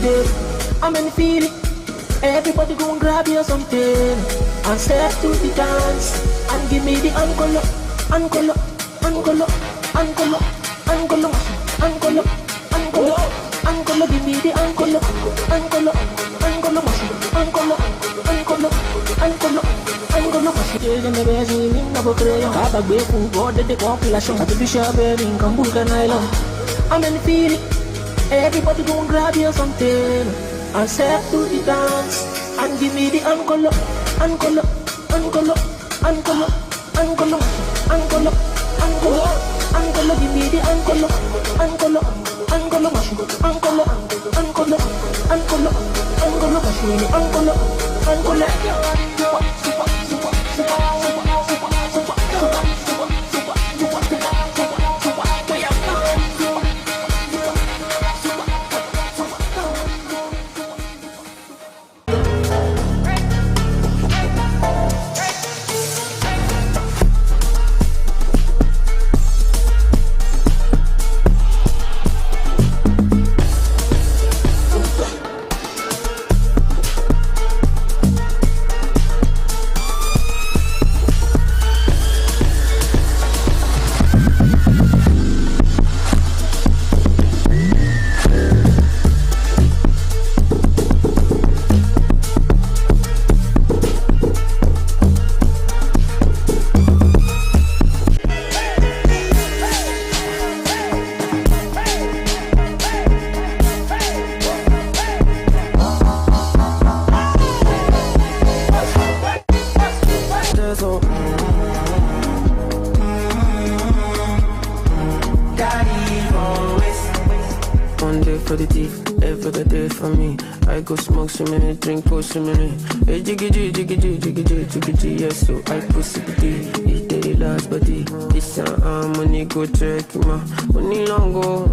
today. I'm in the feeling. Everybody go and grab you something and step to the dance and give me the Angola, Angola, Angola, Angola, Angola, Angola, Angola, Angola, give me the Angola, Angola, Angola, Angola, Angola, Angola, Angola. You're the best in the book. I'm a great fool, God, the population, artificial bearing, Kambuka Nylon. I'm in the feeling. Everybody go and grab you something and step to the dance and give me the Angola, Angola, Angola, Angola, Angola, Angola, Angola, Angola, give me the Angola, Angola, Angola, Angola, Angola, Angola, Angola, Angola, Angola, so many drink, so many. Hey, jiggy, yes, so I pussy it day last body. This money go check ma. Money long go.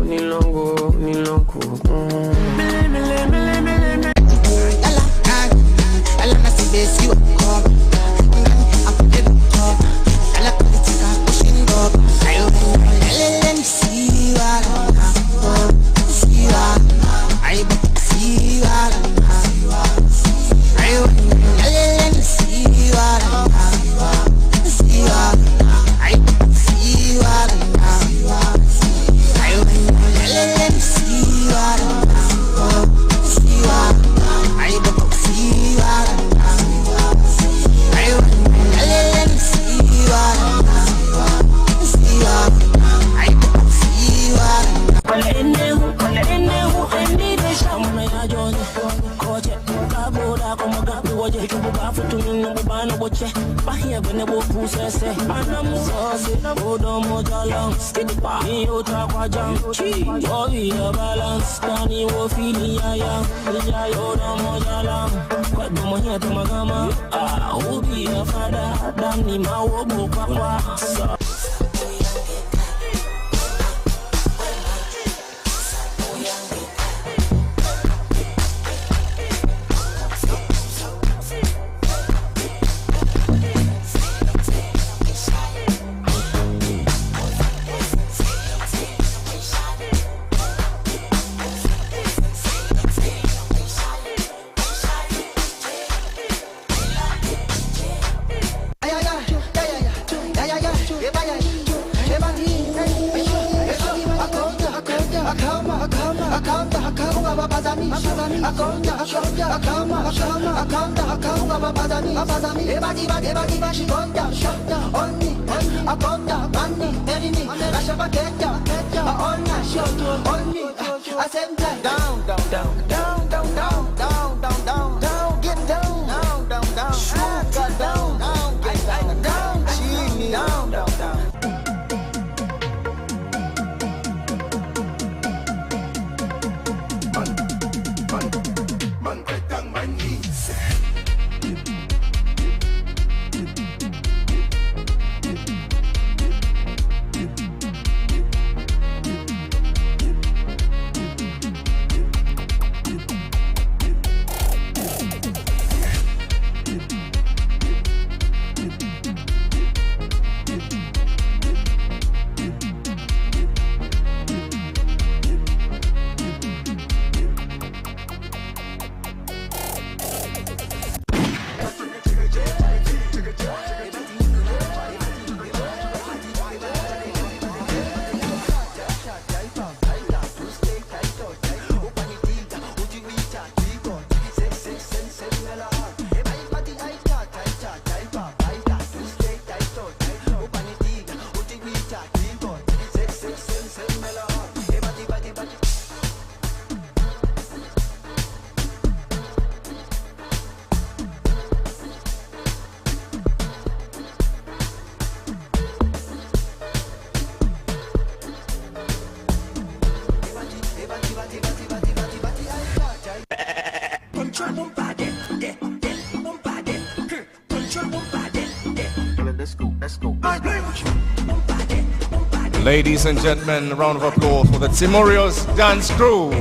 Ladies and gentlemen, a round of applause for the Timorios dance crew.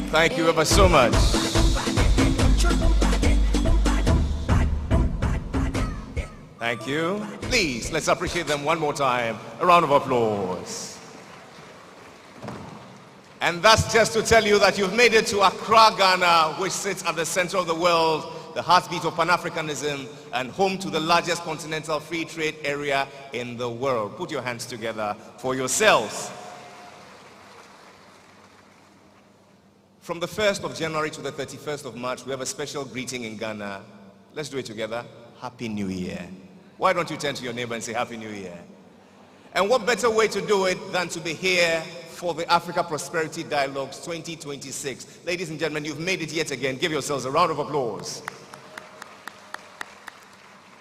Thank you ever so much. Thank you. Please, let's appreciate them one more time. A round of applause. And that's just to tell you that you've made it to Accra, Ghana, which sits at the center of the world, the heartbeat of Pan-Africanism, and home to the largest continental free trade area in the world. Put your hands together for yourselves. From the 1st of January to the 31st of March, we have a special greeting in Ghana. Let's do it together. Happy New Year. Why don't you turn to your neighbor and say Happy New Year? And what better way to do it than to be here for the Africa Prosperity Dialogues 2026. Ladies and gentlemen, you've made it yet again. Give yourselves a round of applause.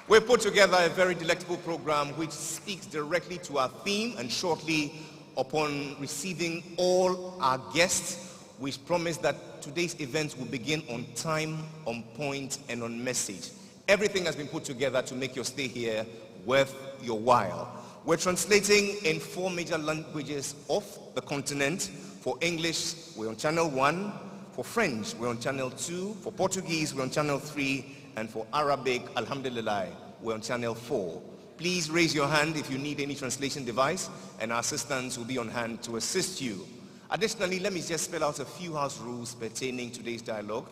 We've put together a very delectable program which speaks directly to our theme, and shortly upon receiving all our guests, we promise that today's events will begin on time, on point, and on message. Everything has been put together to make your stay here worth your while. We're translating in 4 major languages of the continent. For English, we're on channel 1. For French, we're on channel 2. For Portuguese, we're on channel 3. And for Arabic, alhamdulillah, we're on channel 4. Please raise your hand if you need any translation device, and our assistants will be on hand to assist you. Additionally, let me just spell out a few house rules pertaining to today's dialogue.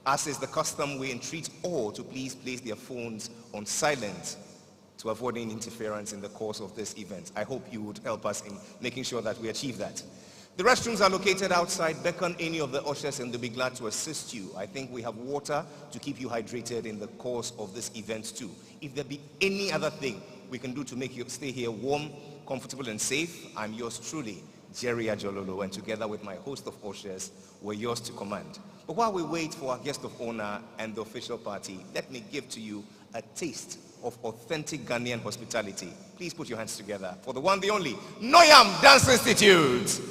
As is the custom, we entreat all to please place their phones on silent to avoid any interference in the course of this event. I hope you would help us in making sure that we achieve that. The restrooms are located outside. Beckon any of the ushers and they'll be glad to assist you. I think we have water to keep you hydrated in the course of this event too. If there be any other thing we can do to make you stay here warm, comfortable, and safe, I'm yours truly, Jerry Ajololo, and together with my host of ushers, we're yours to command. But while we wait for our guest of honor and the official party, let me give to you a taste of authentic Ghanaian hospitality. Please put your hands together for the one, the only, Nyom Dance Institute.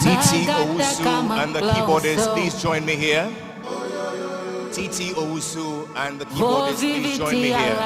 TT Owusu and the keyboardist, please join me here. TT Owusu and the keyboardist, please join me here.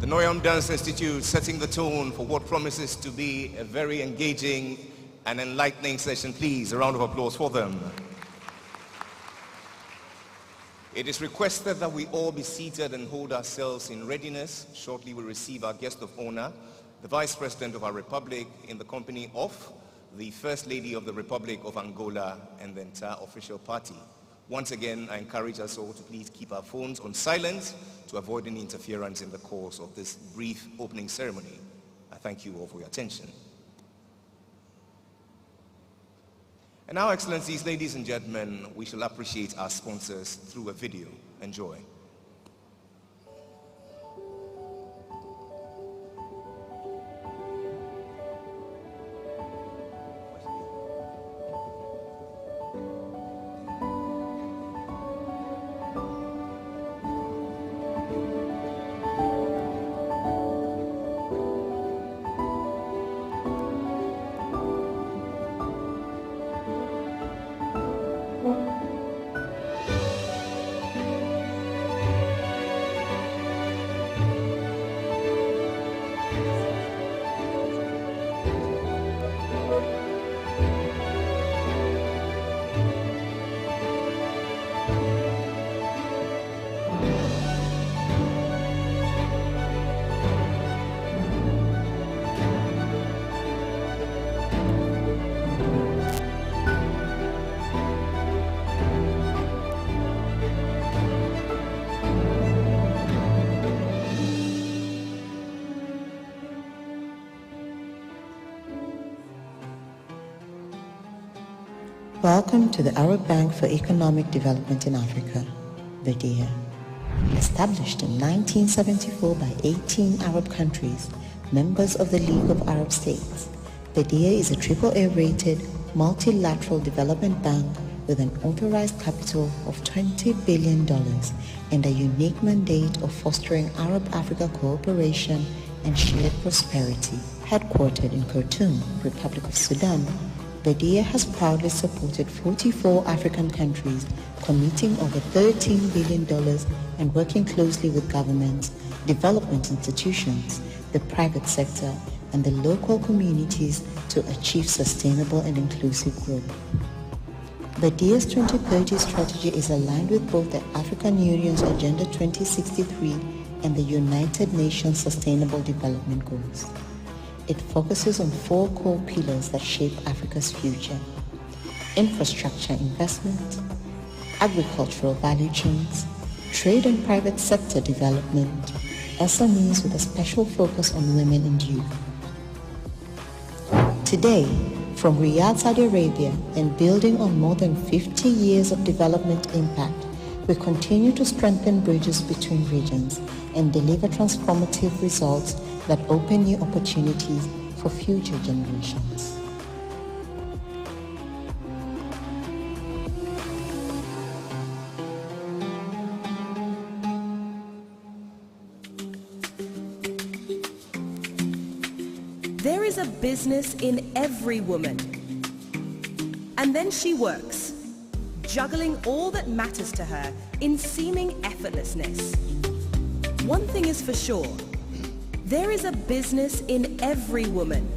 The Nyom Dance Institute setting the tone for what promises to be a very engaging and enlightening session. Please, a round of applause for them. It is requested that we all be seated and hold ourselves in readiness. Shortly we receive our guest of honor, the Vice President of our Republic, in the company of the First Lady of the Republic of Angola and the entire official party. Once again, I encourage us all to please keep our phones on silent to avoid any interference in the course of this brief opening ceremony. I thank you all for your attention. And now, Excellencies, ladies and gentlemen, we shall appreciate our sponsors through a video. Enjoy. Welcome to the Arab Bank for Economic Development in Africa, BEDIA. Established in 1974 by 18 Arab countries, members of the League of Arab States, BEDIA is a AAA rated multilateral development bank with an authorized capital of $20 billion and a unique mandate of fostering Arab-Africa cooperation and shared prosperity. Headquartered in Khartoum, Republic of Sudan, BEDIA has proudly supported 44 African countries, committing over $13 billion and working closely with governments, development institutions, the private sector, and the local communities to achieve sustainable and inclusive growth. BEDIA's 2030 strategy is aligned with both the African Union's Agenda 2063 and the United Nations Sustainable Development Goals. It focuses on 4 core pillars that shape Africa's future: infrastructure investment, agricultural value chains, trade and private sector development, SMEs with a special focus on women and youth. Today, from Riyadh, Saudi Arabia, and building on more than 50 years of development impact, we continue to strengthen bridges between regions and deliver transformative results that open new opportunities for future generations. There is a business in every woman. And then she works, juggling all that matters to her in seeming effortlessness. One thing is for sure, there is a business in every woman.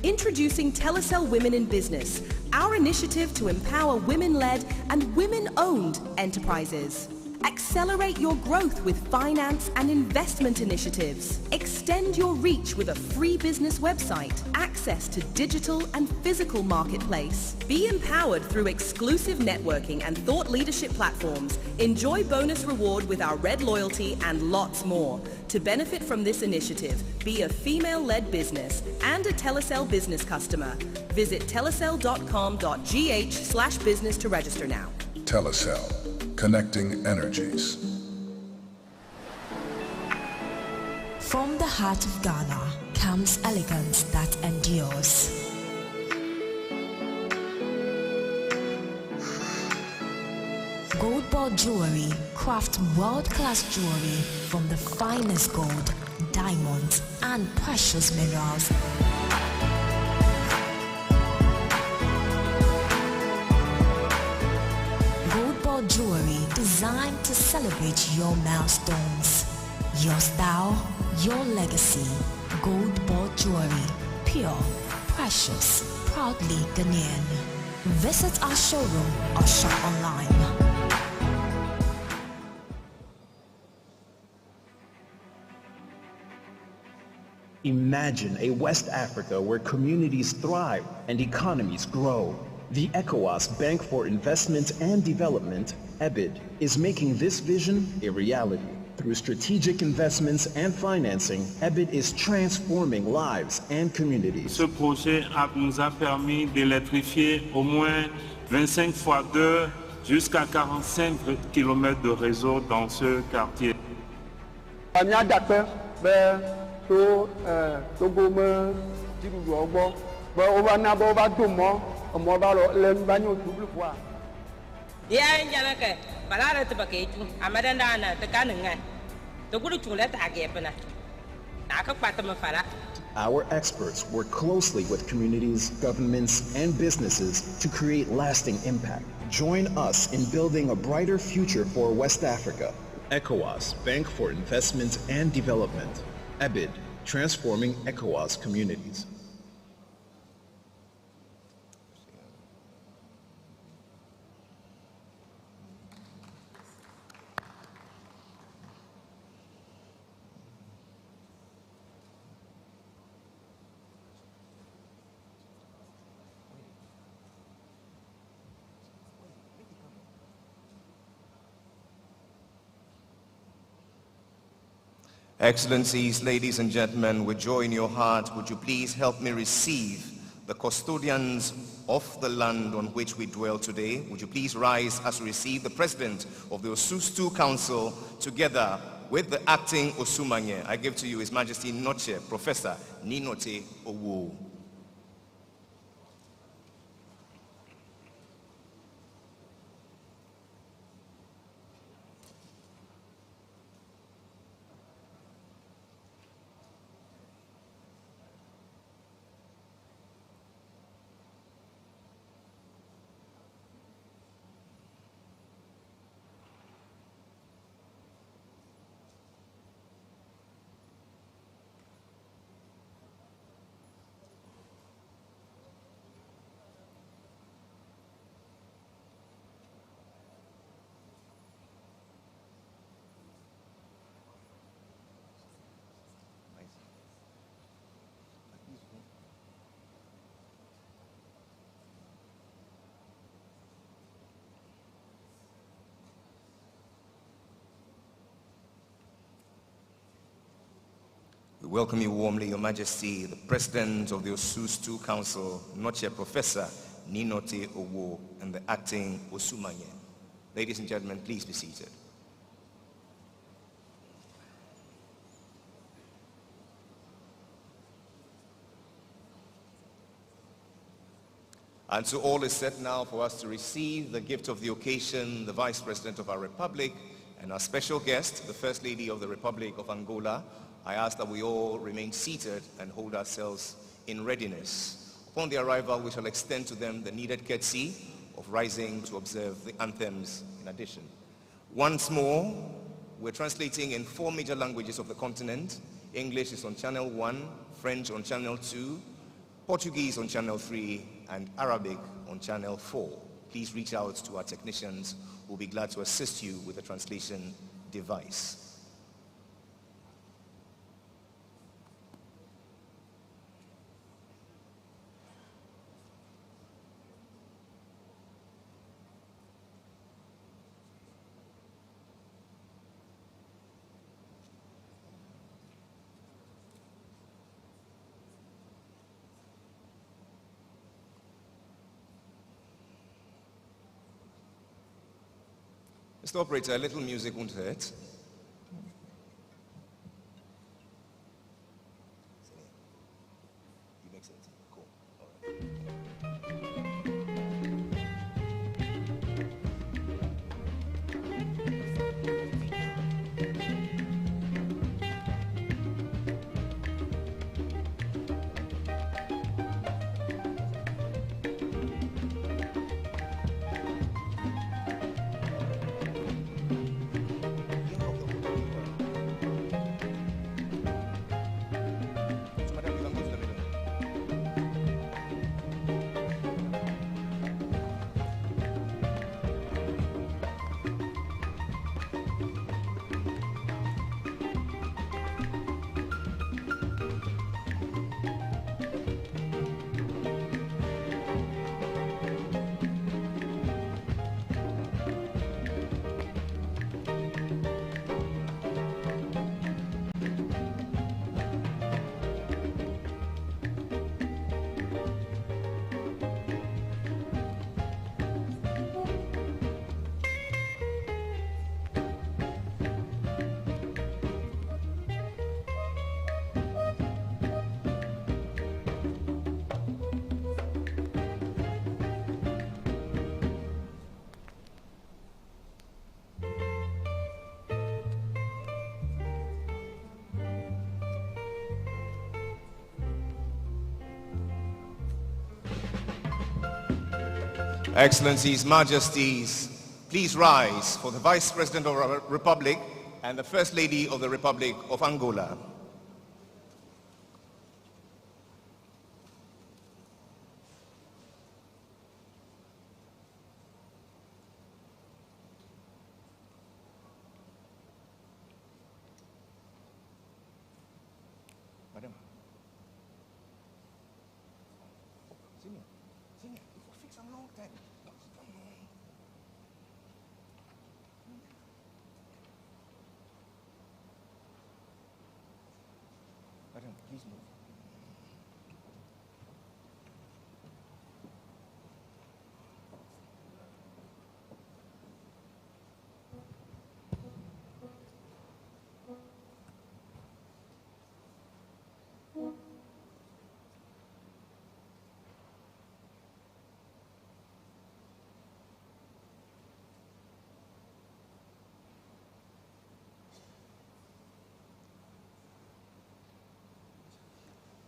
Introducing Telecel Women in Business, our initiative to empower women-led and women-owned enterprises. Accelerate your growth with finance and investment initiatives. Extend your reach with a free business website, access to digital and physical marketplace. Be empowered through exclusive networking and thought leadership platforms. Enjoy bonus reward with our Red Loyalty and lots more. To benefit from this initiative, be a female-led business and a Telecel business customer. Visit telecel.com.gh/business to register now. Telecel. Connecting energies. From the heart of Ghana comes elegance that endures. Gold ball jewelry craft world-class jewelry from the finest gold, diamonds, and precious minerals. Jewelry designed to celebrate your milestones, your style, your legacy. Gold ball jewelry, pure, precious, proudly Ghanaian. Visit our showroom or shop online. Imagine a West Africa where communities thrive and economies grow. The ECOWAS Bank for Investment and Development, Ebid, is making this vision a reality. Through strategic investments and financing, Ebid is transforming lives and communities. Ce projet nous a permis d'électrifier au moins 25 fois 2 jusqu'à 45 km de réseau dans ce quartier. Our experts work closely with communities, governments, and businesses to create lasting impact. Join us in building a brighter future for West Africa. ECOWAS Bank for Investment and Development. Ebid, transforming ECOWAS communities. Excellencies, ladies and gentlemen, with joy in your heart, would you please help me receive the custodians of the land on which we dwell today, would you please rise as we receive the President of the Osustu Council together with the acting Osumanye. I give to you His Majesty Noche, Professor Ninote Owo. We welcome you warmly, Your Majesty, the President of the Osustu Council, Noche Professor Ninote Owo, and the acting Osumanye. Ladies and gentlemen, please be seated. And so all is set now for us to receive the gift of the occasion, the Vice President of our Republic, and our special guest, the First Lady of the Republic of Angola. I ask that we all remain seated and hold ourselves in readiness. Upon their arrival, we shall extend to them the needed courtesy of rising to observe the anthems in addition. Once more, we're translating in 4 major languages of the continent. English is on channel 1, French on channel 2, Portuguese on channel 3, and Arabic on channel 4. Please reach out to our technicians who will be glad to assist you with the translation device. Mr. Operator, a little music won't hurt. You make sense. Cool. All right. Excellencies, Majesties, please rise for the Vice President of our Republic and the First Lady of the Republic of Angola. Madam. Senior, it will fix a long time. Madam, please move.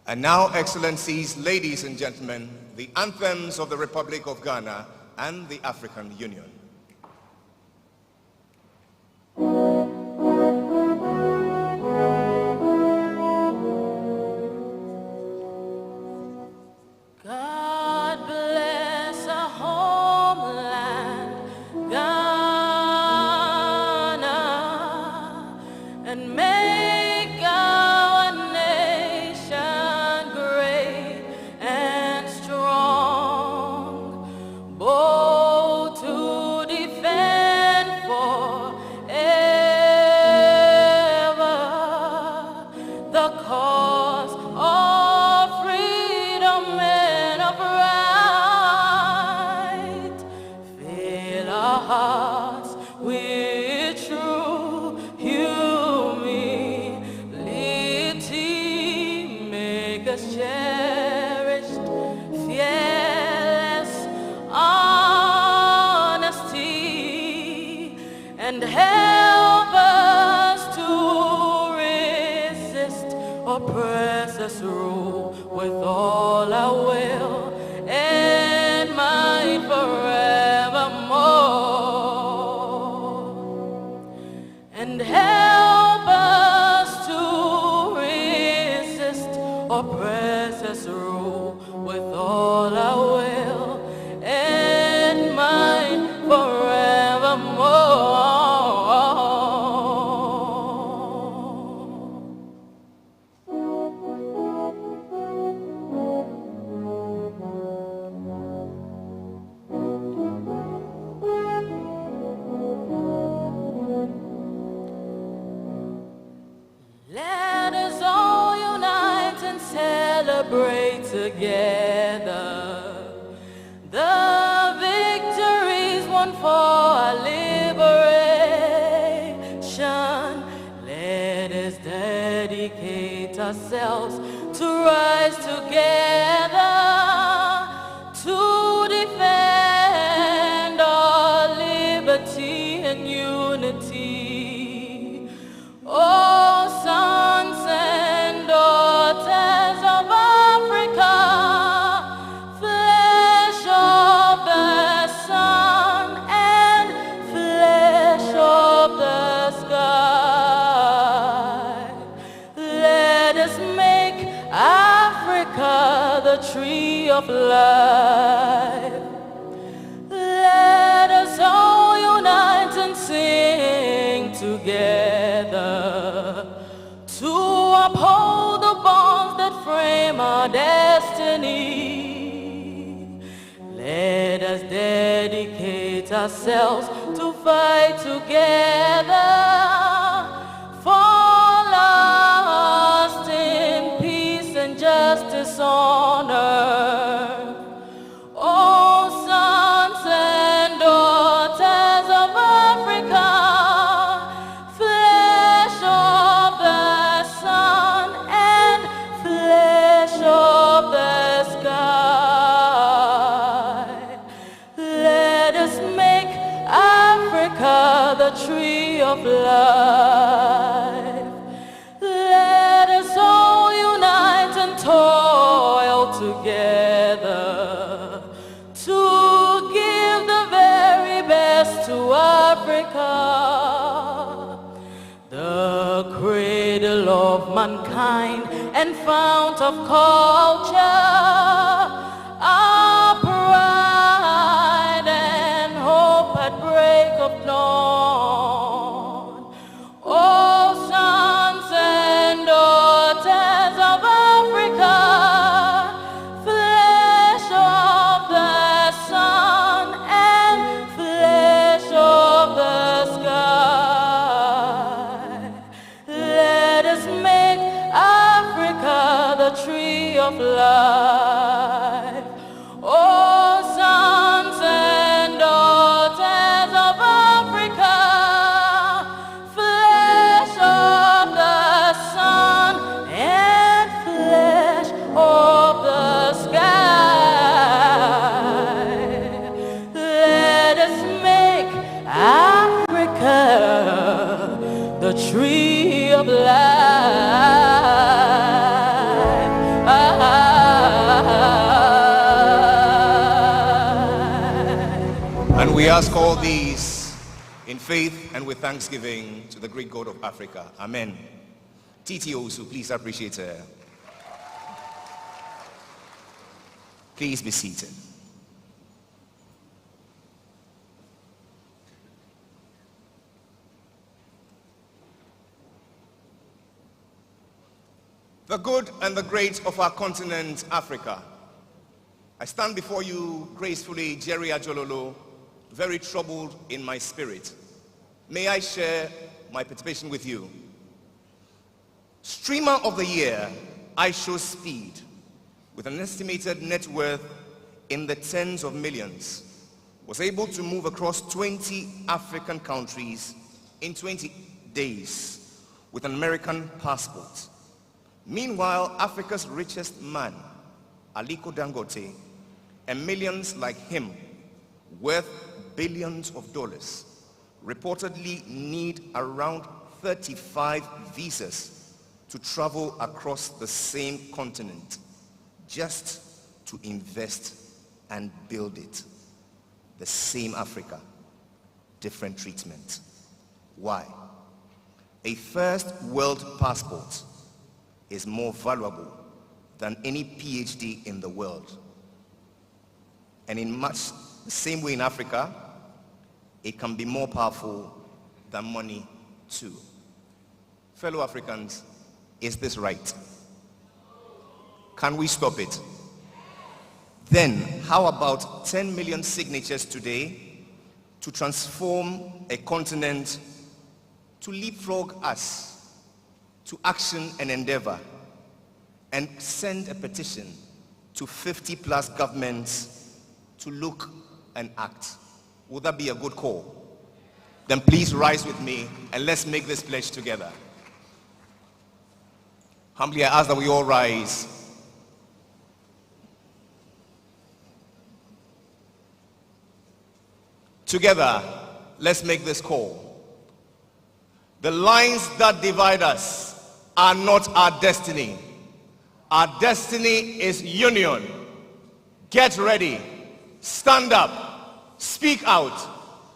And now, Excellencies, ladies and gentlemen, the anthems of the Republic of Ghana and the African Union. God bless our homeland, Ghana, and make our nation great and strong, bold to defend forever the cause of freedom and of right. Fill our hearts with true humility, make us cherished, fearless honesty, and help us to resist oppressors' rule with all our will and might forevermore. And help us to resist oppressors' rule with all our will and might forevermore. Let us all unite and celebrate together the victories won for our liberation. Let us dedicate ourselves to rise together to defend our liberty and unity. Oh, sons and daughters of Africa, flesh of the sun and flesh of the sky, let us make Africa the tree of life. Let us all unite and sing together to uphold the bonds that frame our destiny. Let us dedicate ourselves to fight together for lasting peace and justice on earth. Oh, sons and daughters of Africa, flesh of the sun and flesh of the sky, let us make Africa the tree of life. Let us all unite and toil together to give the very best to Africa, the cradle of mankind and fount of culture, our pride and hope at break of dawn. Oh, sons and daughters of Africa, flesh of the sun and flesh of the sky, let us make Africa the tree of life. Oh, sons and daughters of Africa, flesh of the sun and flesh of the sky, let us make Africa the tree of life. And we ask all these in faith and with thanksgiving to the great God of Africa. Amen. Titi Osu, please appreciate her. Please be seated. The good and the great of our continent, Africa. I stand before you gracefully, Jerry Ajololo, very troubled in my spirit. May I share my participation with you. Streamer of the year, I Show Speed, with an estimated net worth in the tens of millions, was able to move across 20 African countries in 20 days with an American passport. Meanwhile, Africa's richest man, Aliko Dangote, and millions like him, worth billions of dollars, reportedly need around 35 visas to travel across the same continent just to invest and build it. The same Africa, different treatment. Why? A first world passport is more valuable than any PhD in the world. And in much the same way in Africa, it can be more powerful than money too. Fellow Africans, is this right? Can we stop it? Then, how about 10 million signatures today to transform a continent, to leapfrog us to action and endeavor, and send a petition to 50 plus governments to look and act? Would that be a good call? Then please rise with me and let's make this pledge together. Humbly I ask that we all rise. Together, let's make this call. The lines that divide us are not our destiny. Our destiny is union. Get ready. Stand up. Speak out.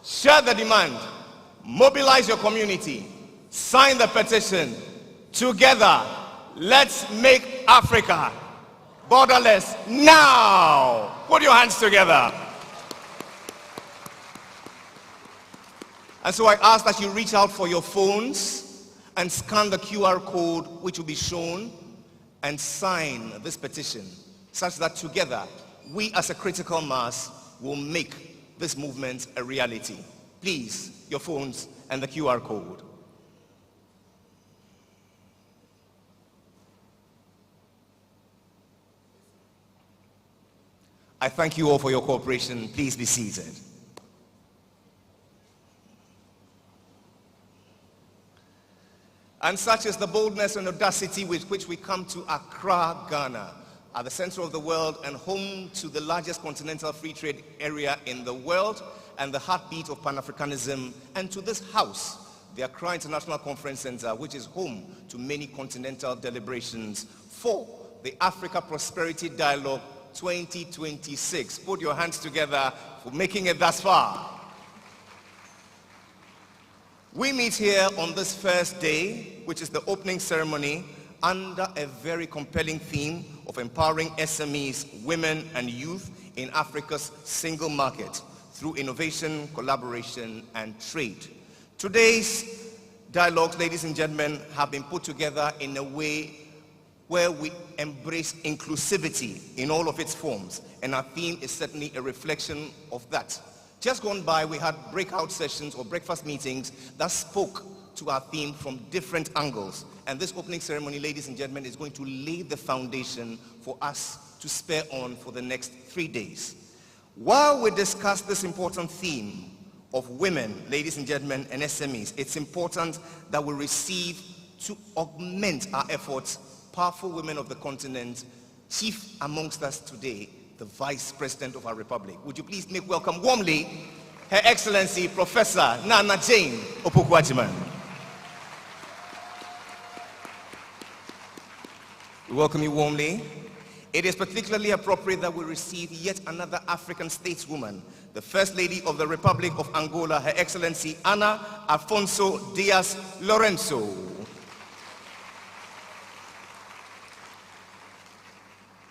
Share the demand. Mobilize your community. Sign the petition. Together, let's make Africa borderless now. Put your hands together. And so I ask that you reach out for your phones and scan the QR code which will be shown and sign this petition such that together we as a critical mass will make this movement a reality. Please, your phones and the QR code. I thank you all for your cooperation. Please be seated. And such is the boldness and audacity with which we come to Accra, Ghana, at the center of the world and home to the largest continental free trade area in the world and the heartbeat of Pan-Africanism, and to this house, the Accra International Conference Center, which is home to many continental deliberations for the Africa Prosperity Dialogue 2026. Put your hands together for making it thus far. We meet here on this first day, which is the opening ceremony, under a very compelling theme of empowering SMEs, women and youth in Africa's single market through innovation, collaboration and trade. Today's dialogues, ladies and gentlemen, have been put together in a way where we embrace inclusivity in all of its forms, and our theme is certainly a reflection of that. Just gone by, we had breakout sessions or breakfast meetings that spoke to our theme from different angles. And this opening ceremony, ladies and gentlemen, is going to lay the foundation for us to spare on for the next 3 days. While we discuss this important theme of women, ladies and gentlemen, and SMEs, it's important that we receive, to augment our efforts, powerful women of the continent, chief amongst us today, the Vice President of our Republic. Would you please make welcome warmly Her Excellency Professor Nana Jane Opoku-Agyeman. We welcome you warmly. It is particularly appropriate that we receive yet another African stateswoman, the First Lady of the Republic of Angola, Her Excellency Ana Afonso Diaz Lorenzo.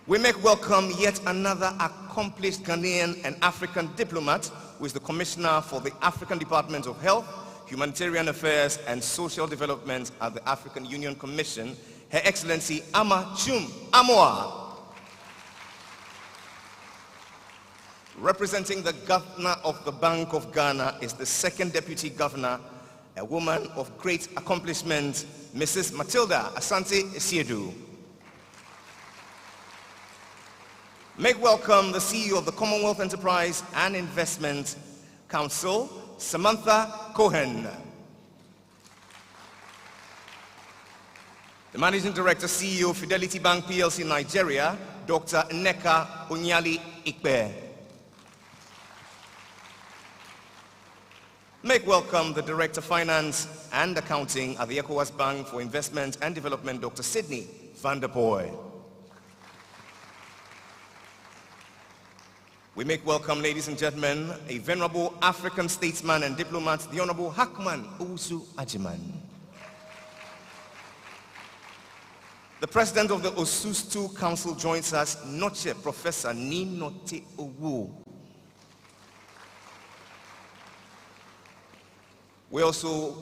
We make welcome yet another accomplished Ghanaian and African diplomat who is the Commissioner for the African Department of Health, Humanitarian Affairs and Social Development at the African Union Commission, Her Excellency Ama Chum Amoa. Representing the Governor of the Bank of Ghana is the second Deputy Governor, a woman of great accomplishment, Mrs. Matilda Asante Esiedu. Make welcome the CEO of the Commonwealth Enterprise and Investment Council, Samantha Cohen. The Managing Director, CEO, Fidelity Bank PLC Nigeria, Dr. Nneka Onyali Ikpe. Make welcome the Director, Finance and Accounting at the ECOWAS Bank for Investment and Development, Dr. Sydney van der Poy. We make welcome, ladies and gentlemen, a venerable African statesman and diplomat, the Honorable Hakman Owusu Ajiman. The President of the Osustu Council joins us, Noche Professor Ninote Owu. We also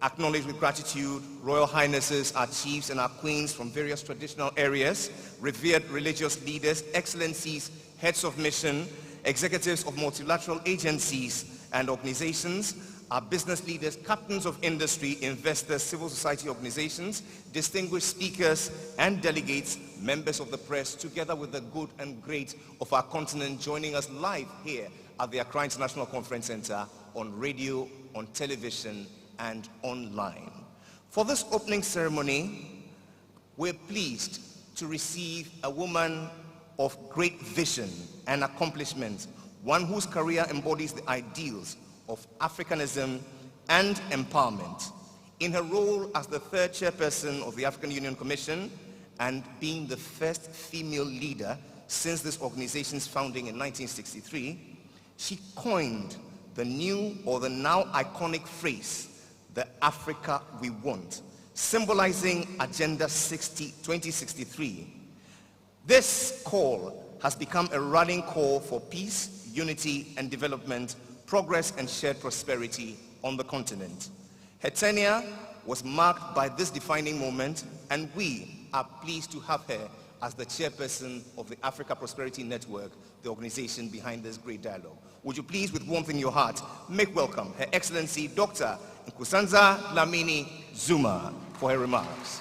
acknowledge with gratitude Royal Highnesses, our chiefs and our queens from various traditional areas, revered religious leaders, excellencies, heads of mission, executives of multilateral agencies and organizations, our business leaders, captains of industry, investors, civil society organizations, distinguished speakers and delegates, members of the press, together with the good and great of our continent, joining us live here at the Accra International Conference Center, on radio, on television, and online. For this opening ceremony, we're pleased to receive a woman of great vision and accomplishment, one whose career embodies the ideals of Africanism and empowerment. In her role as the third chairperson of the African Union Commission and being the first female leader since this organization's founding in 1963, she coined the new or the now iconic phrase, the Africa we want, symbolizing Agenda 2063. This call has become a rallying call for peace, unity and development, progress and shared prosperity on the continent. Her tenure was marked by this defining moment, and we are pleased to have her as the chairperson of the Africa Prosperity Network, the organization behind this great dialogue. Would you please, with warmth in your heart, make welcome Her Excellency Dr. Nkusanza Lamini Zuma for her remarks.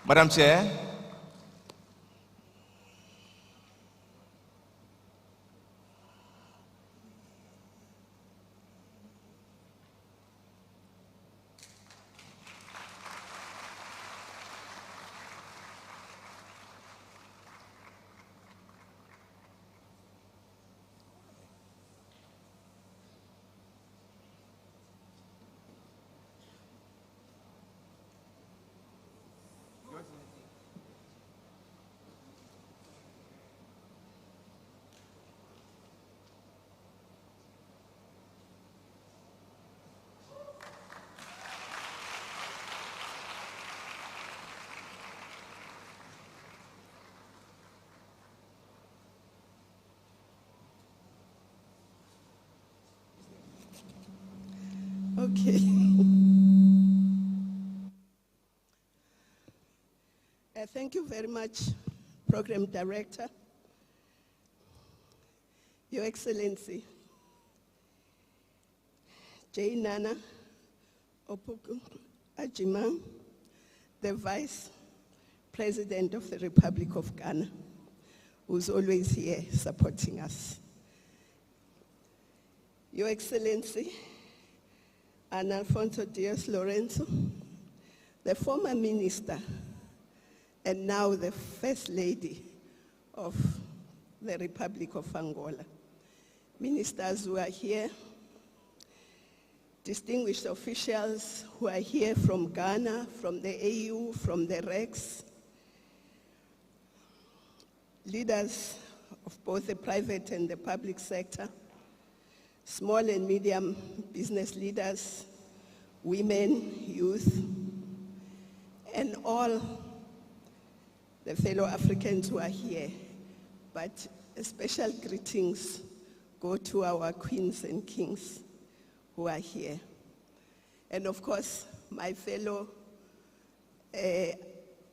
Madam Chair, Okay. Thank you very much, Program Director, Your Excellency, J. Nana Opoku Ajiman, the Vice President of the Republic of Ghana, who's always here supporting us. Your Excellency, Ana Afonso Diaz Lorenzo, the former minister and now the First Lady of the Republic of Angola. Ministers who are here, distinguished officials who are here from Ghana, from the AU, from the REX, leaders of both the private and the public sector, small and medium business leaders, women, youth, and all the fellow Africans who are here. But special greetings go to our queens and kings who are here. And of course, my fellow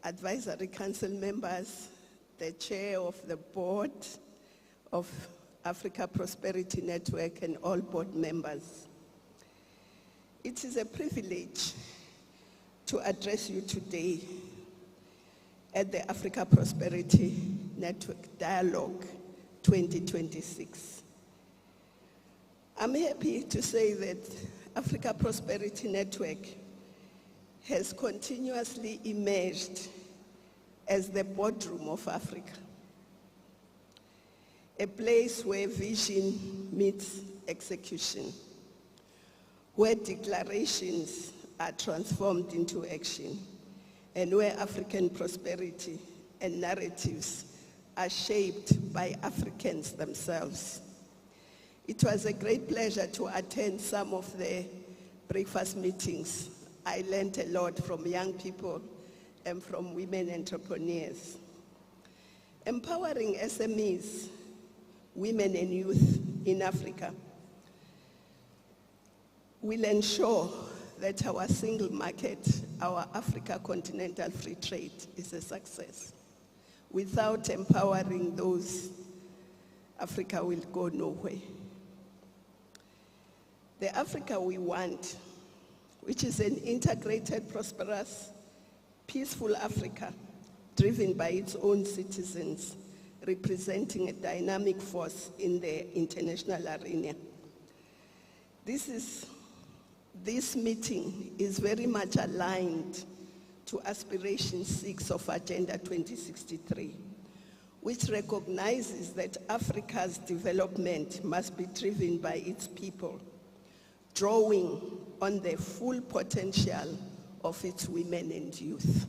advisory council members, the chair of the board of Africa Prosperity Network, and all board members. It is a privilege to address you today at the Africa Prosperity Network Dialogue 2026. I'm happy to say that Africa Prosperity Network has continuously emerged as the boardroom of Africa, a place where vision meets execution, where declarations are transformed into action, and where African prosperity and narratives are shaped by Africans themselves. It was a great pleasure to attend some of the breakfast meetings. I learned a lot from young people and from women entrepreneurs. Empowering SMEs, women and youth in Africa will ensure that our single market, our Africa Continental Free Trade, is a success. Without empowering those, Africa will go nowhere. The Africa we want, which is an integrated, prosperous, peaceful Africa, driven by its own citizens, representing a dynamic force in the international arena. This meeting is very much aligned to Aspiration 6 of Agenda 2063, which recognizes that Africa's development must be driven by its people, drawing on the full potential of its women and youth.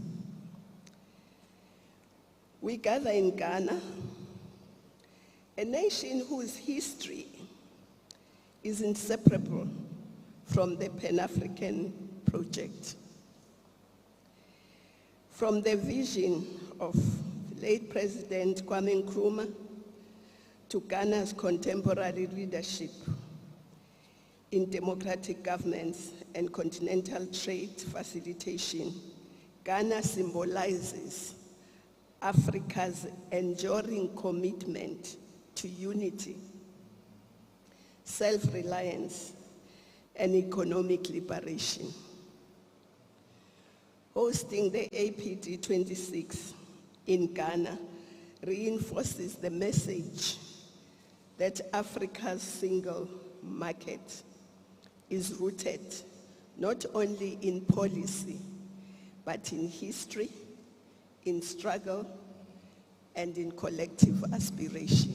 We gather in Ghana, a nation whose history is inseparable from the Pan-African project. From the vision of late President Kwame Nkrumah to Ghana's contemporary leadership in democratic governance and continental trade facilitation, Ghana symbolizes Africa's enduring commitment to unity, self-reliance, and economic liberation. Hosting the APD 26 in Ghana reinforces the message that Africa's single market is rooted not only in policy, but in history, in struggle, and in collective aspiration.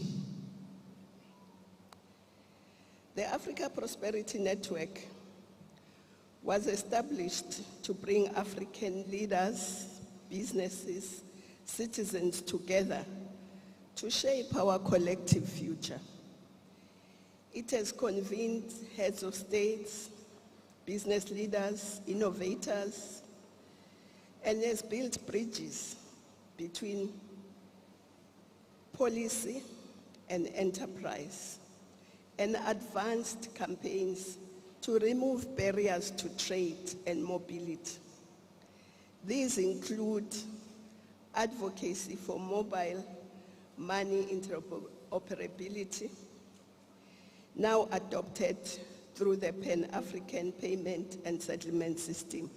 The Africa Prosperity Network was established to bring African leaders, businesses, citizens together to shape our collective future. It has convened heads of states, business leaders, innovators, and has built bridges between policy and enterprise, and advanced campaigns to remove barriers to trade and mobility. These include advocacy for mobile money interoperability, now adopted through the Pan-African Payment and Settlement System.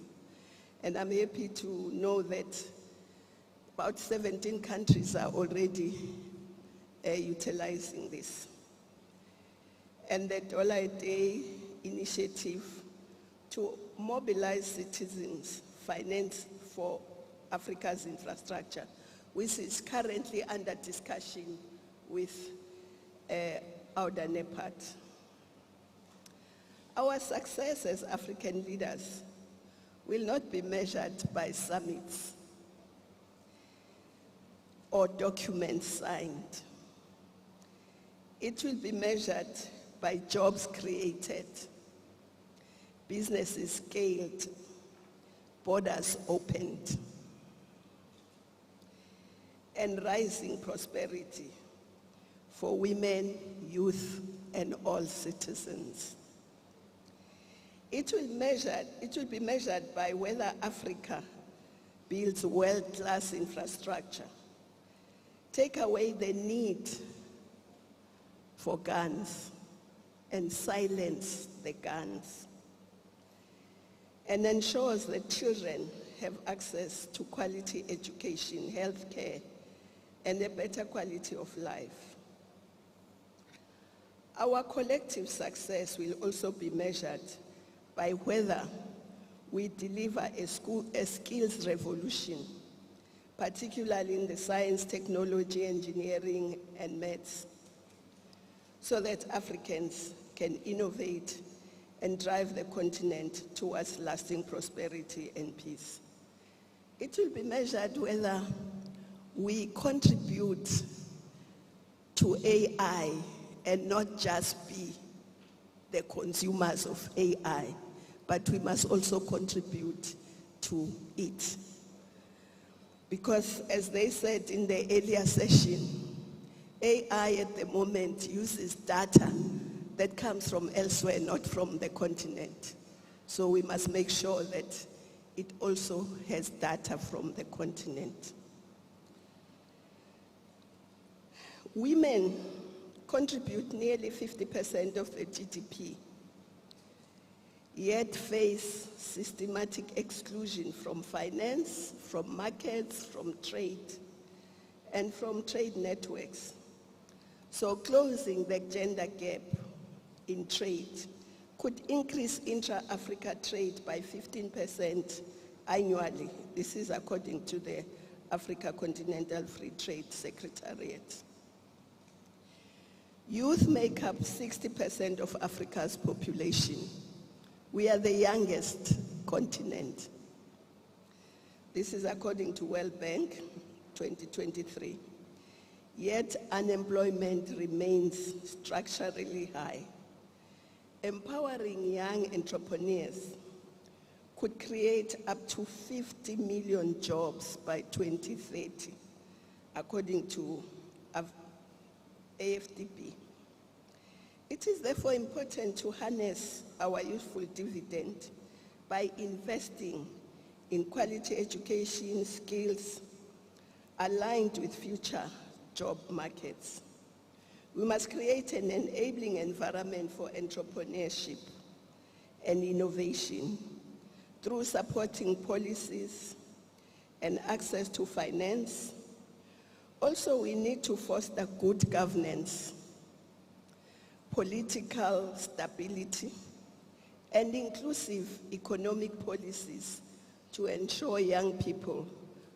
And I'm happy to know that about 17 countries are already utilizing this. And the $1 a day initiative to mobilize citizens, finance for Africa's infrastructure, which is currently under discussion with NEPAD. Our success as African leaders will not be measured by summits. or documents signed. It will be measured by jobs created, businesses scaled, borders opened, and rising prosperity for women, youth, and all citizens. It will be measured by whether Africa builds world-class infrastructure, take away the need for guns, and silence the guns, and ensures that children have access to quality education, healthcare, and a better quality of life. Our collective success will also be measured by whether we deliver a skills revolution, particularly in the science, technology, engineering, and maths, so that Africans can innovate and drive the continent towards lasting prosperity and peace. It will be measured whether we contribute to AI and not just be the consumers of AI, but we must also contribute to it. Because as they said in the earlier session, AI at the moment uses data that comes from elsewhere, not from the continent. So we must make sure that it also has data from the continent. Women contribute nearly 50% of the GDP, yet face systematic exclusion from finance, from markets, from trade, and from trade networks. So closing the gender gap in trade could increase intra-Africa trade by 15% annually. This is according to the Africa Continental Free Trade Secretariat. Youth make up 60% of Africa's population. We are the youngest continent. This is according to World Bank 2023. Yet unemployment remains structurally high. Empowering young entrepreneurs could create up to 50 million jobs by 2030, according to AFDB. It is therefore important to harness our youthful dividend by investing in quality education, skills aligned with future job markets. We must create an enabling environment for entrepreneurship and innovation through supporting policies and access to finance. Also, we need to foster good governance, political stability, and inclusive economic policies to ensure young people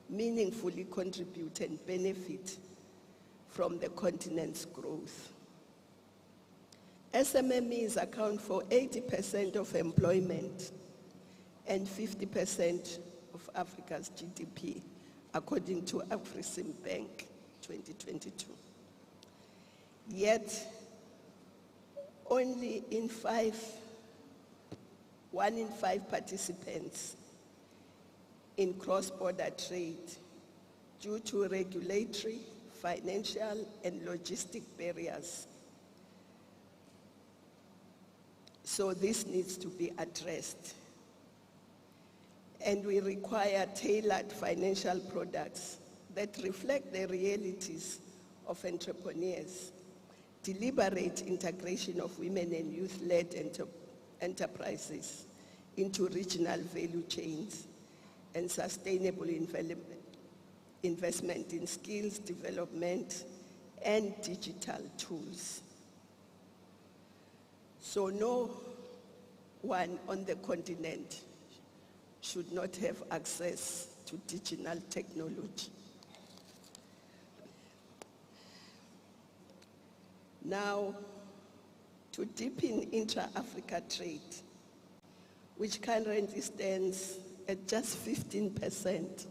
meaningfully contribute and benefit from the continent's growth. SMMEs account for 80% of employment and 50% of Africa's GDP, according to Afrexim Bank 2022. Yet, only one in five participants in cross-border trade due to regulatory, financial, and logistic barriers. So this needs to be addressed. And we require tailored financial products that reflect the realities of entrepreneurs, deliberate integration of women and youth-led enterprises into regional value chains, and sustainable investment in skills development and digital tools. So no one on the continent should not have access to digital technology. Now, to deepen intra-Africa trade, which currently stands at just 15%.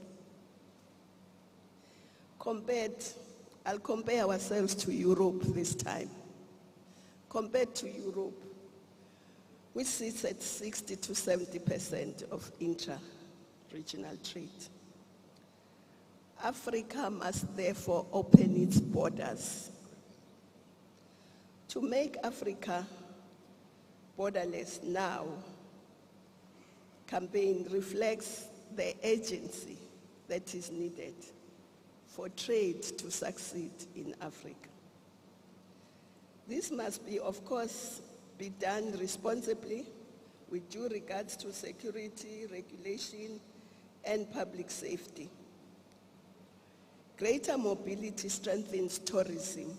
I'll compare ourselves to Europe this time. Compared to Europe, which sits at 60 to 70% of intra-regional trade. Africa must therefore open its borders. To make Africa borderless now, campaign reflects the urgency that is needed for trade to succeed in Africa. This must be, of course, be done responsibly with due regards to security, regulation, and public safety. Greater mobility strengthens tourism,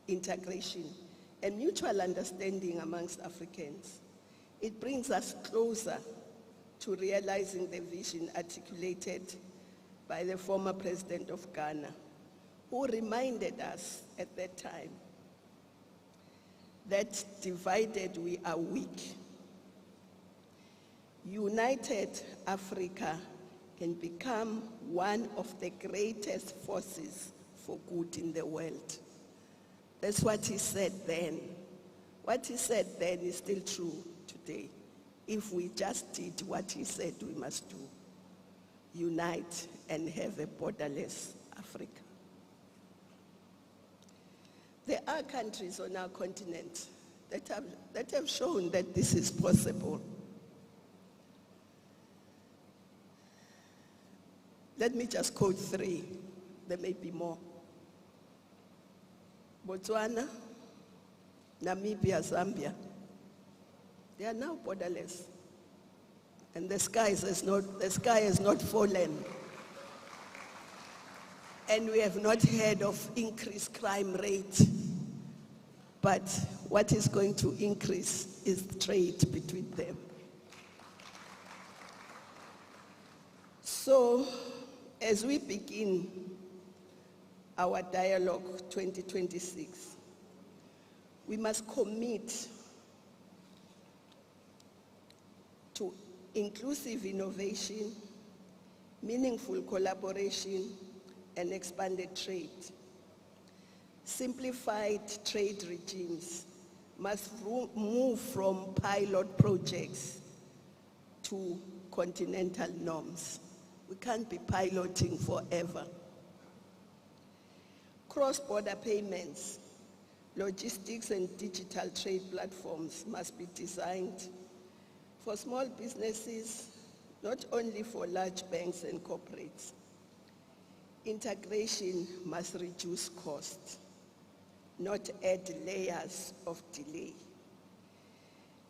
integration, and mutual understanding amongst Africans. It brings us closer to realizing the vision articulated by the former president of Ghana, who reminded us at that time that divided we are weak. United Africa can become one of the greatest forces for good in the world. That's what he said then. What he said then is still true today. If we just did what he said we must do, unite and have a borderless Africa. There are countries on our continent that have shown that this is possible. Let me just quote 3. There may be more. Botswana, Namibia, Zambia. They are now borderless. And the sky has not fallen. And we have not heard of increased crime rate. But what is going to increase is trade between them. So, as we begin our dialogue 2026, we must commit to inclusive innovation, meaningful collaboration, and expanded trade. Simplified trade regimes must move from pilot projects to continental norms. We can't be piloting forever. Cross-border payments, logistics, and digital trade platforms must be designed for small businesses, not only for large banks and corporates. Integration must reduce costs, not add layers of delay.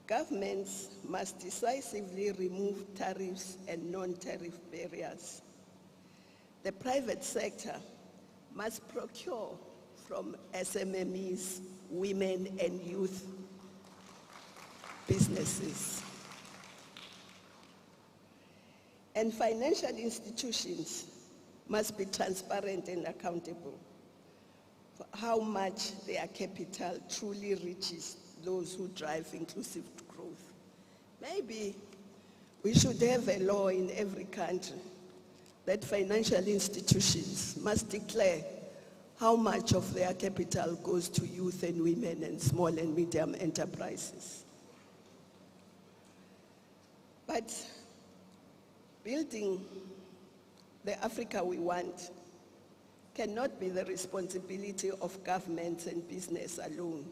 Governments must decisively remove tariffs and non-tariff barriers. The private sector must procure from SMMEs, women and youth businesses. And financial institutions must be transparent and accountable for how much their capital truly reaches those who drive inclusive growth. Maybe we should have a law in every country that financial institutions must declare how much of their capital goes to youth and women and small and medium enterprises. But building the Africa we want cannot be the responsibility of governments and business alone.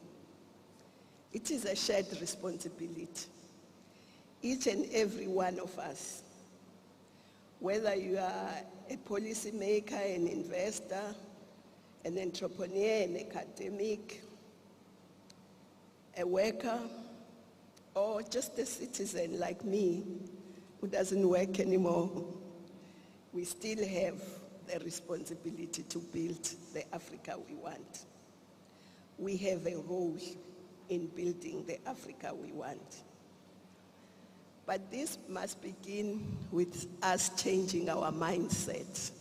It is a shared responsibility. Each and every one of us, whether you are a policymaker, an investor, an entrepreneur, an academic, a worker, or just a citizen like me who doesn't work anymore, we still have the responsibility to build the Africa we want. We have a role in building the Africa we want. But this must begin with us changing our mindset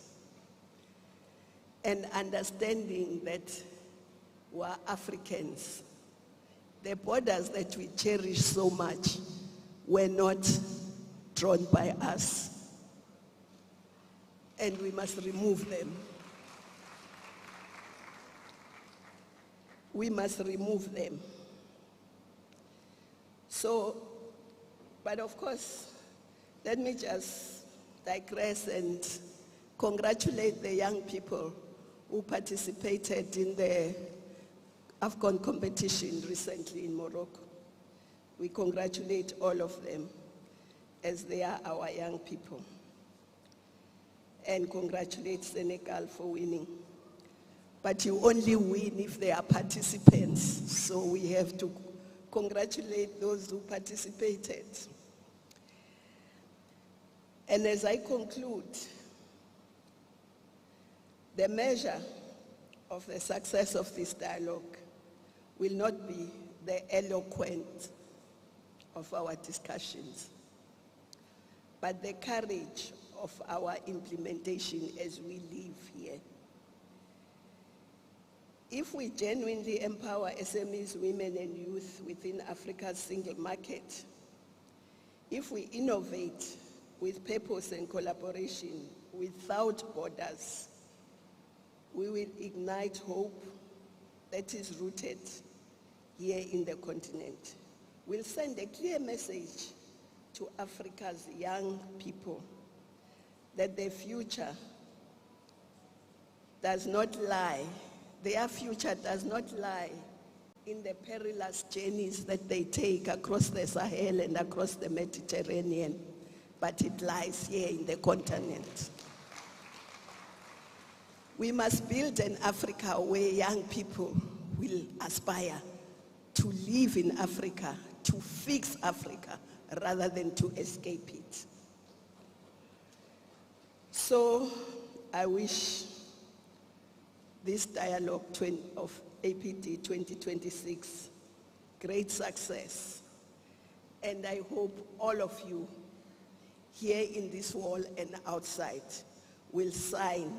and understanding that we are Africans. The borders that we cherish so much were not drawn by us. And we must remove them. we must remove them. So, but of course, let me just digress and congratulate the young people who participated in the AFCON competition recently in Morocco. We congratulate all of them as they are our young people. And congratulate Senegal for winning. But you only win if they are participants, so we have to congratulate those who participated. And as I conclude, the measure of the success of this dialogue will not be the eloquence of our discussions, but the courage of our implementation as we live here. If we genuinely empower SMEs, women and youth within Africa's single market, if we innovate with purpose and collaboration without borders, we will ignite hope that is rooted here in the continent. We'll send a clear message to Africa's young people that their future does not lie, their future does not lie in the perilous journeys that they take across the Sahel and across the Mediterranean, but it lies here in the continent. We must build an Africa where young people will aspire to live in Africa, to fix Africa, rather than to escape it. So I wish this dialogue of APD 2026 great success. And I hope all of you here in this hall and outside will sign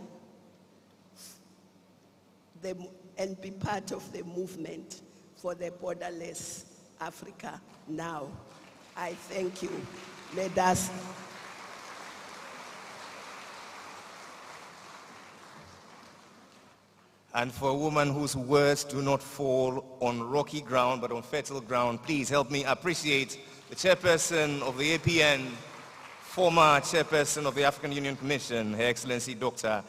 and be part of the movement for the borderless Africa now. I thank you. Let us. And for a woman whose words do not fall on rocky ground but on fertile ground, please help me appreciate the chairperson of the APN, former chairperson of the African Union Commission, Her Excellency Dr.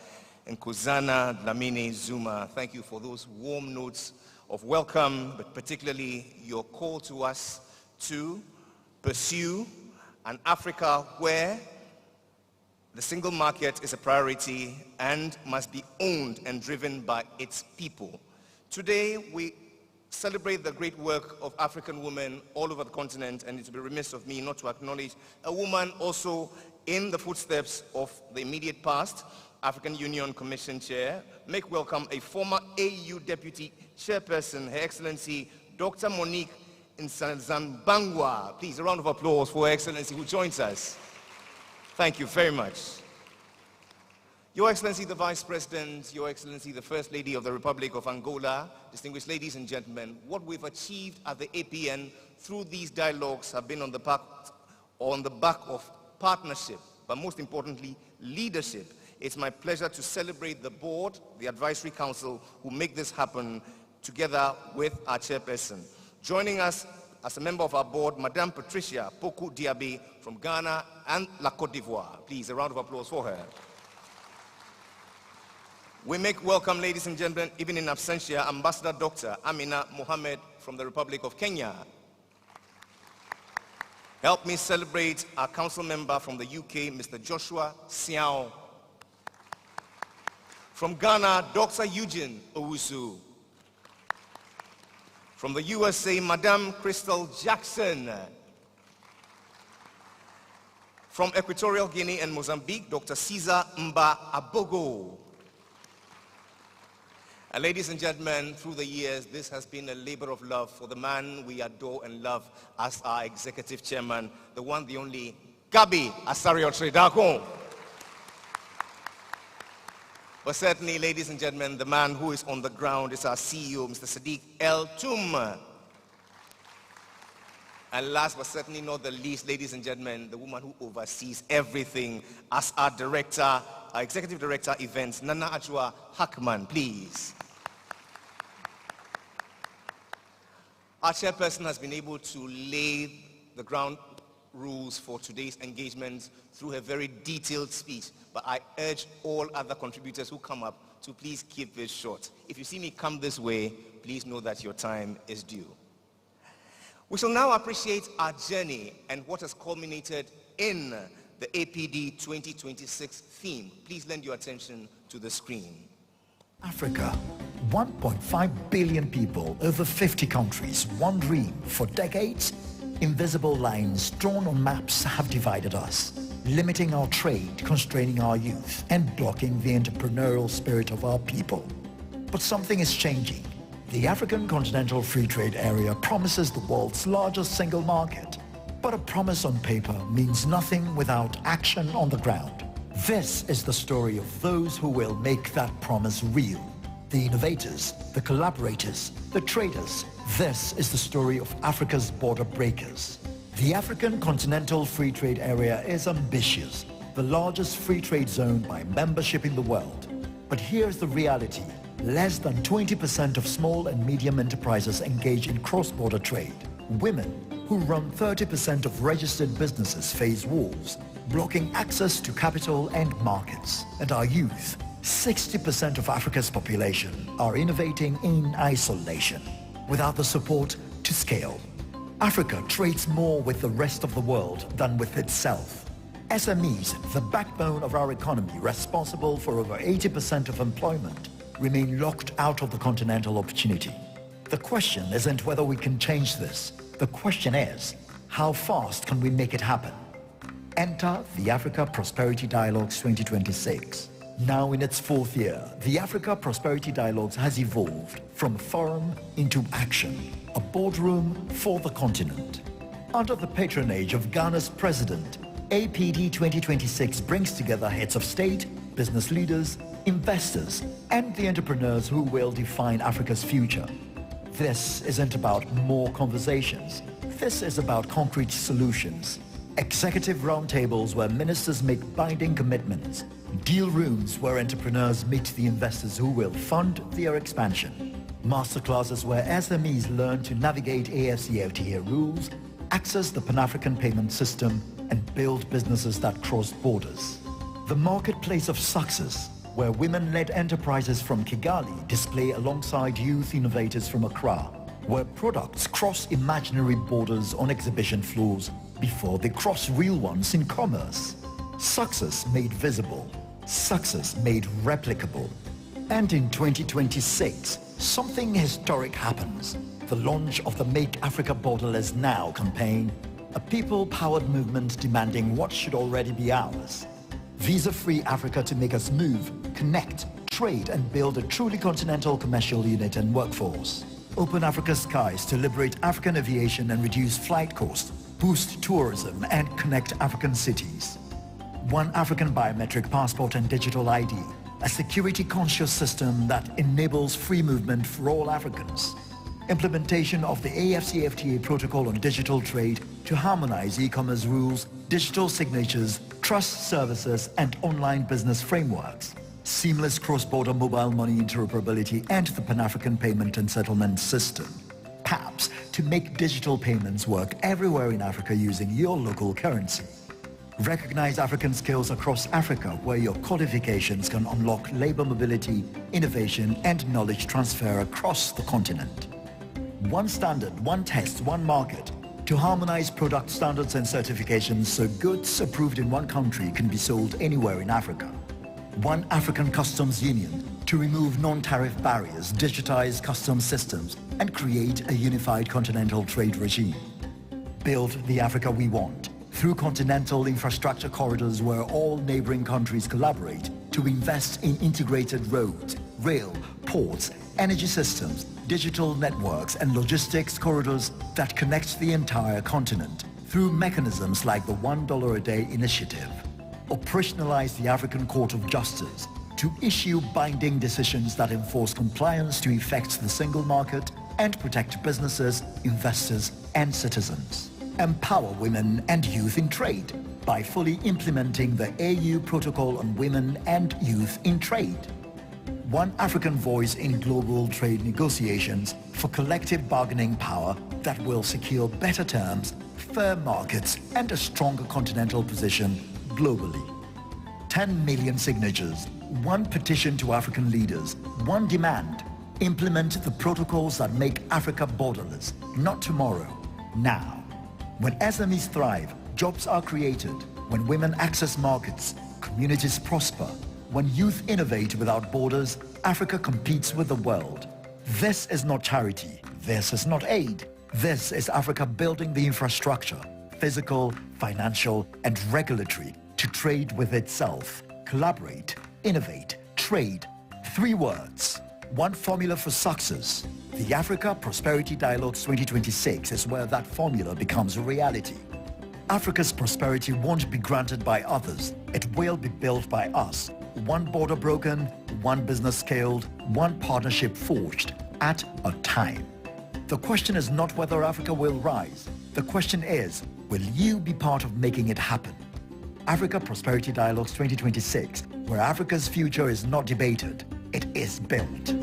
Nkosazana Dlamini Zuma. Thank you for those warm notes of welcome, but particularly your call to us to pursue an Africa where the single market is a priority and must be owned and driven by its people. Today, we celebrate the great work of African women all over the continent, and it would be remiss of me not to acknowledge a woman also in the footsteps of the immediate past, African Union Commission Chair. Make welcome a former AU Deputy Chairperson, Her Excellency Dr. Monique Nsanzambangwa. Please, a round of applause for Her Excellency who joins us. Thank you very much. Your Excellency the Vice President, Your Excellency the First Lady of the Republic of Angola, distinguished ladies and gentlemen, what we've achieved at the APN through these dialogues have been on the back of partnership, but most importantly, leadership. It's my pleasure to celebrate the board, the advisory council, who make this happen together with our chairperson. Joining us as a member of our board, Madame Patricia Poku Diaby from Ghana and La Côte d'Ivoire. Please, a round of applause for her. We make welcome, ladies and gentlemen, even in absentia, Ambassador Dr. Amina Mohammed from the Republic of Kenya. Help me celebrate our council member from the UK, Mr. Joshua Siao. From Ghana, Dr. Eugene Owusu. From the USA, Madame Crystal Jackson. From Equatorial Guinea and Mozambique, Dr. Caesar Mba Abogo. And ladies and gentlemen, through the years, this has been a labor of love for the man we adore and love as our executive chairman, the one, the only, Gabi Asariotredakon. But certainly, ladies and gentlemen, the man who is on the ground is our CEO, Mr. Sadiq El Toum. And last but certainly not the least, ladies and gentlemen, the woman who oversees everything as our director, our executive director events, Nana Ajua Hackman, please. Our chairperson has been able to lay the ground rules for today's engagement through a very detailed speech, but I urge all other contributors who come up to please keep this short. If you see me come this way, please know that your time is due. We shall now appreciate our journey and what has culminated in the APD 2026 theme. Please lend your attention to the screen. Africa, 1.5 billion people, over 50 countries, one dream. For decades, invisible lines drawn on maps have divided us, limiting our trade, constraining our youth, and blocking the entrepreneurial spirit of our people. But something is changing. The African Continental Free Trade Area promises the world's largest single market. But a promise on paper means nothing without action on the ground. This is the story of those who will make that promise real. The innovators, the collaborators, the traders. This is the story of Africa's border breakers. The African Continental Free Trade Area is ambitious, the largest free trade zone by membership in the world. But here's the reality. Less than 20% of small and medium enterprises engage in cross-border trade. Women, who run 30% of registered businesses, face walls, blocking access to capital and markets. And our youth, 60% of Africa's population, are innovating in isolation, without the support to scale. Africa trades more with the rest of the world than with itself. SMEs, the backbone of our economy, responsible for over 80% of employment, remain locked out of the continental opportunity. The question isn't whether we can change this. The question is, how fast can we make it happen? Enter the Africa Prosperity Dialogues 2026. Now in its fourth year, the Africa Prosperity Dialogues has evolved from forum into action, a boardroom for the continent. Under the patronage of Ghana's president, APD 2026 brings together heads of state, business leaders, investors, and the entrepreneurs who will define Africa's future. This isn't about more conversations. This is about concrete solutions. Executive roundtables where ministers make binding commitments. Deal rooms where entrepreneurs meet the investors who will fund their expansion. Masterclasses where SMEs learn to navigate AfCFTA rules, access the Pan-African payment system, and build businesses that cross borders. The marketplace of success, where women-led enterprises from Kigali display alongside youth innovators from Accra, where products cross imaginary borders on exhibition floors before they cross real ones in commerce. Success made visible, success made replicable. And in 2026, something historic happens. The launch of the Make Africa Borderless Now campaign, a people-powered movement demanding what should already be ours. Visa-free Africa to make us move, connect, trade, and build a truly continental commercial unit and workforce. Open Africa's skies to liberate African aviation and reduce flight costs, boost tourism, and connect African cities. One African biometric passport and digital ID, a security-conscious system that enables free movement for all Africans. Implementation of the AfCFTA protocol on digital trade to harmonize e-commerce rules, digital signatures, trust services, and online business frameworks. Seamless cross-border mobile money interoperability and the Pan-African payment and settlement system. PAPS, to make digital payments work everywhere in Africa using your local currency. Recognize African skills across Africa where your qualifications can unlock labor mobility, innovation, and knowledge transfer across the continent. One standard, one test, one market to harmonize product standards and certifications so goods approved in one country can be sold anywhere in Africa. One African customs union to remove non-tariff barriers, digitize customs systems, and create a unified continental trade regime. Build the Africa we want through continental infrastructure corridors where all neighboring countries collaborate to invest in integrated roads, rail, ports, energy systems, digital networks, and logistics corridors that connect the entire continent through mechanisms like the $1 a day initiative. Operationalize the African Court of Justice to issue binding decisions that enforce compliance to effect the single market and protect businesses, investors, and citizens. Empower women and youth in trade by fully implementing the AU Protocol on Women and Youth in Trade. one African voice in global trade negotiations for collective bargaining power that will secure better terms, fair markets, and a stronger continental position globally. 10 million signatures, one petition to African leaders, one demand: implement the protocols that make Africa borderless, not tomorrow, now. When SMEs thrive, jobs are created. When women access markets, communities prosper. When youth innovate without borders, Africa competes with the world. This is not charity. This is not aid. This is Africa building the infrastructure, physical, financial, and regulatory, to trade with itself. Collaborate, innovate, trade. 3 words. One formula for success. The Africa Prosperity Dialogues 2026 is where that formula becomes a reality. Africa's prosperity won't be granted by others. It will be built by us. One border broken, one business scaled, one partnership forged at a time. The question is not whether Africa will rise. The question is, will you be part of making it happen? Africa Prosperity Dialogues 2026, where Africa's future is not debated, it is built.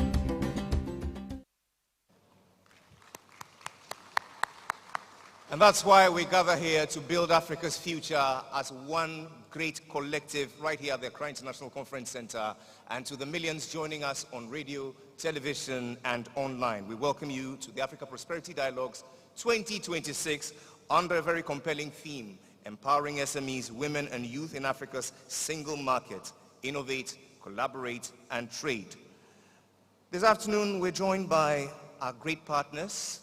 And that's why we gather here to build Africa's future as one great collective right here at the Accra International Conference Center, and to the millions joining us on radio, television, and online. We welcome you to the Africa Prosperity Dialogues 2026 under a very compelling theme: empowering SMEs, women, and youth in Africa's single market. Innovate, collaborate, and trade. This afternoon, we're joined by our great partners.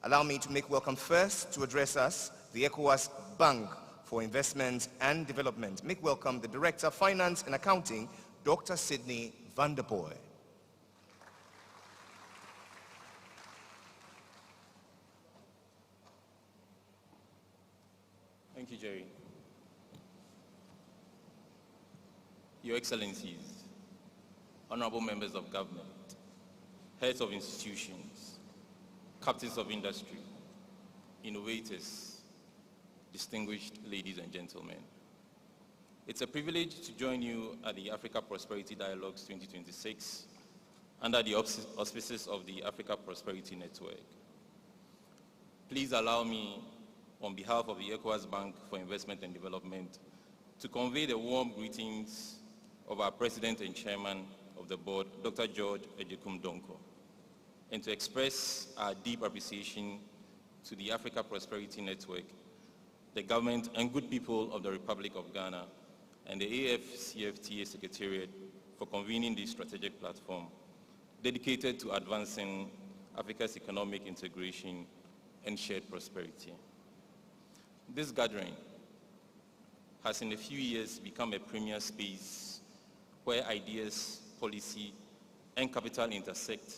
Allow me to make welcome first to address us, the ECOWAS Bank for Investment and Development. Make welcome the Director of Finance and Accounting, Dr. Sidney van der Poel. Thank you, Jerry. Your Excellencies, honorable members of government, heads of institutions, captains of industry, innovators, distinguished ladies and gentlemen. It's a privilege to join you at the Africa Prosperity Dialogues 2026 under the auspices of the Africa Prosperity Network. Please allow me, on behalf of the ECOWAS Bank for Investment and Development, to convey the warm greetings of our President and Chairman of the Board, Dr. George Ejekum Donko, and to express our deep appreciation to the Africa Prosperity Network, the government and good people of the Republic of Ghana, and the AfCFTA Secretariat for convening this strategic platform dedicated to advancing Africa's economic integration and shared prosperity. This gathering has in a few years become a premier space where ideas, policy, and capital intersect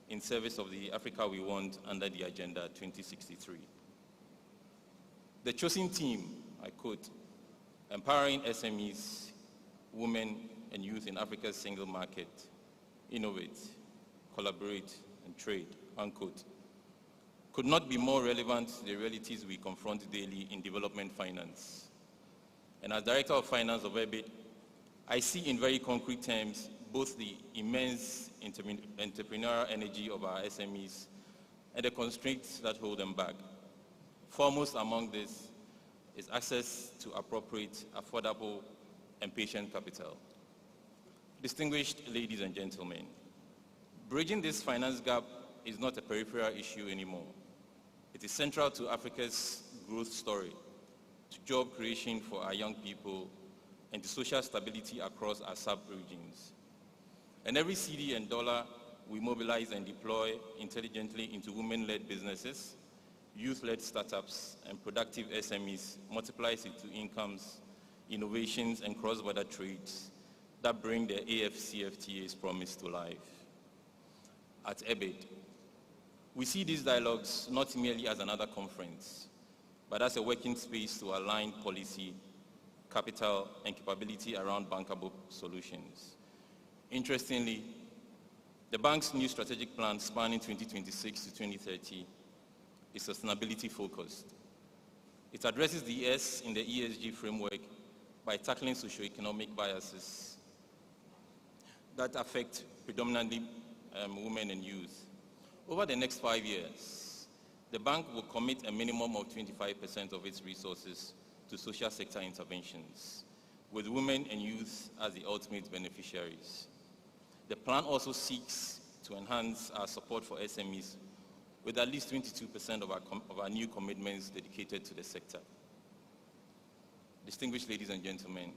in service of the Africa we want under the Agenda 2063. The chosen theme, I quote, empowering SMEs, women, and youth in Africa's single market, innovate, collaborate, and trade, unquote, could not be more relevant to the realities we confront daily in development finance. And as Director of Finance of Ebid, I see in very concrete terms both the immense entrepreneurial energy of our SMEs and the constraints that hold them back. Foremost among this is access to appropriate, affordable, and patient capital. Distinguished ladies and gentlemen, bridging this finance gap is not a peripheral issue anymore. It is central to Africa's growth story, to job creation for our young people, and to social stability across our sub-regions. And every cedi and dollar we mobilize and deploy intelligently into women-led businesses, youth-led startups, and productive SMEs multiplies into incomes, innovations, and cross-border trades that bring the AfCFTA's promise to life. At Ebid, we see these dialogues not merely as another conference, but as a working space to align policy, capital, and capability around bankable solutions. Interestingly, the bank's new strategic plan spanning 2026 to 2030 is sustainability focused. It addresses the S in the ESG framework by tackling socioeconomic biases. that affect predominantly women and youth. Over the next 5 years, the bank will commit a minimum of 25% of its resources to social sector interventions, with women and youth as the ultimate beneficiaries. The plan also seeks to enhance our support for SMEs, with at least 22% of our new commitments dedicated to the sector. Distinguished ladies and gentlemen,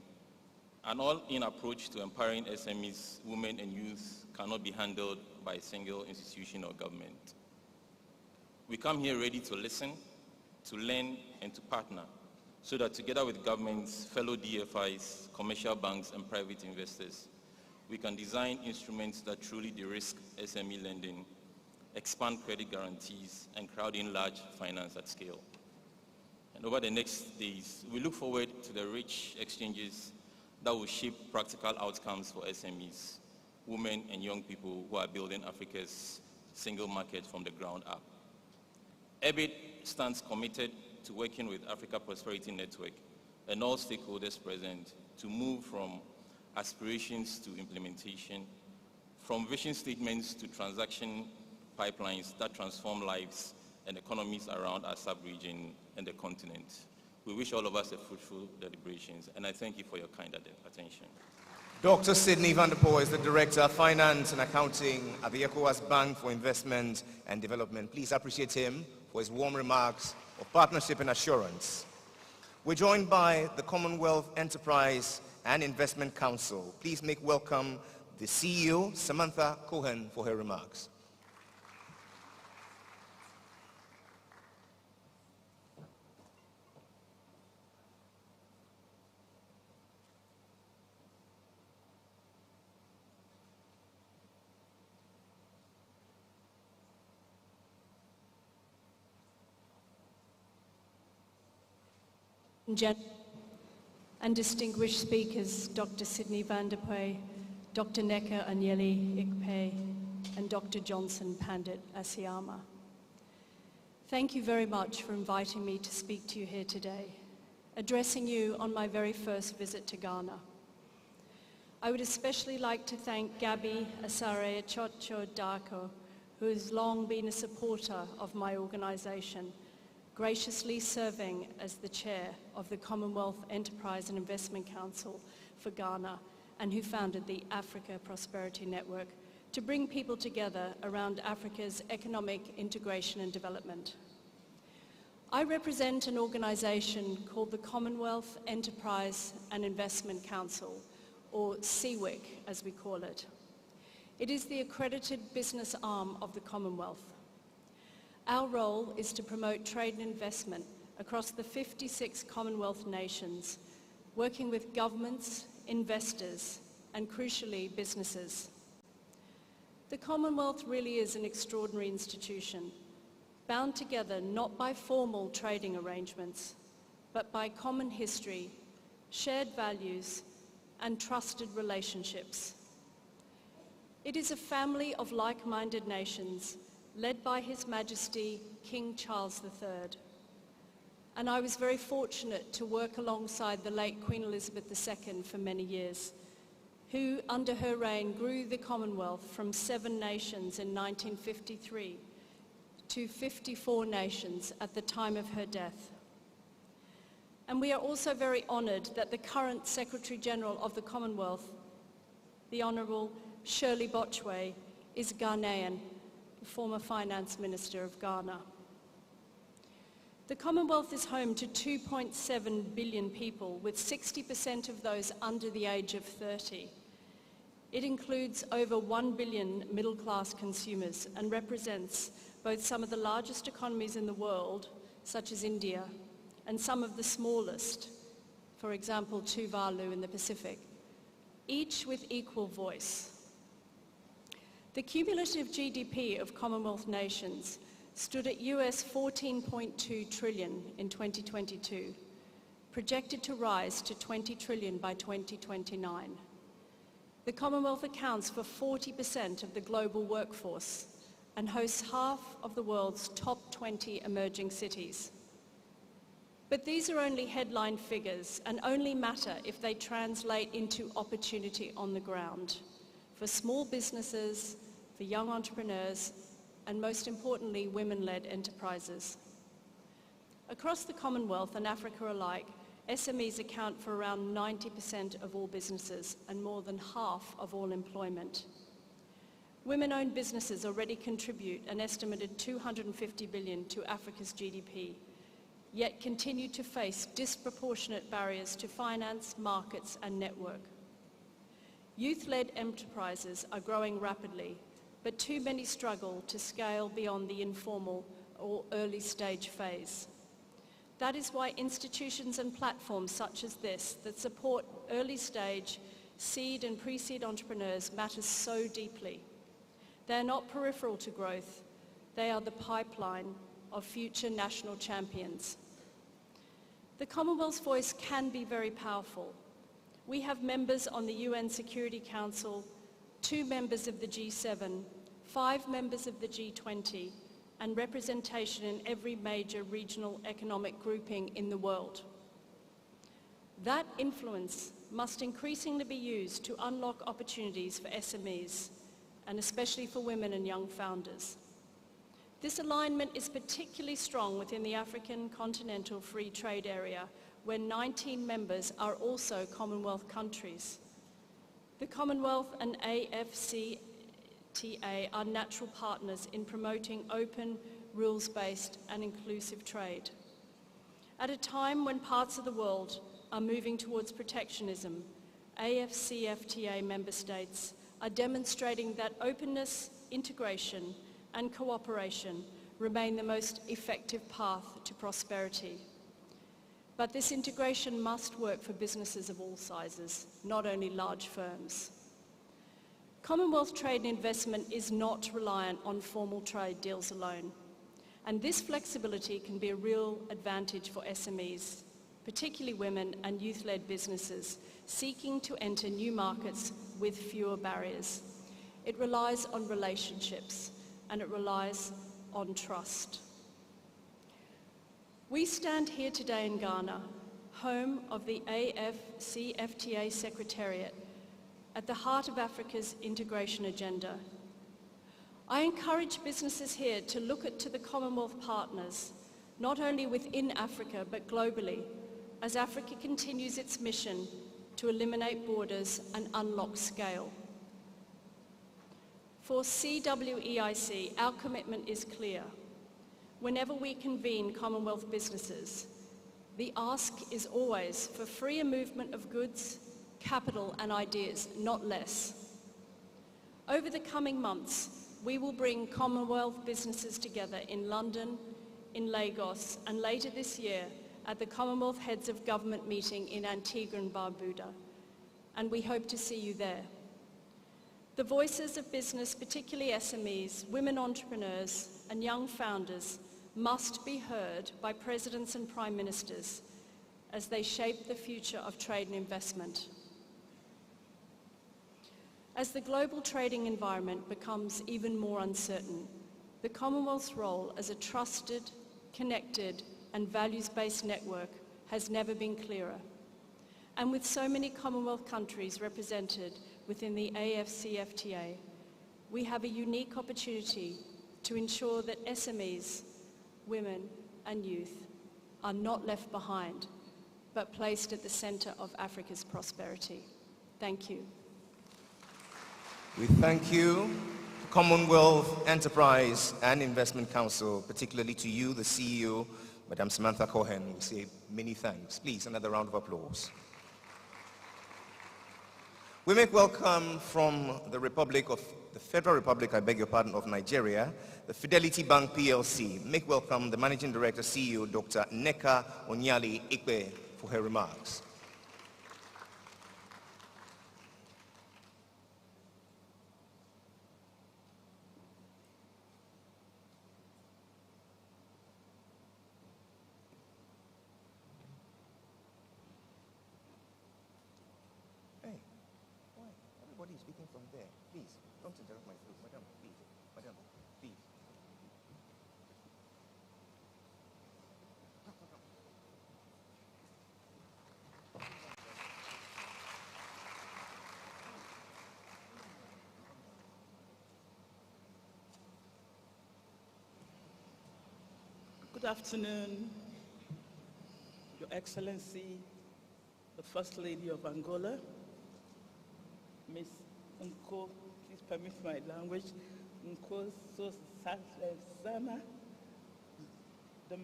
an all-in approach to empowering SMEs, women and youth cannot be handled by a single institution or government. We come here ready to listen, to learn and to partner, so that together with governments, fellow DFIs, commercial banks and private investors, we can design instruments that truly de-risk SME lending, expand credit guarantees, and crowd in large finance at scale. And over the next days, we look forward to the rich exchanges that will shape practical outcomes for SMEs, women and young people who are building Africa's single market from the ground up. Ebid stands committed to working with Africa Prosperity Network and all stakeholders present to move from aspirations to implementation, from vision statements to transaction pipelines that transform lives and economies around our sub-region and the continent. We wish all of us a fruitful deliberations, and I thank you for your kind attention. Dr. Sidney van der Poel is the Director of Finance and Accounting at the ECOWAS Bank for Investment and Development. Please appreciate him for his warm remarks of partnership and assurance. We're joined by the Commonwealth Enterprise and Investment Council. Please make welcome the CEO, Samantha Cohen, for her remarks. And distinguished speakers, Dr. Sidney van der Poel, Dr. Neka Anyeli Ikpe, and Dr. Johnson Pandit Asiyama. Thank you very much for inviting me to speak to you here today, addressing you on my very first visit to Ghana. I would especially like to thank Gabi Asare Chocho Dako, who has long been a supporter of my organization, graciously serving as the chair of the Commonwealth Enterprise and Investment Council for Ghana, and who founded the Africa Prosperity Network to bring people together around Africa's economic integration and development. I represent an organization called the Commonwealth Enterprise and Investment Council, or CEWIC as we call it. It is the accredited business arm of the Commonwealth. Our role is to promote trade and investment across the 56 Commonwealth nations, working with governments, investors, and crucially, businesses. The Commonwealth really is an extraordinary institution, bound together not by formal trading arrangements, but by common history, shared values, and trusted relationships. It is a family of like-minded nations led by His Majesty King Charles III. And I was very fortunate to work alongside the late Queen Elizabeth II for many years, who under her reign grew the Commonwealth from 7 nations in 1953 to 54 nations at the time of her death. And we are also very honored that the current Secretary General of the Commonwealth, the Honorable Shirley Botchway, is Ghanaian, the former Finance Minister of Ghana. The Commonwealth is home to 2.7 billion people, with 60% of those under the age of 30. It includes over 1 billion middle-class consumers and represents both some of the largest economies in the world, such as India, and some of the smallest, for example, Tuvalu in the Pacific, each with equal voice. The cumulative GDP of Commonwealth nations stood at US $14.2 trillion in 2022, projected to rise to 20 trillion by 2029. The Commonwealth accounts for 40% of the global workforce and hosts half of the world's top 20 emerging cities. But these are only headline figures and only matter if they translate into opportunity on the ground for small businesses, for young entrepreneurs, and most importantly, women-led enterprises. Across the Commonwealth and Africa alike, SMEs account for around 90% of all businesses and more than half of all employment. Women-owned businesses already contribute an estimated $250 billion to Africa's GDP, yet continue to face disproportionate barriers to finance, markets, and network. Youth-led enterprises are growing rapidly, but too many struggle to scale beyond the informal or early stage phase. That is why institutions and platforms such as this that support early stage, seed and pre-seed entrepreneurs matters so deeply. They are not peripheral to growth, they are the pipeline of future national champions. The Commonwealth's voice can be very powerful. We have members on the UN Security Council, 2 members of the G7, 5 members of the G20, and representation in every major regional economic grouping in the world. That influence must increasingly be used to unlock opportunities for SMEs, and especially for women and young founders. This alignment is particularly strong within the African Continental Free Trade Area, where 19 members are also Commonwealth countries. The Commonwealth and AfCFTA are natural partners in promoting open, rules-based and inclusive trade. At a time when parts of the world are moving towards protectionism, AfCFTA member states are demonstrating that openness, integration and cooperation remain the most effective path to prosperity. But this integration must work for businesses of all sizes, not only large firms. Commonwealth trade and investment is not reliant on formal trade deals alone, and this flexibility can be a real advantage for SMEs, particularly women and youth-led businesses seeking to enter new markets with fewer barriers. It relies on relationships and it relies on trust. We stand here today in Ghana, home of the AfCFTA Secretariat, at the heart of Africa's integration agenda. I encourage businesses here to look to the Commonwealth partners, not only within Africa but globally, as Africa continues its mission to eliminate borders and unlock scale. For CWEIC, our commitment is clear. Whenever we convene Commonwealth businesses, the ask is always for freer movement of goods, capital and ideas, not less. Over the coming months, we will bring Commonwealth businesses together in London, in Lagos, and later this year at the Commonwealth Heads of Government meeting in Antigua and Barbuda, and we hope to see you there. The voices of business, particularly SMEs, women entrepreneurs, and young founders must be heard by presidents and prime ministers as they shape the future of trade and investment. As the global trading environment becomes even more uncertain, the Commonwealth's role as a trusted, connected, and values-based network has never been clearer. And with so many Commonwealth countries represented within the AfCFTA, we have a unique opportunity to ensure that SMEs, women and youth are not left behind, but placed at the center of Africa's prosperity. Thank you. We thank you, Commonwealth Enterprise and Investment Council, particularly to you, the CEO, Madam Samantha Cohen. We say many thanks. Please, another round of applause. We make welcome from the Federal Republic, I beg your pardon, of Nigeria, the Fidelity Bank PLC. Make welcome the Managing Director, CEO, Dr. Nneka Onyeali-Ikpe, for her remarks. Speaking from there, please don't interrupt my flow, madam. Please, madam, please. Good afternoon, Your Excellency, the First Lady of Angola, Miss Nko, please permit my language, Nko Sosana, the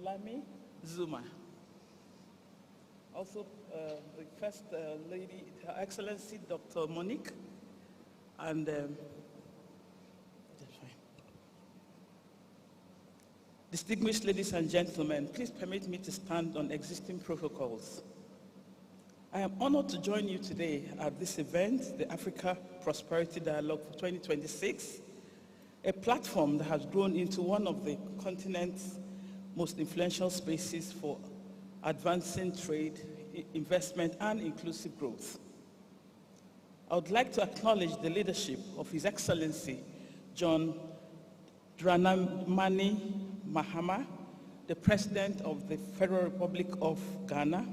Lami Zuma. Also, the First Lady, Her Excellency, Dr. Monique, and distinguished ladies and gentlemen, please permit me to stand on existing protocols. I am honored to join you today at this event, the Africa Prosperity Dialogue for 2026, a platform that has grown into one of the continent's most influential spaces for advancing trade, investment, and inclusive growth. I would like to acknowledge the leadership of His Excellency John Dramani Mahama, the President of the Federal Republic of Ghana,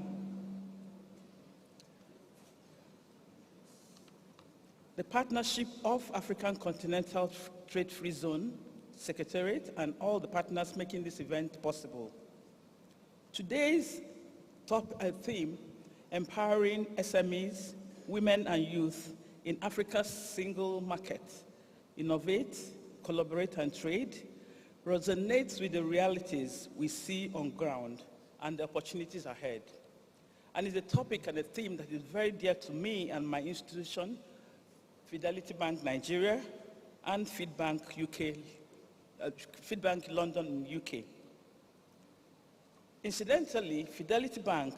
the Partnership of African Continental Trade Free Zone Secretariat, and all the partners making this event possible. Today's top theme, empowering SMEs, women and youth in Africa's single market, innovate, collaborate and trade, resonates with the realities we see on ground and the opportunities ahead. And it's a topic and a theme that is very dear to me and my institution, Fidelity Bank Nigeria and Fidbank London, UK. Incidentally, Fidelity Bank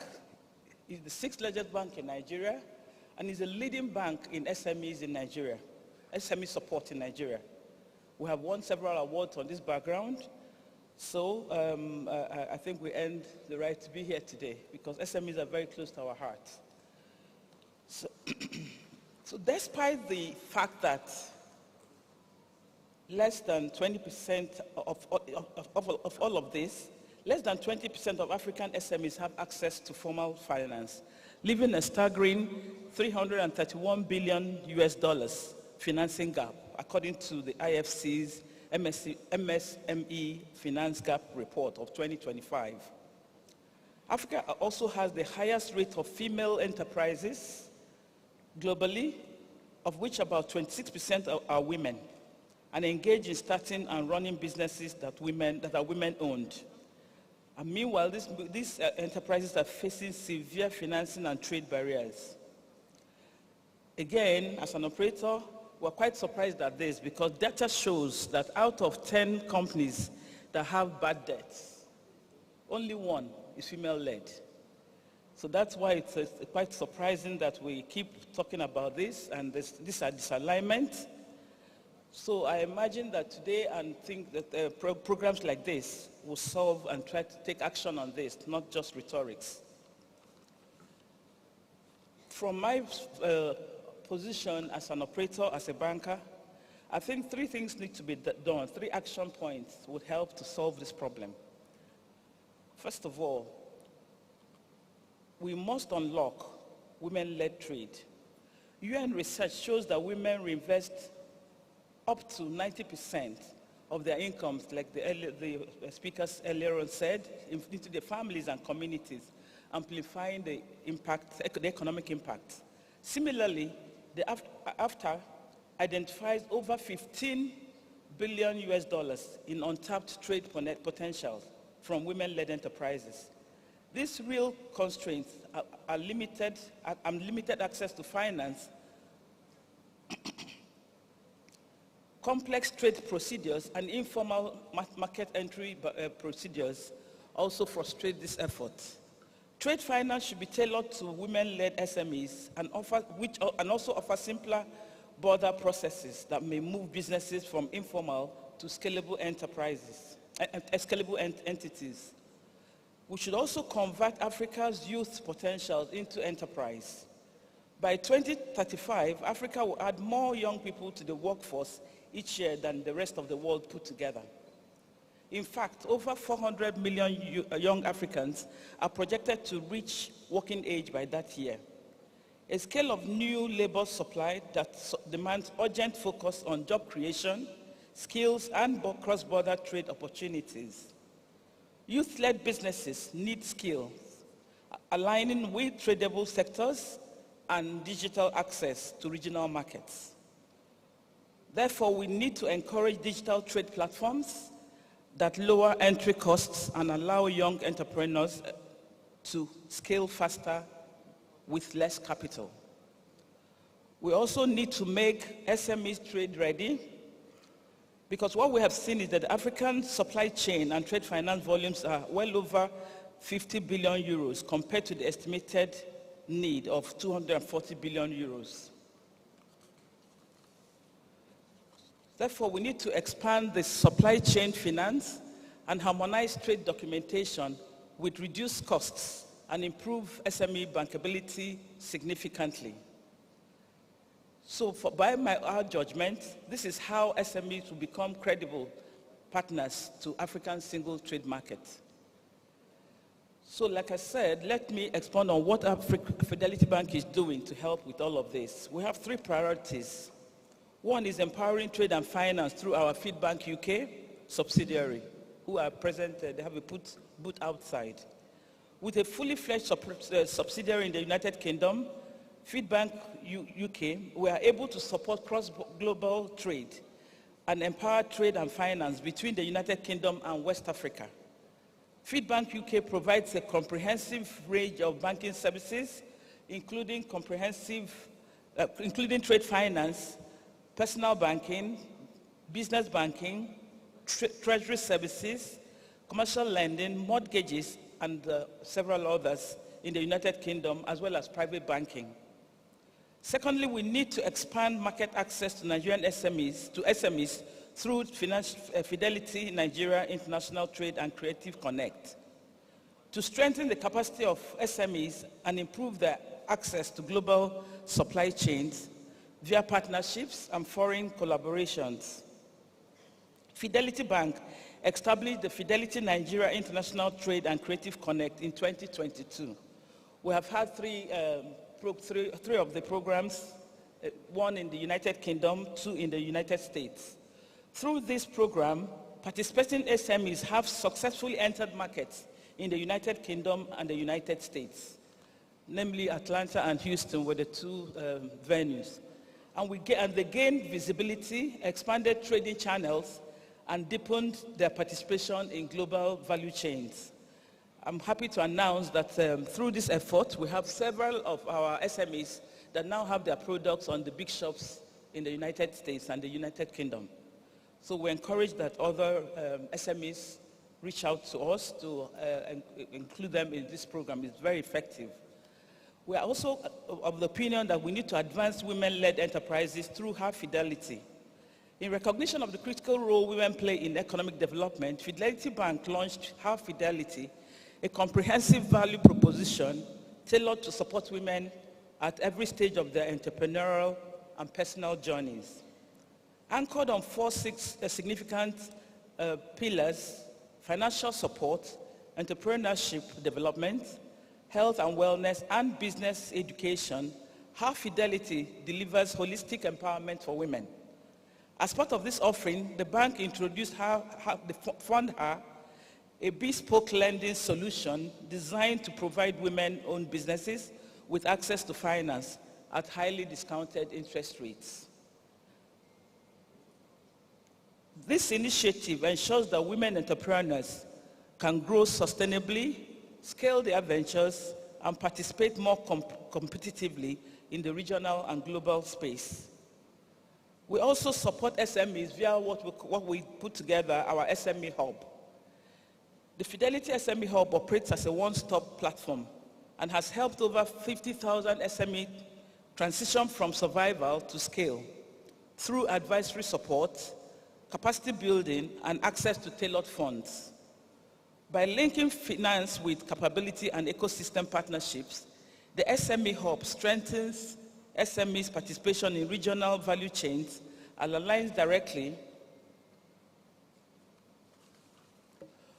is the 6th largest bank in Nigeria and is a leading bank in SMEs in Nigeria, SME support in Nigeria. We have won several awards on this background, so I think we earned the right to be here today because SMEs are very close to our hearts. So despite the fact that less than 20% of all of this, less than 20% of African SMEs have access to formal finance, leaving a staggering $331 billion financing gap, according to the IFC's MSME Finance Gap Report of 2025. Africa also has the highest rate of female enterprises globally, of which about 26% are women, and engage in starting and running businesses that are women-owned. And meanwhile, these enterprises are facing severe financing and trade barriers. Again, as an operator, we're quite surprised at this because data shows that out of 10 companies that have bad debts, only one is female-led. So that's why it's quite surprising that we keep talking about this and this disalignment. So I imagine that today and think that programs like this will solve and try to take action on this, not just rhetorics. From my position as an operator, as a banker, I think 3 things need to be done. 3 action points would help to solve this problem. First of all, we must unlock women-led trade. UN research shows that women reinvest up to 90% of their incomes, like the speakers earlier on said, into the families and communities, amplifying the impact, the economic impact. Similarly, the AfCFTA identifies over $15 billion in untapped trade potential from women-led enterprises. These real constraints are limited access to finance, complex trade procedures, and informal market entry procedures also frustrate this effort. Trade finance should be tailored to women-led SMEs and also offer simpler border processes that may move businesses from informal to scalable enterprises, scalable entities. We should also convert Africa's youth potentials into enterprise. By 2035, Africa will add more young people to the workforce each year than the rest of the world put together. In fact, over 400 million young Africans are projected to reach working age by that year. A scale of new labor supply that demands urgent focus on job creation, skills, and cross-border trade opportunities. Youth-led businesses need skills, aligning with tradable sectors and digital access to regional markets. Therefore, we need to encourage digital trade platforms that lower entry costs and allow young entrepreneurs to scale faster with less capital. We also need to make SMEs trade ready, because what we have seen is that the African supply chain and trade finance volumes are well over 50 billion euros compared to the estimated need of 240 billion euros. Therefore, we need to expand the supply chain finance and harmonize trade documentation with reduced costs and improve SME bankability significantly. So by our judgment, this is how SMEs will become credible partners to African single trade market. So like I said, let me expand on what Fidelity Bank is doing to help with all of this. We have 3 priorities. One is empowering trade and finance through our Fidelity Bank UK subsidiary, who are present, they have a booth outside. With a fully fledged subsidiary in the United Kingdom, Fidelity Bank UK, we are able to support cross-global trade and empower trade and finance between the United Kingdom and West Africa. Fidelity Bank UK provides a comprehensive range of banking services, including trade finance, personal banking, business banking, treasury services, commercial lending, mortgages, and several others in the United Kingdom, as well as private banking. Secondly, we need to expand market access to Nigerian SMEs through Fidelity Nigeria International Trade and Creative Connect. To strengthen the capacity of SMEs and improve their access to global supply chains via partnerships and foreign collaborations. Fidelity Bank established the Fidelity Nigeria International Trade and Creative Connect in 2022. We have had three of the programs, one in the United Kingdom, 2 in the United States. Through this program, participating SMEs have successfully entered markets in the United Kingdom and the United States, namely Atlanta and Houston were the 2 venues. And they gained visibility, expanded trading channels, and deepened their participation in global value chains. I'm happy to announce that through this effort, we have several of our SMEs that now have their products on the big shops in the United States and the United Kingdom. So we encourage that other SMEs reach out to us to include them in this program. It's very effective. We are also of the opinion that we need to advance women-led enterprises through Her Fidelity. In recognition of the critical role women play in economic development, Fidelity Bank launched Her Fidelity, a comprehensive value proposition tailored to support women at every stage of their entrepreneurial and personal journeys. Anchored on 4 significant pillars: financial support, entrepreneurship development, health and wellness, and business education, Her Fidelity delivers holistic empowerment for women. As part of this offering, the bank introduced Fund Her, a bespoke lending solution designed to provide women-owned businesses with access to finance at highly discounted interest rates. This initiative ensures that women entrepreneurs can grow sustainably, scale their ventures, and participate more competitively in the regional and global space. We also support SMEs via what we put together, our SME Hub. The Fidelity SME Hub operates as a one-stop platform and has helped over 50,000 SME transition from survival to scale through advisory support, capacity building, and access to tailored funds. By linking finance with capability and ecosystem partnerships, the SME Hub strengthens SMEs' participation in regional value chains and aligns directly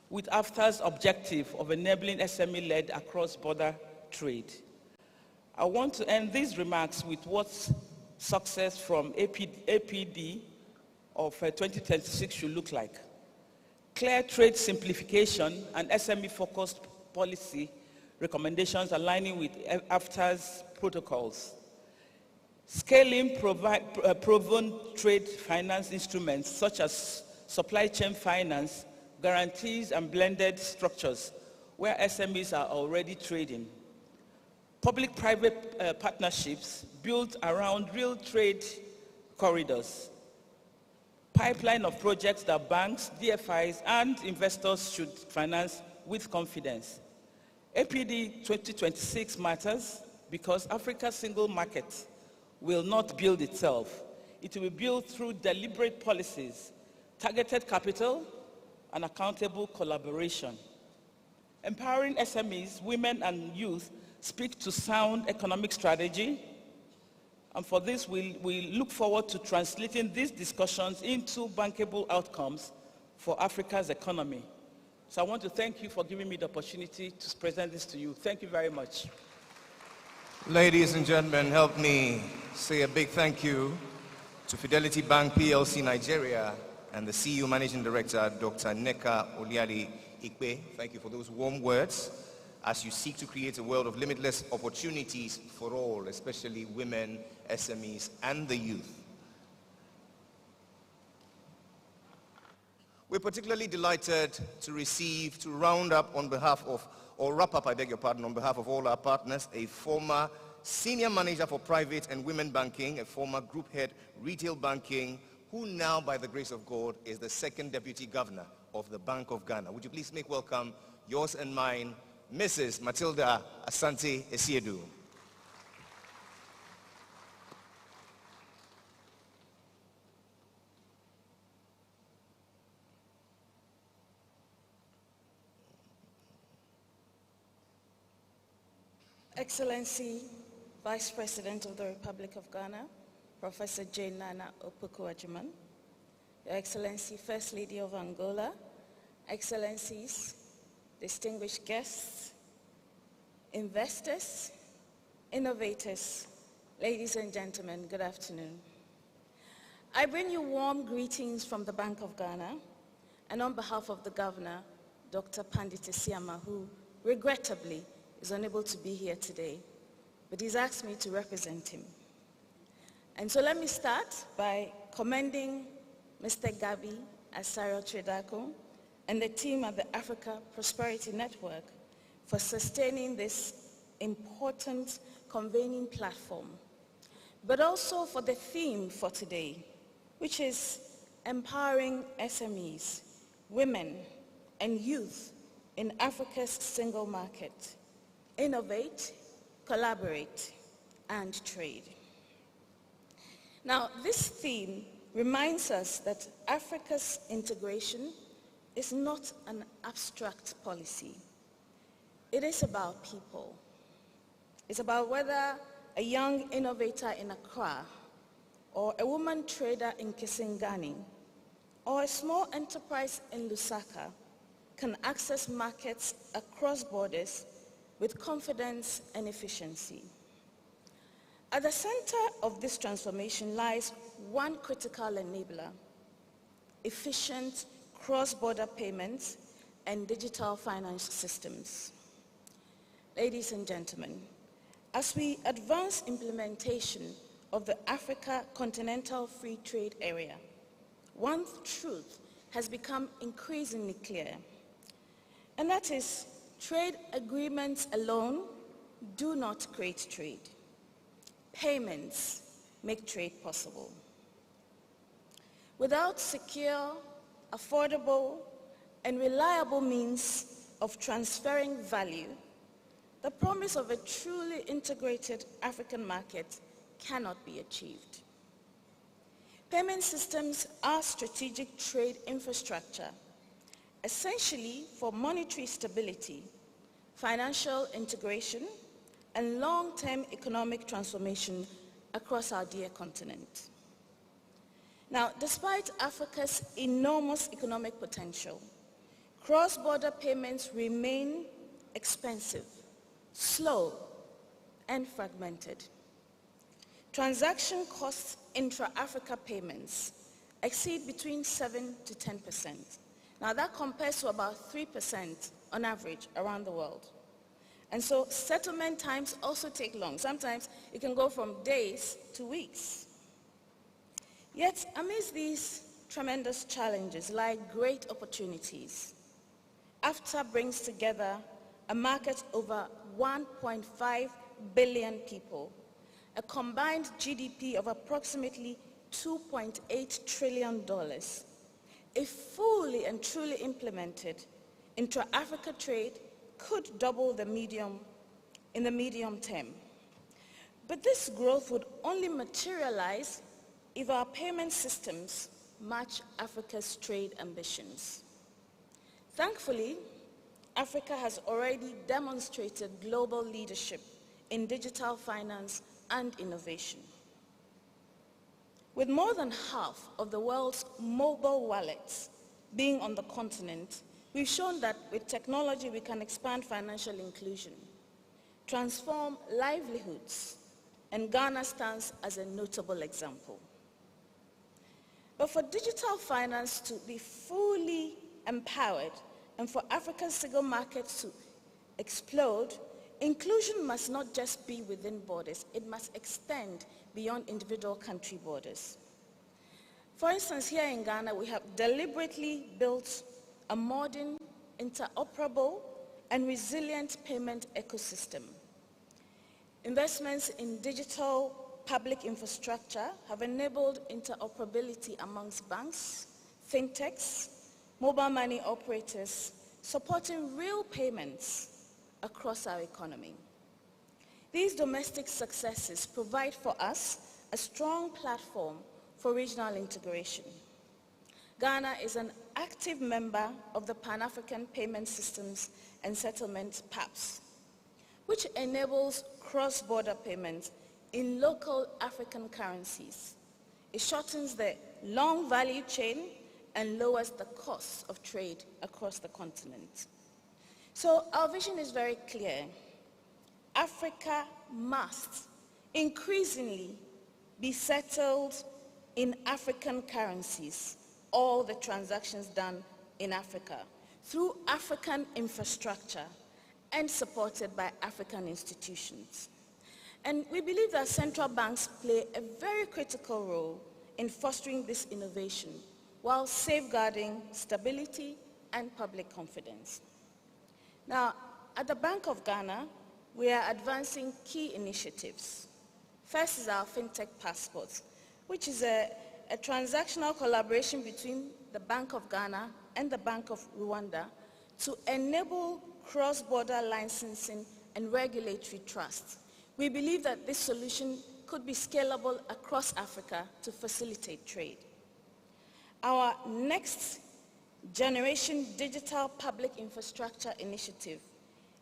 with AfCFTA's objective of enabling SME-led across-border trade. I want to end these remarks with what success from APD of 2026 should look like. clear trade simplification and SME-focused policy recommendations aligning with AfCFTA's protocols, scaling proven trade finance instruments such as supply chain finance, guarantees and blended structures where SMEs are already trading, public-private partnerships built around real trade corridors, pipeline of projects that banks, DFIs, and investors should finance with confidence. APD 2026 matters because Africa's single market will not build itself. It will be built through deliberate policies, targeted capital, and accountable collaboration. Empowering SMEs, women, and youth speak to sound economic strategy, and for this, we look forward to translating these discussions into bankable outcomes for Africa's economy. So I want to thank you for giving me the opportunity to present this to you. Thank you very much. Ladies and gentlemen, help me say a big thank you to Fidelity Bank PLC Nigeria and the CEO Managing Director, Dr. Nneka Ikpe. Thank you for those warm words as you seek to create a world of limitless opportunities for all, especially women, SMEs, and the youth. We're particularly delighted to round up on behalf of, or wrap up, I beg your pardon, on behalf of all our partners, a former Senior Manager for Private and Women Banking, a former Group Head Retail Banking, who now, by the grace of God, is the second Deputy Governor of the Bank of Ghana. Would you please make welcome yours and mine, Mrs. Matilda Asante Esiedu. Excellency, Vice President of the Republic of Ghana, Professor Jane Nana Opoku-Agyeman, Your Excellency, First Lady of Angola, Excellencies, distinguished guests, investors, innovators, ladies and gentlemen, good afternoon. I bring you warm greetings from the Bank of Ghana, and on behalf of the Governor, Dr. Pandit Esiama, who regrettably is unable to be here today, but he's asked me to represent him. And so let me start by commending Mr. Gabi Asaro Tredako and the team at the Africa Prosperity Network for sustaining this important convening platform, but also for the theme for today, which is empowering SMEs, women, and youth in Africa's single market. Innovate, collaborate, and trade. Now, this theme reminds us that Africa's integration is not an abstract policy. It is about people. It's about whether a young innovator in Accra, or a woman trader in Kisangani, or a small enterprise in Lusaka can access markets across borders with confidence and efficiency. At the center of this transformation lies one critical enabler: efficient cross-border payments and digital finance systems. Ladies and gentlemen, as we advance implementation of the Africa Continental Free Trade Area, one truth has become increasingly clear, and that is trade agreements alone do not create trade. Payments make trade possible. Without secure, affordable, and reliable means of transferring value, the promise of a truly integrated African market cannot be achieved. Payment systems are strategic trade infrastructure, essentially for monetary stability, financial integration, and long-term economic transformation across our dear continent. Now, despite Africa's enormous economic potential, cross-border payments remain expensive, slow, and fragmented. Transaction costs intra-Africa payments exceed between 7 to 10%, Now that compares to about 3% on average around the world. And so settlement times also take long. Sometimes it can go from days to weeks. Yet amidst these tremendous challenges lie great opportunities. AfCFTA brings together a market over 1.5 billion people, a combined GDP of approximately $2.8 trillion. If fully and truly implemented, intra-Africa trade could double in the medium term. But this growth would only materialize if our payment systems match Africa's trade ambitions. Thankfully, Africa has already demonstrated global leadership in digital finance and innovation. With more than half of the world's mobile wallets being on the continent, we've shown that with technology we can expand financial inclusion, transform livelihoods, and Ghana stands as a notable example. But for digital finance to be fully empowered and for Africa's single markets to explode, inclusion must not just be within borders, it must extend beyond individual country borders. For instance, here in Ghana, we have deliberately built a modern, interoperable, and resilient payment ecosystem. Investments in digital public infrastructure have enabled interoperability amongst banks, fintechs, mobile money operators, supporting real payments across our economy. These domestic successes provide for us a strong platform for regional integration. Ghana is an active member of the Pan-African Payment Systems and Settlements PAPS, which enables cross-border payments in local African currencies. It shortens the long value chain and lowers the costs of trade across the continent. So our vision is very clear. Africa must increasingly be settled in African currencies, all the transactions done in Africa, through African infrastructure and supported by African institutions. And we believe that central banks play a very critical role in fostering this innovation while safeguarding stability and public confidence. Now, at the Bank of Ghana, we are advancing key initiatives. First is our FinTech Passport, which is a transactional collaboration between the Bank of Ghana and the Bank of Rwanda to enable cross-border licensing and regulatory trust. We believe that this solution could be scalable across Africa to facilitate trade. Our next generation digital public infrastructure initiative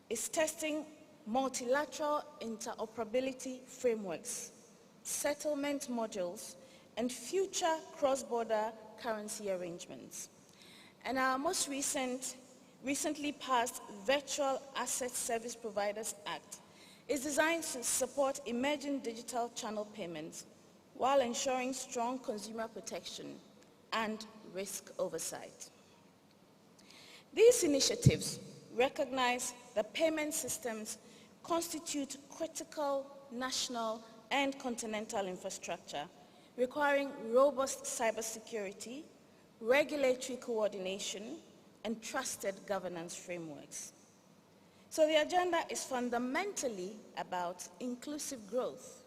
is testing multilateral interoperability frameworks, settlement modules, and future cross-border currency arrangements. And our most recently passed Virtual Asset Service Providers Act is designed to support emerging digital channel payments while ensuring strong consumer protection and risk oversight. These initiatives recognize that payment systems constitute critical national and continental infrastructure requiring robust cybersecurity, regulatory coordination, and trusted governance frameworks. So the agenda is fundamentally about inclusive growth.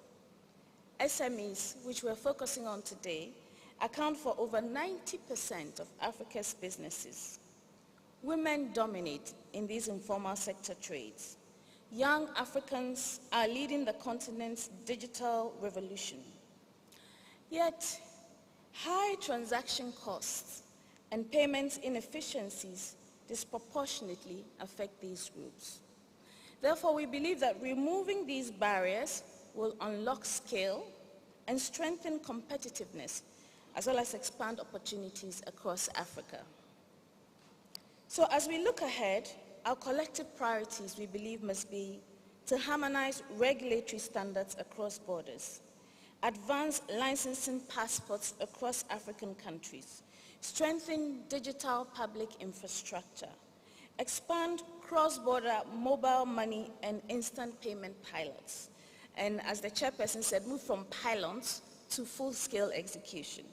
SMEs, which we're focusing on today, account for over 90% of Africa's businesses. Women dominate in these informal sector trades. Young Africans are leading the continent's digital revolution. Yet, high transaction costs and payments inefficiencies disproportionately affect these groups. Therefore, we believe that removing these barriers will unlock scale and strengthen competitiveness, as well as expand opportunities across Africa. So as we look ahead, our collective priorities, we believe, must be to harmonize regulatory standards across borders, advance licensing passports across African countries. strengthen digital public infrastructure, expand cross-border mobile money and instant payment pilots, and as the chairperson said, move from pilots to full-scale execution,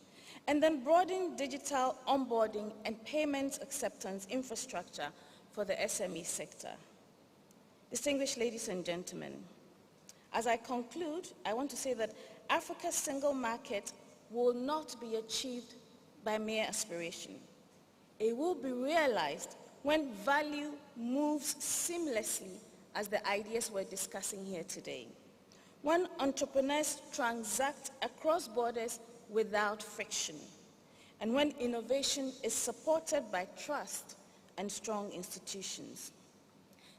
and then broaden digital onboarding and payment acceptance infrastructure for the SME sector. Distinguished ladies and gentlemen, as I conclude, I want to say that Africa's single market will not be achieved by mere aspiration. It will be realized when value moves seamlessly, as the ideas we're discussing here today. When entrepreneurs transact across borders without friction, and when innovation is supported by trust and strong institutions.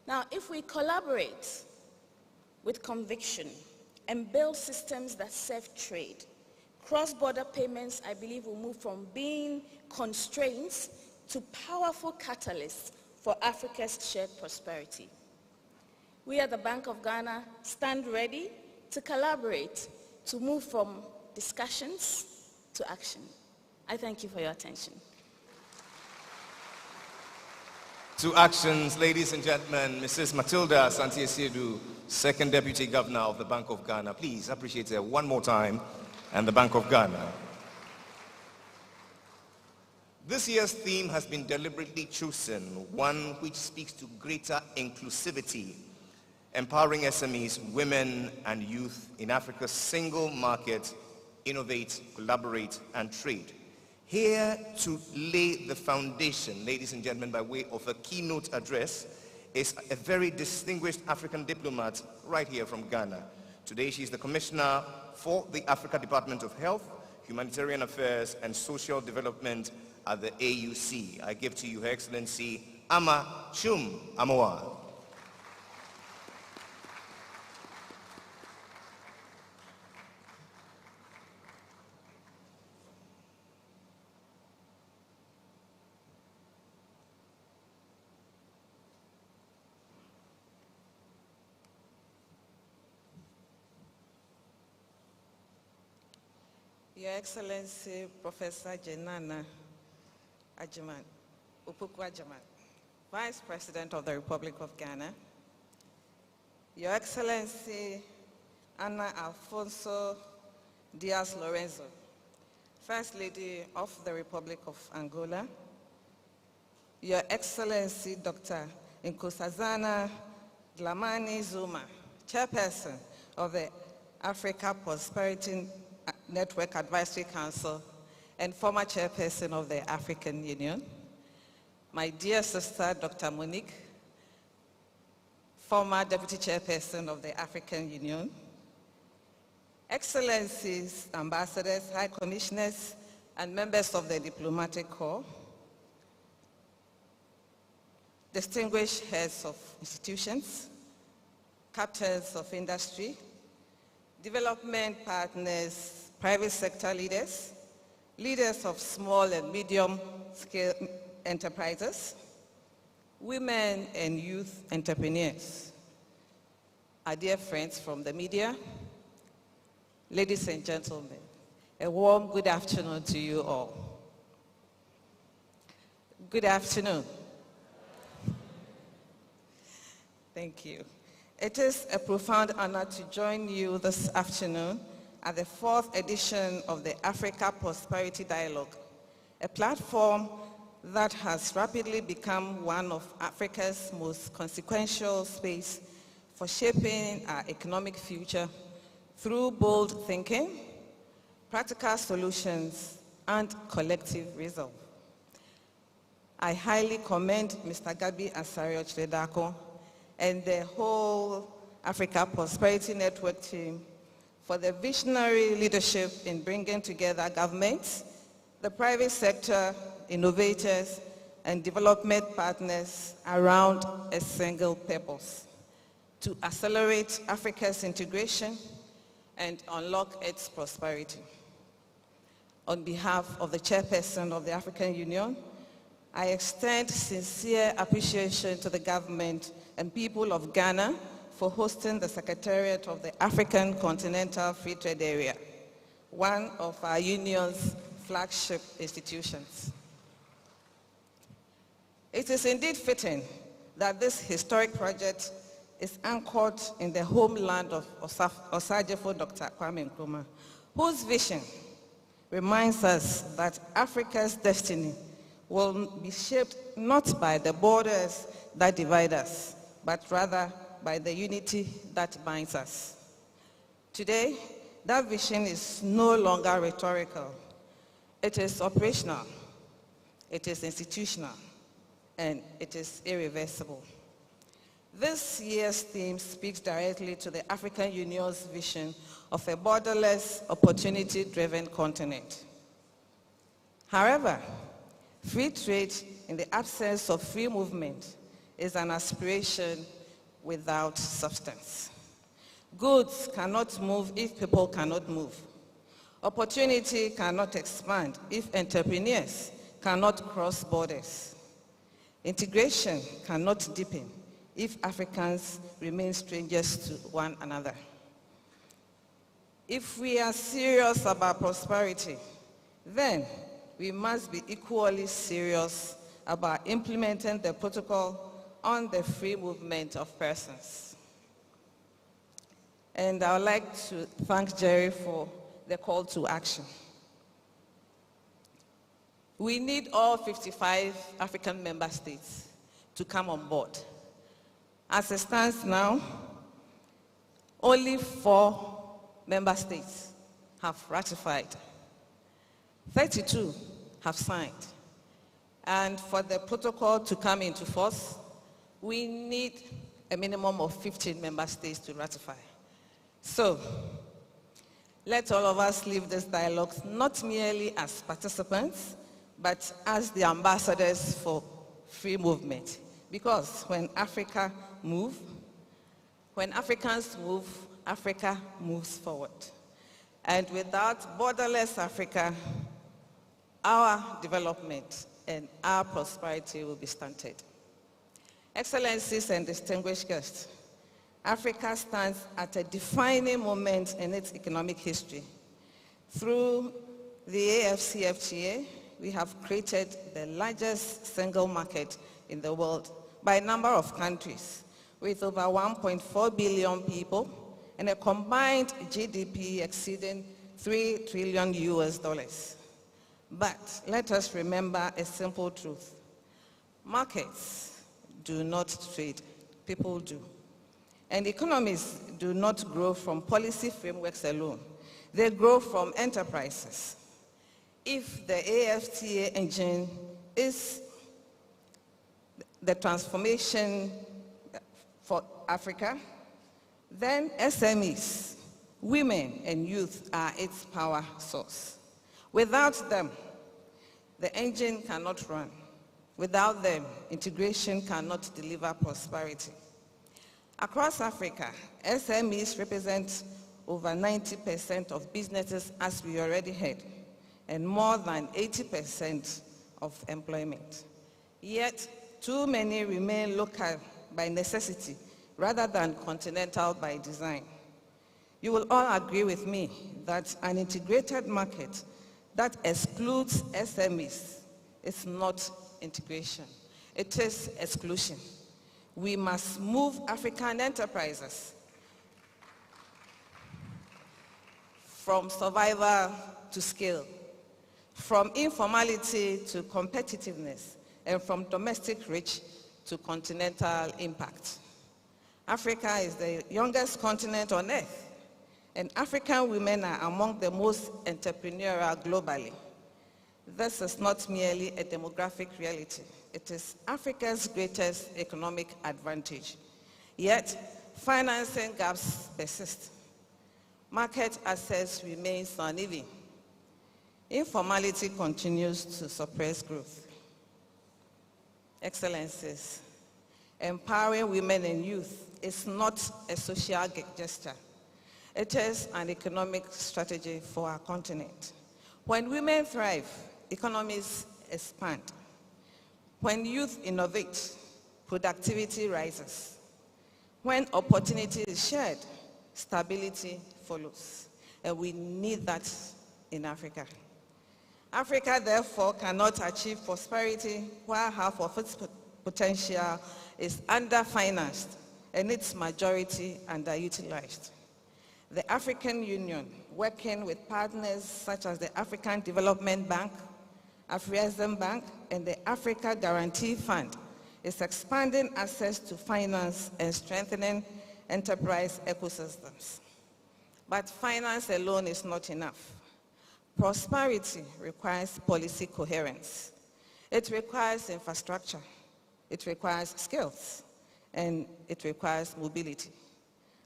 Now, if we collaborate with conviction and build systems that serve trade, cross-border payments, I believe, will move from being constraints to powerful catalysts for Africa's shared prosperity. We at the Bank of Ghana stand ready to collaborate, to move from discussions to action. I thank you for your attention. To actions, ladies and gentlemen, Mrs. Matilda Santiesiedu, Second Deputy Governor of the Bank of Ghana. Please appreciate her one more time, and the Bank of Ghana. This year's theme has been deliberately chosen, one which speaks to greater inclusivity, empowering SMEs, women and youth in Africa's single market, innovate, collaborate, and trade. Here to lay the foundation, ladies and gentlemen, by way of a keynote address, is a very distinguished African diplomat right here from Ghana. Today she's the Commissioner for the Africa Department of Health, Humanitarian Affairs and Social Development at the AUC. I give to you Her Excellency Ama Chum Amoa. Your Excellency, Professor Jenana Ajiman, Upuku Ajiman, Vice President of the Republic of Ghana, Your Excellency Ana Alfonso Diaz Lorenzo, First Lady of the Republic of Angola, Your Excellency Dr. Nkosazana Dlamini Zuma, Chairperson of the Africa Prosperity Network Advisory Council and former Chairperson of the African Union, my dear sister, Dr. Monique, former Deputy Chairperson of the African Union, Excellencies, Ambassadors, High Commissioners, and members of the Diplomatic Corps, distinguished heads of institutions, captains of industry, development partners, private sector leaders, leaders of small and medium-scale enterprises, women and youth entrepreneurs, our dear friends from the media, ladies and gentlemen, a warm good afternoon to you all. Good afternoon. Thank you. It is a profound honor to join you this afternoon at the 4th edition of the Africa Prosperity Dialogue, a platform that has rapidly become one of Africa's most consequential space for shaping our economic future through bold thinking, practical solutions, and collective resolve. I highly commend Mr. Gabi Asario-Chledako and the whole Africa Prosperity Network team for the visionary leadership in bringing together governments, the private sector, innovators, and development partners around a single purpose: to accelerate Africa's integration and unlock its prosperity. On behalf of the Chairperson of the African Union, I extend sincere appreciation to the government and people of Ghana for hosting the Secretariat of the African Continental Free Trade Area, one of our union's flagship institutions. It is indeed fitting that this historic project is anchored in the homeland of Osajefo Dr. Kwame Nkrumah, whose vision reminds us that Africa's destiny will be shaped not by the borders that divide us, but rather by the unity that binds us. Today, that vision is no longer rhetorical. It is operational, it is institutional, and it is irreversible. This year's theme speaks directly to the African Union's vision of a borderless, opportunity-driven continent. However, free trade in the absence of free movement is an aspiration without substance. Goods cannot move if people cannot move. Opportunity cannot expand if entrepreneurs cannot cross borders. Integration cannot deepen if Africans remain strangers to one another. If we are serious about prosperity, then we must be equally serious about implementing the protocol on the free movement of persons. And I would like to thank Jerry for the call to action. We need all 55 African member states to come on board. As it stands now, only 4 member states have ratified. 32 have signed. And for the protocol to come into force, we need a minimum of 15 member states to ratify. So, let all of us leave this dialogue not merely as participants, but as the ambassadors for free movement. Because when Africans move, Africa moves forward. And without borderless Africa, our development and our prosperity will be stunted. Excellencies and distinguished guests, Africa stands at a defining moment in its economic history. Through the AfCFTA, we have created the largest single market in the world by a number of countries, with over 1.4 billion people and a combined GDP exceeding $3 trillion US. But let us remember a simple truth. Markets do not trade, people do. And economies do not grow from policy frameworks alone. They grow from enterprises. If the AfCFTA engine is the transformation for Africa, then SMEs, women and youth are its power source. Without them, the engine cannot run. Without them, integration cannot deliver prosperity. Across Africa, SMEs represent over 90% of businesses, as we already heard, and more than 80% of employment. Yet, too many remain local by necessity rather than continental by design. You will all agree with me that an integrated market that excludes SMEs is not integration. It is exclusion. We must move African enterprises from survival to scale, from informality to competitiveness, and from domestic reach to continental impact. Africa is the youngest continent on earth, and African women are among the most entrepreneurial globally. This is not merely a demographic reality. It is Africa's greatest economic advantage. Yet, financing gaps persist. Market access remains uneven. Informality continues to suppress growth. Excellencies, empowering women and youth is not a social gesture. It is an economic strategy for our continent. When women thrive, economies expand. When youth innovate, productivity rises. When opportunity is shared, stability follows. And we need that in Africa. Africa, therefore, cannot achieve prosperity while half of its potential is underfinanced and its majority underutilized. The African Union, working with partners such as the African Development Bank, Afrexim Bank, and the Africa Guarantee Fund, is expanding access to finance and strengthening enterprise ecosystems. But finance alone is not enough. Prosperity requires policy coherence. It requires infrastructure. It requires skills. And it requires mobility.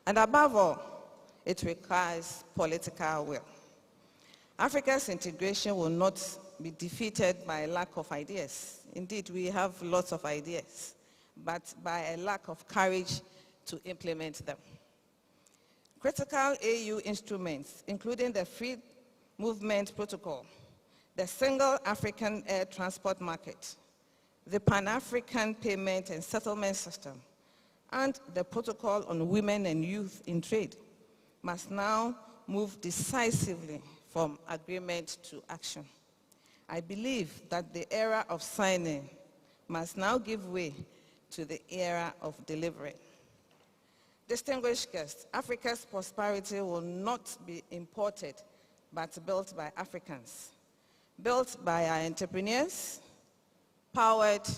And above all, it requires political will. Africa's integration will not be defeated by a lack of ideas. Indeed, we have lots of ideas, but by a lack of courage to implement them. Critical AU instruments, including the Free Movement Protocol, the Single African Air Transport Market, the Pan-African Payment and Settlement System, and the Protocol on Women and Youth in Trade, must now move decisively from agreement to action. I believe that the era of signing must now give way to the era of delivery. Distinguished guests, Africa's prosperity will not be imported, but built by Africans, built by our entrepreneurs, powered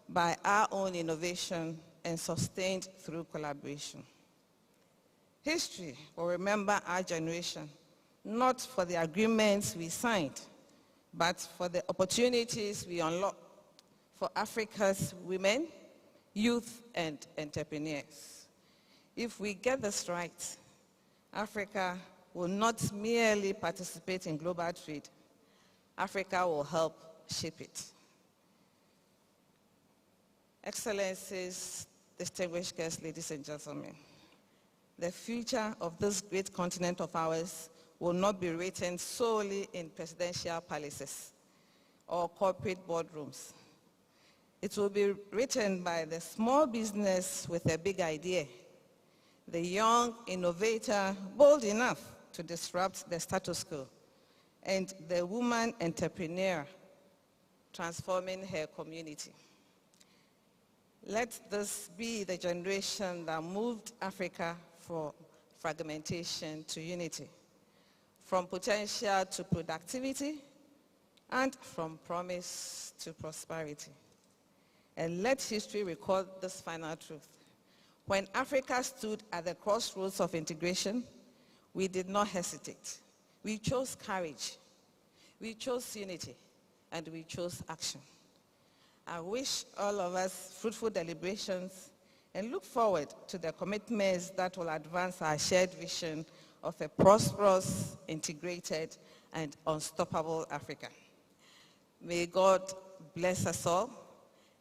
by our own innovation, and sustained through collaboration. History will remember our generation, not for the agreements we signed, but for the opportunities we unlocked for Africa's women, youth, and entrepreneurs. If we get this right, Africa will not merely participate in global trade. Africa will help shape it. Excellencies, distinguished guests, ladies and gentlemen, the future of this great continent of ours will not be written solely in presidential palaces or corporate boardrooms. It will be written by the small business with a big idea, the young innovator bold enough to disrupt the status quo, and the woman entrepreneur transforming her community. Let this be the generation that moved Africa from fragmentation to unity, from potential to productivity, and from promise to prosperity. And let history record this final truth. When Africa stood at the crossroads of integration, we did not hesitate. We chose courage, we chose unity, and we chose action. I wish all of us fruitful deliberations and look forward to the commitments that will advance our shared vision of a prosperous, integrated, and unstoppable Africa. May God bless us all,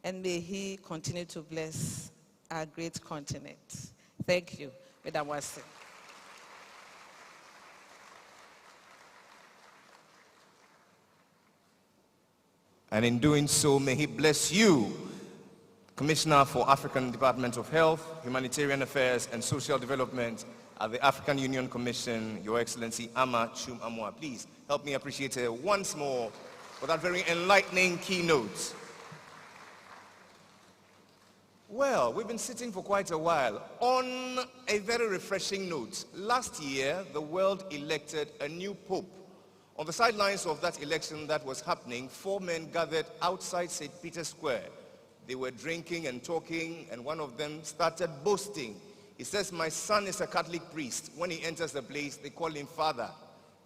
and may He continue to bless our great continent. Thank you. Madam Wasi. And in doing so, may he bless you, Commissioner for African Department of Health, Humanitarian Affairs and Social Development at the African Union Commission, Your Excellency Ama Chum Amwa. Please help me appreciate her once more for that very enlightening keynote. Well, we've been sitting for quite a while on a very refreshing note. Last year, the world elected a new pope. On the sidelines of that election that was happening, 4 men gathered outside St. Peter's Square. They were drinking and talking, and one of them started boasting. He says, my son is a Catholic priest. When he enters the place, they call him father.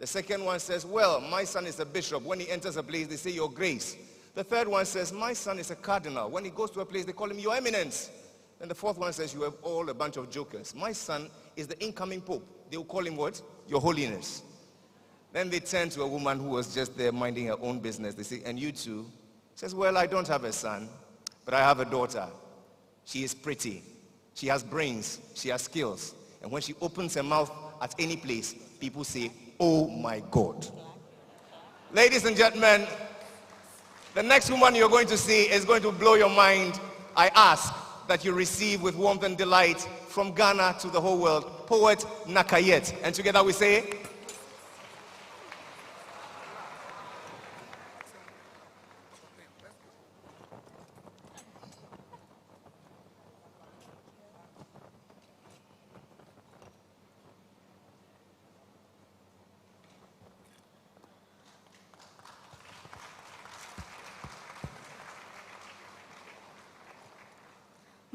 The second one says, well, my son is a bishop. When he enters a place, they say, your grace. The third one says, my son is a cardinal. When he goes to a place, they call him your eminence. And the fourth one says, you have all a bunch of jokers. My son is the incoming pope. They will call him what? Your holiness. Then they turn to a woman who was just there minding her own business. They say, and you too? She says, well, I don't have a son, but I have a daughter. She is pretty. She has brains. She has skills. And when she opens her mouth at any place, people say, oh my God. Ladies and gentlemen, the next woman you're going to see is going to blow your mind. I ask that you receive with warmth and delight from Ghana to the whole world, Poet Nakayet. And together we say,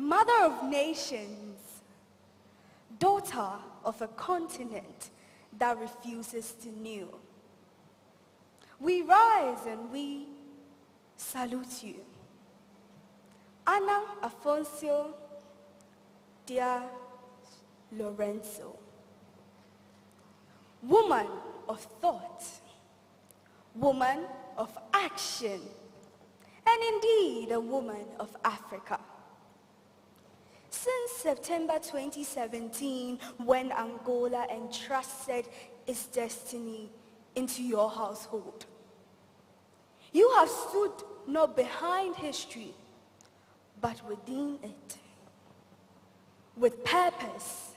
mother of nations, daughter of a continent that refuses to kneel. We rise and we salute you. Ana Afonso Dia Lorenzo, woman of thought, woman of action, and indeed a woman of Africa. Since September 2017, when Angola entrusted its destiny into your household, you have stood not behind history, but within it, with purpose,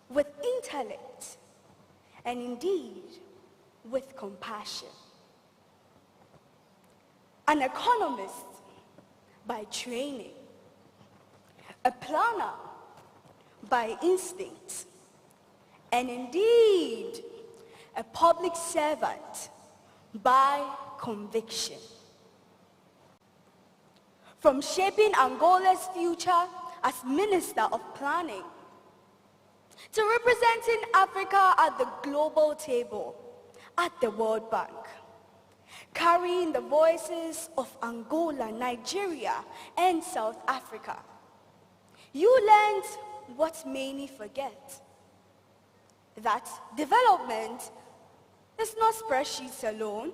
with intellect, and indeed with compassion. An economist by training, a planner by instinct, and indeed a public servant by conviction. From shaping Angola's future as Minister of Planning, to representing Africa at the global table at the World Bank, carrying the voices of Angola, Nigeria, and South Africa, you learned what many forget, that development is not spreadsheets alone.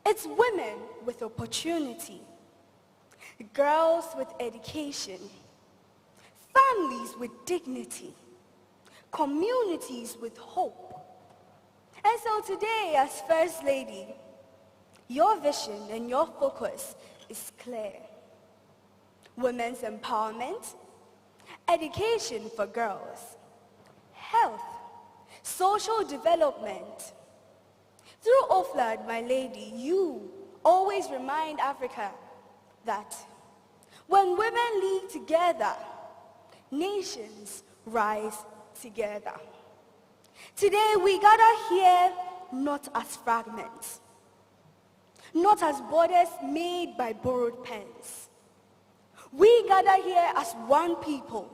It's women with opportunity, girls with education, families with dignity, communities with hope. And so today, as First Lady, your vision and your focus is clear. Women's empowerment, education for girls, health, social development. Through OFLAD, my lady, you always remind Africa that when women lead together, nations rise together. Today we gather here not as fragments, not as borders made by borrowed pens. We gather here as one people,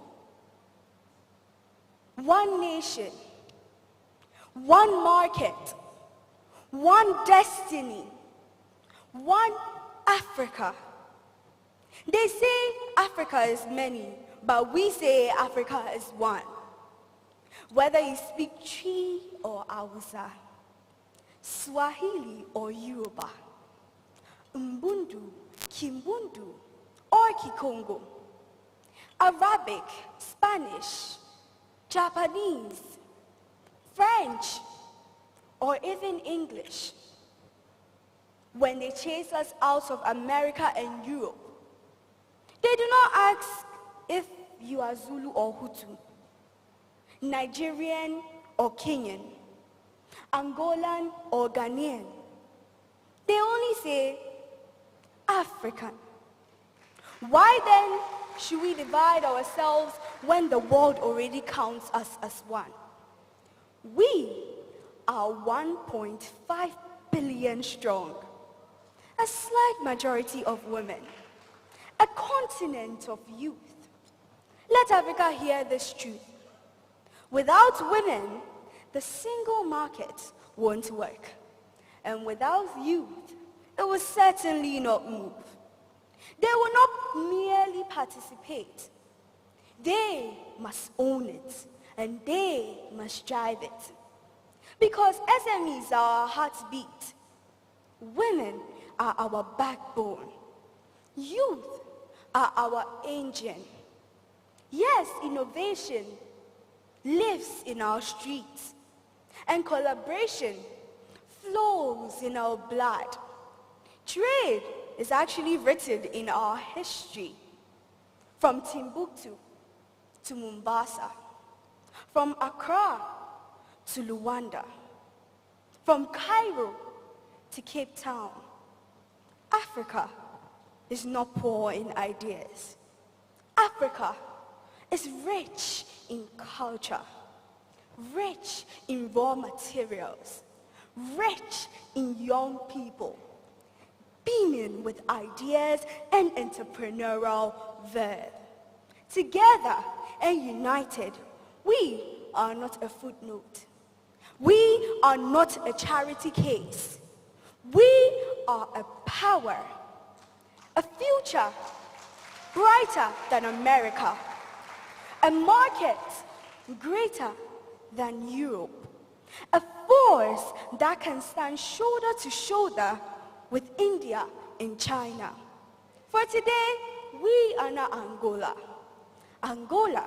one nation, one market, one destiny, one Africa. They say Africa is many, but we say Africa is one. Whether you speak Twi or Hausa, Swahili or Yoruba, Mbundu, Kimbundu or Kikongo, Arabic, Spanish, Japanese, French, or even English. When they chase us out of America and Europe, they do not ask if you are Zulu or Hutu, Nigerian or Kenyan, Angolan or Ghanaian. They only say African. Why then should we divide ourselves when the world already counts us as one? We are 1.5 billion strong, a slight majority of women, a continent of youth. Let Africa hear this truth. Without women, the single market won't work. And without youth, it will certainly not move. They will not merely participate. They must own it, and they must drive it. Because SMEs are our heartbeat. Women are our backbone. Youth are our engine. Yes, innovation lives in our streets, and collaboration flows in our blood. Trade is actually written in our history. From Timbuktu to Mombasa, from Accra to Luanda, from Cairo to Cape Town. Africa is not poor in ideas. Africa is rich in culture, rich in raw materials, rich in young people, beaming with ideas and entrepreneurial verb. Together and united, we are not a footnote. We are not a charity case. We are a power, a future brighter than America, a market greater than Europe, a force that can stand shoulder to shoulder with India and China. For today, we are not Angola. Angola,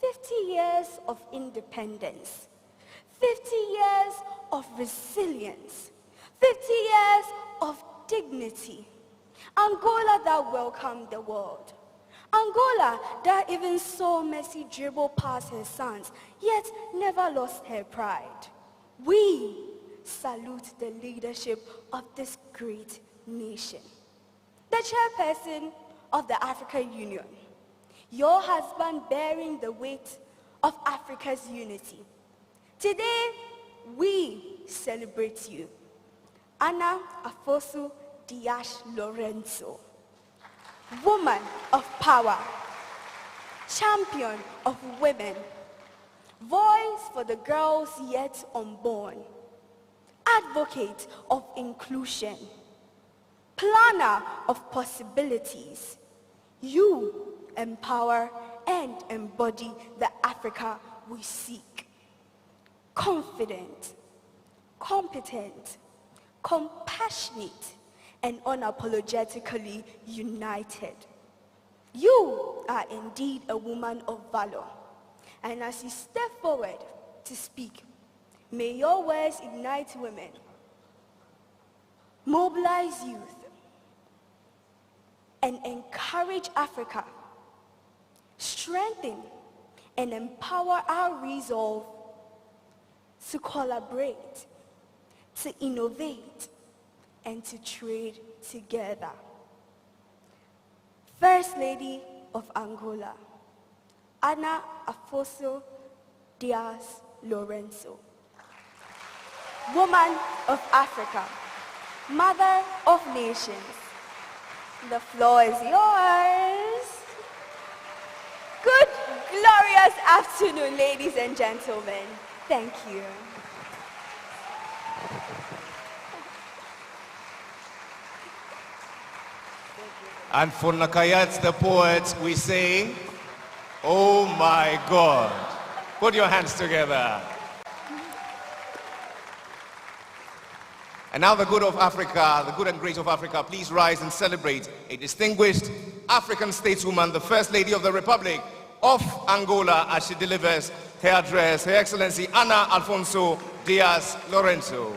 50 years of independence, 50 years of resilience, 50 years of dignity. Angola that welcomed the world. Angola that even saw Messi dribble past her sons, yet never lost her pride. We salute the leadership of this great nation. The chairperson of the African Union, your husband bearing the weight of Africa's unity. Today, we celebrate you. Ana Afosu Dias Lorenzo, woman of power, champion of women, voice for the girls yet unborn, advocate of inclusion, planner of possibilities. You empower and embody the Africa we seek. Confident, competent, compassionate, and unapologetically united. You are indeed a woman of valor. And as you step forward to speak, may your words ignite women, mobilize youth, and encourage Africa, strengthen and empower our resolve to collaborate, to innovate, and to trade together. First Lady of Angola, Ana Afosu Dias Lorenzo. Woman of Africa, Mother of Nations, the floor is yours. Good, glorious afternoon, ladies and gentlemen. Thank you. And for Nakayat the poet, we say, oh my God. Put your hands together. And now the good of Africa, the good and great of Africa, please rise and celebrate a distinguished African stateswoman, the First Lady of the Republic of Angola, as she delivers her address, Her Excellency Ana Alfonso Dias Lorenzo.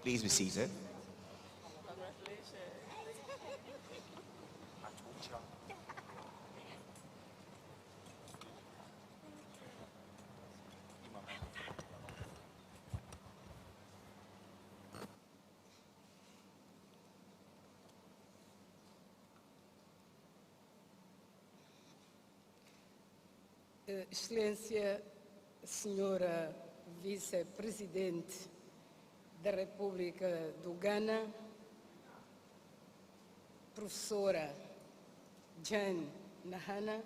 Please be seated. Excelência, Senhora Vice-Presidente da República do Ghana, Professora Jane Nahana,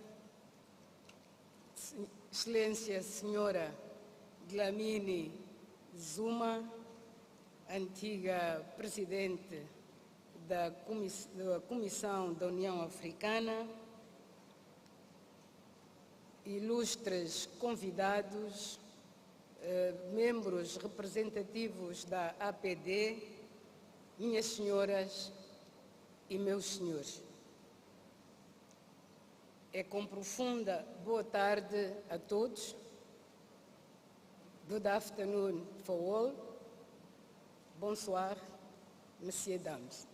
Excelência Senhora Dlamini Zuma, antiga Presidente da Comissão da União Africana, ilustres convidados, membros representativos da APD, minhas senhoras e meus senhores. É com profunda boa tarde a todos. Good afternoon for all. Bonsoir, messieurs, dames.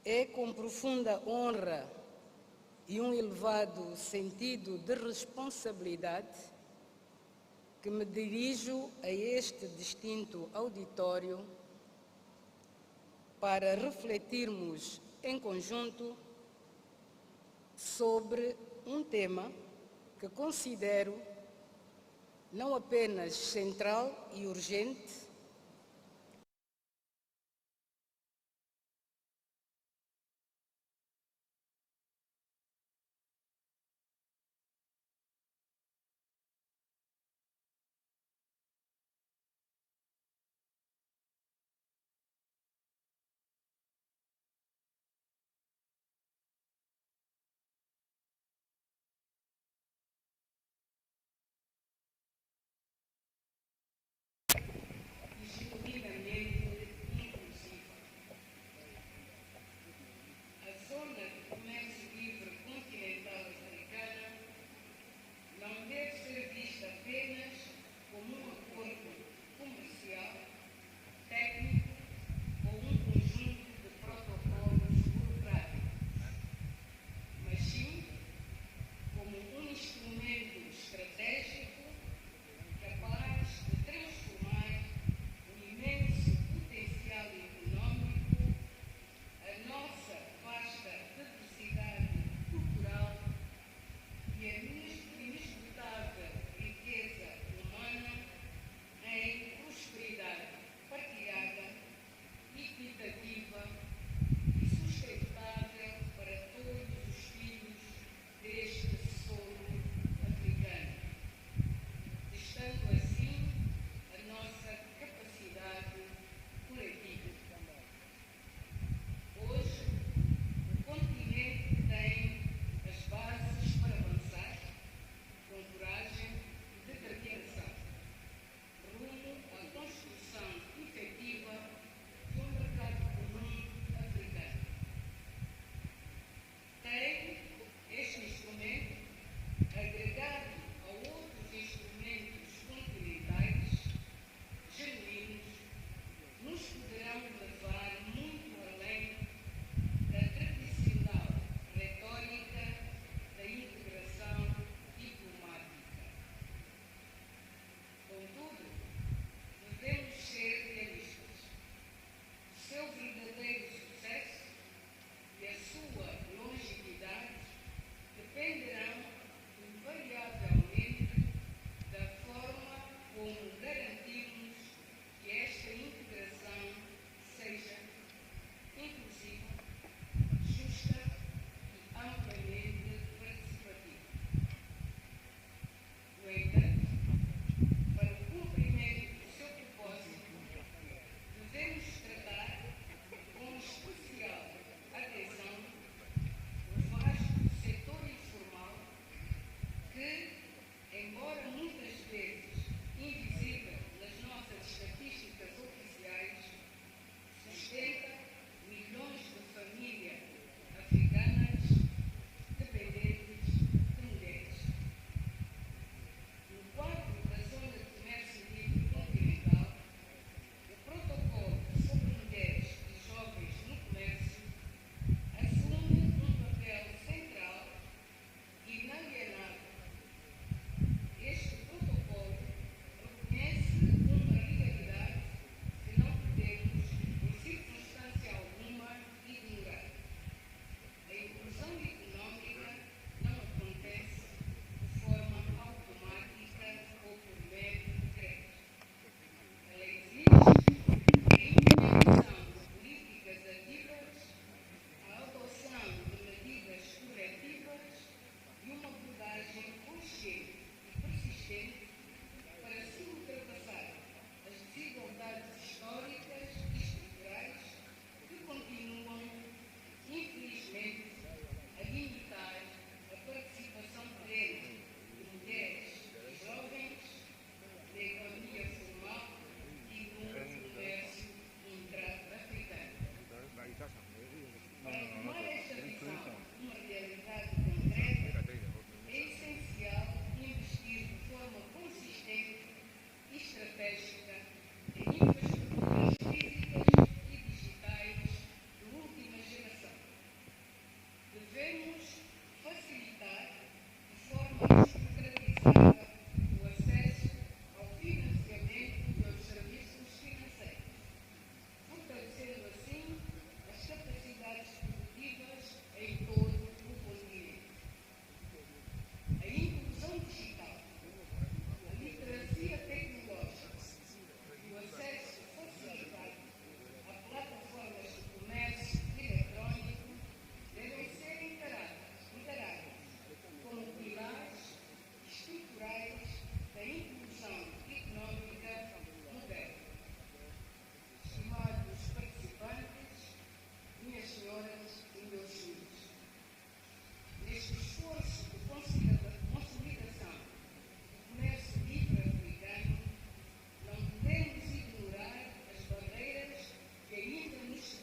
É com profunda honra e um elevado sentido de responsabilidade que me dirijo a este distinto auditório para refletirmos em conjunto sobre um tema que considero não apenas central e urgente,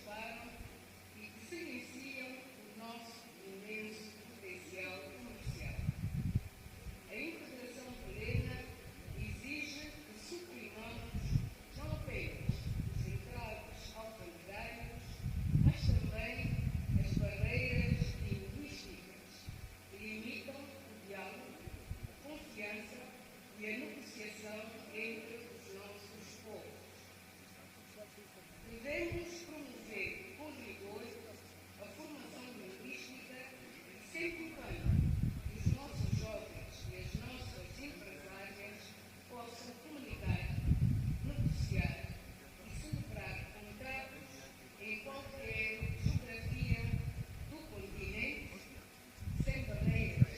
participaram e que silenciam o nosso imenso potencial comercial. A integração plena exige que suprimamos não apenas os entraves alfandegários, mas também as barreiras linguísticas que limitam o diálogo, a confiança e a negociação entre os nossos povos. Devemos promover com rigor a formação linguística e sempre que os nossos jovens e as nossas empresárias possam comunicar, negociar e celebrar contratos em qualquer geografia do continente, sem barreiras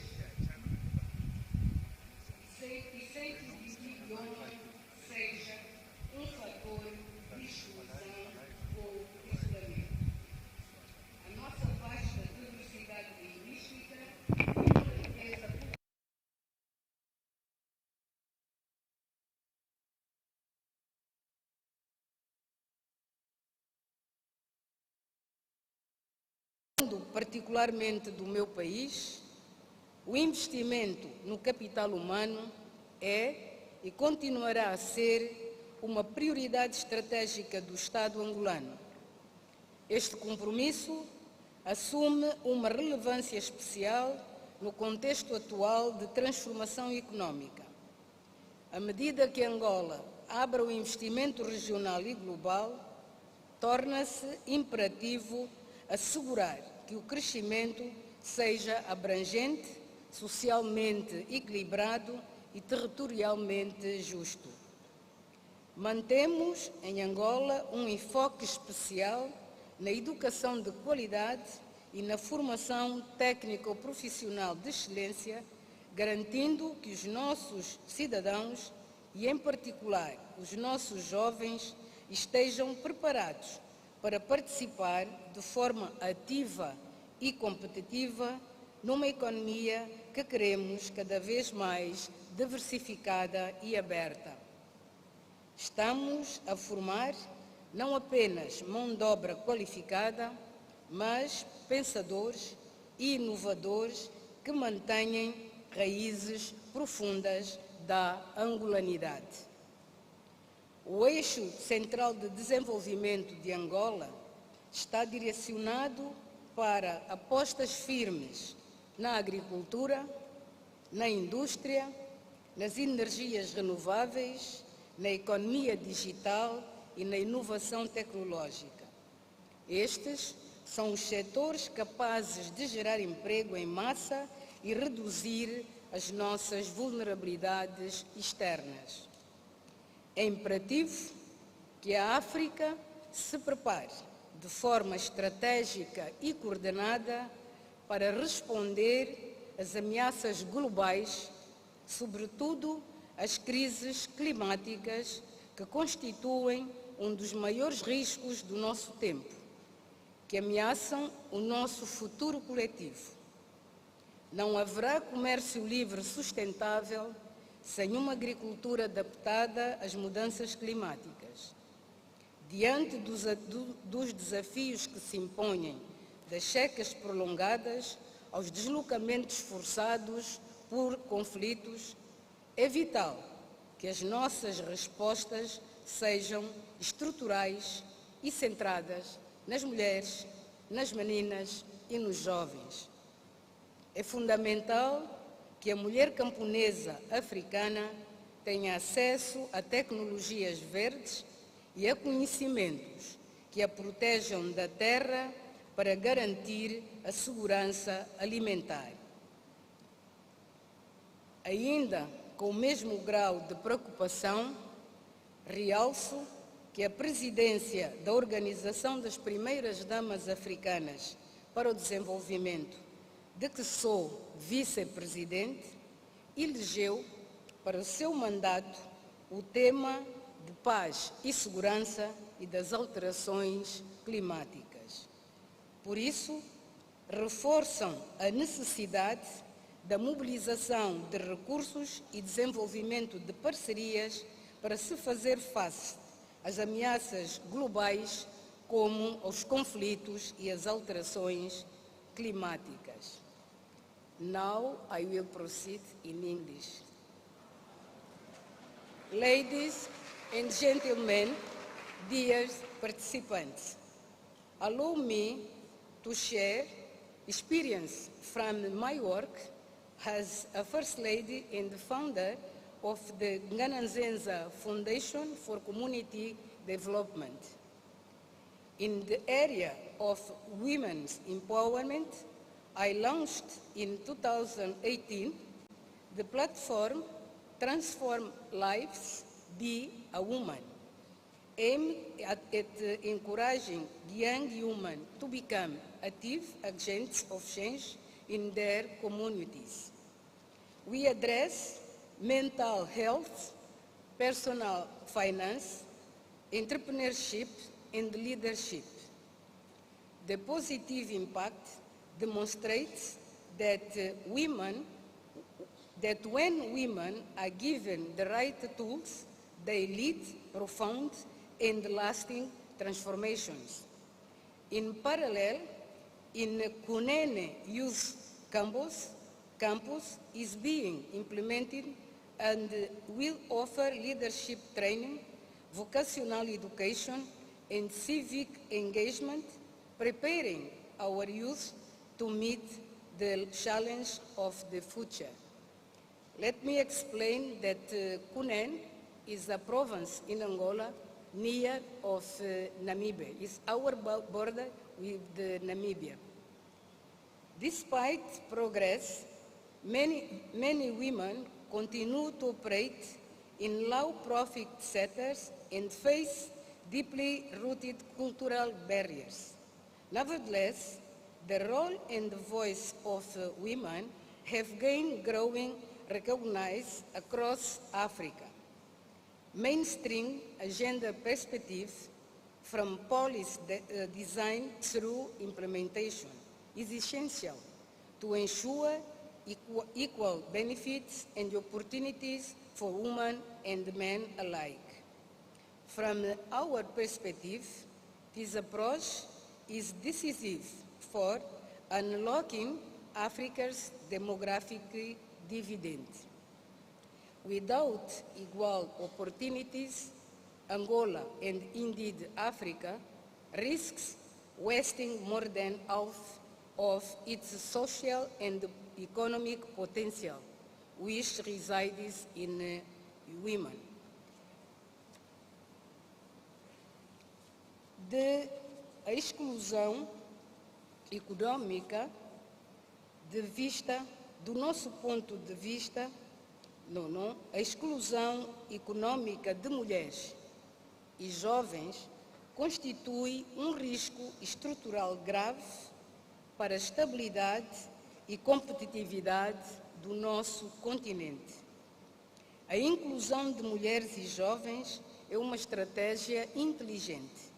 e sem que o idioma seja um fator de exclusão ou isolamento. A nossa vasta diversidade linguística é uma riqueza particularmente do meu país. O investimento no capital humano é e continuará a ser uma prioridade estratégica do Estado angolano. Este compromisso assume uma relevância especial no contexto atual de transformação econômica. À medida que Angola abre o investimento regional e global, torna-se imperativo assegurar que o crescimento seja abrangente, socialmente equilibrado e territorialmente justo. Mantemos em Angola um enfoque especial na educação de qualidade e na formação técnico-profissional de excelência, garantindo que os nossos cidadãos, e em particular os nossos jovens, estejam preparados para participar de forma ativa e competitiva numa economia que queremos cada vez mais diversificada e aberta. Estamos a formar não apenas mão de obra qualificada, mas pensadores e inovadores que mantenham raízes profundas da angolanidade. O eixo central de desenvolvimento de Angola está direcionado para apostas firmes na agricultura, na indústria, nas energias renováveis, na economia digital e na inovação tecnológica. Estes são os setores capazes de gerar emprego em massa e reduzir as nossas vulnerabilidades externas. É imperativo que a África se prepare de forma estratégica e coordenada para responder às ameaças globais, sobretudo às crises climáticas que constituem um dos maiores riscos do nosso tempo, que ameaçam o nosso futuro coletivo. Não haverá comércio livre sustentável sem uma agricultura adaptada às mudanças climáticas. Diante dos desafios que se impõem, das secas prolongadas aos deslocamentos forçados por conflitos, é vital que as nossas respostas sejam estruturais e centradas nas mulheres, nas meninas e nos jovens. É fundamental que a mulher camponesa africana tenha acesso a tecnologias verdes e a conhecimentos que a protejam da terra para garantir a segurança alimentar. Ainda com o mesmo grau de preocupação, realço que a presidência da Organização das Primeiras Damas Africanas para o Desenvolvimento, de que sou vice-presidente, elegeu para o seu mandato o tema de paz e segurança e das alterações climáticas. Por isso, reforçam a necessidade da mobilização de recursos e desenvolvimento de parcerias para se fazer face às ameaças globais como aos conflitos e às alterações climáticas. Now I will proceed in English. Ladies and gentlemen, dear participants, allow me to share experience from my work as a First Lady and founder of the Ngananzenza Foundation for Community Development. In the area of women's empowerment, I launched in 2018 the platform Transform Lives, Be a Woman, aimed at encouraging young women to become active agents of change in their communities. We address mental health, personal finance, entrepreneurship, and leadership. The positive impact demonstrates that when women are given the right tools, they lead profound and lasting transformations. In parallel, in Kunene Youth Campus is being implemented and will offer leadership training, vocational education, and civic engagement, preparing our youth to meet the challenge of the future. Let me explain that Kunen is a province in Angola near of Namibia. It's our border with Namibia. Despite progress, many women continue to operate in low-profit sectors and face deeply rooted cultural barriers. Nevertheless, the role and the voice of women have gained growing recognition across Africa. Mainstream agenda perspective from policy design through implementation is essential to ensure equal benefits and opportunities for women and men alike. From our perspective, this approach is decisive for unlocking Africa's demographic dividend. Without equal opportunities, Angola and indeed Africa risks wasting more than half of its social and economic potential, which resides in women. A exclusão econômica do nosso ponto de vista, a exclusão econômica de mulheres e jovens constitui um risco estrutural grave para a estabilidade e competitividade do nosso continente. A inclusão de mulheres e jovens é uma estratégia inteligente.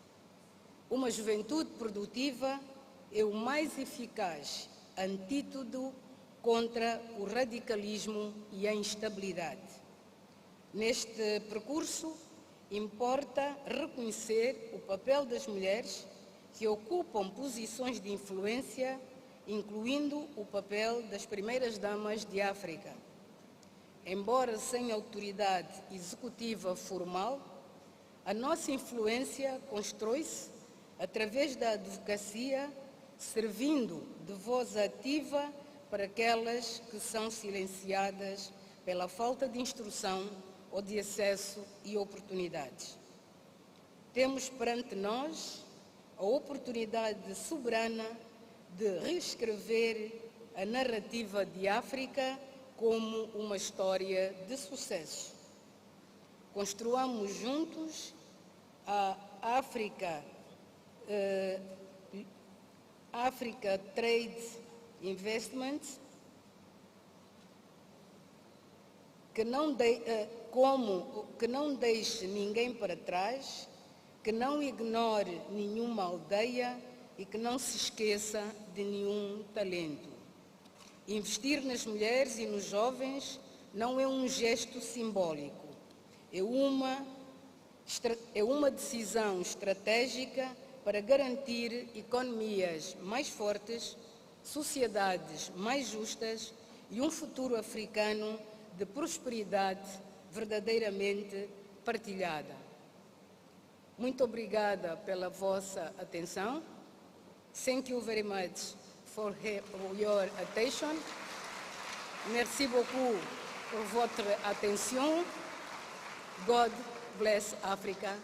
Uma juventude produtiva é o mais eficaz antídoto contra o radicalismo e a instabilidade. Neste percurso, importa reconhecer o papel das mulheres que ocupam posições de influência, incluindo o papel das primeiras damas de África. Embora sem autoridade executiva formal, a nossa influência constrói-se através da advocacia, servindo de voz ativa para aquelas que são silenciadas pela falta de instrução ou de acesso e oportunidades. Temos perante nós a oportunidade soberana de reescrever a narrativa de África como uma história de sucesso. Construamos juntos a Africa Trade Investments, que não deixe ninguém para trás, que não ignore nenhuma aldeia e que não se esqueça de nenhum talento. Investir nas mulheres e nos jovens não é um gesto simbólico, é uma decisão estratégica para garantir economias mais fortes, sociedades mais justas e futuro africano de prosperidade verdadeiramente partilhada. Muito obrigada pela vossa atenção. Thank you very much for your attention. Merci beaucoup pour votre attention. God bless Africa.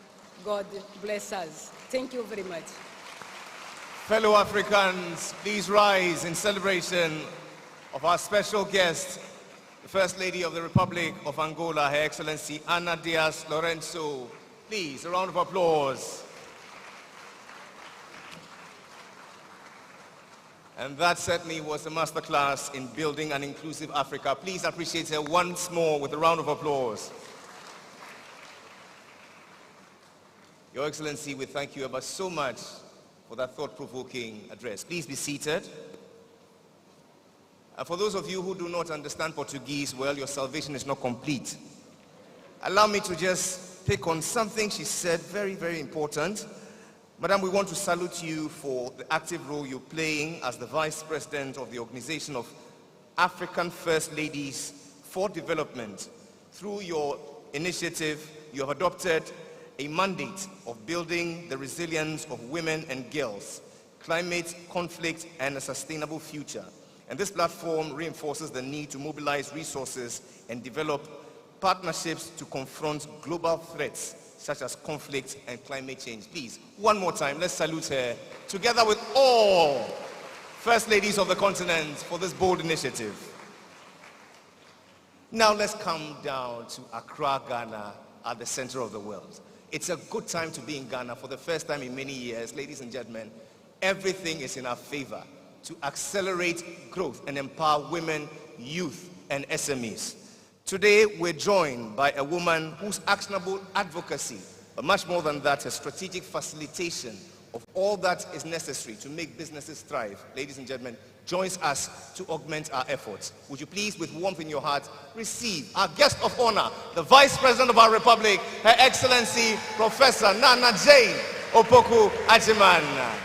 God bless us. Thank you very much. Fellow Africans, please rise in celebration of our special guest, the First Lady of the Republic of Angola, Her Excellency Ana Diaz Lorenzo. Please, a round of applause. And that certainly was a masterclass in building an inclusive Africa. Please appreciate her once more with a round of applause. Your Excellency, we thank you ever so much for that thought-provoking address. Please be seated. And for those of you who do not understand Portuguese, well, your salvation is not complete. Allow me to just pick on something she said, very, very important. Madam, we want to salute you for the active role you're playing as the Vice President of the Organization of African First Ladies for Development. Through your initiative, you have adopted a mandate of building the resilience of women and girls, climate, conflict, and a sustainable future. And this platform reinforces the need to mobilize resources and develop partnerships to confront global threats such as conflict and climate change. Please, one more time, let's salute her together with all First Ladies of the continent for this bold initiative. Now let's come down to Accra, Ghana, at the center of the world. It's a good time to be in Ghana for the first time in many years. Ladies and gentlemen, everything is in our favor to accelerate growth and empower women, youth, and SMEs. Today, we're joined by a woman whose actionable advocacy, but much more than that, a strategic facilitation of all that is necessary to make businesses thrive, ladies and gentlemen, joins us to augment our efforts. Would you please, with warmth in your heart, receive our guest of honor, the Vice President of our Republic, Her Excellency Professor Nana Jane Opoku Ajiman.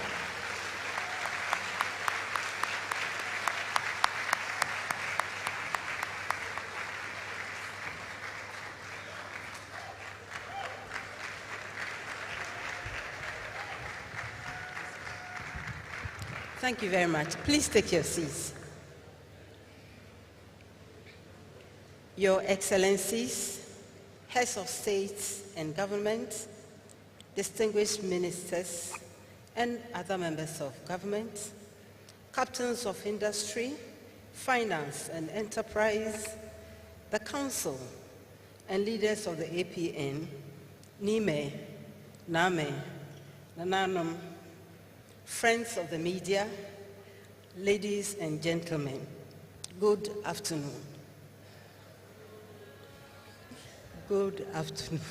Thank you very much. Please take your seats. Your Excellencies, Heads of States and Government, distinguished ministers and other members of government, captains of industry, finance and enterprise, the Council and leaders of the APN, Nime, Name, Nananum, friends of the media, ladies and gentlemen, good afternoon. Good afternoon.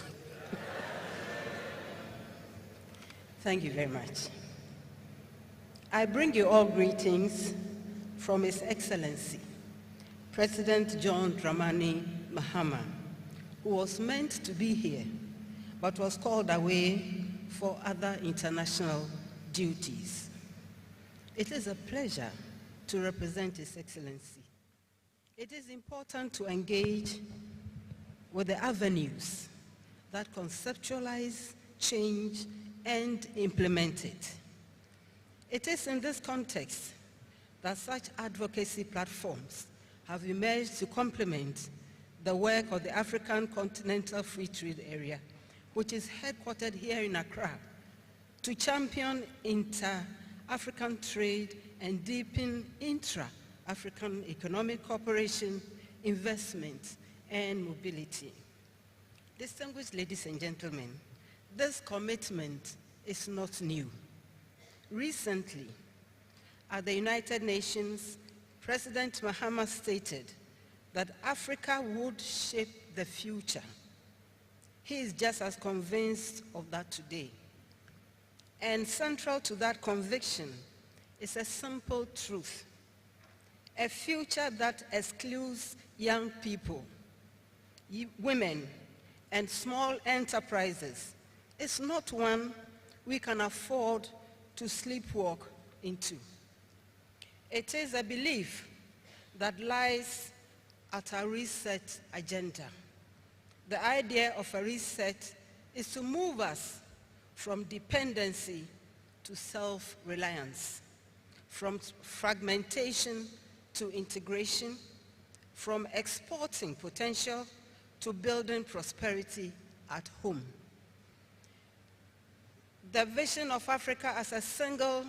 Thank you very much. I bring you all greetings from His Excellency, President John Dramani Mahama, who was meant to be here, but was called away for other international duties. It is a pleasure to represent His Excellency. It is important to engage with the avenues that conceptualize, change, and implement it. It is in this context that such advocacy platforms have emerged to complement the work of the African Continental Free Trade Area, which is headquartered here in Accra, to champion inter-African trade and deepen intra-African economic cooperation, investment, and mobility. Distinguished ladies and gentlemen, this commitment is not new. Recently, at the United Nations, President Mahama stated that Africa would shape the future. He is just as convinced of that today. And central to that conviction is a simple truth. A future that excludes young people, women, and small enterprises is not one we can afford to sleepwalk into. It is a belief that lies at our reset agenda. The idea of a reset is to move us from dependency to self-reliance, from fragmentation to integration, from exporting potential to building prosperity at home. The vision of Africa as a single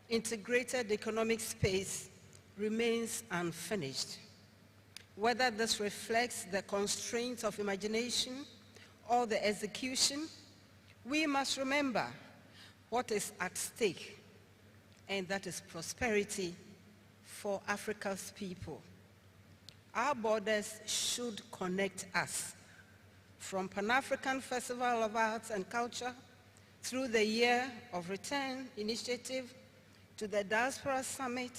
integrated economic space remains unfinished. Whether this reflects the constraints of imagination or the execution, we must remember what is at stake, and that is prosperity for Africa's people. Our borders should connect us. From Pan-African Festival of Arts and Culture, through the Year of Return initiative, to the Diaspora Summit,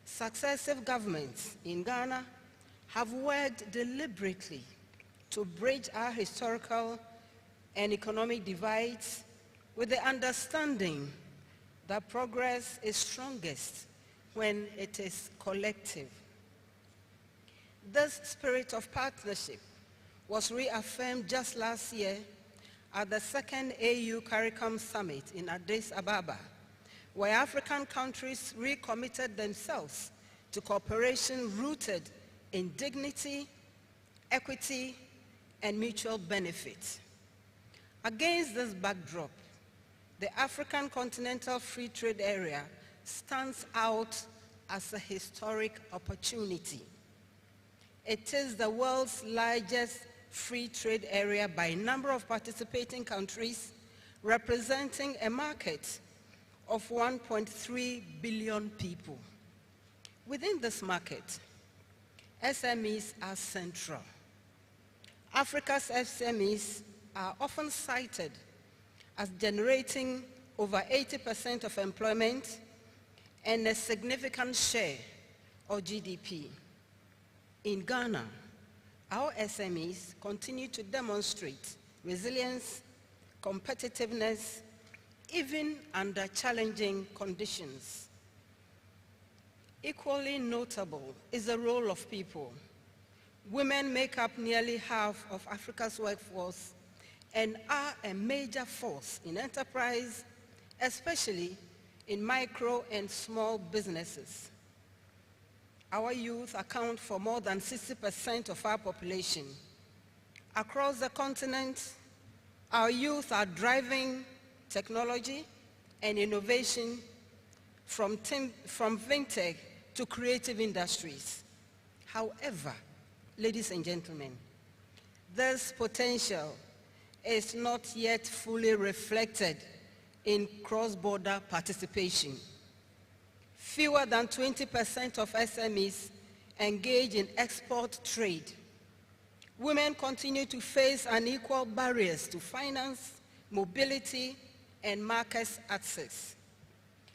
successive governments in Ghana have worked deliberately to bridge our historical and economic divides with the understanding that progress is strongest when it is collective. This spirit of partnership was reaffirmed just last year at the second AU CARICOM Summit in Addis Ababa, where African countries recommitted themselves to cooperation rooted in dignity, equity, and mutual benefit. Against this backdrop, the African Continental Free Trade Area stands out as a historic opportunity. It is the world's largest free trade area by number of participating countries, representing a market of 1.3 billion people. Within this market, SMEs are central. Africa's SMEs are often cited as generating over 80% of employment and a significant share of GDP. In Ghana, our SMEs continue to demonstrate resilience, competitiveness, even under challenging conditions. Equally notable is the role of people. Women make up nearly half of Africa's workforce and are a major force in enterprise, especially in micro and small businesses. Our youth account for more than 60% of our population. Across the continent, our youth are driving technology and innovation from fintech to creative industries. However, ladies and gentlemen, this potential is not yet fully reflected in cross-border participation. Fewer than 20% of SMEs engage in export trade. Women continue to face unequal barriers to finance, mobility, and market access.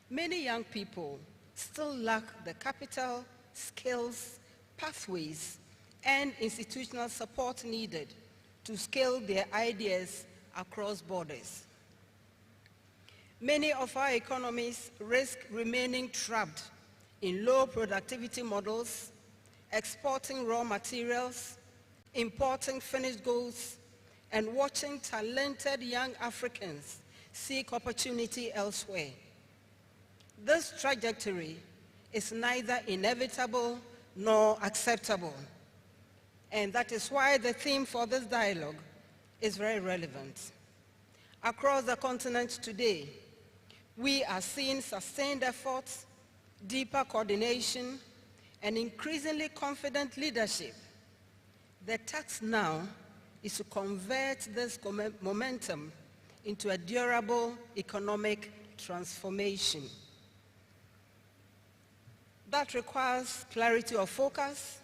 Many young people still lack the capital, skills, pathways, and institutional support needed to scale their ideas across borders. Many of our economies risk remaining trapped in low productivity models, exporting raw materials, importing finished goods, and watching talented young Africans seek opportunity elsewhere. This trajectory is neither inevitable nor acceptable, and that is why the theme for this dialogue is very relevant. Across the continent today, we are seeing sustained efforts, deeper coordination, and increasingly confident leadership. The task now is to convert this momentum into a durable economic transformation. That requires clarity of focus,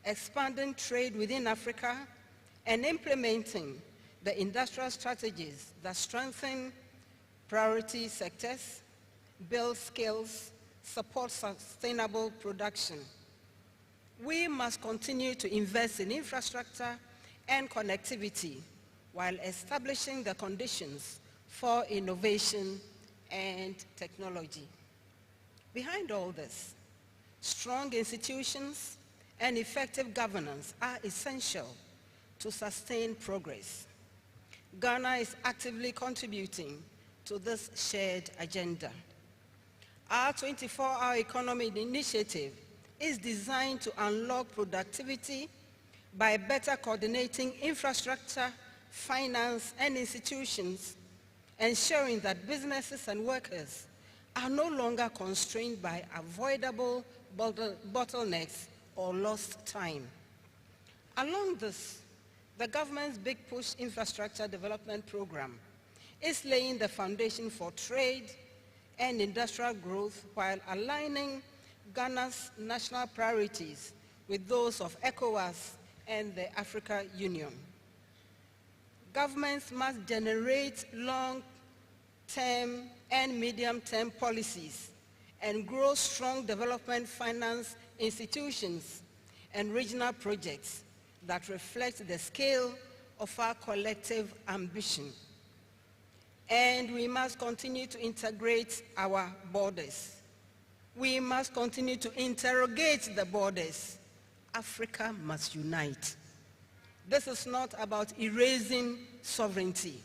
expanding trade within Africa, and implementing the industrial strategies that strengthen priority sectors, build skills, support sustainable production. We must continue to invest in infrastructure and connectivity while establishing the conditions for innovation and technology. Behind all this, strong institutions and effective governance are essential to sustain progress. Ghana is actively contributing to this shared agenda. Our 24-hour economy initiative is designed to unlock productivity by better coordinating infrastructure, finance, and institutions, ensuring that businesses and workers are no longer constrained by avoidable bottlenecks or lost time. Along this, the government's Big Push Infrastructure Development Program is laying the foundation for trade and industrial growth while aligning Ghana's national priorities with those of ECOWAS and the African Union. Governments must generate long-term and medium-term policies and grow strong development finance institutions and regional projects that reflect the scale of our collective ambition. And we must continue to integrate our borders. We must continue to interrogate the borders. Africa must unite. This is not about erasing sovereignty.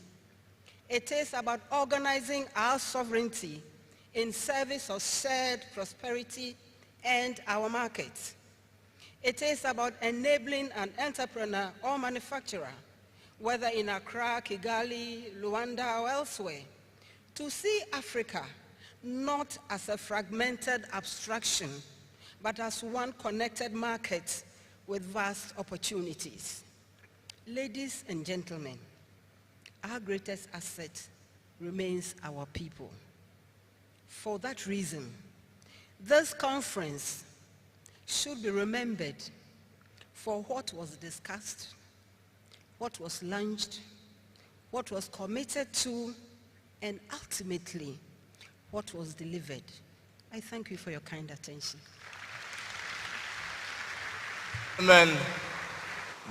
It is about organizing our sovereignty in service of shared prosperity and our markets. It is about enabling an entrepreneur or manufacturer, whether in Accra, Kigali, Luanda, or elsewhere, to see Africa not as a fragmented abstraction, but as one connected market with vast opportunities. Ladies and gentlemen, our greatest asset remains our people. For that reason, this conference should be remembered for what was discussed, what was launched, what was committed to, and ultimately, what was delivered. I thank you for your kind attention. Amen.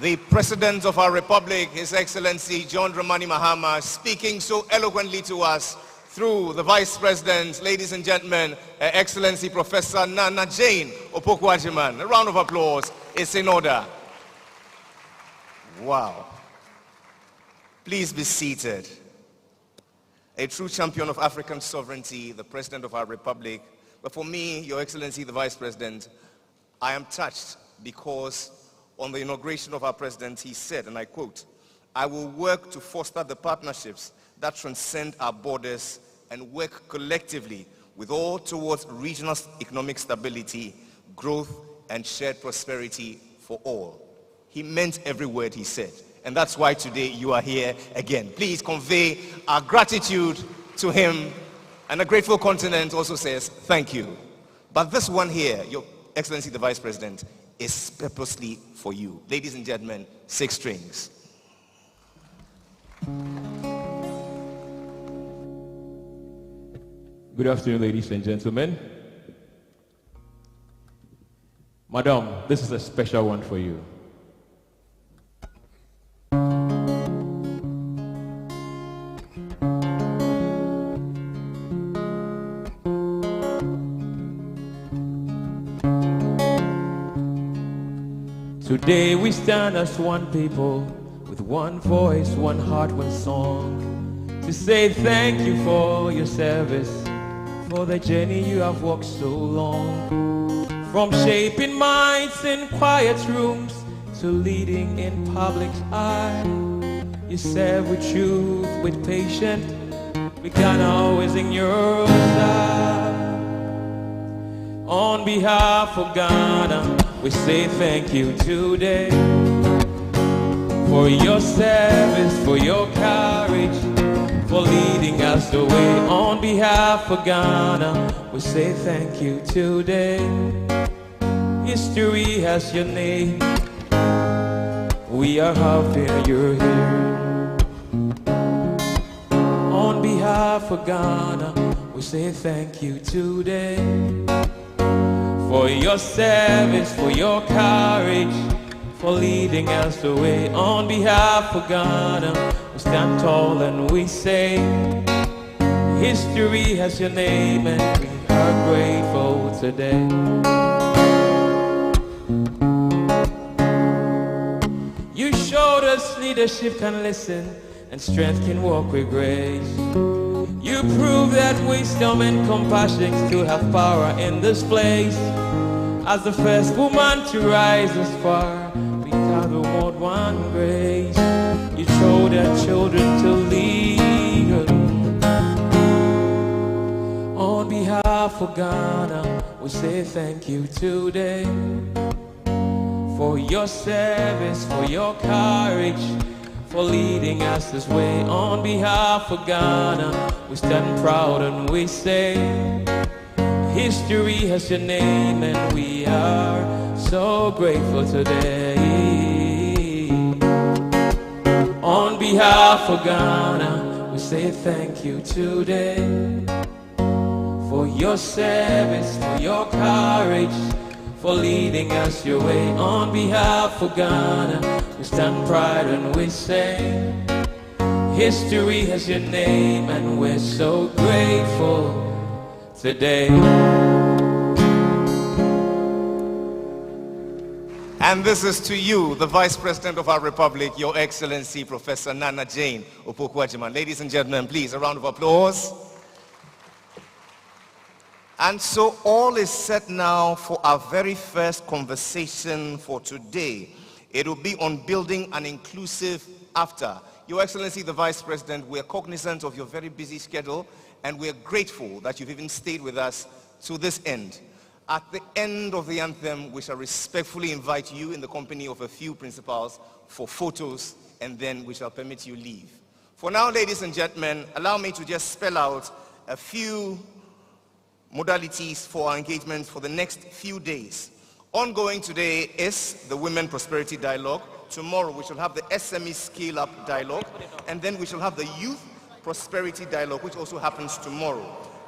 The President of our Republic, His Excellency John Dramani Mahama, speaking so eloquently to us through the Vice President, ladies and gentlemen, Her Excellency Professor Nana Jane Opoku-Agyeman. A round of applause is in order. Wow. Please be seated. A true champion of African sovereignty, the President of our Republic. But for me, Your Excellency, the Vice President, I am touched because on the inauguration of our President, he said, and I quote, "I will work to foster the partnerships that transcend our borders and work collectively with all towards regional economic stability, growth, and shared prosperity for all." He meant every word he said. And that's why today you are here again. Please convey our gratitude to him. And a grateful continent also says thank you. But this one here, Your Excellency the Vice President, is purposely for you. Ladies and gentlemen, 6 strings. Good afternoon, ladies and gentlemen. Madam, this is a special one for you. Today we stand as one people, with one voice, one heart, one song, to say thank you for your service, for the journey you have walked so long. From shaping minds in quiet rooms to leading in public's eye, you serve with truth, with patience, we can always in your side. On behalf of Ghana, we say thank you today for your service, for your courage, for leading us the way. On behalf of Ghana, we say thank you today. History has your name. We are happy you're here. On behalf of Ghana, we say thank you today for your service, for your courage, for leading us the way. On behalf of Ghana, we stand tall and we say, history has your name and we are grateful today. You showed us leadership can listen and strength can walk with grace. You prove that wisdom and compassion still have power in this place. As the first woman to rise as far, we gather with one grace. You showed our children to lead. On behalf of Ghana, we say thank you today for your service, for your courage, for leading us this way. On behalf of Ghana, we stand proud and we say, history has your name and we are so grateful today. On behalf of Ghana, we say thank you today for your service, for your courage, for leading us your way. On behalf of Ghana, we stand proud and we say, history has your name and we're so grateful today. And this is to you, the Vice President of our Republic, Your Excellency, Professor Nana Jane Opoku-Agyeman. Ladies and gentlemen, please, a round of applause. And so all is set now for our very first conversation for today. It will be on building an inclusive AfCFTA. Your Excellency, the Vice President, we are cognizant of your very busy schedule and we are grateful that you've even stayed with us to this end. At the end of the anthem, we shall respectfully invite you in the company of a few principals for photos, and then we shall permit you leave. For now, ladies and gentlemen, allow me to just spell out a few modalities for our engagement for the next few days. Ongoing today is the Women Prosperity Dialogue. Tomorrow we shall have the SME Scale Up Dialogue, and then we shall have the Youth Prosperity Dialogue, which also happens tomorrow.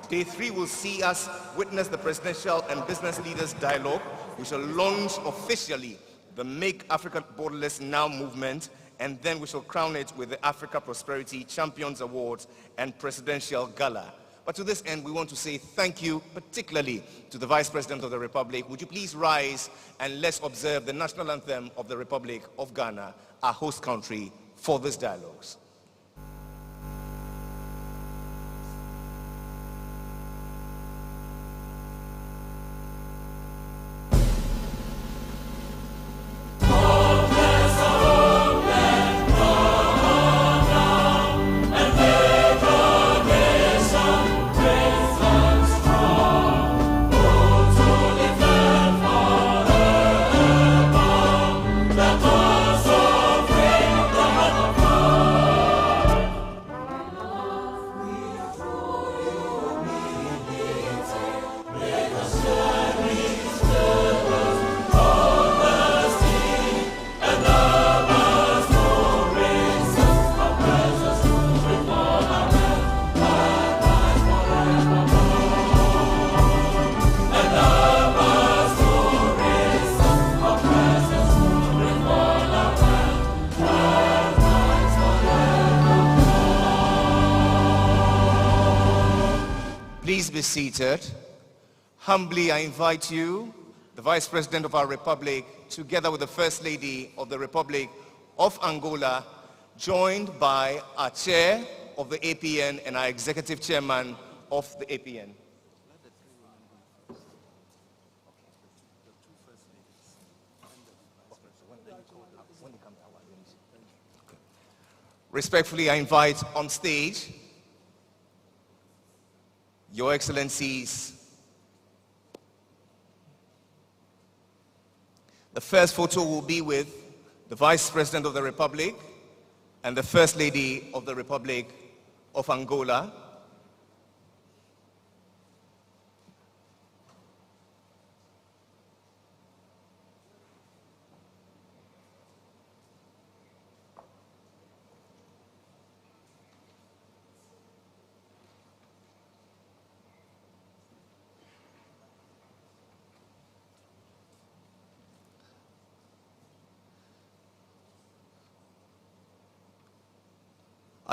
Day 3 will see us witness the Presidential and Business Leaders Dialogue. We shall launch officially the Make Africa Borderless Now movement, and then we shall crown it with the Africa Prosperity Champions Awards and Presidential Gala. But to this end, we want to say thank you particularly to the Vice President of the Republic. Would you please rise and let's observe the national anthem of the Republic of Ghana, our host country, for this dialogues. Please be seated. Humbly, I invite you, the Vice President of our Republic, together with the First Lady of the Republic of Angola, joined by our Chair of the APN and our Executive Chairman of the APN. Respectfully, I invite on stage Your Excellencies. The first photo will be with the Vice President of the Republic and the First Lady of the Republic of Angola.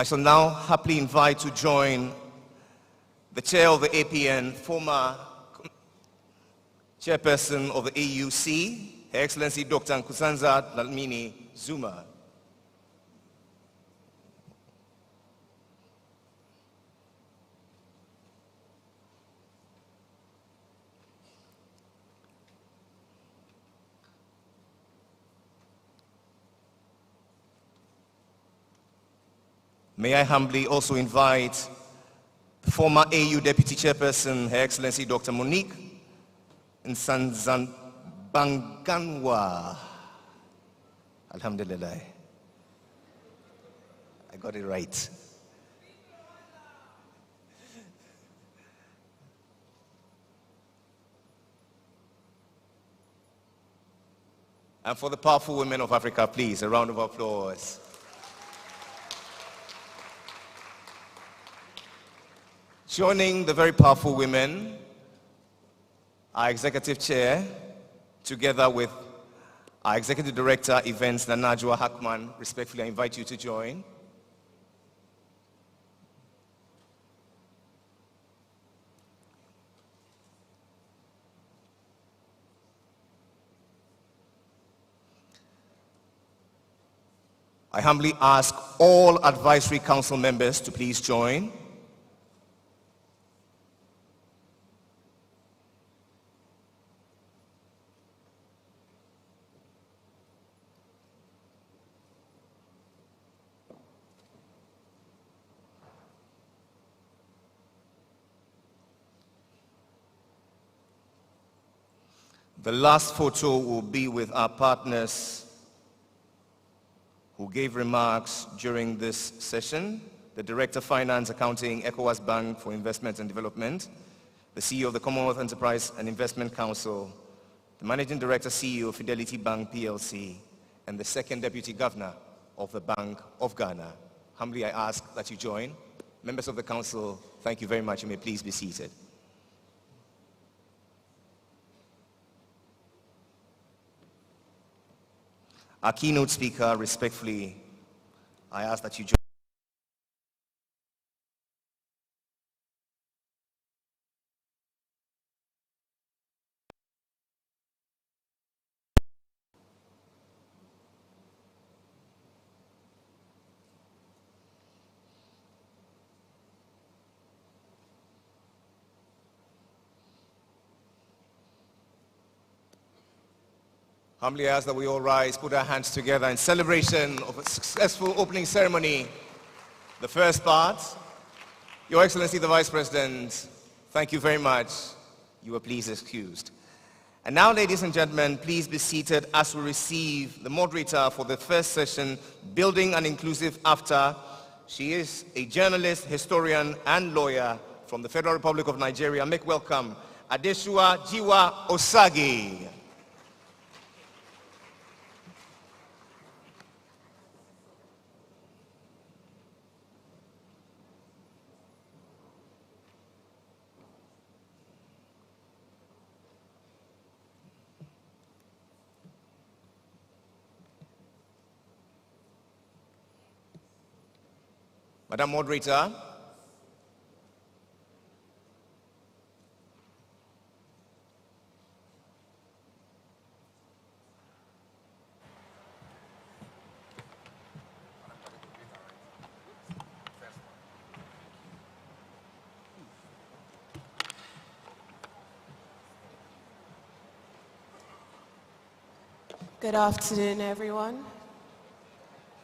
I shall now happily invite to join the chair of the APN, former chairperson of the AUC, Her Excellency Dr. Nkosazana Dlamini Zuma. May I humbly also invite the former AU Deputy Chairperson, Her Excellency Dr. Monique Nsanzabanganwa. Alhamdulillah. I got it right. And for the powerful women of Africa, please, a round of applause. Joining the very powerful women, our Executive Chair, together with our Executive Director, Events, Nanajwa Hakman, respectfully I invite you to join. I humbly ask all Advisory Council members to please join. The last photo will be with our partners who gave remarks during this session. The Director of Finance Accounting, ECOWAS Bank for Investment and Development, the CEO of the Commonwealth Enterprise and Investment Council, the Managing Director, CEO of Fidelity Bank PLC, and the Second Deputy Governor of the Bank of Ghana. Humbly I ask that you join. Members of the Council, thank you very much. You may please be seated. Our keynote speaker, respectfully, I ask that you join. Humbly ask that we all rise, put our hands together in celebration of a successful opening ceremony. The first part, Your Excellency the Vice President, thank you very much. You are please excused. And now, ladies and gentlemen, please be seated as we receive the moderator for the first session, Building an Inclusive AfTA. She is a journalist, historian, and lawyer from the Federal Republic of Nigeria. Make welcome Adesua Jiwa Osagi. Madam Moderator. Good afternoon, everyone.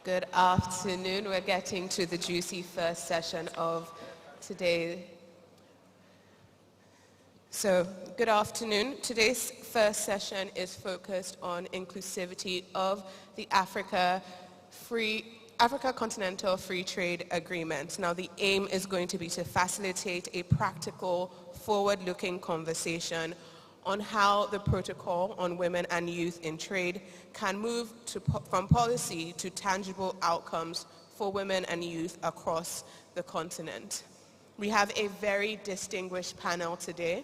Good afternoon. We're getting to the juicy first session of today. So, good afternoon. Today's first session is focused on inclusivity of the Africa Continental Free Trade Agreement. Now, the aim is going to be to facilitate a practical, forward-looking conversation on how the protocol on women and youth in trade can move from policy to tangible outcomes for women and youth across the continent. We have a very distinguished panel today.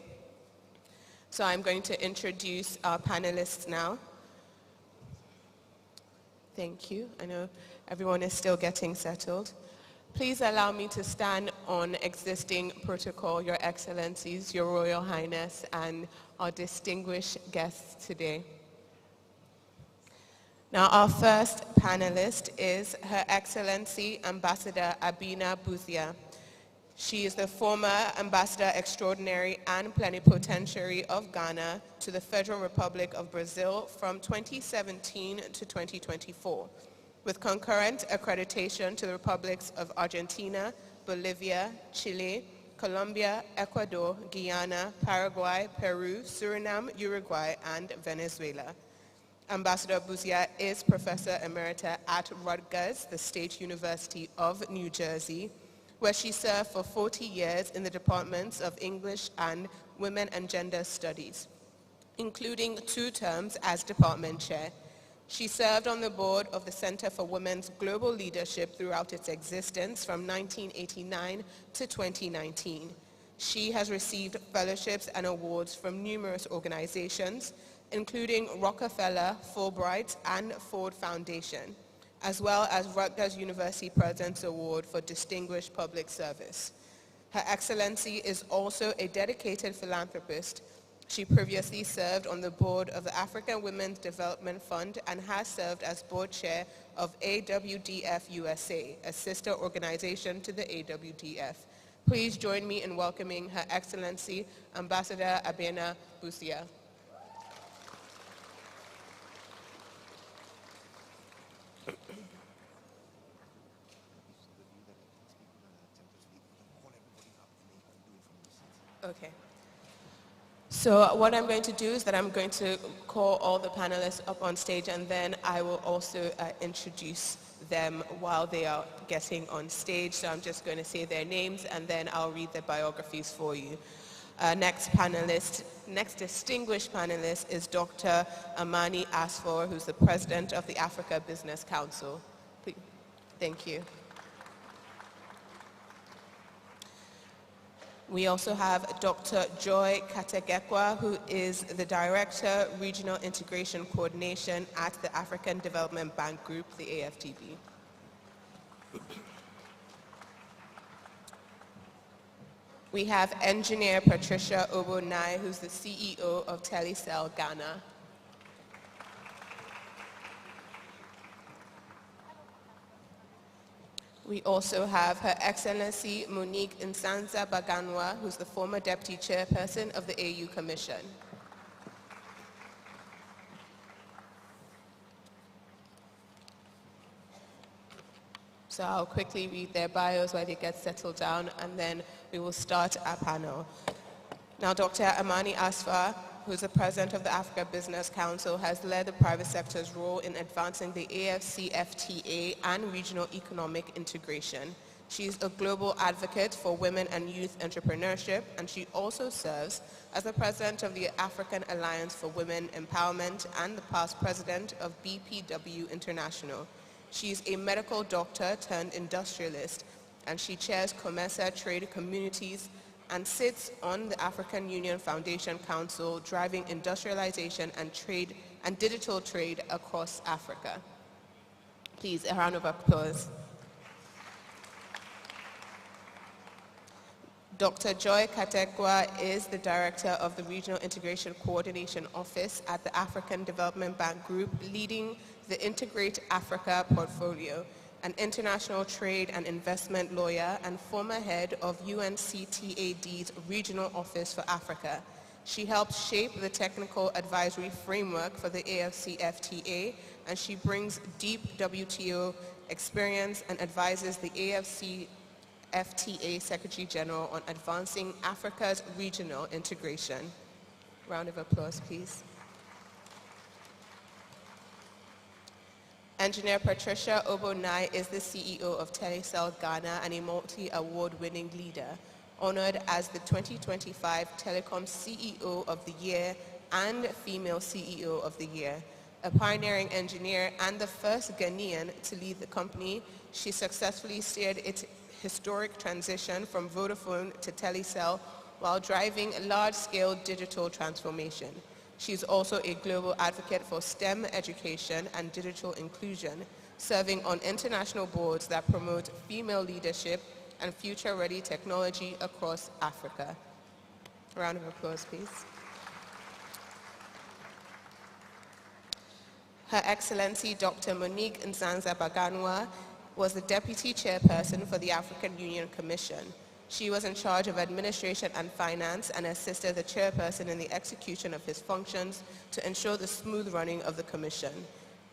So I'm going to introduce our panelists now. Thank you. I know everyone is still getting settled. Please allow me to stand on existing protocol, Your Excellencies, Your Royal Highness, and our distinguished guests today. Now, our first panelist is Her Excellency Ambassador Abina Buzia. She is the former Ambassador Extraordinary and Plenipotentiary of Ghana to the Federal Republic of Brazil from 2017 to 2024, with concurrent accreditation to the Republics of Argentina, Bolivia, Chile, Colombia, Ecuador, Guyana, Paraguay, Peru, Suriname, Uruguay, and Venezuela. Ambassador Buzia is Professor Emerita at Rutgers, the State University of New Jersey, where she served for 40 years in the departments of English and Women and Gender Studies, including 2 terms as department chair. She served on the board of the Center for Women's Global Leadership throughout its existence from 1989 to 2019. She has received fellowships and awards from numerous organizations, including Rockefeller, Fulbright, and Ford Foundation, as well as Rutgers University President's Award for Distinguished Public Service. Her Excellency is also a dedicated philanthropist. She previously served on the board of the African Women's Development Fund and has served as board chair of AWDF USA, a sister organization to the AWDF. Please join me in welcoming Her Excellency Ambassador Abina Buzia. Okay. So what I'm going to do is that I'm going to call all the panelists up on stage, and then I will also introduce them while they are getting on stage. So I'm just going to say their names, and then I'll read their biographies for you. Next distinguished panelist is Dr. Amani Asfour, who's the president of the Africa Business Council. Please. Thank you. We also have Dr. Joy Kategekwa, who is the Director, Regional Integration Coordination at the African Development Bank Group, the AfDB. We have Engineer Patricia Obonai, who's the CEO of Telecel Ghana. We also have Her Excellency Monique Nsanza Baganwa, who's the former Deputy Chairperson of the AU Commission. So I'll quickly read their bios while they get settled down, and then we will start our panel. Now, Dr. Amani Asfour, who's the president of the Africa Business Council, has led the private sector's role in advancing the AfCFTA and regional economic integration. She's a global advocate for women and youth entrepreneurship, and she also serves as the president of the African Alliance for Women Empowerment and the past president of BPW International. She's a medical doctor turned industrialist, and she chairs COMESA Trade Communities and sits on the African Union Foundation Council, driving industrialization and trade and digital trade across Africa. Please, a round of applause. Dr. Joy Kategwa is the Director of the Regional Integration Coordination Office at the African Development Bank Group, leading the Integrate Africa portfolio, an international trade and investment lawyer and former head of UNCTAD's Regional Office for Africa. She helped shape the technical advisory framework for the AfCFTA, and she brings deep WTO experience and advises the AfCFTA Secretary General on advancing Africa's regional integration. Round of applause, please. Engineer Patricia Obonai is the CEO of Telecel Ghana and a multi-award-winning leader, honored as the 2025 Telecom CEO of the Year and Female CEO of the Year. A pioneering engineer and the first Ghanaian to lead the company, she successfully steered its historic transition from Vodafone to Telecel while driving large-scale digital transformation. She's also a global advocate for STEM education and digital inclusion, serving on international boards that promote female leadership and future-ready technology across Africa. A round of applause, please. Her Excellency Dr. Monique Nzanza-Baganwa was the Deputy Chairperson for the African Union Commission. She was in charge of administration and finance and assisted the Chairperson in the execution of his functions to ensure the smooth running of the Commission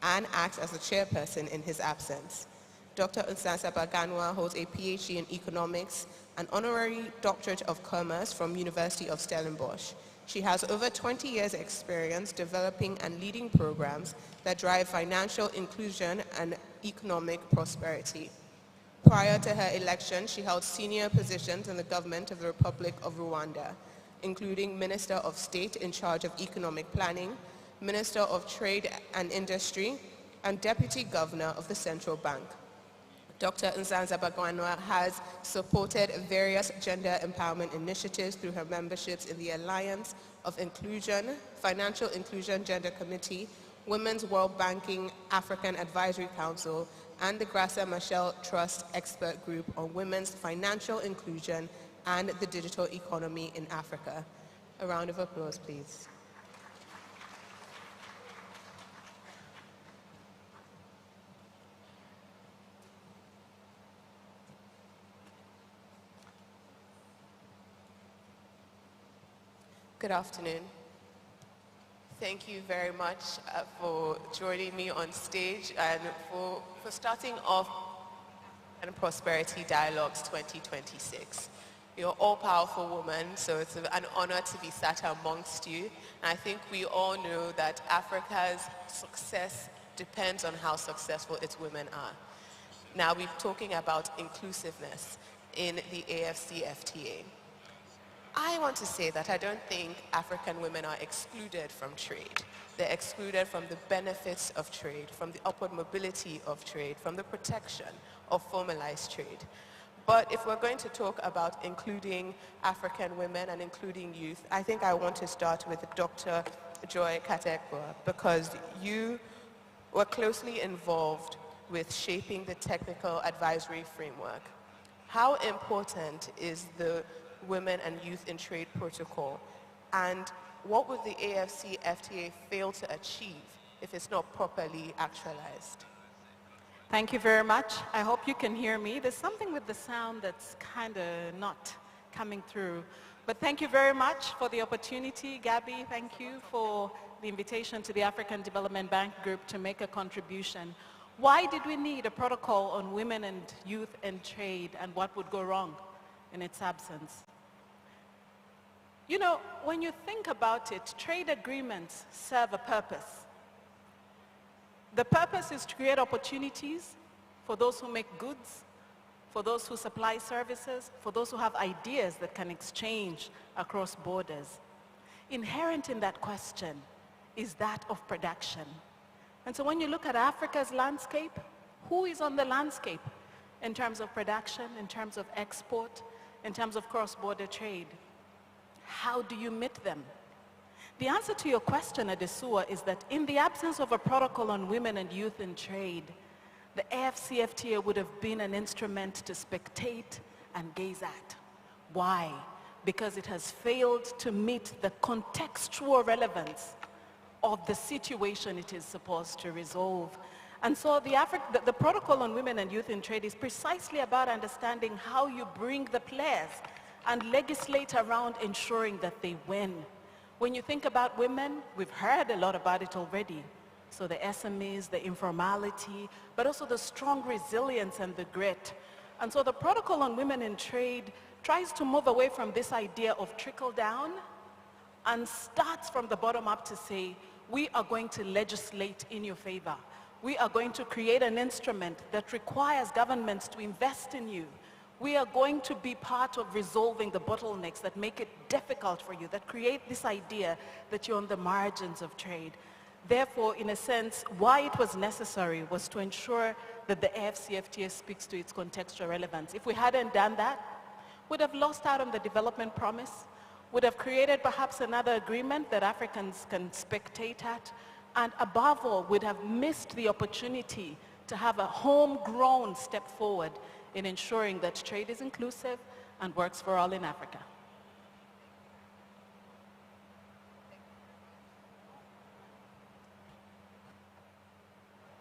and acts as the Chairperson in his absence. Dr. Nzanza-Baganwa holds a PhD in Economics, an honorary Doctorate of Commerce from University of Stellenbosch. She has over 20 years' experience developing and leading programs that drive financial inclusion and economic prosperity. Prior to her election, she held senior positions in the government of the Republic of Rwanda, including Minister of State in charge of economic planning, Minister of Trade and Industry, and Deputy Governor of the Central Bank. Dr. Nzanza-Baganwa has supported various gender empowerment initiatives through her memberships in the Alliance of Inclusion, Financial Inclusion Gender Committee, Women's World Banking African Advisory Council, and the Grassa Machel Trust Expert Group on Women's Financial Inclusion and the Digital Economy in Africa. A round of applause, please. Good afternoon. Thank you very much for joining me on stage and for starting off and Prosperity Dialogues 2026. You're all powerful women, so it's an honor to be sat amongst you. And I think we all know that Africa's success depends on how successful its women are. Now we're talking about inclusiveness in the AfCFTA. I want to say that I don't think African women are excluded from trade. They're excluded from the benefits of trade, from the upward mobility of trade, from the protection of formalized trade. But if we're going to talk about including African women and including youth, I think I want to start with Dr. Joy Katekwa, because you were closely involved with shaping the technical advisory framework. How important is the Women and Youth in Trade Protocol, and what would the AfCFTA fail to achieve if it's not properly actualized? Thank you very much. I hope you can hear me. There's something with the sound that's kind of not coming through. But thank you very much for the opportunity. Gabby, thank you for the invitation to the African Development Bank Group to make a contribution. Why did we need a protocol on women and youth and trade, and what would go wrong in its absence? You know, when you think about it, trade agreements serve a purpose. The purpose is to create opportunities for those who make goods, for those who supply services, for those who have ideas that can exchange across borders. Inherent in that question is that of production. And so when you look at Africa's landscape, who is on the landscape in terms of production, in terms of export, in terms of cross-border trade? How do you meet them? The answer to your question, Adesua, is that in the absence of a protocol on women and youth in trade, the AfCFTA would have been an instrument to spectate and gaze at. Why? Because it has failed to meet the contextual relevance of the situation it is supposed to resolve. And so the protocol on women and youth in trade is precisely about understanding how you bring the players and legislate around ensuring that they win. When you think about women, we've heard a lot about it already. So the SMEs, the informality, but also the strong resilience and the grit. And so the protocol on women in trade tries to move away from this idea of trickle down and starts from the bottom up to say, we are going to legislate in your favor. We are going to create an instrument that requires governments to invest in you. We are going to be part of resolving the bottlenecks that make it difficult for you, that create this idea that you're on the margins of trade. Therefore, in a sense, why it was necessary was to ensure that the AfCFTA speaks to its contextual relevance. If we hadn't done that, we'd have lost out on the development promise, would have created perhaps another agreement that Africans can spectate at, and above all, would have missed the opportunity to have a homegrown step forward in ensuring that trade is inclusive and works for all in Africa.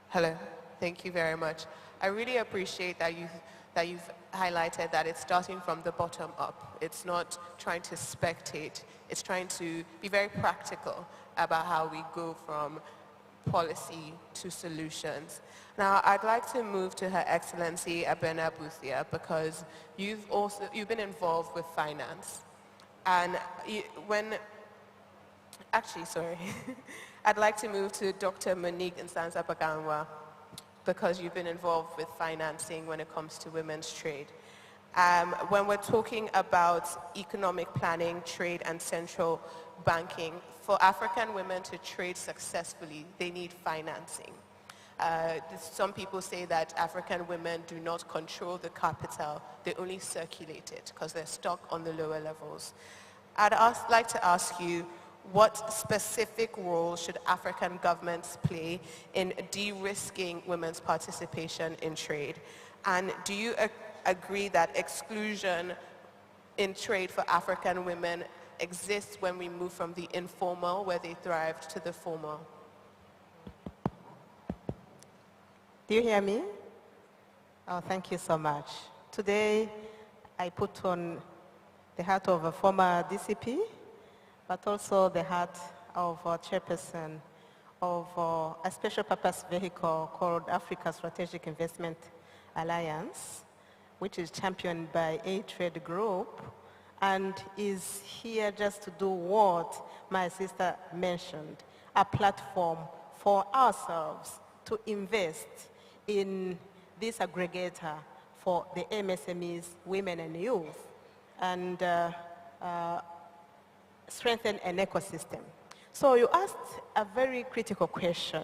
Hello, thank you very much. I really appreciate that you've highlighted that it's starting from the bottom up. It's not trying to spectate, it's trying to be very practical about how we go from policy to solutions. Now, I'd like to move to Her Excellency Abena Buthia, because you've been involved with finance. And I'd like to move to Dr. Monique Nsanza-Paganwa, because you've been involved with financing when it comes to women's trade. When we're talking about economic planning, trade, and central banking, for African women to trade successfully, they need financing. Some people say that African women do not control the capital, they only circulate it because they're stuck on the lower levels. I'd like to ask you, what specific role should African governments play in de-risking women's participation in trade? And do you agree that exclusion in trade for African women exists when we move from the informal, where they thrived, to the formal? Do you hear me? Oh, thank you so much. Today, I put on the hat of a former DCP, but also the hat of a chairperson of a special purpose vehicle called Africa Strategic Investment Alliance, which is championed by a trade group and is here just to do what my sister mentioned, a platform for ourselves to invest in this aggregator for the MSMEs, women and youth, and strengthen an ecosystem. So you asked a very critical question.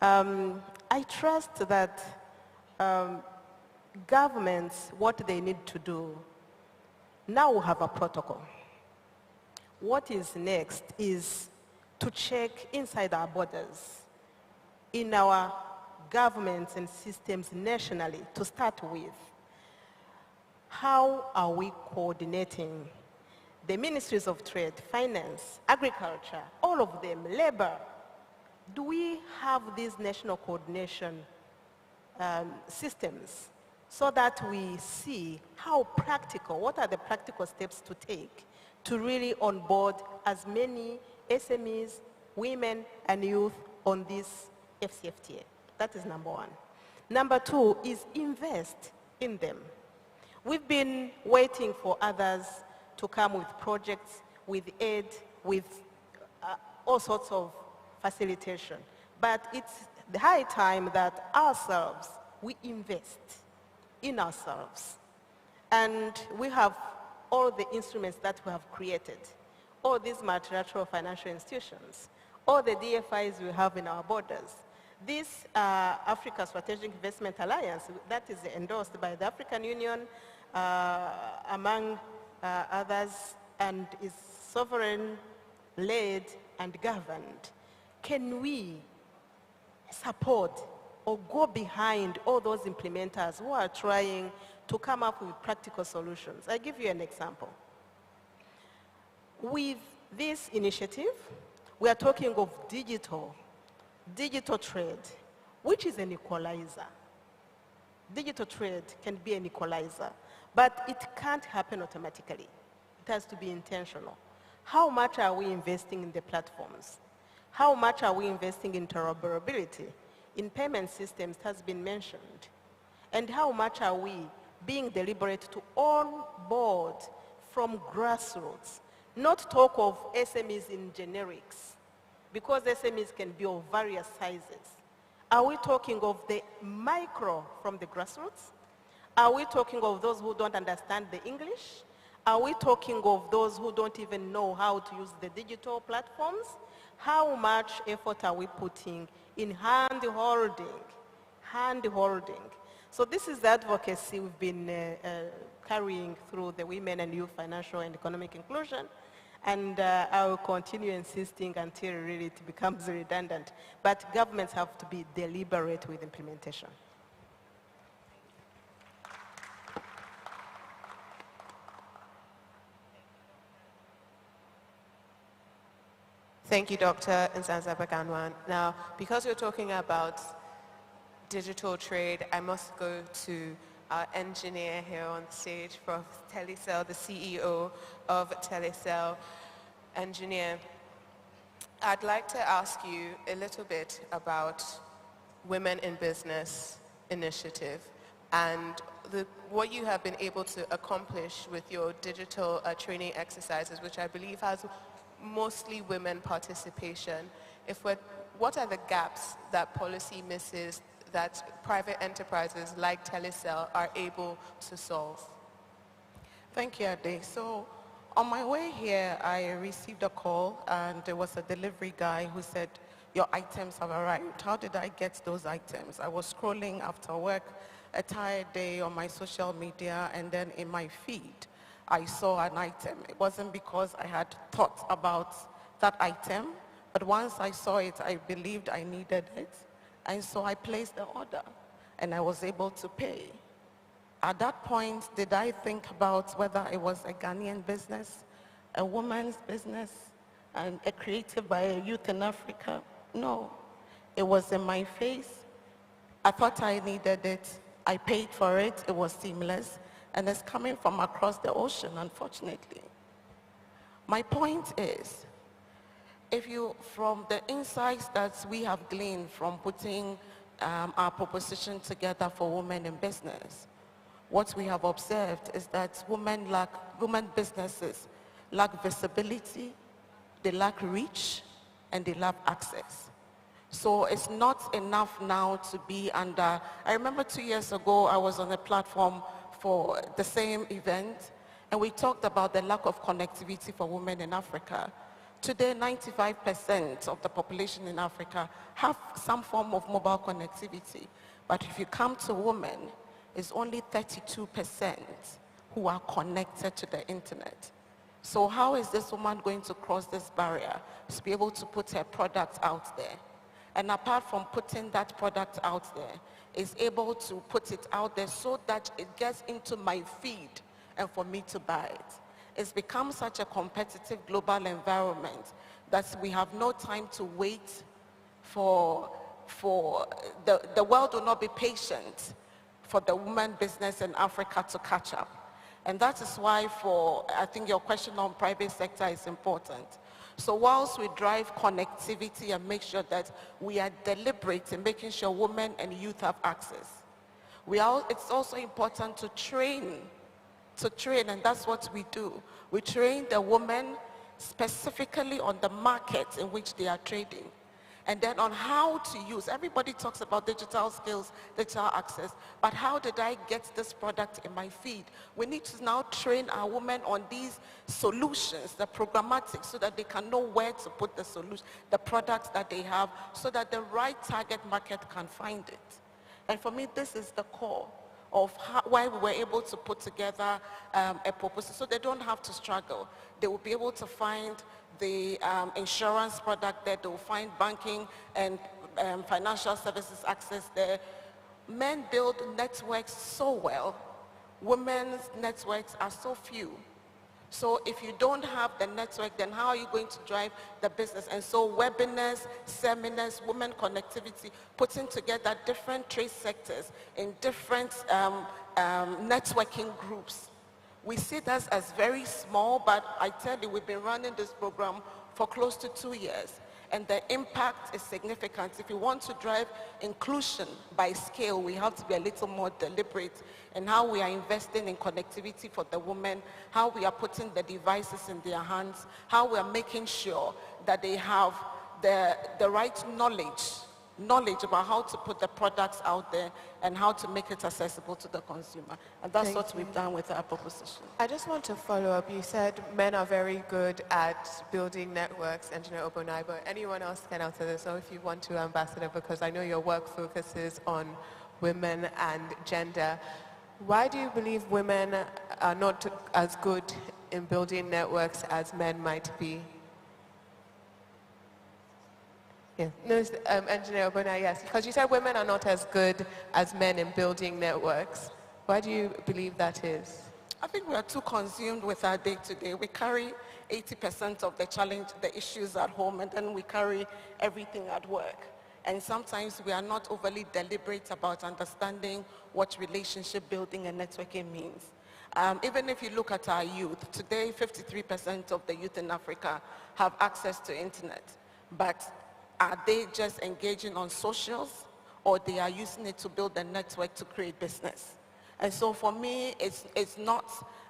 I trust that governments, what they need to do, now we have a protocol. What is next is to check inside our borders, in our governments and systems nationally, to start with. How are we coordinating the ministries of trade, finance, agriculture, all of them, labor? Do we have these national coordination systems so that we see how practical, what are the practical steps to take to really onboard as many SMEs, women and youth on this AfCFTA? That is number one. Number two is invest in them. We've been waiting for others to come with projects, with aid, with all sorts of facilitation. But it's the high time that ourselves, we invest in ourselves. And we have all the instruments that we have created, all these multilateral financial institutions, all the DFIs we have in our borders. This Africa Strategic Investment Alliance, that is endorsed by the African Union, among others, and is sovereign-led and governed. Can we support or go behind all those implementers who are trying to come up with practical solutions? I give you an example. With this initiative, we are talking of digital trade, which is an equalizer. Digital trade can be an equalizer, but it can't happen automatically. It has to be intentional. How much are we investing in the platforms? How much are we investing in interoperability? In payment systems, it has been mentioned. And how much are we being deliberate to onboard from grassroots? Not talk of SMEs in generics, because SMEs can be of various sizes. Are we talking of the micro from the grassroots? Are we talking of those who don't understand the English? Are we talking of those who don't even know how to use the digital platforms? How much effort are we putting in hand-holding? So this is the advocacy we've been carrying through the Women and Youth Financial and Economic Inclusion. And I will continue insisting until really it becomes redundant. But governments have to be deliberate with implementation. Thank you, Dr. Nsanza-Baganwa. Now, because we're talking about digital trade, I must go to our engineer here on stage from Telecel, the CEO of Telecel. Engineer, I'd like to ask you a little bit about Women in Business initiative and what you have been able to accomplish with your digital training exercises, which I believe has mostly women participation. What are the gaps that policy misses that private enterprises like Telecel are able to solve? Thank you, Ade. So on my way here, I received a call and there was a delivery guy who said, your items have arrived. How did I get those items? I was scrolling after work, a tired day on my social media, and then in my feed, I saw an item. It wasn't because I had thought about that item, but once I saw it, I believed I needed it. And so I placed the order and I was able to pay. At that point, did I think about whether it was a Ghanaian business, a woman's business, and a created by a youth in Africa? No. It was in my face. I thought I needed it. I paid for it. It was seamless. And it's coming from across the ocean, unfortunately. My point is, from the insights that we have gleaned from putting our proposition together for women in business, what we have observed is that women businesses lack visibility, they lack reach, and they lack access. So it's not enough now to be under. I remember 2 years ago, I was on a platform for the same event, and we talked about the lack of connectivity for women in Africa. Today, 95% of the population in Africa have some form of mobile connectivity. But if you come to women, it's only 32% who are connected to the internet. So how is this woman going to cross this barrier to be able to put her product out there? And apart from putting that product out there, is able to put it out there so that it gets into my feed and for me to buy it. It's become such a competitive global environment that we have no time to wait for the world will not be patient for the woman business in Africa to catch up. And that is why I think your question on private sector is important. So whilst we drive connectivity and make sure that we are deliberate in making sure women and youth have access, it's also important to train, and that's what we do. We train the women specifically on the markets in which they are trading, and then on how to use. Everybody talks about digital skills, digital access, but how did I get this product in my feed? We need to now train our women on these solutions, the programmatic, so that they can know where to put the solution, the products that they have, so that the right target market can find it. And for me, this is the core of why we were able to put together a proposal, so they don't have to struggle. They will be able to find the insurance product there, they will find banking and financial services access there. Men build networks so well, women's networks are so few. So if you don't have the network, then how are you going to drive the business? And so webinars, seminars, women connectivity, putting together different trade sectors in different networking groups. We see that as very small, but I tell you, we've been running this program for close to 2 years. And the impact is significant. If you want to drive inclusion by scale, we have to be a little more deliberate in how we are investing in connectivity for the women, how we are putting the devices in their hands, how we are making sure that they have the right knowledge about how to put the products out there and how to make it accessible to the consumer. And that's what we've done with our proposition. I just want to follow up. You said men are very good at building networks, Engineer Obonai, but anyone else can answer this, or if you want to, Ambassador, because I know your work focuses on women and gender. Why do you believe women are not as good in building networks as men might be? Yeah. No, Engineer Obona, yes, because you said women are not as good as men in building networks. Why do you believe that is? I think we are too consumed with our day-to-day. We carry 80% of the challenge, the issues at home, and then we carry everything at work. And sometimes we are not overly deliberate about understanding what relationship building and networking means. Even if you look at our youth, today 53% of the youth in Africa have access to internet. But are they just engaging on socials, or they are using it to build a network to create business? And so for me, it's not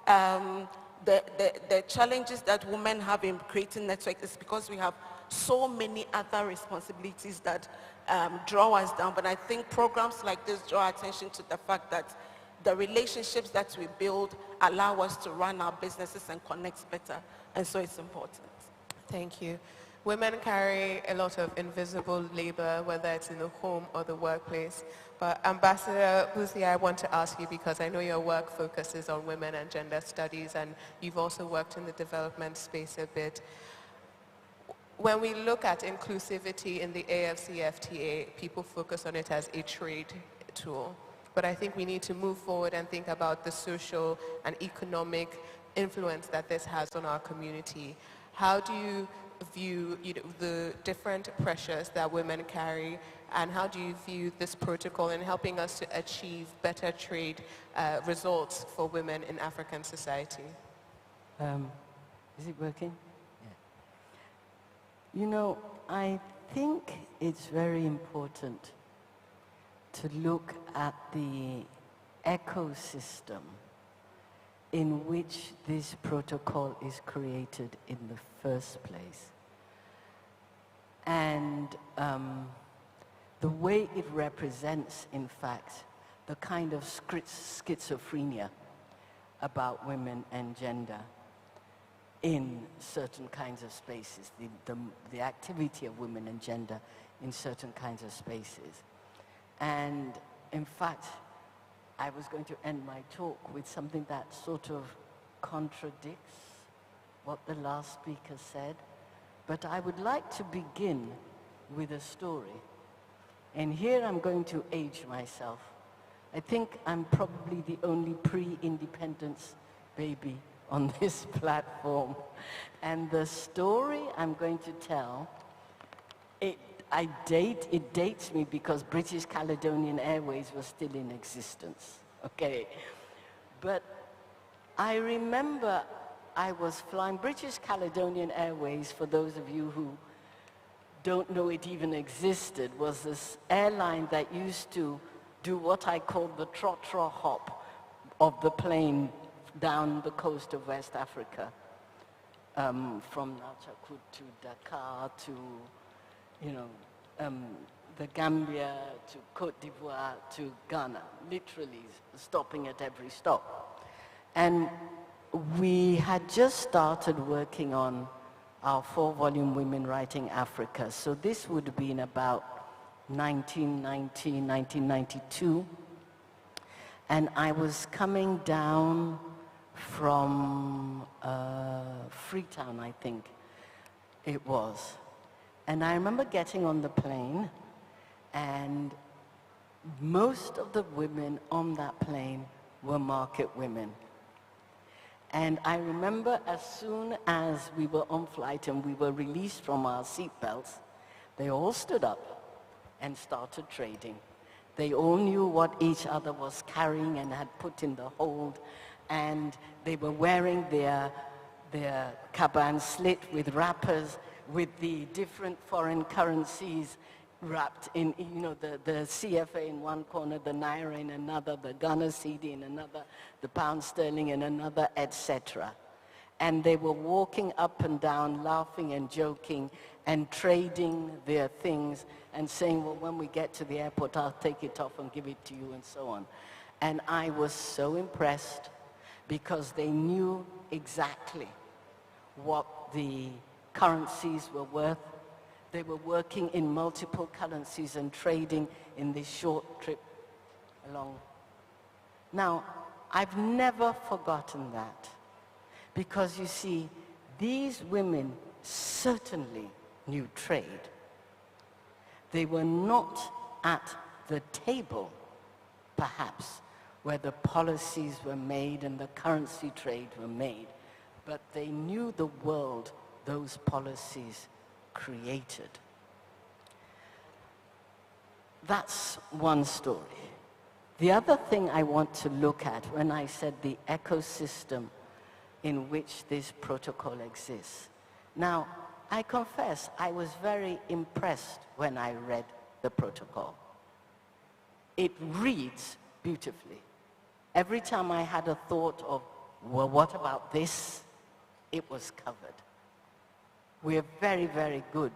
the challenges that women have in creating networks is because we have so many other responsibilities that draw us down. But I think programs like this draw attention to the fact that the relationships that we build allow us to run our businesses and connect better. And so it's important. Thank you. Women carry a lot of invisible labor, whether it's in the home or the workplace. But Ambassador Buzi, I want to ask you, because I know your work focuses on women and gender studies, and you've also worked in the development space a bit. When we look at inclusivity in the AfCFTA, people focus on it as a trade tool. But I think we need to move forward and think about the social and economic influence that this has on our community. How do you view the different pressures that women carry, and how do you view this protocol in helping us to achieve better trade results for women in African society? Is it working? Yeah. You know, I think it's very important to look at the ecosystem in which this protocol is created in the first place. And the way it represents, in fact, the kind of schizophrenia about women and gender in certain kinds of spaces, the activity of women and gender in certain kinds of spaces. And in fact, I was going to end my talk with something that sort of contradicts what the last speaker said, but I would like to begin with a story. And here I'm going to age myself. I think I'm probably the only pre-independence baby on this platform. And the story I'm going to tell, it dates me because British Caledonian Airways was still in existence, okay? But I remember I was flying British Caledonian Airways, for those of you who don't know it even existed, was this airline that used to do what I call the trot-trot hop of the plane down the coast of West Africa, from Nachakut to Dakar to, you know, the Gambia to Cote d'Ivoire to Ghana, literally stopping at every stop. And we had just started working on our 4-volume Women Writing Africa. So this would have been about 1992. And I was coming down from Freetown, I think it was. And I remember getting on the plane, and most of the women on that plane were market women. And I remember as soon as we were on flight and we were released from our seatbelts, they all stood up and started trading. They all knew what each other was carrying and had put in the hold, and they were wearing their caban slit with wrappers with the different foreign currencies wrapped in, you know, the CFA in one corner, the Naira in another, the Ghana cedi in another, the pound sterling in another, etc. And they were walking up and down, laughing and joking and trading their things and saying, well, when we get to the airport, I'll take it off and give it to you, and so on. And I was so impressed because they knew exactly what the currencies were worth. They were working in multiple currencies and trading in this short trip along. Now, I've never forgotten that, Because you see, these women certainly knew trade. They were not at the table, perhaps, where the policies were made and the currency trade were made, but they knew the world those policies created. That's one story. The other thing I want to look at when I said the ecosystem in which this protocol exists. Now, I confess I was very impressed when I read the protocol. It reads beautifully. Every time I had a thought of, well, what about this? It was covered. We're very, very good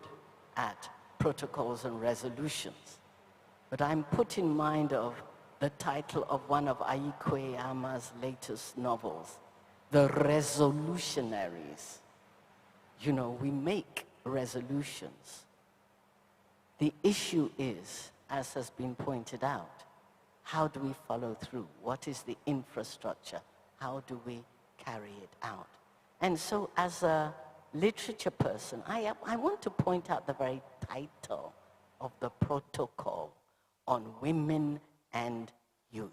at protocols and resolutions. But I'm put in mind of the title of one of Ayikweama's latest novels, The Resolutionaries. You know, we make resolutions. The issue is, as has been pointed out, how do we follow through? What is the infrastructure? How do we carry it out? And so as a literature person, I want to point out the very title of the protocol on women and youth.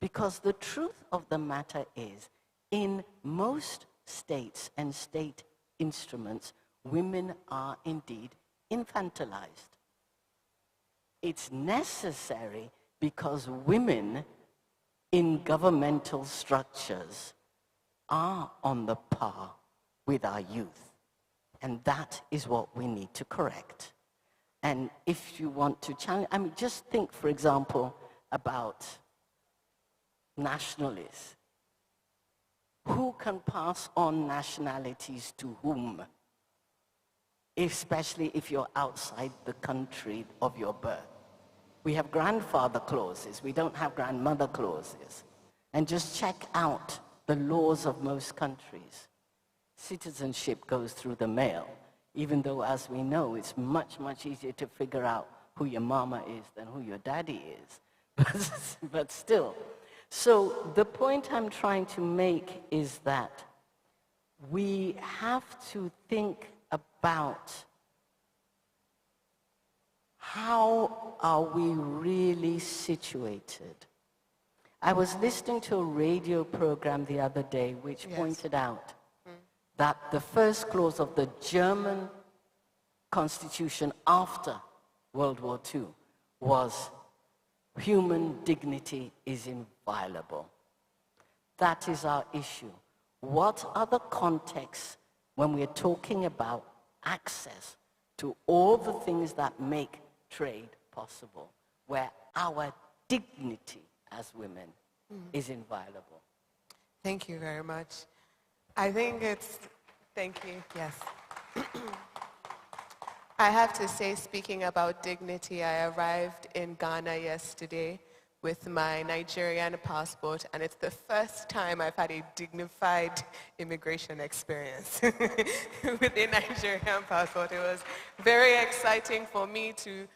Because the truth of the matter is, in most states and state instruments, women are indeed infantilized. It's necessary because women in governmental structures are on the par with our youth. And that is what we need to correct. And if you want to challenge, I mean, just think, for example, about nationalists. Who can pass on nationalities to whom? Especially if you're outside the country of your birth. We have grandfather clauses. We don't have grandmother clauses. And just check out the laws of most countries. Citizenship goes through the mail, even though, as we know, it's much, much easier to figure out who your mama is than who your daddy is. But still. So the point I'm trying to make is that we have to think about how are we really situated. I was listening to a radio program the other day which pointed out that the first clause of the German Constitution after World War II was human dignity is inviolable. That is our issue. What are the contexts when we're talking about access to all the things that make trade possible, where our dignity as women is inviolable? Thank you very much. I think it's, thank you, yes. I have to say, speaking about dignity, I arrived in Ghana yesterday with my Nigerian passport, and it's the first time I've had a dignified immigration experience with a Nigerian passport. It was very exciting for me to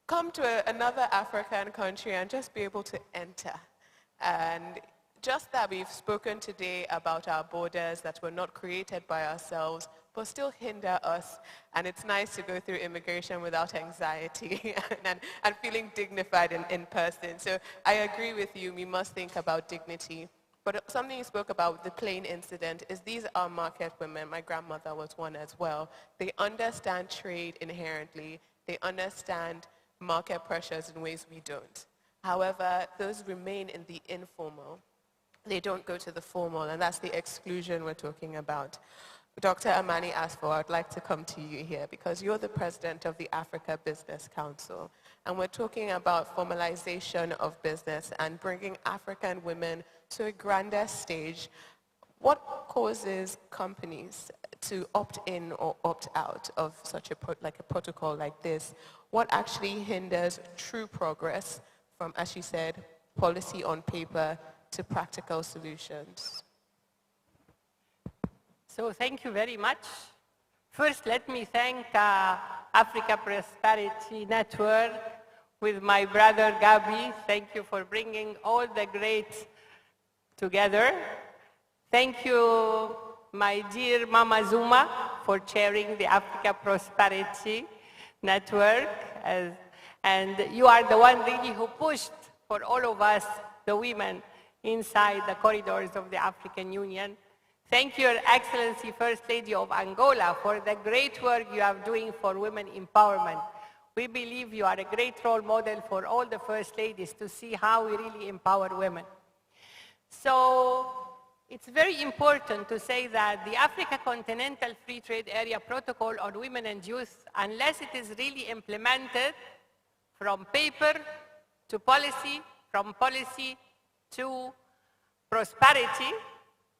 come to another African country and just be able to enter. And just that we've spoken today about our borders that were not created by ourselves, but still hinder us. And it's nice to go through immigration without anxiety and feeling dignified in person. So I agree with you, we must think about dignity. But something you spoke about, the plane incident, is these are market women. My grandmother was one as well. They understand trade inherently. They understand market pressures in ways we don't. However, those remain in the informal. They don't go to the formal, and that's the exclusion we're talking about. Dr. Amani AfCFTA, I'd like to come to you here because you're the president of the Africa Business Council, and we're talking about formalization of business and bringing African women to a grander stage. What causes companies to opt in or opt out of such a protocol like this? What actually hinders true progress from, as you said, policy on paper to practical solutions? So thank you very much. First, let me thank Africa Prosperity Network with my brother Gabi. Thank you for bringing all the greats together. Thank you, my dear Mama Zuma, for chairing the Africa Prosperity Network. And you are the one really who pushed for all of us, the women, inside the corridors of the African Union. Thank you, Your Excellency, First Lady of Angola, for the great work you are doing for women empowerment. We believe you are a great role model for all the First Ladies to see how we really empower women. So it's very important to say that the Africa Continental Free Trade Area Protocol on Women and Youth, unless it is really implemented from paper to policy, from policy to prosperity,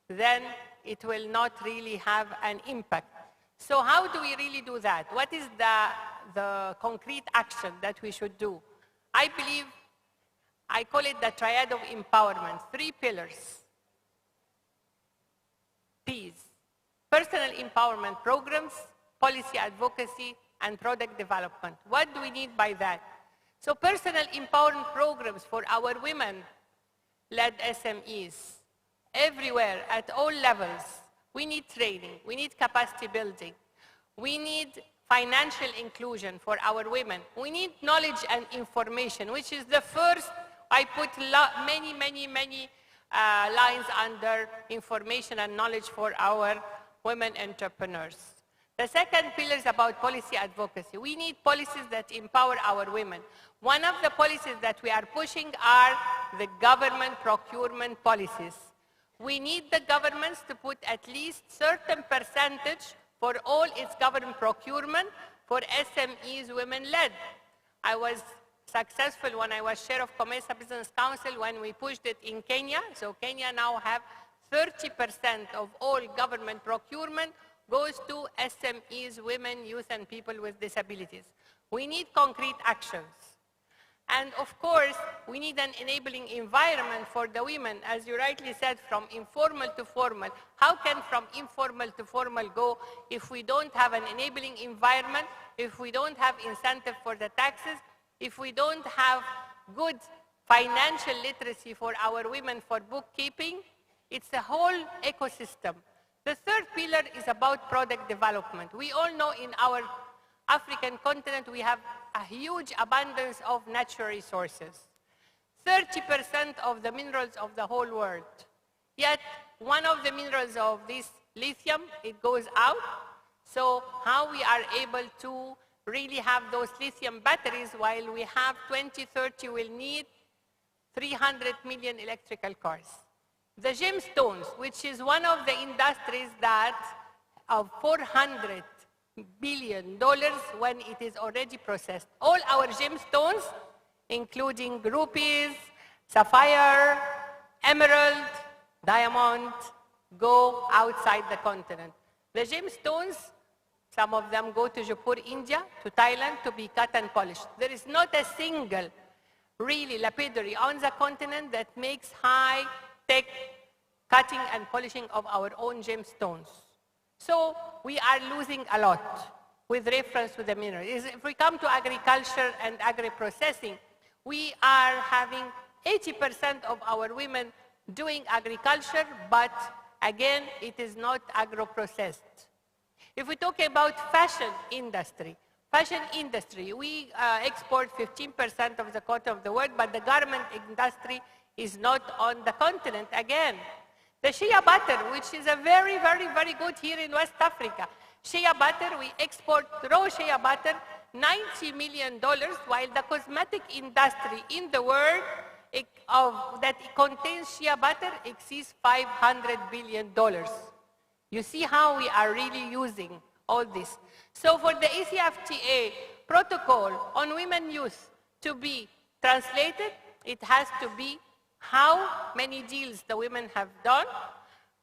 then it will not really have an impact. So how do we really do that? What is the concrete action that we should do? I believe, I call it the triad of empowerment, 3 pillars. P's, personal empowerment programs, policy advocacy, and product development. What do we need by that? So personal empowerment programs for our women-led SMEs, everywhere, at all levels. We need training, we need capacity building, we need financial inclusion for our women, we need knowledge and information, which is the first, I put many lines under information and knowledge for our women entrepreneurs. The second pillar is about policy advocacy. We need policies that empower our women. One of the policies that we are pushing are the government procurement policies. We need the governments to put at least certain percentage for all its government procurement for SMEs women-led. I was successful when I was chair of COMESA Business Council when we pushed it in Kenya. So Kenya now have 30% of all government procurement goes to SMEs, women, youth, and people with disabilities. We need concrete actions. And of course, we need an enabling environment for the women, as you rightly said, from informal to formal. How can from informal to formal go if we don't have an enabling environment, if we don't have incentive for the taxes, if we don't have good financial literacy for our women for bookkeeping? It's a whole ecosystem. The third pillar is about product development. We all know in our African continent we have a huge abundance of natural resources. 30% of the minerals of the whole world. Yet one of the minerals of this lithium, it goes out. So how we are able to really have those lithium batteries while we have 2030 will need 300 million electrical cars. The gemstones, which is one of the industries that of $400 billion when it is already processed. All our gemstones, including rupees, sapphire, emerald, diamond, go outside the continent. The gemstones, some of them go to Jaipur, India, to Thailand to be cut and polished. There is not a single really lapidary on the continent that makes high-tech cutting and polishing of our own gemstones. So we are losing a lot with reference to the minerals. If we come to agriculture and agri-processing, we are having 80% of our women doing agriculture, but again, it is not agro-processed. If we talk about fashion industry, we export 15% of the cotton of the world, but the garment industry is not on the continent again. The shea butter, which is a very good here in West Africa. Shea butter, we export raw shea butter, $90 million, while the cosmetic industry in the world that contains shea butter exceeds $500 billion. You see how we are really using all this. So for the AfCFTA protocol on women youth to be translated, it has to be how many deals the women have done,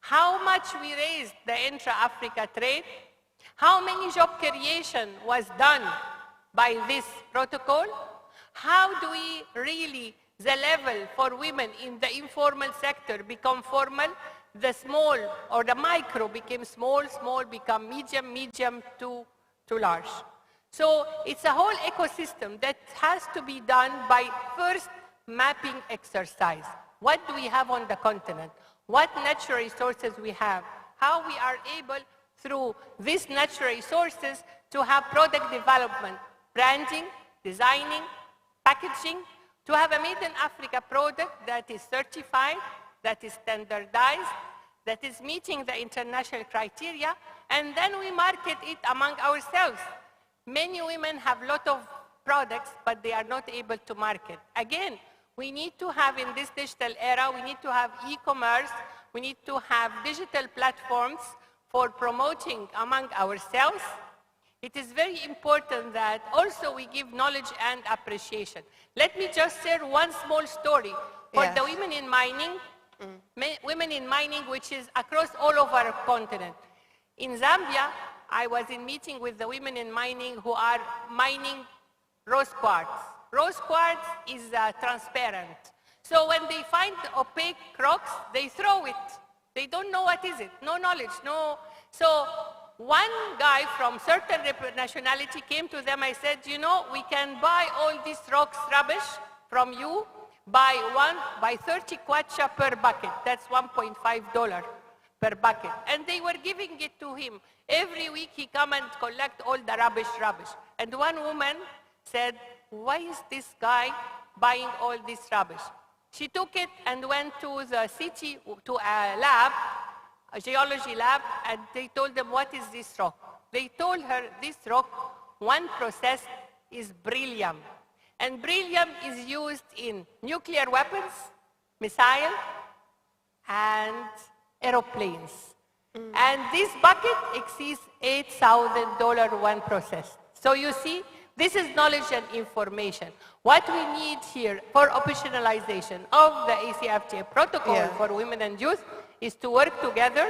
how much we raised the intra-Africa trade, how many job creation was done by this protocol, how do we really, the level for women in the informal sector become formal, the small or the micro became small, small become medium, medium to large. So it's a whole ecosystem that has to be done by first mapping exercise. What do we have on the continent? what natural resources we have, how we are able through these natural resources to have product development, branding, designing, packaging, to have a made in Africa product that is certified, that is standardized, that is meeting the international criteria, and then we market it among ourselves. Many women have a lot of products, but they are not able to market. Again, we need to have in this digital era, we need to have e-commerce, we need to have digital platforms for promoting among ourselves. It is very important that also we give knowledge and appreciation. Let me just share one small story for the women in mining, women in mining which is across all over our continent. In Zambia, I was in meeting with the women in mining who are mining rose quartz. Rose quartz is transparent. So when they find opaque rocks, they throw it. They don't know what is it, no knowledge, no. So one guy from certain nationality came to them. I said, you know, we can buy all these rocks rubbish from you by 30 kwacha per bucket. That's $1.5 per bucket. And they were giving it to him. Every week he come and collect all the rubbish. And one woman said, why is this guy buying all this rubbish? She took it and went to the city, to a lab, a geology lab, and they told them, what is this rock? They told her, this rock, one process is beryllium. And beryllium is used in nuclear weapons, missile, and aeroplanes. And this bucket exceeds $8,000 one process. So you see, this is knowledge and information. What we need here for operationalization of the AfCFTA protocol for women and youth is to work together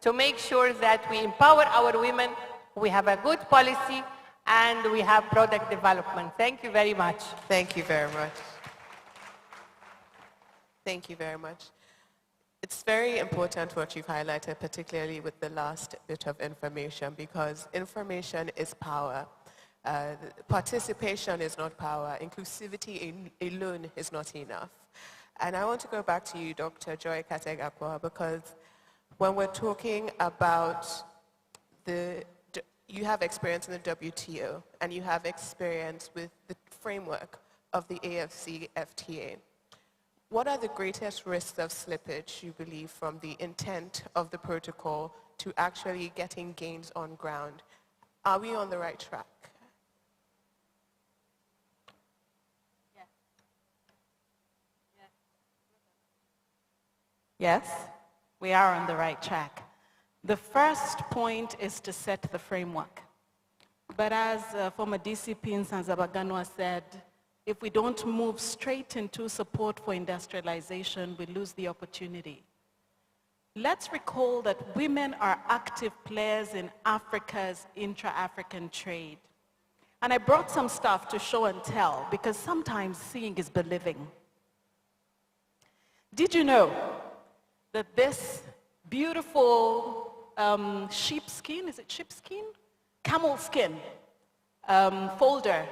to make sure that we empower our women, we have a good policy, and we have product development. Thank you very much. Thank you very much. Thank you very much. It's very important what you've highlighted, particularly with the last bit of information, because information is power. Participation is not power. Inclusivity alone is not enough. And I want to go back to you, Dr. Joy Kategakwa, because when we're talking about you have experience in the WTO, and you have experience with the framework of the AfCFTA. What are the greatest risks of slippage, you believe, from the intent of the protocol to actually getting gains on ground? Are we on the right track? Yes, we are on the right track. The first point is to set the framework. But as former DCP Nsanzabaganwa said, if we don't move straight into support for industrialization, we lose the opportunity. Let's recall that women are active players in Africa's intra-African trade. And I brought some stuff to show and tell, because sometimes seeing is believing. Did you know that this beautiful sheepskin, is it sheepskin? Camel skin folder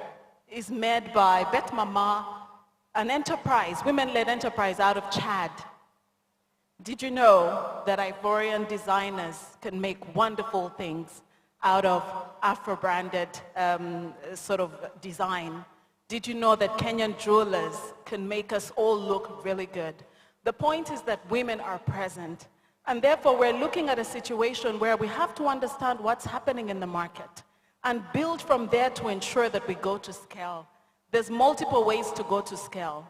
is made by Bet Mama, an enterprise, women-led enterprise out of Chad. Did you know that Ivorian designers can make wonderful things out of Afro-branded sort of design? Did you know that Kenyan jewelers can make us all look really good? The point is that women are present, and therefore we're looking at a situation where we have to understand what's happening in the market and build from there to ensure that we go to scale. There's multiple ways to go to scale.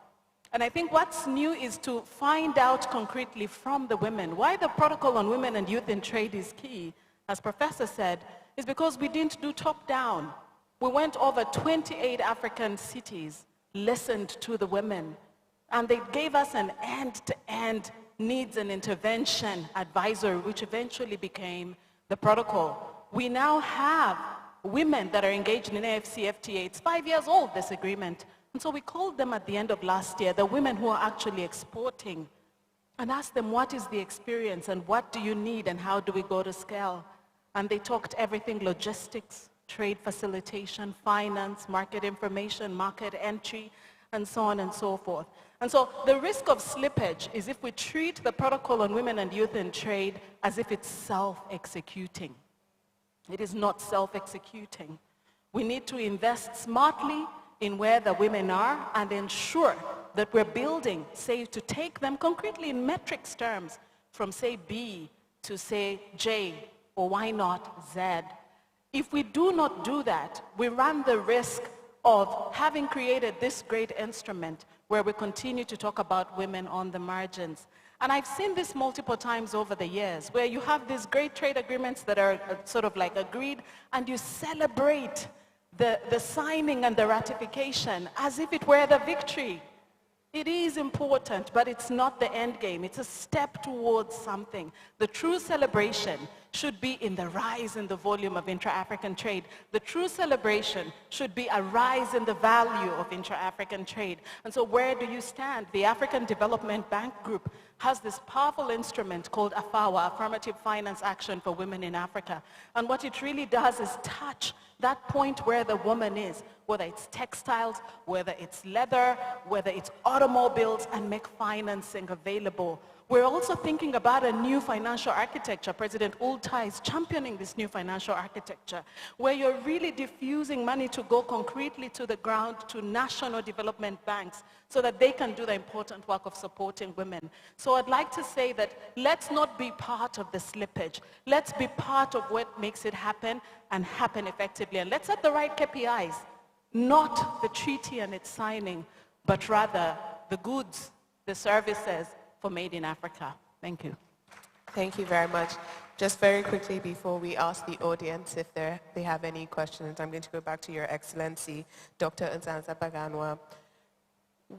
And I think what's new is to find out concretely from the women why the protocol on women and youth in trade is key, as Professor said, is because we didn't do top-down. We went over 28 African cities, listened to the women, and they gave us an end-to-end needs and intervention advisory, which eventually became the protocol. We now have women that are engaged in AfCFTA. It's 5 years old, this agreement. And so we called them at the end of last year, the women who are actually exporting, and asked them, what is the experience and what do you need and how do we go to scale? And they talked everything: logistics, trade facilitation, finance, market information, market entry. and so on and so forth. And so the risk of slippage is if we treat the protocol on women and youth in trade as if it's self-executing. It is not self-executing. We need to invest smartly in where the women are and ensure that we're building, say, to take them concretely in metrics terms from, say, B to, say, J, or why not Z. If we do not do that, we run the risk of having created this great instrument where we continue to talk about women on the margins. And I've seen this multiple times over the years, where you have these great trade agreements that are sort of like agreed, and you celebrate the signing and the ratification as if it were the victory. It is important, but it's not the end game. It's a step towards something. The true celebration should be in the rise in the volume of intra-African trade. The true celebration should be a rise in the value of intra-African trade. And so where do you stand? The African Development Bank Group has this powerful instrument called AFAWA, Affirmative Finance Action for Women in Africa. And what it really does is touch that point where the woman is, whether it's textiles, whether it's leather, whether it's automobiles, and make financing available. We're also thinking about a new financial architecture. President Ultai is championing this new financial architecture, where you're really diffusing money to go concretely to the ground to national development banks so that they can do the important work of supporting women. So I'd like to say that let's not be part of the slippage. Let's be part of what makes it happen and happen effectively. And let's set the right KPIs, not the treaty and its signing, but rather the goods, the services, for Made in Africa. Thank you. Thank you very much. Just very quickly before we ask the audience if they have any questions, I'm going to go back to Your Excellency, Dr. Nzanza Baganwa.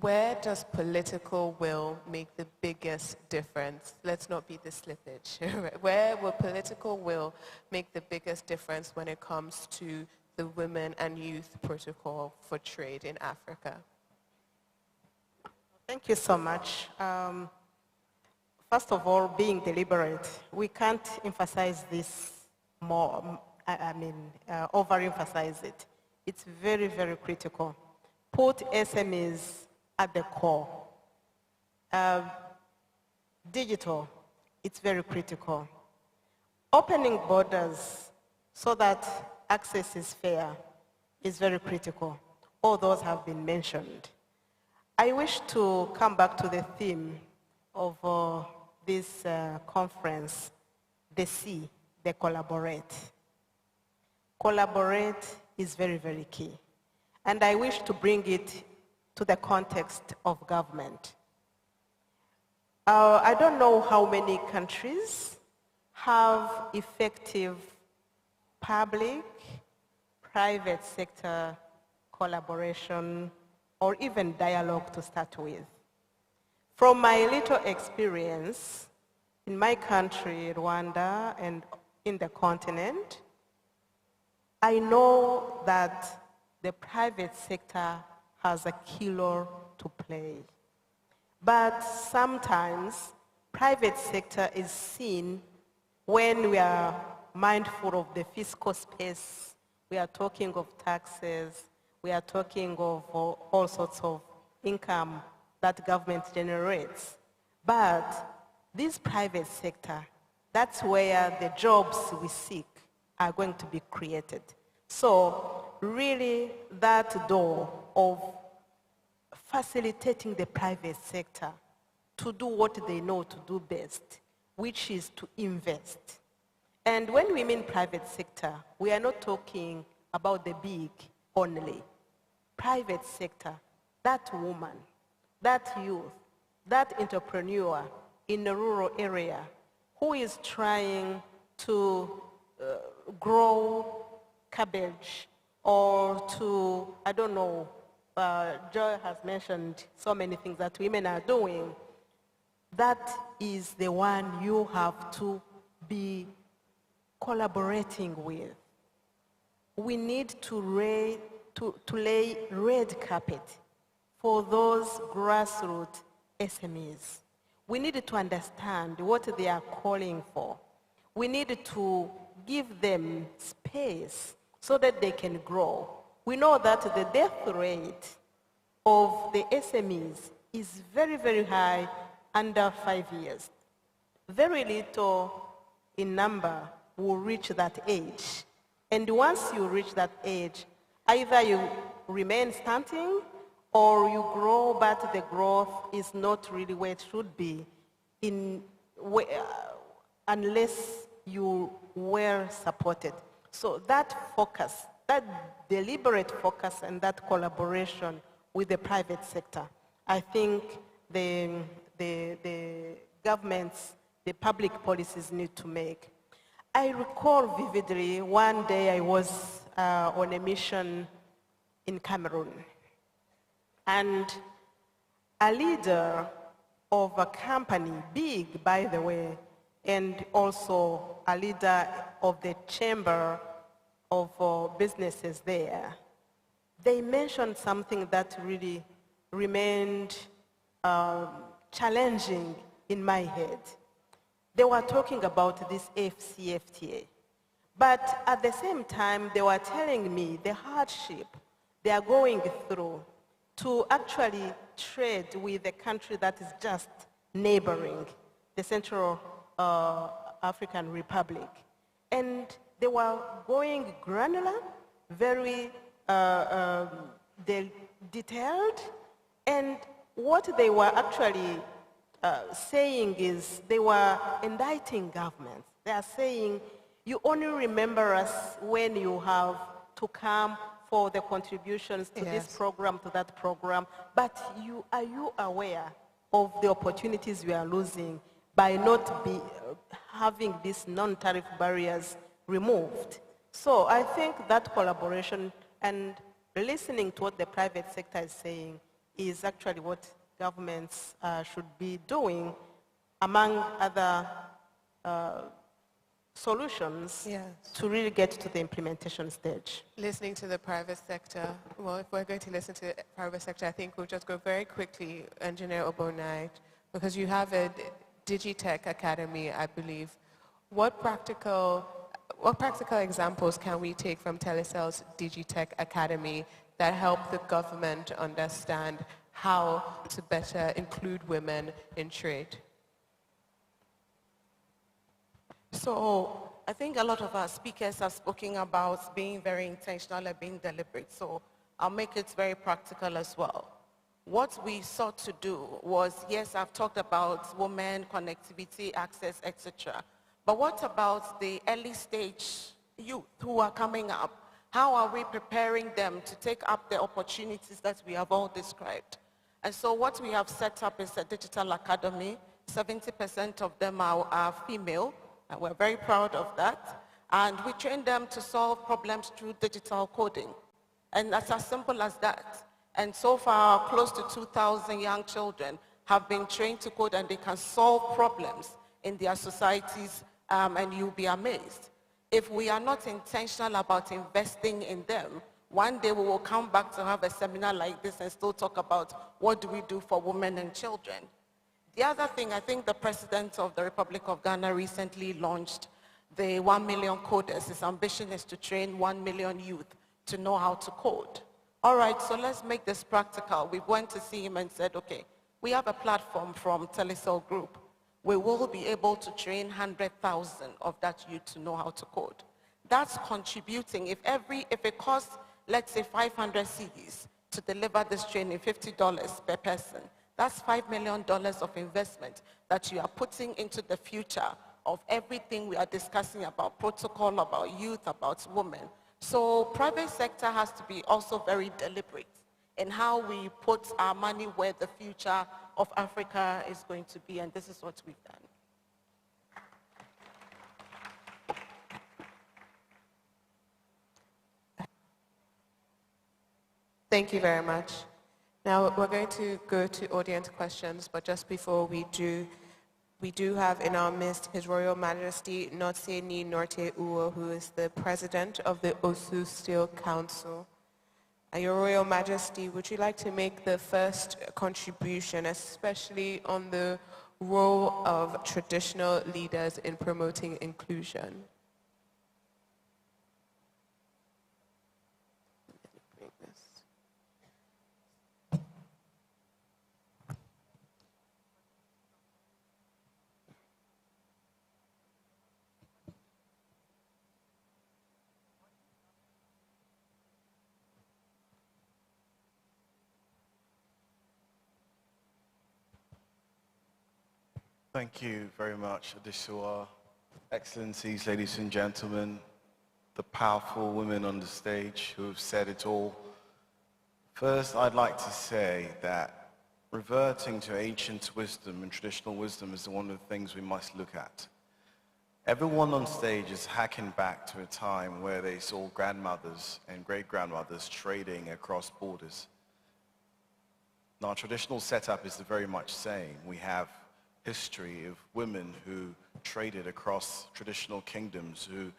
Where does political will make the biggest difference? Let's not be the slippage. Where will political will make the biggest difference when it comes to the Women and Youth Protocol for Trade in Africa? Thank you so much. First of all, being deliberate. We can't emphasize this more, overemphasize it. It's very, very critical. Put SMEs at the core. Digital, it's very critical. Opening borders so that access is fair is very critical. All those have been mentioned. I wish to come back to the theme of this conference, the C, the collaborate. Collaborate is very, very key. And I wish to bring it to the context of government. I don't know how many countries have effective public-private sector collaboration or even dialogue to start with. From my little experience in my country, Rwanda, and in the continent, I know that the private sector has a key role to play. But sometimes private sector is seen when we are mindful of the fiscal space. We are talking of taxes, we are talking of all sorts of income that government generates. But this private sector, that's where the jobs we seek are going to be created. So really that door of facilitating the private sector to do what they know to do best, which is to invest. And when we mean private sector, we are not talking about the big only. Private sector, that woman, that youth, that entrepreneur in a rural area who is trying to grow cabbage or to, I don't know, Joy has mentioned so many things that women are doing. That is the one you have to be collaborating with. We need to lay red carpet for those grassroots SMEs. We need to understand what they are calling for. We need to give them space so that they can grow. We know that the death rate of the SMEs is very, very high, under 5 years. Very little in number will reach that age. And once you reach that age, either you remain stunting or you grow, but the growth is not really where it should be unless you were supported. So that focus, that deliberate focus and that collaboration with the private sector, I think the governments, the public policies need to make. I recall vividly one day I was on a mission in Cameroon, and a leader of a company, big by the way, and also a leader of the chamber of businesses there, they mentioned something that really remained challenging in my head. They were talking about this AfCFTA, but at the same time they were telling me the hardship they are going through to actually trade with a country that is just neighboring the Central African Republic. And they were going granular, very detailed, and what they were actually saying is they were indicting governments. They are saying, you only remember us when you have to come for the contributions to this program, to that program, but are you aware of the opportunities we are losing by not having these non-tariff barriers removed? So I think that collaboration and listening to what the private sector is saying is actually what governments should be doing, among other solutions to really get to the implementation stage. Listening to the private sector, well, if we're going to listen to the private sector, I think we'll just go very quickly, Engineer Obonai, because you have a Digitech Academy, I believe. What practical examples can we take from Telecel's Digitech Academy that help the government understand how to better include women in trade? So I think a lot of our speakers have spoken about being very intentional and being deliberate. So I'll make it very practical as well. What we sought to do was, yes, I've talked about women, connectivity, access, etc. But what about the early stage youth who are coming up? How are we preparing them to take up the opportunities that we have all described? And so what we have set up is a digital academy. 70% of them are female, and we're very proud of that. And we train them to solve problems through digital coding. And that's as simple as that. And so far, close to 2,000 young children have been trained to code, and they can solve problems in their societies, and you'll be amazed. If we are not intentional about investing in them, one day we will come back to have a seminar like this and still talk about what do we do for women and children. The other thing, I think the President of the Republic of Ghana recently launched the 1 million coders. His ambition is to train 1 million youth to know how to code. All right, so let's make this practical. We went to see him and said, okay, we have a platform from Telecel Group. We will be able to train 100,000 of that youth to know how to code. That's contributing. If it costs, let's say, 500 cedis to deliver this training, $50 per person, that's $5 million of investment that you are putting into the future of everything we are discussing about protocol, about youth, about women. So private sector has to be also very deliberate in how we put our money where the future of Africa is going to be, and this is what we've done. Thank you very much. Now we're going to go to audience questions, but just before we do have in our midst His Royal Majesty Notseni Norte Uwo, who is the President of the Osu Steel Council. Your Royal Majesty, would you like to make the first contribution, especially on the role of traditional leaders in promoting inclusion? Thank you very much, Adisua. Excellencies, ladies and gentlemen, the powerful women on the stage who have said it all. First, I'd like to say that reverting to ancient wisdom and traditional wisdom is one of the things we must look at. Everyone on stage is hacking back to a time where they saw grandmothers and great-grandmothers trading across borders. Now, our traditional setup is very much the same. We have history of women who traded across traditional kingdoms, who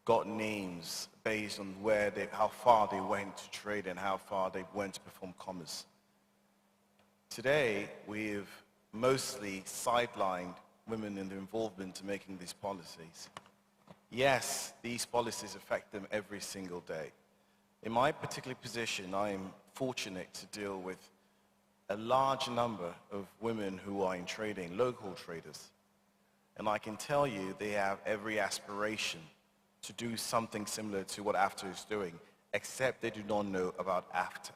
got names based on how far they went to trade and how far they went to perform commerce. Today, we've mostly sidelined women in their involvement in making these policies. Yes, these policies affect them every single day. In my particular position, I am fortunate to deal with a large number of women who are in trading, local traders. And I can tell you they have every aspiration to do something similar to what AfCFTA is doing, except they do not know about AfCFTA.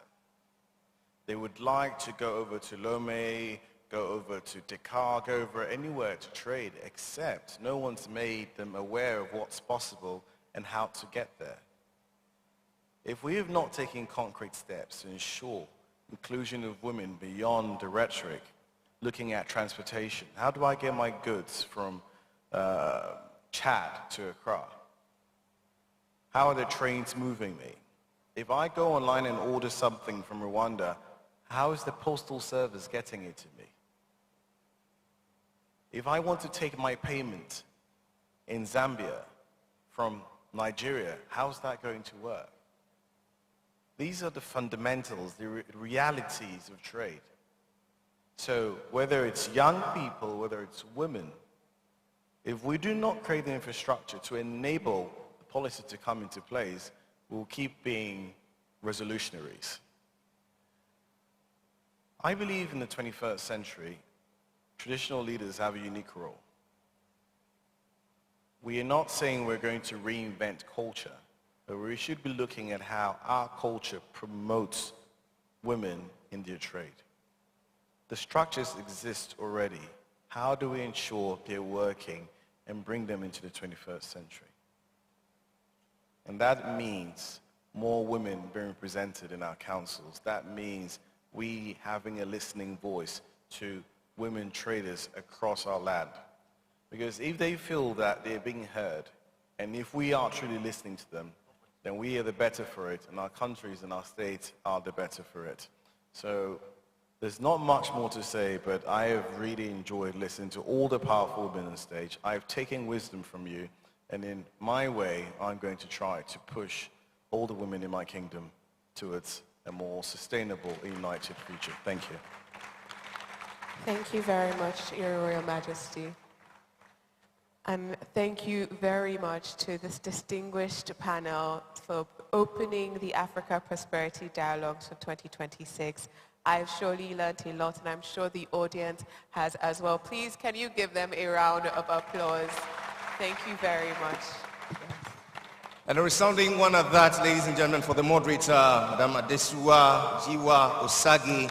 They would like to go over to Lomé, go over to Dakar, go over anywhere to trade, except no one's made them aware of what's possible and how to get there. If we have not taken concrete steps to ensure inclusion of women beyond the rhetoric, looking at transportation, how do I get my goods from Chad to Accra? How are the trains moving me? If I go online and order something from Rwanda, how is the postal service getting it to me? If I want to take my payment in Zambia from Nigeria, how's that going to work? These are the fundamentals, the realities of trade. So whether it's young people, whether it's women, if we do not create the infrastructure to enable the policy to come into place, we'll keep being resolutionaries. I believe in the 21st century, traditional leaders have a unique role. We are not saying we're going to reinvent culture, but we should be looking at how our culture promotes women in their trade. The structures exist already. How do we ensure they're working and bring them into the 21st century? And that means more women being represented in our councils. That means we having a listening voice to women traders across our land. Because if they feel that they're being heard, and if we are truly listening to them, then we are the better for it, and our countries and our states are the better for it. So there's not much more to say, but I have really enjoyed listening to all the powerful women on stage. I've taken wisdom from you, and in my way, I'm going to try to push all the women in my kingdom towards a more sustainable, united future. Thank you. Thank you very much, Your Royal Majesty. And thank you very much to this distinguished panel for opening the Africa Prosperity Dialogues for 2026. I've surely learned a lot, and I'm sure the audience has as well. Please, can you give them a round of applause? Thank you very much. And a resounding one of that, ladies and gentlemen, for the moderator, Madam Adesua Jiwa Osagi,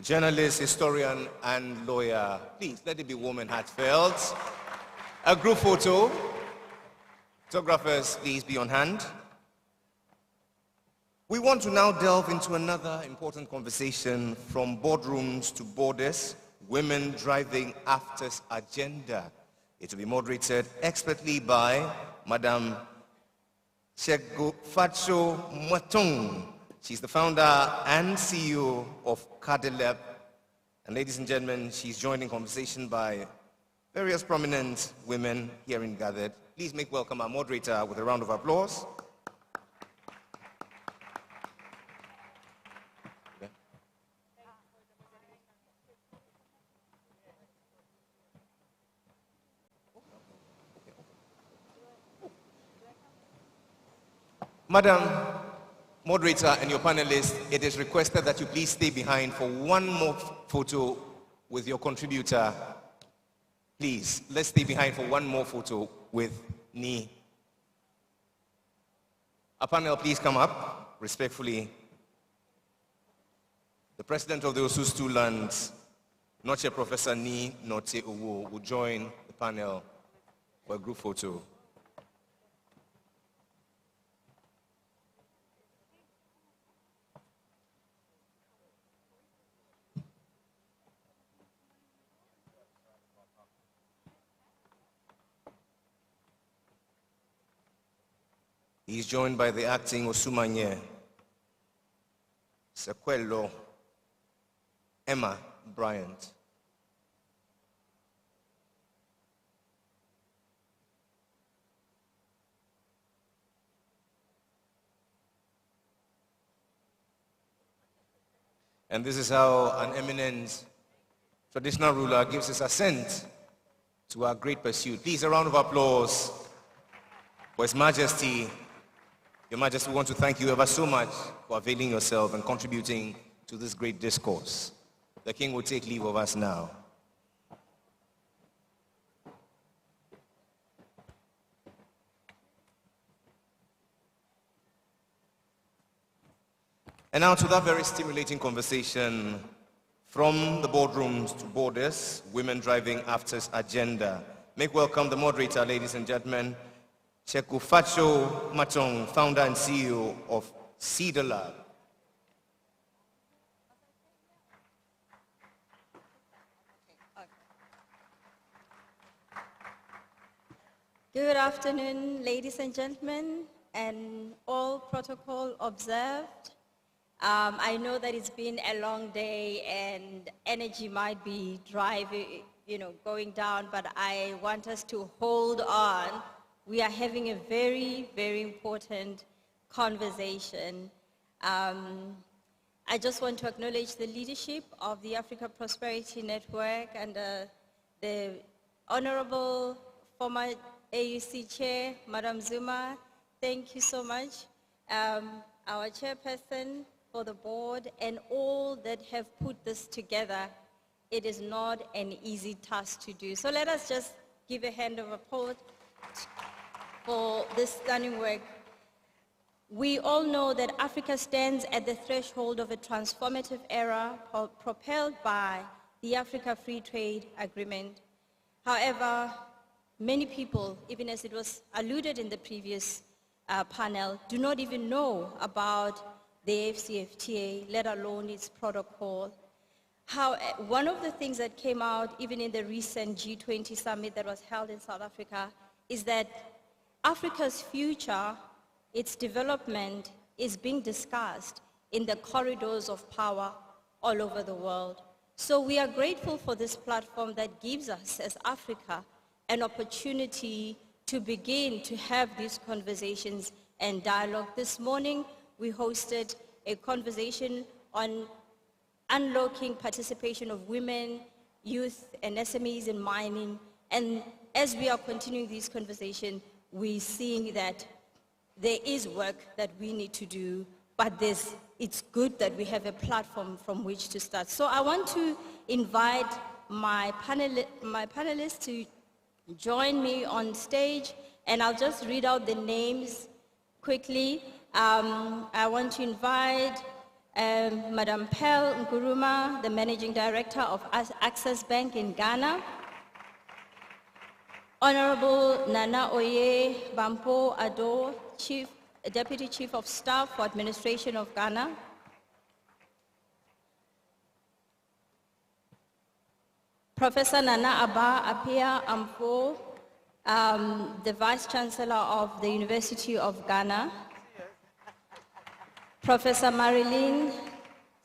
journalist, historian, and lawyer. Please, let it be warm and heartfelt. A group photo. Photographers, please be on hand. We want to now delve into another important conversation, from boardrooms to borders, women driving AfCFTA's agenda. It will be moderated expertly by Madam Chegofadso Mwatong. She's the founder and CEO of Cadeleb. And ladies and gentlemen, she's joined in conversation by various prominent women here in gathered. Please make welcome our moderator with a round of applause. Madam Moderator and your panelists, it is requested that you please stay behind for one more photo with your contributor. Please, let's stay behind for one more photo with Ni. A panel, please come up, respectfully. The President of the Osustu Lands, Not yet Professor Ni Note Uwu will join the panel for a group photo. He's joined by the acting Osumanye, Sequello, Emma Bryant. And this is how an eminent traditional ruler gives his assent to our great pursuit. Please, a round of applause for His Majesty. Your Majesty, we want to thank you ever so much for availing yourself and contributing to this great discourse. The King will take leave of us now. And now to that very stimulating conversation from the boardrooms to borders, women driving AfCFTA's agenda. Make welcome the moderator, ladies and gentlemen, Chekufacho Matong, founder and CEO of Cedar Lab. Good afternoon, ladies and gentlemen, and all protocol observed. I know that it's been a long day and energy might be driving, going down, but I want us to hold on. We are having a very, very important conversation. I just want to acknowledge the leadership of the Africa Prosperity Network and the Honorable former AUC Chair, Madam Zuma. Thank you so much. Our Chairperson for the board and all that have put this together. It is not an easy task to do. So let us just give a hand of applause for this stunning work. We all know that Africa stands at the threshold of a transformative era propelled by the Africa Free Trade Agreement. However, many people, even as it was alluded in the previous panel, do not even know about the AfCFTA, let alone its protocol. One of the things that came out even in the recent G20 summit that was held in South Africa is that Africa's future, its development, is being discussed in the corridors of power all over the world. So we are grateful for this platform that gives us, as Africa, an opportunity to begin to have these conversations and dialogue. This morning, we hosted a conversation on unlocking participation of women, youth, and SMEs in mining. And as we are continuing this conversation, we're seeing that there is work that we need to do, but it's good that we have a platform from which to start. So I want to invite my panelists to join me on stage, and I'll just read out the names quickly. I want to invite Madam Pearl Nkuruma, the Managing Director of Access Bank in Ghana. Honorable Nana Oye Bampo Ado, Deputy Chief of Staff for Administration of Ghana. Professor Nana Abba Apia Ampo, the Vice Chancellor of the University of Ghana. Professor Marilyn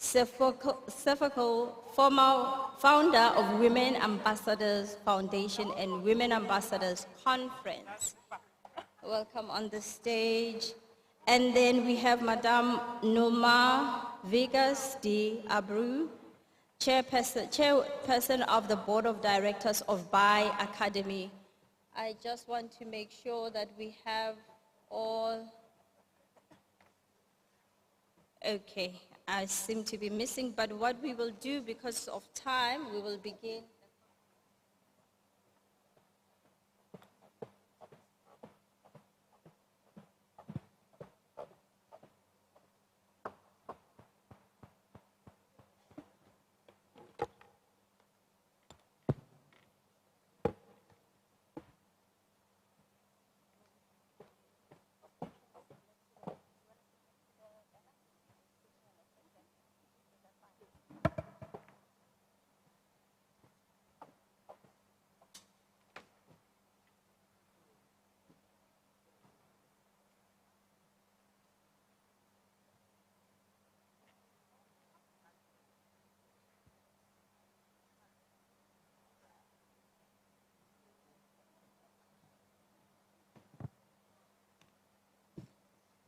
Sefako, former founder of Women Ambassadors Foundation and Women Ambassadors Conference. Welcome on the stage. And then we have Madame Noma Vegas de Abreu, Chairperson of the Board of Directors of Bai Academy. I just want to make sure that we have all. Okay, I seem to be missing, but what we will do, because of time, we will begin.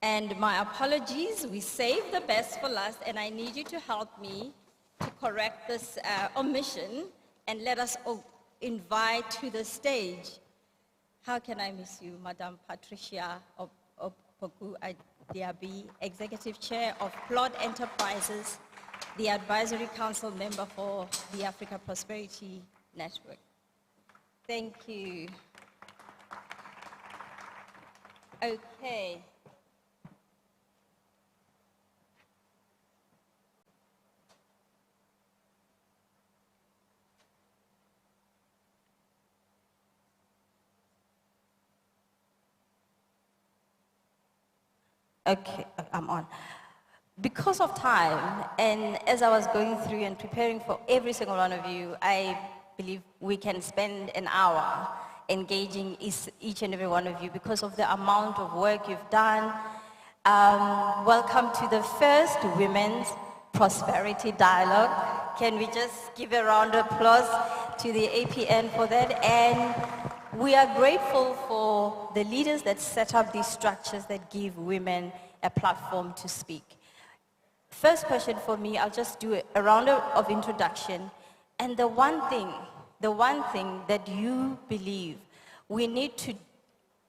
And my apologies, we saved the best for last, and I need you to help me to correct this omission and let us invite to the stage. How can I miss you, Madam Patricia Opoku Diaby, Executive Chair of Plot Enterprises, the Advisory Council member for the Africa Prosperity Network. Thank you. Okay. Okay, I'm on. Because of time, and as I was going through and preparing for every single one of you, I believe we can spend an hour engaging each and every one of you because of the amount of work you've done. Welcome to the first Women's Prosperity Dialogue. Can we just give a round of applause to the APN for that? And we are grateful for the leaders that set up these structures that give women a platform to speak. First question for me, I'll just do a round of introduction. And the one thing that you believe we need to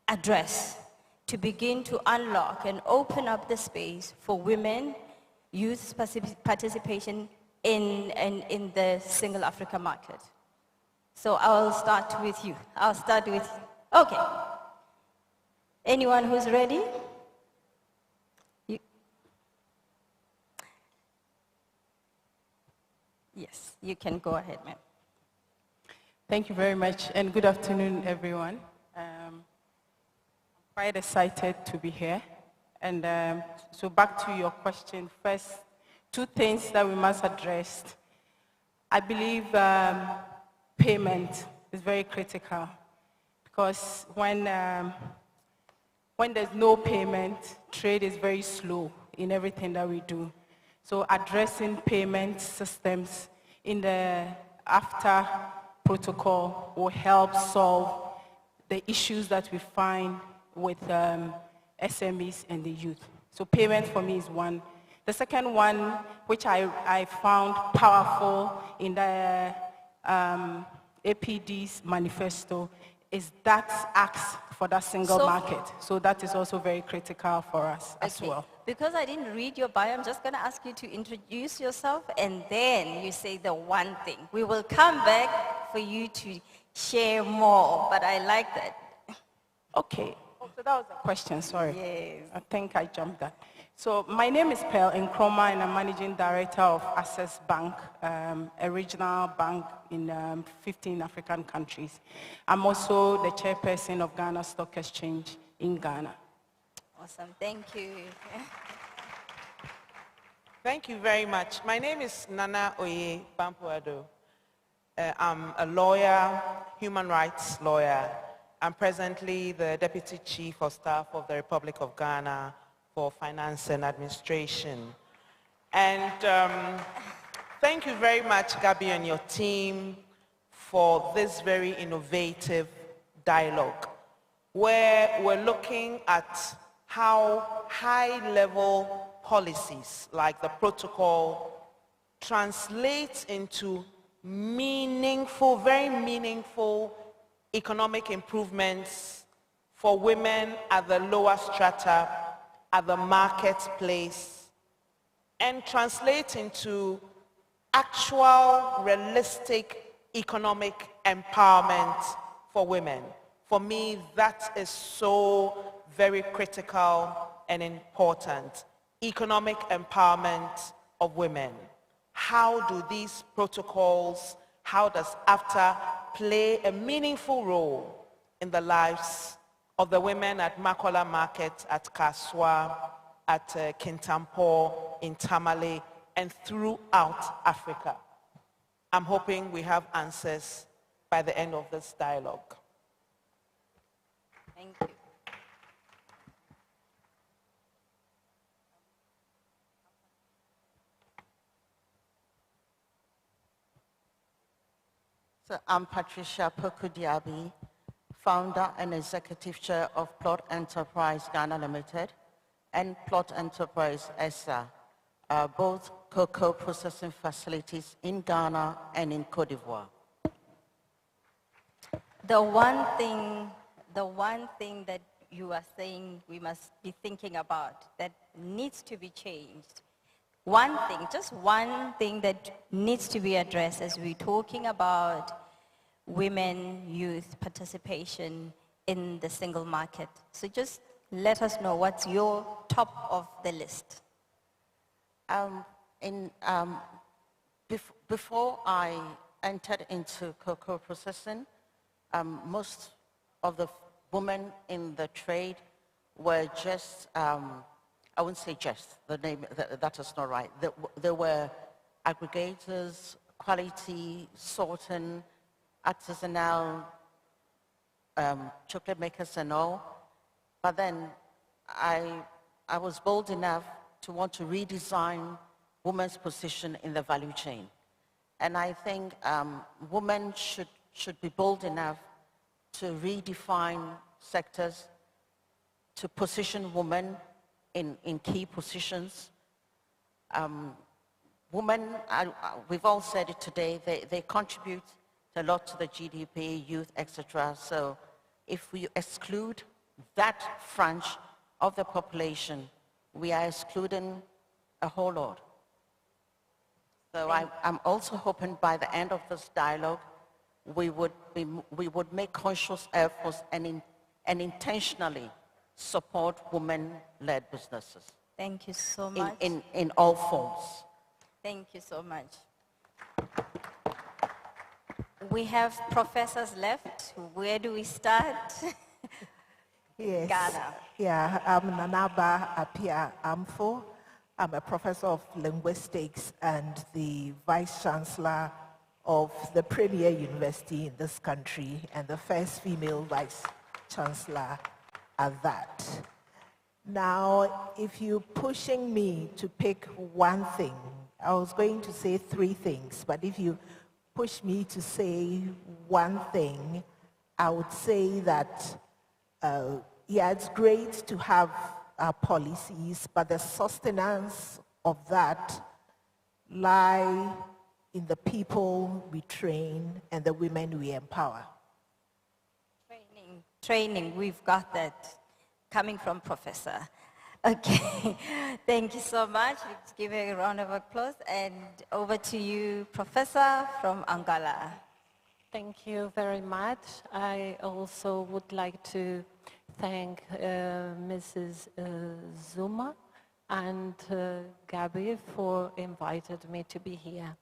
address to begin to unlock and open up the space for women, youth participation in the single Africa market. So I'll start with you. Okay. Anyone who's ready? Yes, you can go ahead, ma'am. Thank you very much, and good afternoon, everyone. I'm quite excited to be here. And so back to your question. First, two things that we must address. I believe payment is very critical because when there's no payment, trade is very slow in everything that we do. So addressing payment systems in the AfCFTA protocol will help solve the issues that we find with SMEs and the youth. So payment for me is one. The second one, which I found powerful in the APD's manifesto, is that asks for that single market. So that is also very critical for us as well. Because I didn't read your bio, I'm just going to ask you to introduce yourself and then you say the one thing. We will come back for you to share more, but I like that. Okay. Oh, so that was a question, sorry. Yes. I think I jumped that. So my name is Pearl Nkrumah and I'm Managing Director of Access Bank, a regional bank in 15 African countries. I'm also the Chairperson of Ghana Stock Exchange in Ghana. Awesome, thank you. Thank you very much. My name is Nana Oye Bampuado. I'm a lawyer, human rights lawyer. I'm presently the Deputy Chief of Staff of the Republic of Ghana for Finance and Administration. And thank you very much, Gabi, and your team for this very innovative dialogue, where we're looking at how high-level policies like the protocol translate into meaningful, very meaningful economic improvements for women at the lower strata, at the marketplace, and translate into actual, realistic economic empowerment for women. For me, that is so very critical and important. Economic empowerment of women. How do these protocols, how does AfCFTA play a meaningful role in the lives of the women at Makola Market, at Kaswa, at Kintampo, in Tamale, and throughout Africa? I'm hoping we have answers by the end of this dialogue. Thank you. So I'm Patricia Opoku Diaby, founder and executive chair of Plot Enterprise Ghana Limited, and Plot Enterprise SA, both cocoa processing facilities in Ghana and in Cote d'Ivoire. The one thing that you are saying we must be thinking about that needs to be changed, one thing, just one thing that needs to be addressed as we're talking about women, youth participation in the single market. So just let us know what's your top of the list. Before I entered into cocoa processing, most of the women in the trade were just, I wouldn't say just, the name, that is not right. There were aggregators, quality, sorting, artisanal, chocolate makers and all. But then I was bold enough to want to redesign women's position in the value chain. And I think women should be bold enough to redefine sectors, to position women in key positions. Women, we've all said it today, they contribute a lot to the GDP, youth, etc. So if we exclude that branch of the population, we are excluding a whole lot. So I'm also hoping by the end of this dialogue, we would make conscious efforts and intentionally support women-led businesses. Thank you so much. In all forms. Thank you so much. We have professors left. Where do we start? Yes. Ghana. Yeah, I'm Nanaba Apia Amfo. I'm a professor of linguistics and the vice chancellor of the premier university in this country and the first female vice chancellor at that. Now, if you're pushing me to pick one thing, I was going to say three things, but if you push me to say one thing, I would say that yeah, it's great to have policies, but the sustenance of that lie in the people we train and the women we empower. Training, we've got that coming from Professor. Okay, thank you so much. Let's give a round of applause. And over to you, Professor from Angola. Thank you very much. I also would like to thank Mrs. Zuma and Gabby for inviting me to be here.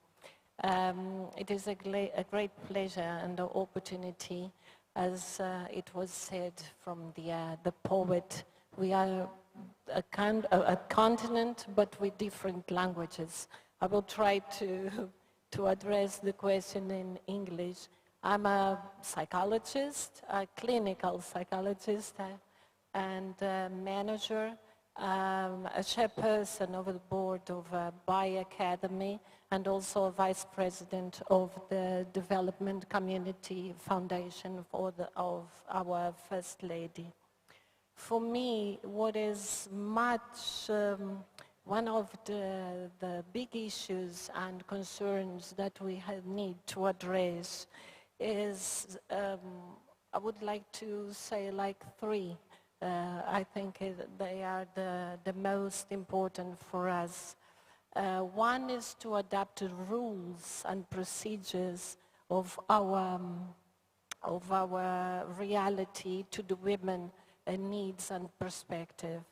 It is a great pleasure and an opportunity, as it was said from the poet. We are a continent, but with different languages. I will try to address the question in English. I'm a psychologist, a clinical psychologist, and a manager, a chairperson of the board of Bai Academy, and also a vice president of the Development Community Foundation of our First Lady. For me, what is much, one of the big issues and concerns that we need to address is, I would like to say like three. I think they are the most important for us. One is to adapt the rules and procedures of our reality to the women needs and perspective.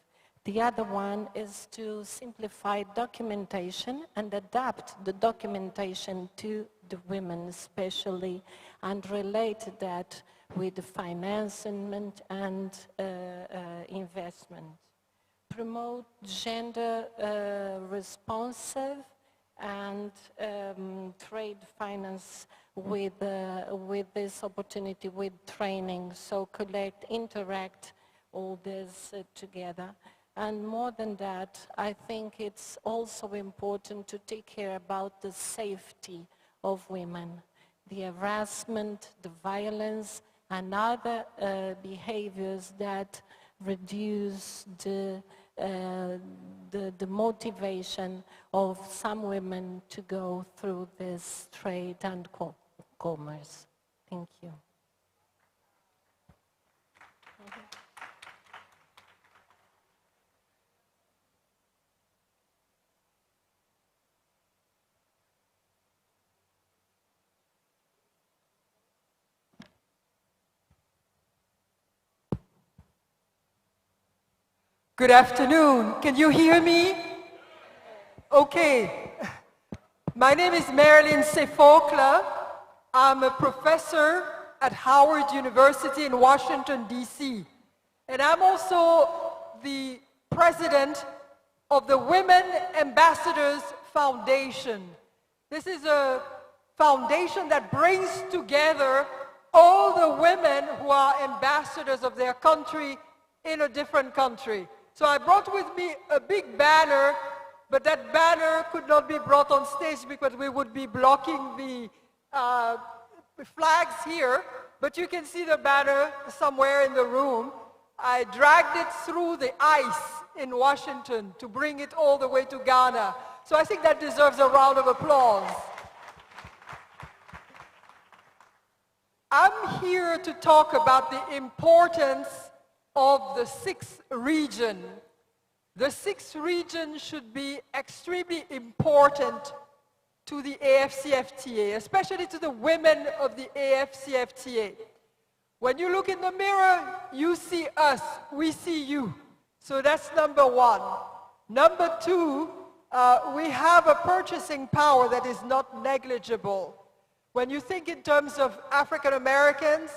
The other one is to simplify documentation and adapt the documentation to the women especially, and relate that with the financing and investment. Promote gender responsive and trade finance with this opportunity, with training, so collect, interact all this together. And more than that, I think it's also important to take care about the safety of women, the harassment, the violence, and other behaviors that reduce the the motivation of some women to go through this trade and commerce. Thank you. Good afternoon. Can you hear me? Okay. My name is Marilyn Sefocle. I'm a professor at Howard University in Washington, D.C. And I'm also the president of the Women Ambassadors Foundation. This is a foundation that brings together all the women who are ambassadors of their country in a different country. So I brought with me a big banner, but that banner could not be brought on stage because we would be blocking the flags here. But you can see the banner somewhere in the room. I dragged it through the ice in Washington to bring it all the way to Ghana. So I think that deserves a round of applause. I'm here to talk about the importance of the sixth region. The sixth region should be extremely important to the AfCFTA, especially to the women of the AfCFTA. When you look in the mirror, you see us, we see you. So that's number one. Number two, we have a purchasing power that is not negligible. When you think in terms of African Americans,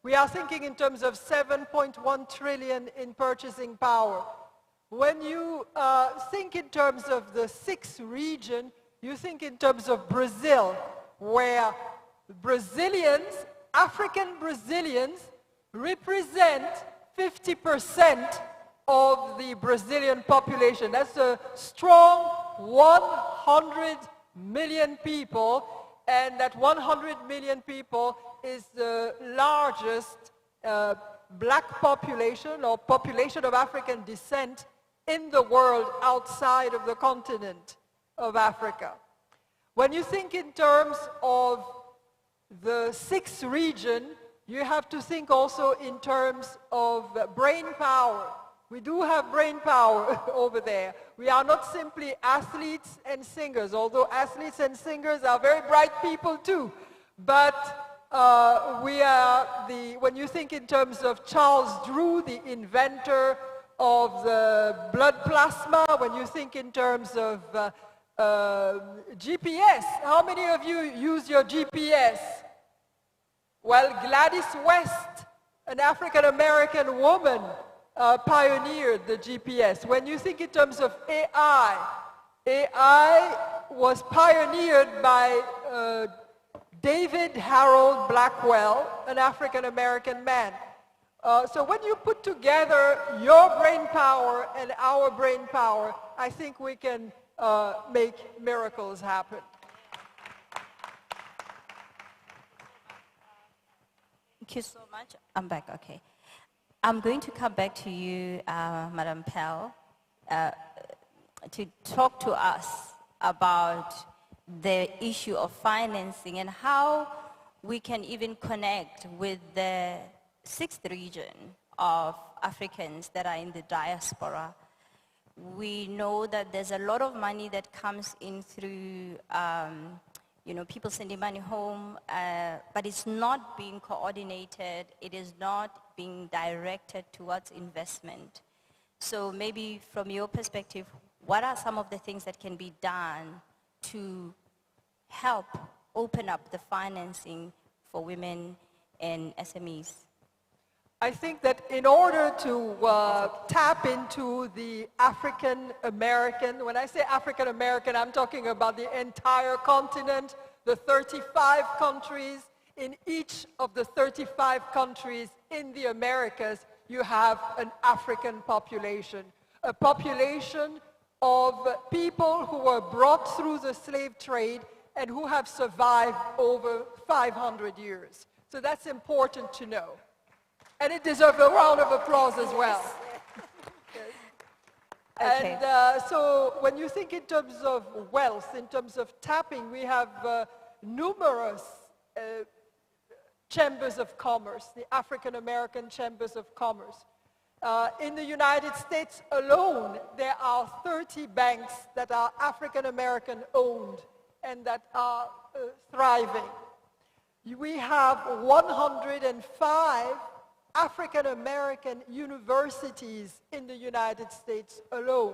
we are thinking in terms of 7.1 trillion in purchasing power. When you think in terms of the sixth region, you think in terms of Brazil, where Brazilians, African Brazilians, represent 50% of the Brazilian population. That's a strong 100 million people, and that 100 million people is the largest black population or population of African descent in the world outside of the continent of Africa. When you think in terms of the sixth region, you have to think also in terms of brain power. We do have brain power over there. We are not simply athletes and singers, although athletes and singers are very bright people too. But when you think in terms of Charles Drew, the inventor of the blood plasma, when you think in terms of GPS, how many of you use your GPS? Well, Gladys West, an African-American woman, pioneered the GPS. When you think in terms of AI, AI was pioneered by David Harold Blackwell, an African-American man. So when you put together your brain power and our brain power, I think we can make miracles happen. Thank you so much. I'm back, okay. I'm going to come back to you, Madam Pell, to talk to us about the issue of financing and how we can even connect with the sixth region of Africans that are in the diaspora. We know that there's a lot of money that comes in through people sending money home, but it's not being coordinated. It is not being directed towards investment. So maybe from your perspective, what are some of the things that can be done to help open up the financing for women and SMEs? I think that in order to tap into the African American, when I say African American, I'm talking about the entire continent, the 35 countries. In each of the 35 countries in the Americas, you have an African population, a population of people who were brought through the slave trade and who have survived over 500 years. So that's important to know. And it deserves a round of applause as well. Okay. And so when you think in terms of wealth, in terms of tapping, we have numerous chambers of commerce, the African American chambers of commerce. In the United States alone, there are 30 banks that are African American owned and that are thriving. We have 105 African American universities in the United States alone.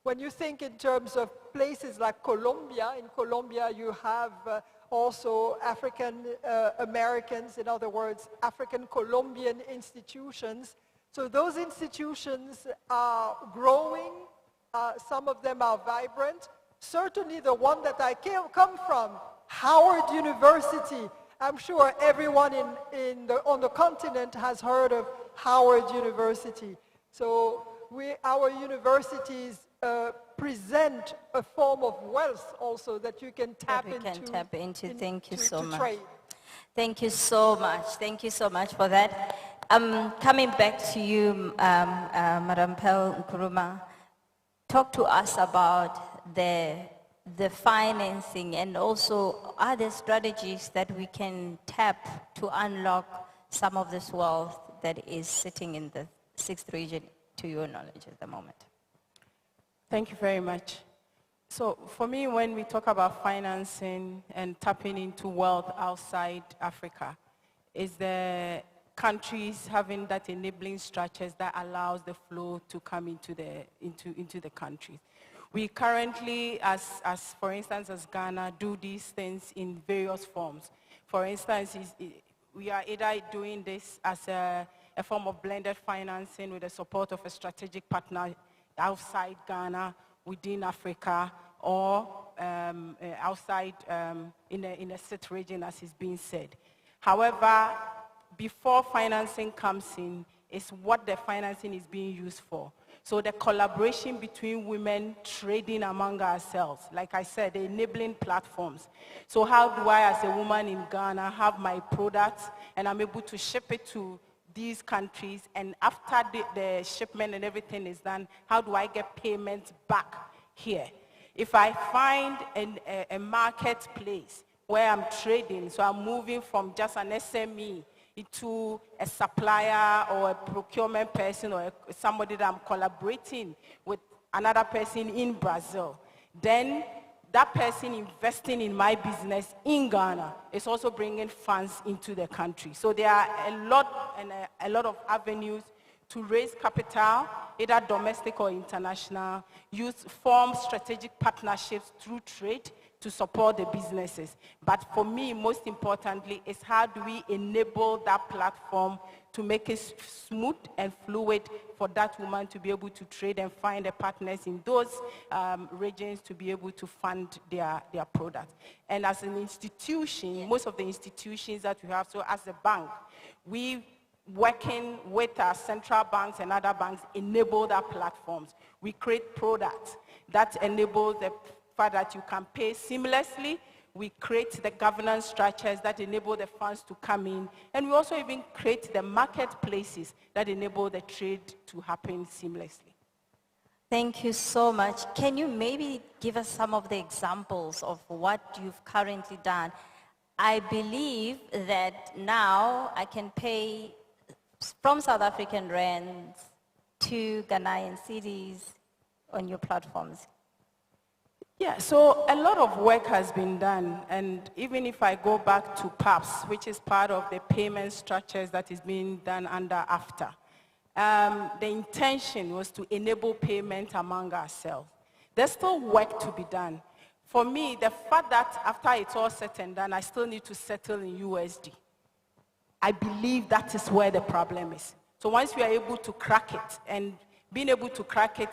When you think in terms of places like Colombia, in Colombia you have also African Americans, in other words, African Colombian institutions. So those institutions are growing, some of them are vibrant. Certainly the one that I come from, Howard University, I'm sure everyone on the continent has heard of Howard University. So our universities present a form of wealth also that you can tap into. Thank you so much. Trade. Thank you so much. Thank you so much for that. Coming back to you, Madam Pearl Nkrumah, talk to us about the financing and also other strategies that we can tap to unlock some of this wealth that is sitting in the 6th region, to your knowledge at the moment. Thank you very much. So for me, when we talk about financing and tapping into wealth outside Africa, is the countries having that enabling structures that allows the flow to come into the countries. We currently, as for instance, as Ghana, do these things in various forms. For instance, we are either doing this as a form of blended financing with the support of a strategic partner outside Ghana, within Africa, or outside in a set region, as is being said. However, before financing comes in, is what the financing is being used for. So the collaboration between women trading among ourselves, like I said, the enabling platforms. So how do I, as a woman in Ghana, have my products and I'm able to ship it to these countries, and after the shipment and everything is done, how do I get payments back here? If I find a marketplace where I'm trading, so I'm moving from just an SME into a supplier or a procurement person or somebody that I'm collaborating with another person in Brazil, then that person investing in my business in Ghana is also bringing funds into the country. So there are a lot of avenues to raise capital, either domestic or international, form strategic partnerships through trade to support the businesses. But for me, most importantly, is how do we enable that platform to make it smooth and fluid for that woman to be able to trade and find the partners in those regions to be able to fund their products. And as an institution, most of the institutions that we have, so as a bank, we working with our central banks and other banks enable that platforms. We create products that enable the fact that you can pay seamlessly. We create the governance structures that enable the funds to come in. And we also even create the marketplaces that enable the trade to happen seamlessly. Thank you so much. Can you maybe give us some of the examples of what you've currently done? I believe that now I can pay from South African rands to Ghanaian cedis on your platforms. Yeah, so a lot of work has been done, and even if I go back to PAPS, which is part of the payment structures that is being done under AfTA, the intention was to enable payment among ourselves. There's still work to be done. For me, the fact that after it's all said and done, I still need to settle in USD, I believe that is where the problem is. So once we are able to crack it, and being able to crack it,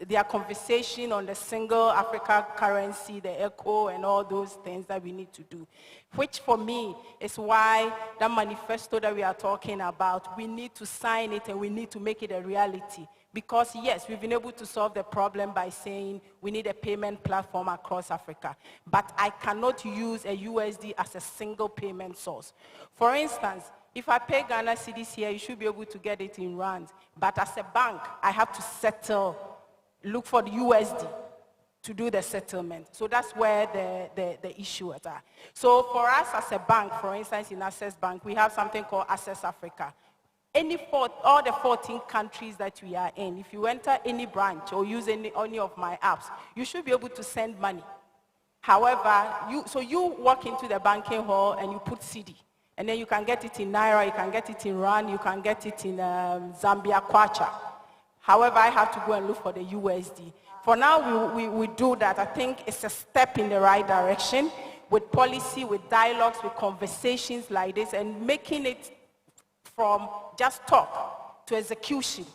their conversation on the single Africa currency, the ECHO, and all those things that we need to do, which for me is why that manifesto that we are talking about, we need to sign it and we need to make it a reality. Because yes, we've been able to solve the problem by saying we need a payment platform across Africa. But I cannot use a USD as a single payment source. For instance, if I pay Ghana cedis here, you should be able to get it in rands. But as a bank, I have to settle look for the USD to do the settlement. So that's where the issue is at. So for us as a bank, for instance, in Access Bank, we have something called Access Africa. All the 14 countries that we are in, if you enter any branch or use any of my apps, you should be able to send money. However, you walk into the banking hall and you put CD, and then you can get it in Naira, you can get it in Rand, you can get it in Zambia Kwacha. However, I have to go and look for the USD. For now, we do that. I think it's a step in the right direction with policy, with dialogues, with conversations like this, and making it from just talk to execution,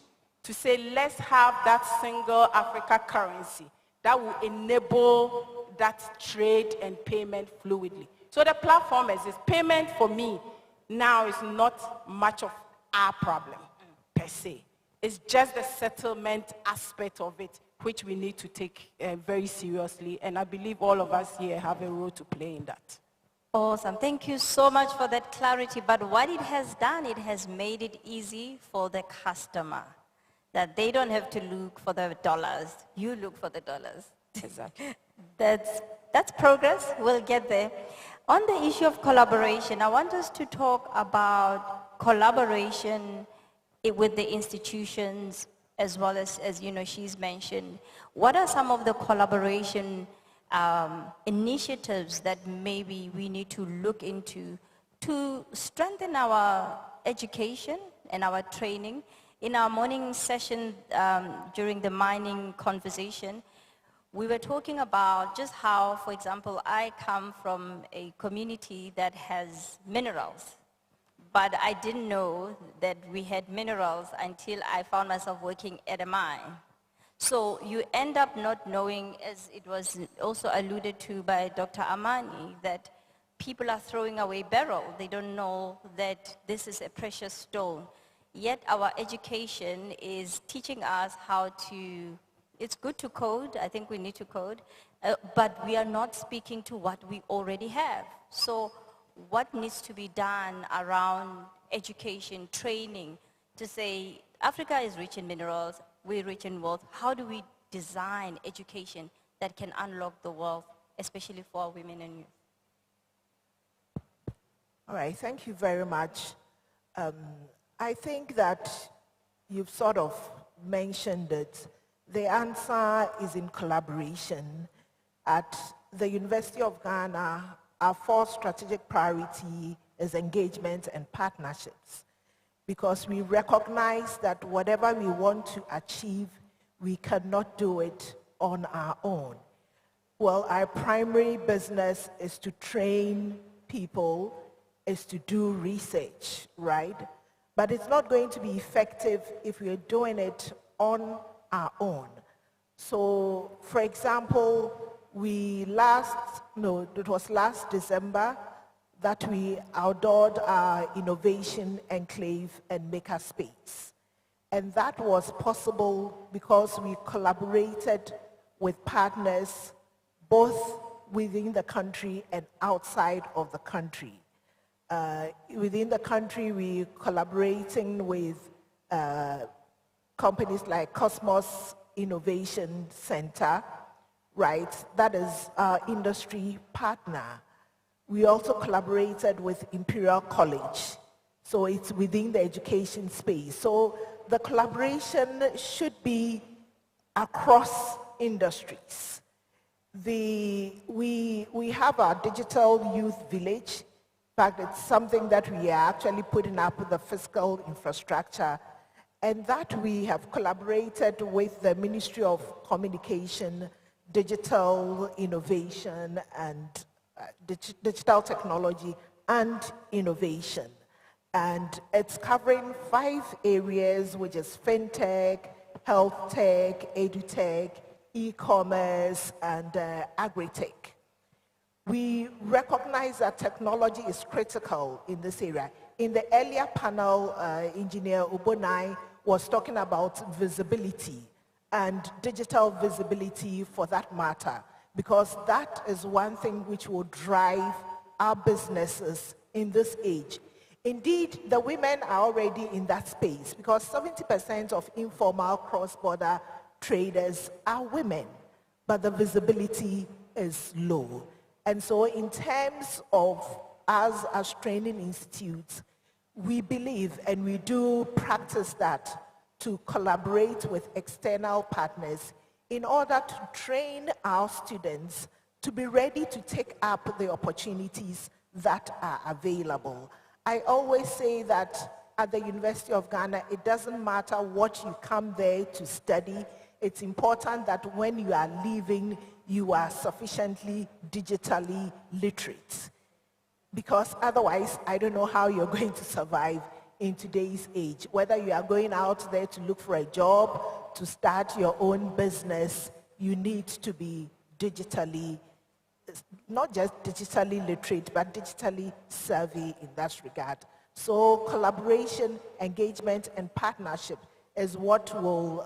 to say let's have that single Africa currency that will enable that trade and payment fluidly. So the platform is this. Payment for me now is not much of our problem per se. It's just the settlement aspect of it, which we need to take very seriously. And I believe all of us here have a role to play in that. Awesome. Thank you so much for that clarity. But what it has done, it has made it easy for the customer, that they don't have to look for the dollars. You look for the dollars. Exactly. That's progress. We'll get there. On the issue of collaboration, I want us to talk about collaboration with the institutions, as well as you know, she's mentioned. What are some of the collaboration initiatives that maybe we need to look into to strengthen our education and our training? In our morning session during the mining conversation, we were talking about just how, for example, I come from a community that has minerals, but I didn't know that we had minerals until I found myself working at a mine. So you end up not knowing, as it was also alluded to by Dr. Amani, that people are throwing away beryl. They don't know that this is a precious stone. Yet our education is teaching us how to, it's good to code, I think we need to code, but we are not speaking to what we already have. So what needs to be done around education, training, to say Africa is rich in minerals, we're rich in wealth. How do we design education that can unlock the wealth, especially for our women and youth? All right, thank you very much. I think that you've sort of mentioned it. The answer is in collaboration. At the University of Ghana, our fourth strategic priority is engagement and partnerships, because we recognize that whatever we want to achieve, we cannot do it on our own. Well, our primary business is to train people, is to do research, right? But it's not going to be effective if we're doing it on our own. So, for example, it was last December that we outdoored our innovation enclave and makerspace. And that was possible because we collaborated with partners both within the country and outside of the country. Within the country, we collaborating with companies like Cosmos Innovation Center, right? That is our industry partner. We also collaborated with Imperial College. So it's within the education space. So the collaboration should be across industries. We have our digital youth village. In fact, it's something that we are actually putting up with the fiscal infrastructure, and that we have collaborated with the Ministry of Communication, Digital Innovation, and Digital Technology and Innovation. And it's covering 5 areas, which is fintech, health tech, edutech, e-commerce, and agri-tech. We recognize that technology is critical in this area. In the earlier panel, Engineer Obonai was talking about visibility and digital visibility for that matter, because that is one thing which will drive our businesses in this age. Indeed, the women are already in that space, because 70% of informal cross-border traders are women, but the visibility is low. And so in terms of us as training institutes, we believe and we do practice that to collaborate with external partners in order to train our students to be ready to take up the opportunities that are available. I always say that at the University of Ghana, it doesn't matter what you come there to study. It's important that when you are leaving, you are sufficiently digitally literate. Because otherwise, I don't know how you're going to survive in today's age. Whether you are going out there to look for a job, to start your own business, you need to be digitally, not just digitally literate, but digitally savvy in that regard. So collaboration, engagement, and partnership is what will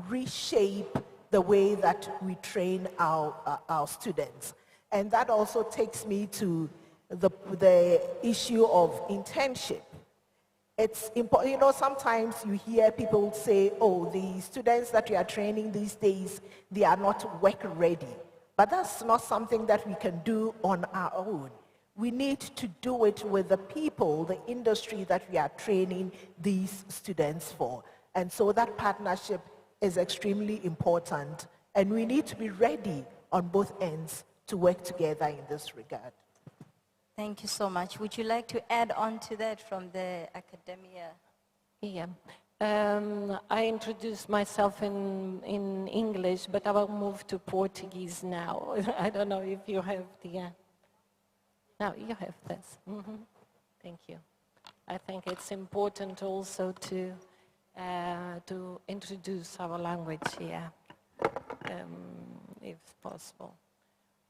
reshape the way that we train our students. And that also takes me to the issue of internship. It's important, you know, sometimes you hear people say, oh, the students that we are training these days, they are not work ready. But that's not something that we can do on our own. We need to do it with the people, the industry that we are training these students for. And so that partnership is extremely important. And we need to be ready on both ends to work together in this regard. Thank you so much. Would you like to add on to that from the academia? Yeah. I introduced myself in English, but I will move to Portuguese now. I don't know if you have the... Now you have this. Thank you. I think it's important also to introduce our language here, if possible.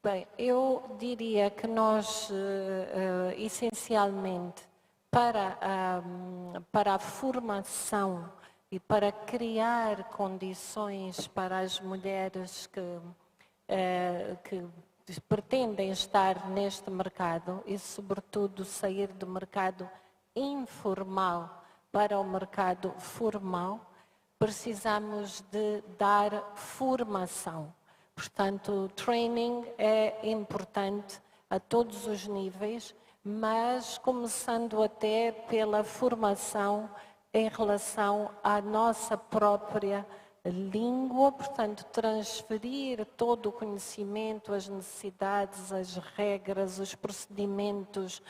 Bem, eu diria que nós, essencialmente, para a formação e para criar condições para as mulheres que pretendem estar neste mercado e, sobretudo, sair do mercado informal para o mercado formal, precisamos de dar formação. Portanto, training é importante a todos os níveis, mas começando até pela formação em relação à nossa própria língua, portanto, transferir todo o conhecimento, as necessidades, as regras, os procedimentos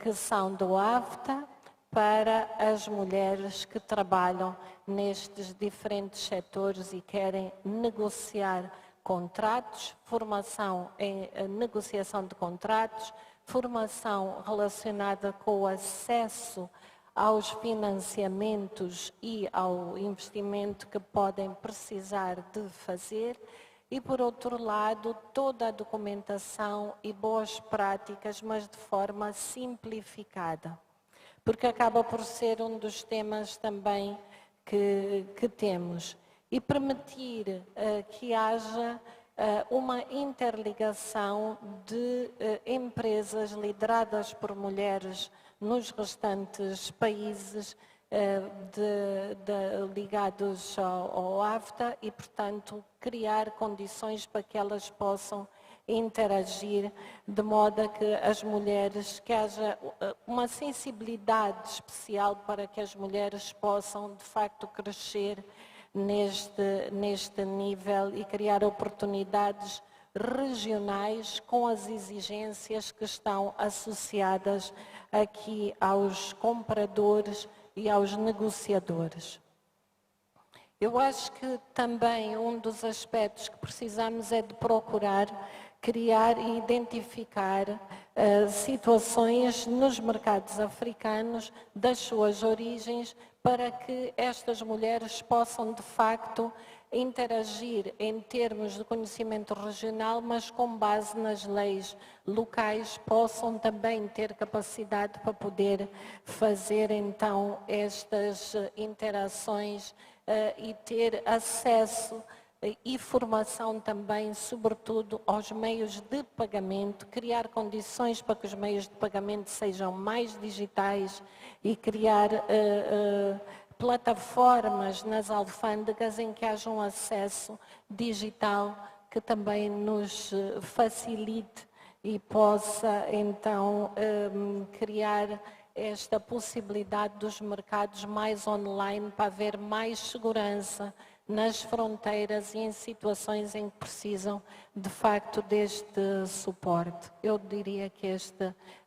que são do AfCFTA para as mulheres que trabalham nestes diferentes setores e querem negociar contratos, formação em negociação de contratos, formação relacionada com o acesso aos financiamentos e ao investimento que podem precisar de fazer e, por outro lado, toda a documentação e boas práticas, mas de forma simplificada, porque acaba por ser um dos temas também que temos. E permitir que haja uma interligação de empresas lideradas por mulheres nos restantes países ligados ao AfCFTA e, portanto, criar condições para que elas possam interagir de modo a que as mulheres, que haja uma sensibilidade especial para que as mulheres possam, de facto, crescer neste nível e criar oportunidades regionais com as exigências que estão associadas aqui aos compradores e aos negociadores. Eu acho que também um dos aspectos que precisamos é de procurar criar e identificar situações nos mercados africanos das suas origens para que estas mulheres possam, de facto, interagir em termos de conhecimento regional, mas com base nas leis locais, possam também ter capacidade para poder fazer, então, estas interações e ter acesso e formação também, sobretudo, aos meios de pagamento, criar condições para que os meios de pagamento sejam mais digitais e criar plataformas nas alfândegas em que haja um acesso digital que também nos facilite e possa então criar esta possibilidade dos mercados mais online para haver mais segurança nas fronteiras e em situações em que precisam de facto deste suporte. Eu diria que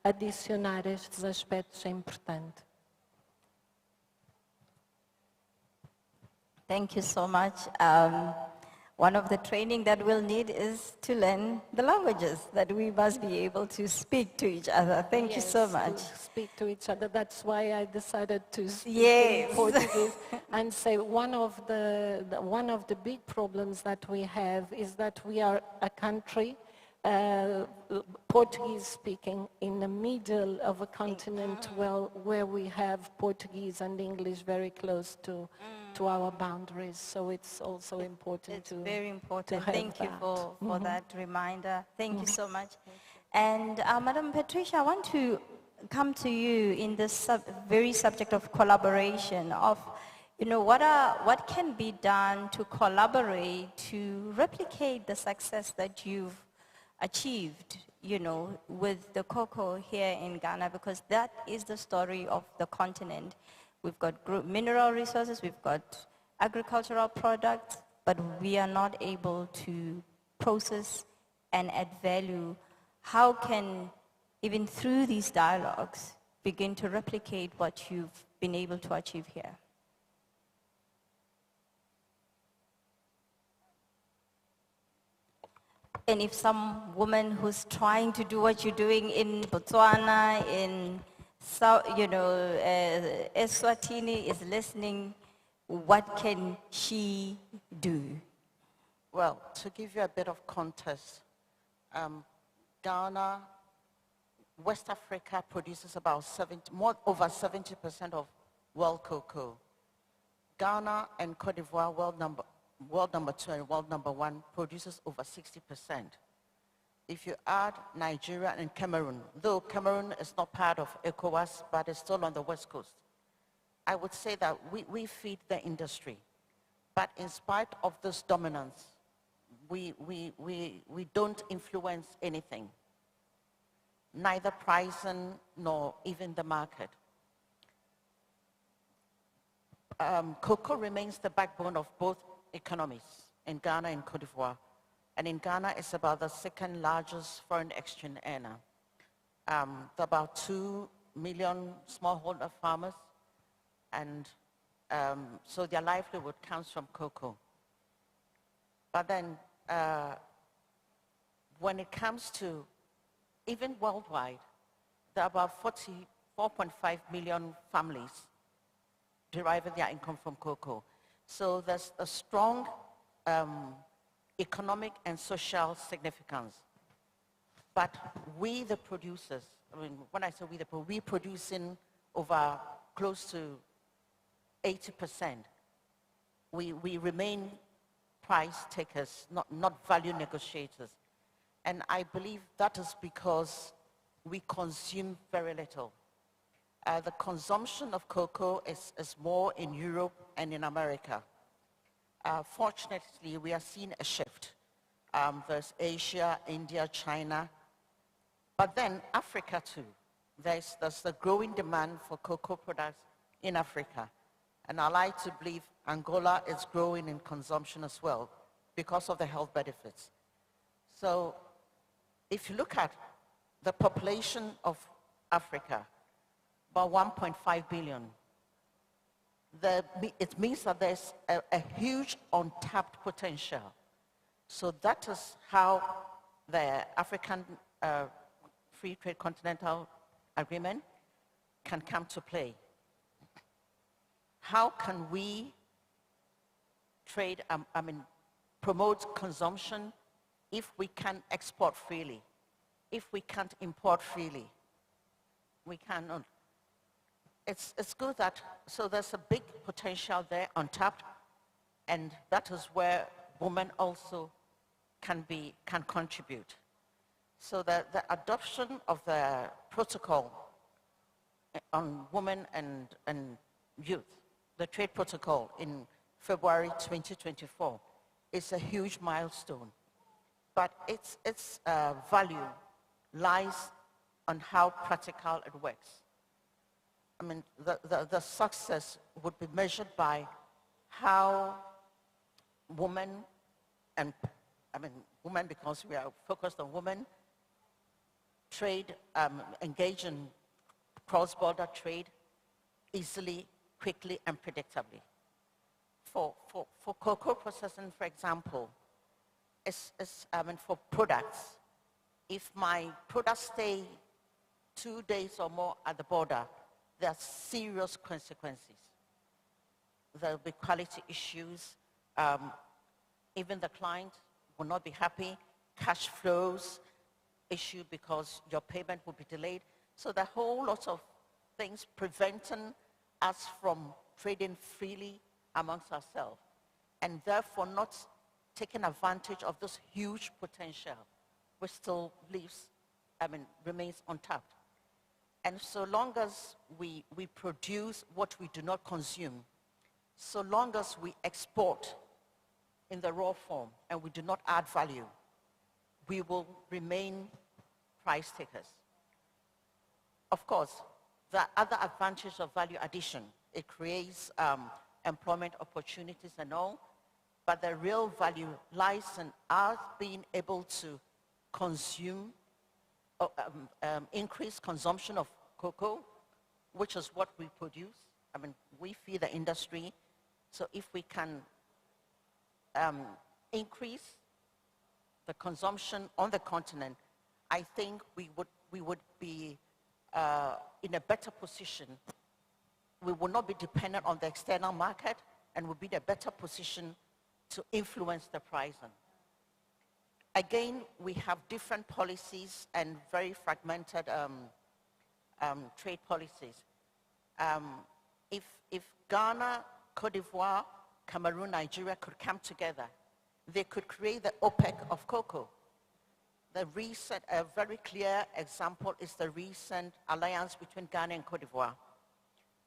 adicionar estes aspectos é importante. Thank you so much. One of the training that we'll need is to learn the languages that we must be able to speak to each other. Thank you so much. To speak to each other. That's why I decided to speak Yes. in Portuguese and say one of the big problems that we have is that we are a country Portuguese speaking in the middle of a continent where we have Portuguese and English very close to our boundaries. So it's also important It's very important. Thank you for that reminder. Thank you so much. And Madam Patricia, I want to come to you in this very subject of collaboration, of what can be done to collaborate to replicate the success that you've achieved, with the cocoa here in Ghana, because that is the story of the continent. We've got mineral resources, we've got agricultural products, but we are not able to process and add value. How can, even through these dialogues, begin to replicate what you've been able to achieve here? And if some woman who's trying to do what you're doing in Botswana, in Eswatini is listening, what can she do? Well, to give you a bit of context, Ghana, West Africa produces about over 70% of world cocoa. Ghana and Cote d'Ivoire, world number 2 and world number 1, produces over 60%. If you add Nigeria and Cameroon, though Cameroon is not part of ECOWAS, but is still on the West Coast, I would say that we feed the industry. But in spite of this dominance, we don't influence anything, neither pricing nor even the market. Cocoa remains the backbone of both economies in Ghana and Cote d'Ivoire. And in Ghana, it's about the second largest foreign exchange earner. There are about 2 million smallholder farmers, and so their livelihood comes from cocoa. But then when it comes to, even worldwide, there are about 4.5 million families deriving their income from cocoa. So there's a strong economic and social significance. But we, the producers, when I say we producing over close to 80%. We remain price takers, not value negotiators. And I believe that is because we consume very little. The consumption of cocoa is more in Europe and in America. Fortunately, we are seeing a shift. There's Asia, India, China, but then Africa too. There's the growing demand for cocoa products in Africa. And I like to believe Angola is growing in consumption as well because of the health benefits. So if you look at the population of Africa, about 1.5 billion, it means that there's a huge untapped potential. So that is how the African Free Trade Continental Agreement can come to play. How can we trade, promote consumption if we can't export freely, if we can't import freely? We cannot. It's good that, so there's a big potential there untapped, and that is where women also can contribute. So the adoption of the protocol on women and youth, the trade protocol in February 2024 is a huge milestone. But its value lies on how practical it works. I mean, the success would be measured by how women, and I mean women because we are focused on women, trade, engage in cross-border trade easily, quickly, and predictably. For cocoa processing, for example, for products, if my products stay 2 days or more at the border, there are serious consequences. There will be quality issues. Even the client will not be happy. Cash flows issue because your payment will be delayed. So there are a whole lot of things preventing us from trading freely amongst ourselves, and therefore not taking advantage of this huge potential, which still remains untapped. And so long as we produce what we do not consume, so long as we export in the raw form and we do not add value, we will remain price takers. Of course, the other advantage of value addition, it creates employment opportunities and all, but the real value lies in us being able to consume, increase consumption of cocoa, which is what we produce. I mean, we feed the industry. So if we can increase the consumption on the continent, I think we would be in a better position. We will not be dependent on the external market, and will be in a better position to influence the pricing. Again, we have different policies and very fragmented trade policies. If Ghana, Cote d'Ivoire, Cameroon, Nigeria could come together, they could create the OPEC of cocoa. The recent, a very clear example is the recent alliance between Ghana and Cote d'Ivoire,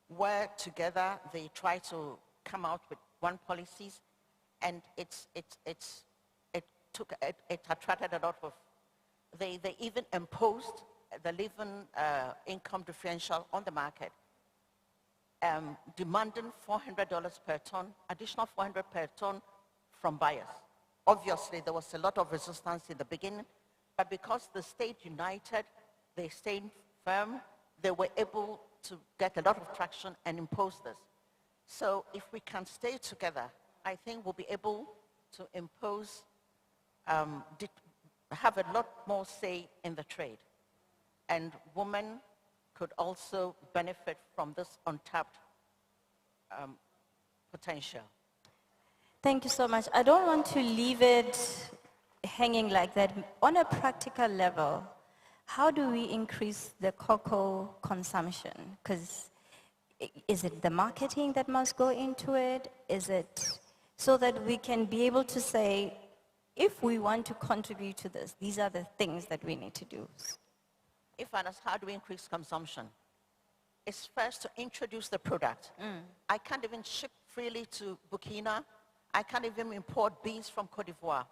where together they try to come out with one policies, and it attracted a lot of, they even imposed the living income differential on the market, demanding $400 per ton, additional $400 per ton from buyers. Obviously, there was a lot of resistance in the beginning, but because the state united, they stayed firm, they were able to get a lot of traction and impose this. So if we can stay together, I think we'll be able to impose, have a lot more say in the trade. And women could also benefit from this untapped potential. Thank you so much. I don't want to leave it hanging like that. On a practical level, how do we increase the cocoa consumption? Because is it the marketing that must go into it? Is it so that we can be able to say, if we want to contribute to this, these are the things that we need to do? If I ask, how do we increase consumption? It's first to introduce the product. I can't even ship freely to Burkina. I can't even import beans from Cote d'Ivoire.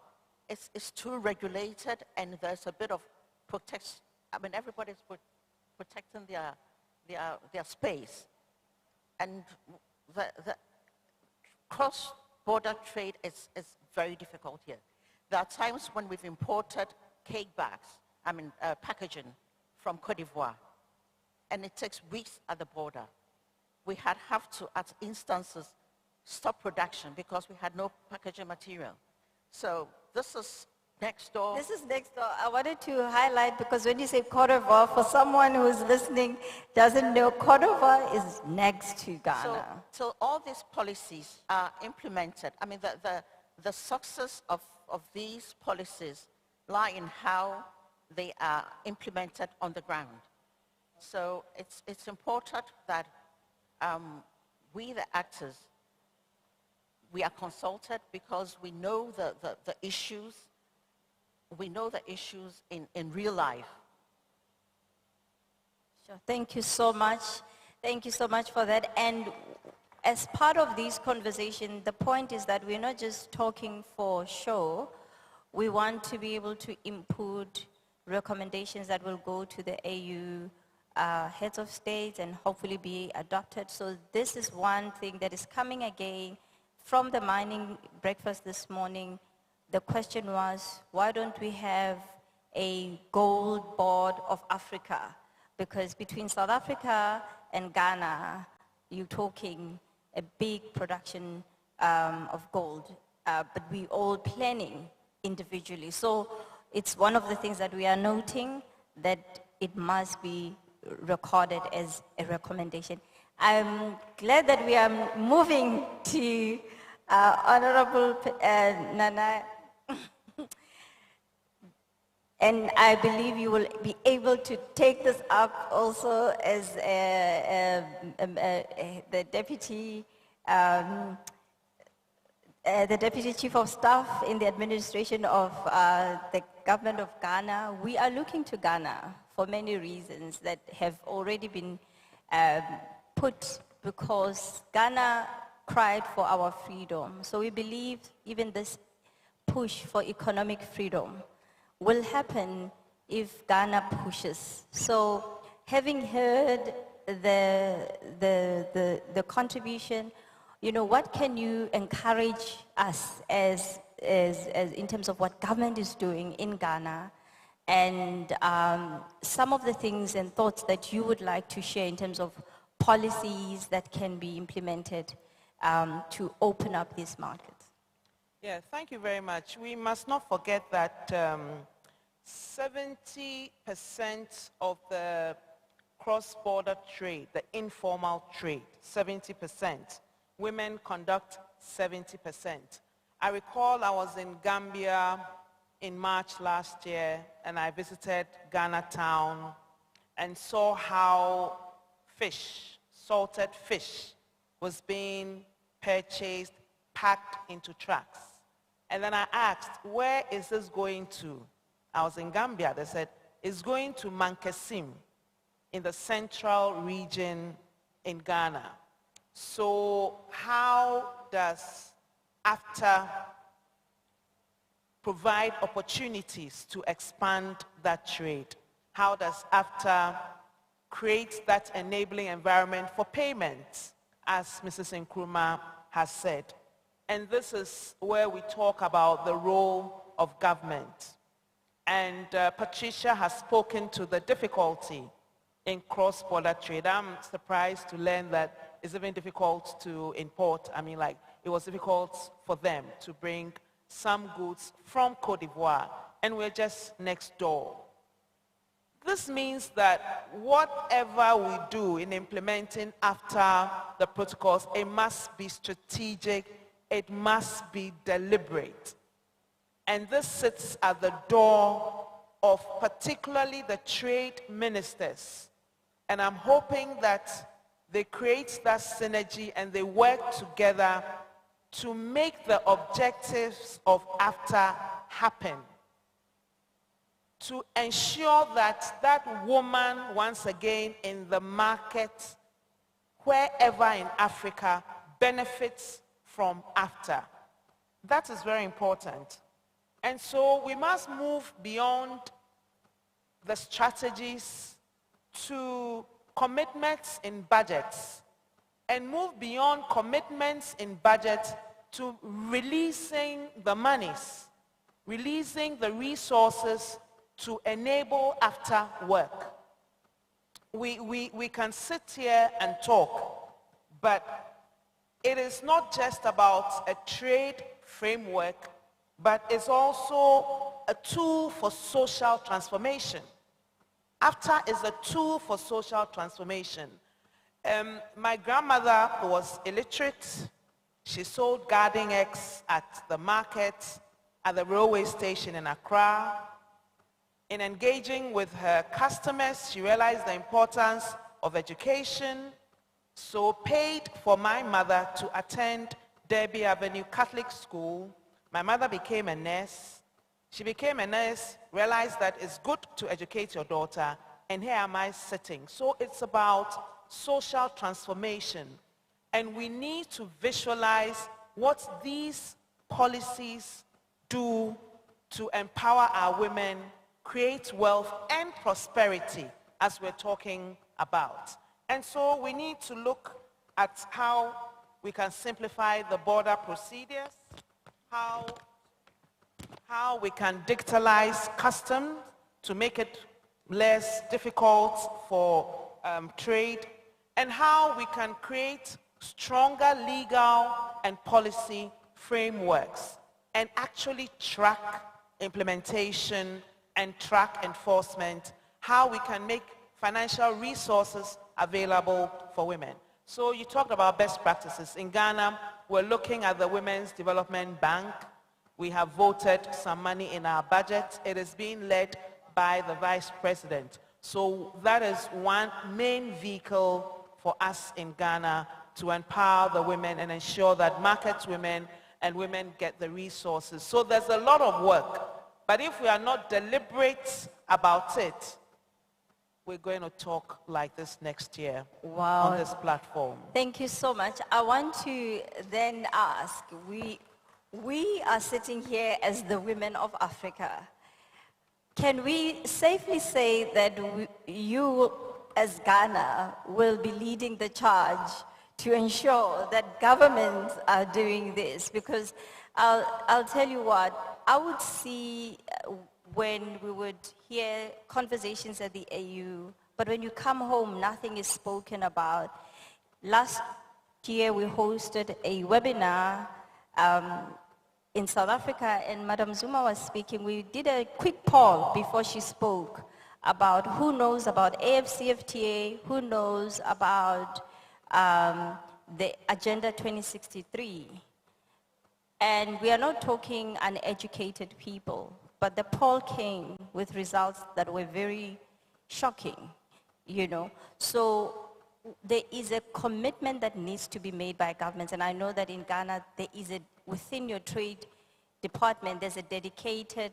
It's too regulated, and there's a bit of protection. I mean, everybody's protecting their space. And the cross-border trade is very difficult here. There are times when we've imported cake bags, packaging from Cote d'Ivoire, and it takes weeks at the border. We have to, at instances, stop production because we had no packaging material. So this is next door. This is next door. I wanted to highlight, because when you say Cote d'Ivoire, for someone who's listening doesn't know, Cote d'Ivoire is next to Ghana. So all these policies are implemented. I mean, the success of these policies lie in how they are implemented on the ground. So it's important that we, the actors, we are consulted, because we know the issues. We know the issues in real life. Sure. Thank you so much. Thank you so much for that. And as part of these conversations, the point is that we're not just talking for show. We want to be able to input recommendations that will go to the AU heads of states and hopefully be adopted. So this is one thing that is coming again from the mining breakfast this morning. The question was, why don't we have a gold board of Africa? Because between South Africa and Ghana, you're talking a big production of gold, but we all planning individually. So it's one of the things that we are noting, that it must be recorded as a recommendation. I'm glad that we are moving to Honorable Nana, and I believe you will be able to take this up also as the Deputy Chief of Staff in the administration of the government of Ghana. We are looking to Ghana for many reasons that have already been put, because Ghana cried for our freedom. So we believe even this push for economic freedom will happen if Ghana pushes. So having heard the contribution, what can you encourage us as in terms of what government is doing in Ghana, and some of the things and thoughts that you would like to share in terms of policies that can be implemented to open up these markets? Yeah, thank you very much. We must not forget that 70% of the cross-border trade, the informal trade, 70%. Women conduct 70%. I recall I was in Gambia in March last year, and I visited Ghana town and saw how fish, salted fish, was being purchased, packed into trucks. And then I asked, where is this going to? I was in Gambia. They said, it's going to Mankasim in the central region in Ghana. So how does AfCFTA provide opportunities to expand that trade? How does AfCFTA create that enabling environment for payments, as Mrs. Nkrumah has said? And this is where we talk about the role of government. And Patricia has spoken to the difficulty in cross-border trade. I'm surprised to learn that it's even difficult to import. I mean, like, it was difficult for them to bring some goods from Cote d'Ivoire, and we're just next door. This means that whatever we do in implementing after the protocols, it must be strategic, it must be deliberate. And this sits at the door of particularly the trade ministers. And I'm hoping that they create that synergy and they work together to make the objectives of AfCFTA happen. To ensure that that woman, once again, in the market, wherever in Africa, benefits from AfCFTA. That is very important. And so we must move beyond the strategies to commitments in budgets, and move beyond commitments in budget to releasing the monies, releasing the resources to enable AfCFTA work. We can sit here and talk, but it is not just about a trade framework, but it's also a tool for social transformation. AfCFTA is a tool for social transformation. My grandmother was illiterate. She sold garden eggs at the market, at the railway station in Accra. In engaging with her customers, she realized the importance of education, so paid for my mother to attend Derby Avenue Catholic School. My mother became a nurse. She became a nurse, realized that it's good to educate your daughter, and here am I sitting. So it's about social transformation. And we need to visualize what these policies do to empower our women, create wealth and prosperity, as we're talking about. And so we need to look at how we can simplify the border procedures, how we can digitalize customs to make it less difficult for trade, and how we can create stronger legal and policy frameworks and actually track implementation and track enforcement, how we can make financial resources available for women. So you talked about best practices. In Ghana, we're looking at the Women's Development Bank. We have voted some money in our budget. It is being led by the Vice President. So that is one main vehicle for us in Ghana to empower the women and ensure that market women and women get the resources. So there's a lot of work. But if we are not deliberate about it, we're going to talk like this next year on this platform. Thank you so much. I want to then ask, we are sitting here as the women of Africa. Can we safely say that you as Ghana will be leading the charge to ensure that governments are doing this? Because I'll tell you what, I would see when we would hear conversations at the AU, but when you come home, nothing is spoken about. Last year, we hosted a webinar in South Africa, and Madam Zuma was speaking. We did a quick poll before she spoke about who knows about AfCFTA, who knows about the Agenda 2063. And we are not talking uneducated people, but the poll came with results that were very shocking, you know. So there is a commitment that needs to be made by governments, and I know that in Ghana, there is within your trade department, there's a dedicated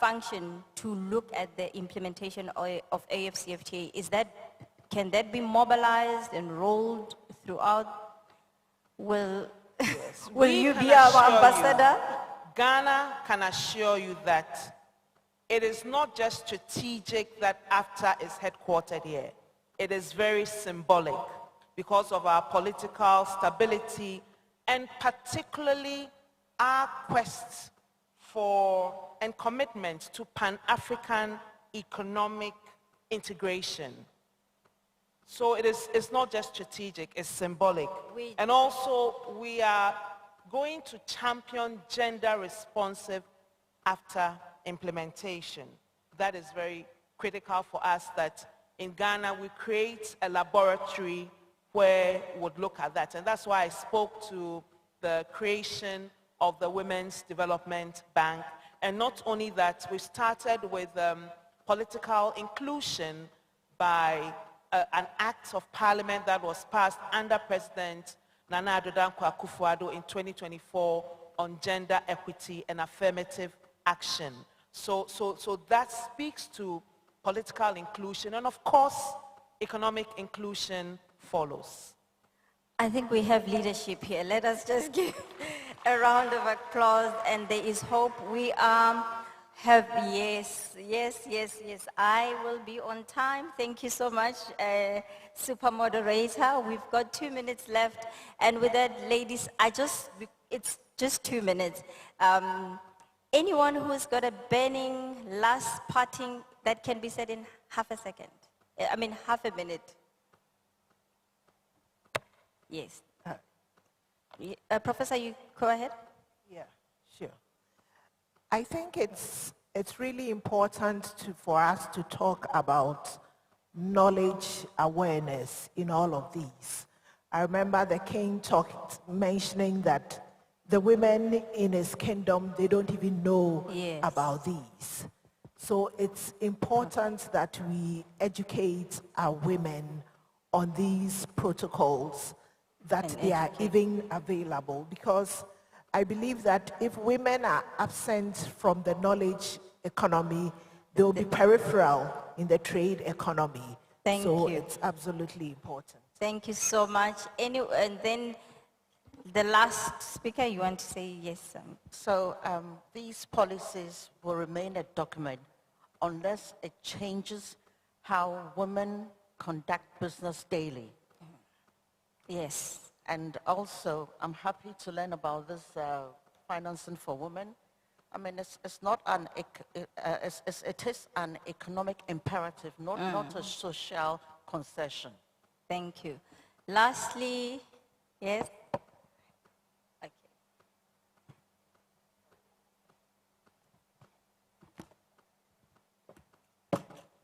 function to look at the implementation of AfCFTA. Can that be mobilized and rolled throughout? Yes. Will you be our ambassador? Ghana can assure you that it is not just strategic that AfCFTA is headquartered here. It is very symbolic because of our political stability and particularly our quest for and commitment to Pan-African economic integration. So it's not just strategic, it's symbolic. And also we are going to champion gender-responsive AfCFTA implementation. That is very critical for us, that in Ghana we create a laboratory where we would look at that. And that's why I spoke to the creation of the Women's Development Bank. And not only that, we started with political inclusion by an act of parliament that was passed under President Nana Addo Dankwa Akufo-Addo in 2024 on gender equity and affirmative action. So that speaks to political inclusion, and of course, economic inclusion follows. I think we have leadership here. Let us just give a round of applause, and there is hope. We have, yes. I will be on time. Thank you so much, super moderator. We've got 2 minutes left, and with that, ladies, it's just 2 minutes. Anyone who's got a burning last parting that can be said in half a minute. Yes. Professor, you go ahead. Yeah, sure. I think it's really important for us to talk about knowledge awareness in all of these. I remember the king mentioning that the women in his kingdom, they don't even know about these. So it's important that we educate our women on these protocols, that they are even available, because I believe that if women are absent from the knowledge economy, they will be peripheral in the trade economy. So it's absolutely important. Thank you so much. And then the last speaker, you want to say yes? So these policies will remain a document unless it changes how women conduct business daily. Yes. And also, I'm happy to learn about this financing for women. I mean, it's not an, it is an economic imperative, not a social concession. Thank you. Lastly, yes? Okay.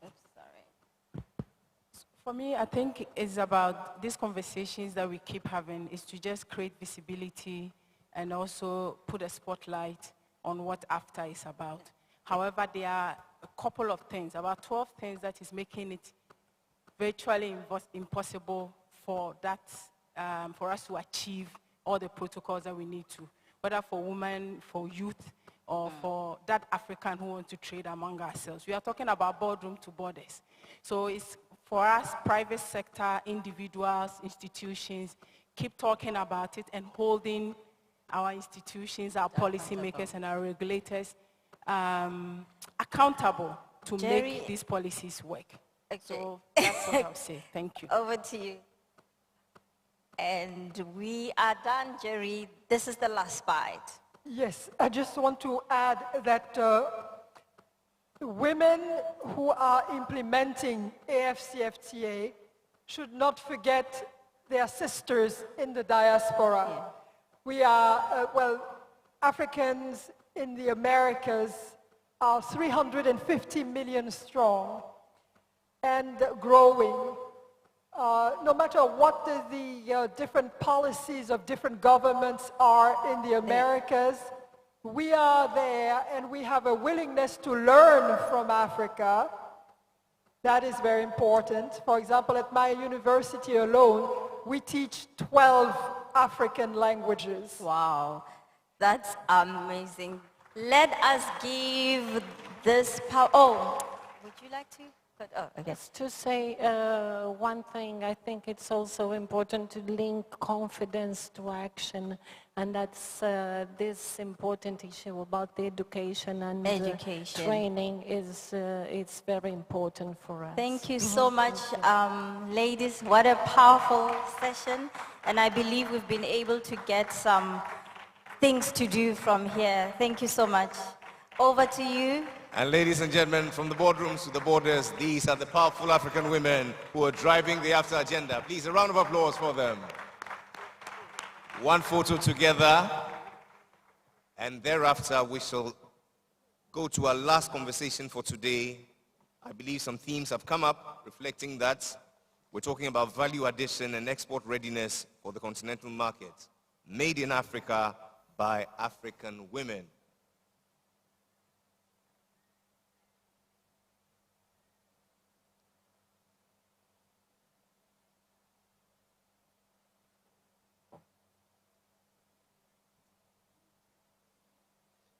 Oops, sorry. For me, I think it's about these conversations that we keep having is to just create visibility and also put a spotlight on what AfCFTA is about. However, there are a couple of things, about 12 things that is making it virtually impossible for that, for us to achieve all the protocols that we need to, whether for women, for youth, or for that African who want to trade among ourselves. We are talking about boardroom to borders. So it's for us, private sector, individuals, institutions, keep talking about it and holding our institutions, our policymakers, and our regulators accountable to make these policies work. Okay. So that's what I'll say. Thank you. Over to you. And we are done, Jerry. This is the last bite. Yes, I just want to add that women who are implementing AfCFTA should not forget their sisters in the diaspora. Yeah. We are, Africans in the Americas are 350 million strong and growing. No matter what the different policies of different governments are in the Americas, we are there and we have a willingness to learn from Africa. That is very important. For example, at my university alone, we teach 12 African languages. Wow, that's amazing. Let us give this power. Oh, would you like to? Just to say one thing, I think it's also important to link confidence to action, and that's this important issue about the education and training is it's very important for us. Thank you so much, ladies. What a powerful session, and I believe we've been able to get some things to do from here. Thank you so much. Over to you. And ladies and gentlemen, from the boardrooms to the borders, these are the powerful African women who are driving the AfCFTA agenda. Please, a round of applause for them. One photo together, and thereafter we shall go to our last conversation for today. I believe some themes have come up reflecting that. We're talking about value addition and export readiness for the continental market. Made in Africa by African women.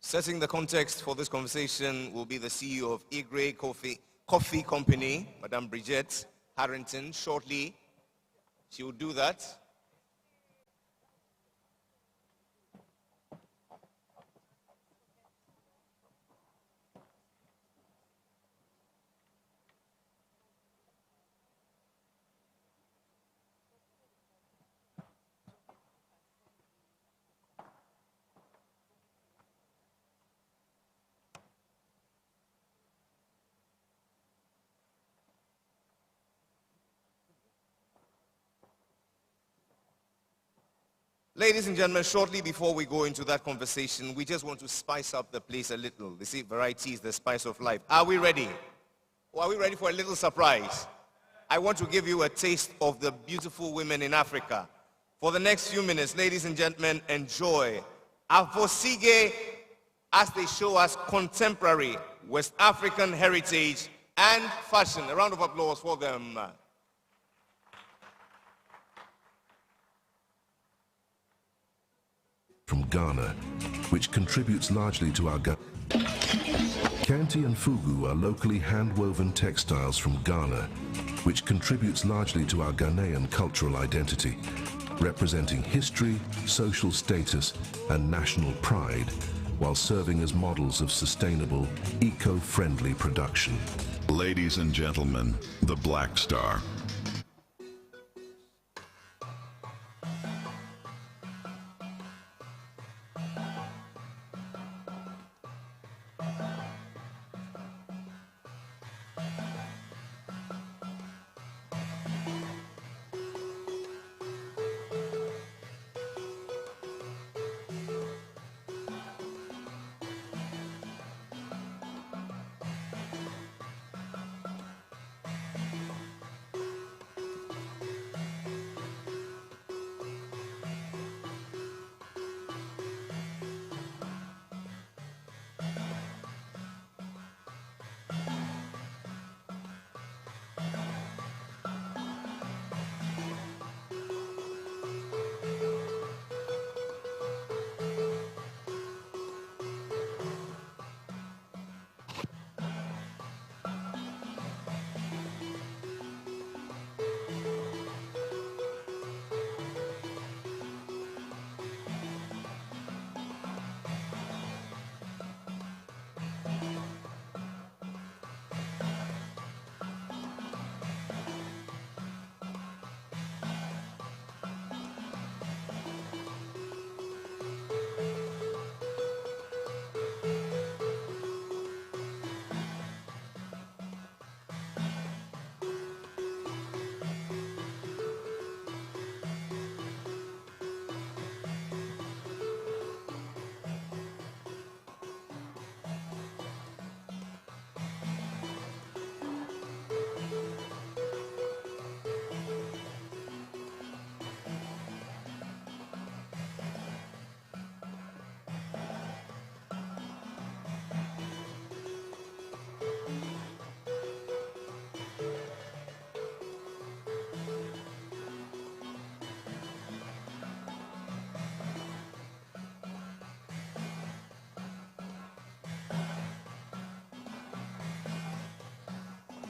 Setting the context for this conversation will be the CEO of Igre Coffee Company, Madame Bridget Harrington. Shortly, she will do that. Ladies and gentlemen, shortly before we go into that conversation, we just want to spice up the place a little. They say variety is the spice of life. Are we ready? Or are we ready for a little surprise? I want to give you a taste of the beautiful women in Africa. For the next few minutes, ladies and gentlemen, enjoy AfCFTA as they show us contemporary West African heritage and fashion. A round of applause for them. From Ghana, which contributes largely to our Kente and Fugu are locally hand-woven textiles from Ghana, which contributes largely to our Ghanaian cultural identity, representing history, social status, and national pride, while serving as models of sustainable, eco-friendly production. Ladies and gentlemen, the Black Star.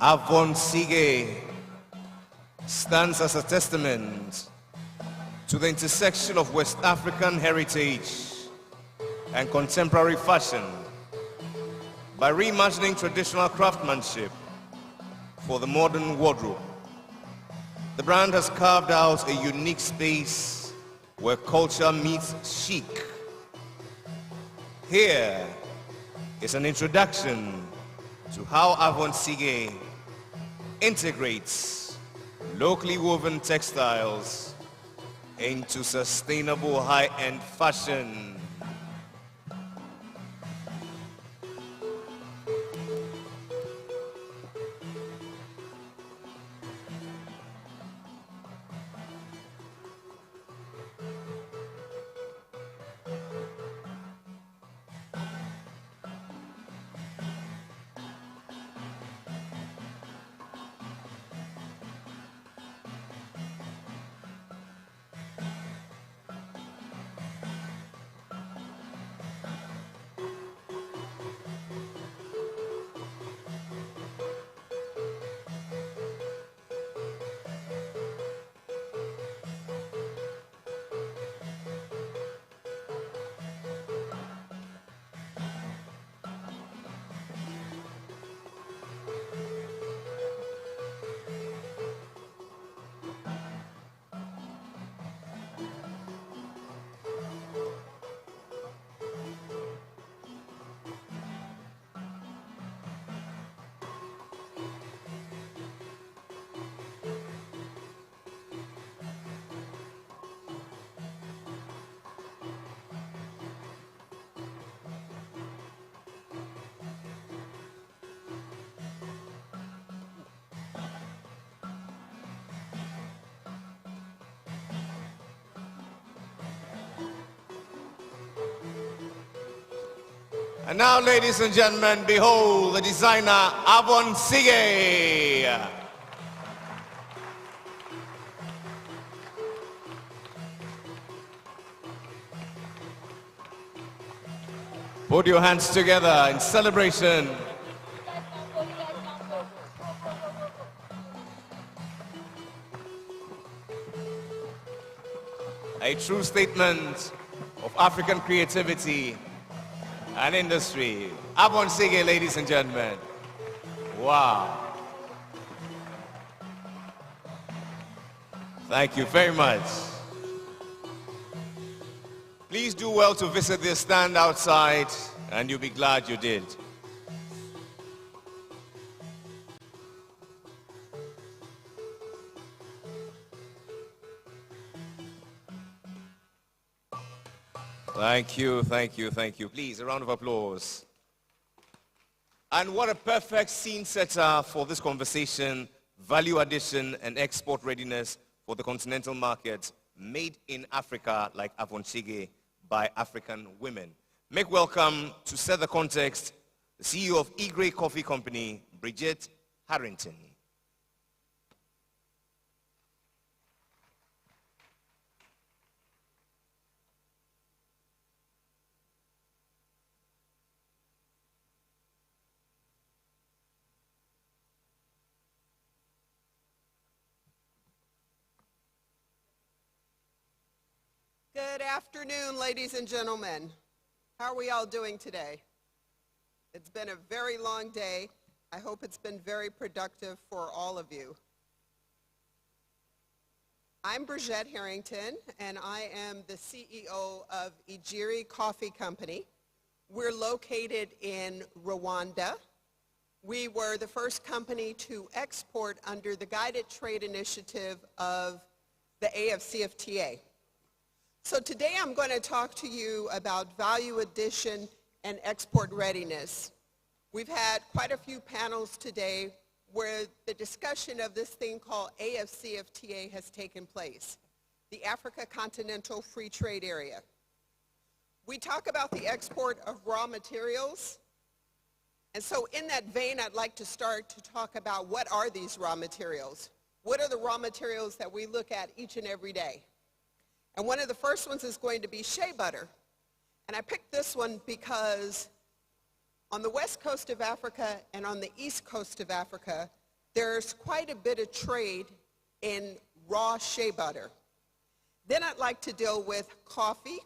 AfCFTA stands as a testament to the intersection of West African heritage and contemporary fashion by reimagining traditional craftsmanship for the modern wardrobe. The brand has carved out a unique space where culture meets chic. Here is an introduction to how AfCFTA integrates locally woven textiles into sustainable high-end fashion. And now, ladies and gentlemen, behold the designer AfCFTA. Put your hands together in celebration A true statement of African creativity and industry. AfCFTA, ladies and gentlemen. Wow. Thank you very much. Please do well to visit this stand outside, and you'll be glad you did. Thank you, thank you, thank you. Please, a round of applause. And what a perfect scene setter for this conversation, value addition and export readiness for the continental market, made in Africa like AfCFTA by African women. Make welcome, to set the context, the CEO of E-Grey Coffee Company, Bridget Harrington. Good afternoon, ladies and gentlemen. How are we all doing today? It's been a very long day. I hope it's been very productive for all of you. I'm Bridget Harrington, and I am the CEO of E-Grey Coffee Company. We're located in Rwanda. We were the first company to export under the Guided Trade Initiative of the AfCFTA. So today I'm going to talk to you about value addition and export readiness. We've had quite a few panels today where the discussion of this thing called AfCFTA has taken place, the Africa Continental Free Trade Area. We talk about the export of raw materials, and so in that vein I'd like to start to talk about what are these raw materials. What are the raw materials that we look at each and every day? And one of the first ones is going to be shea butter. And I picked this one because on the west coast of Africa and on the east coast of Africa, there's quite a bit of trade in raw shea butter. Then I'd like to deal with coffee,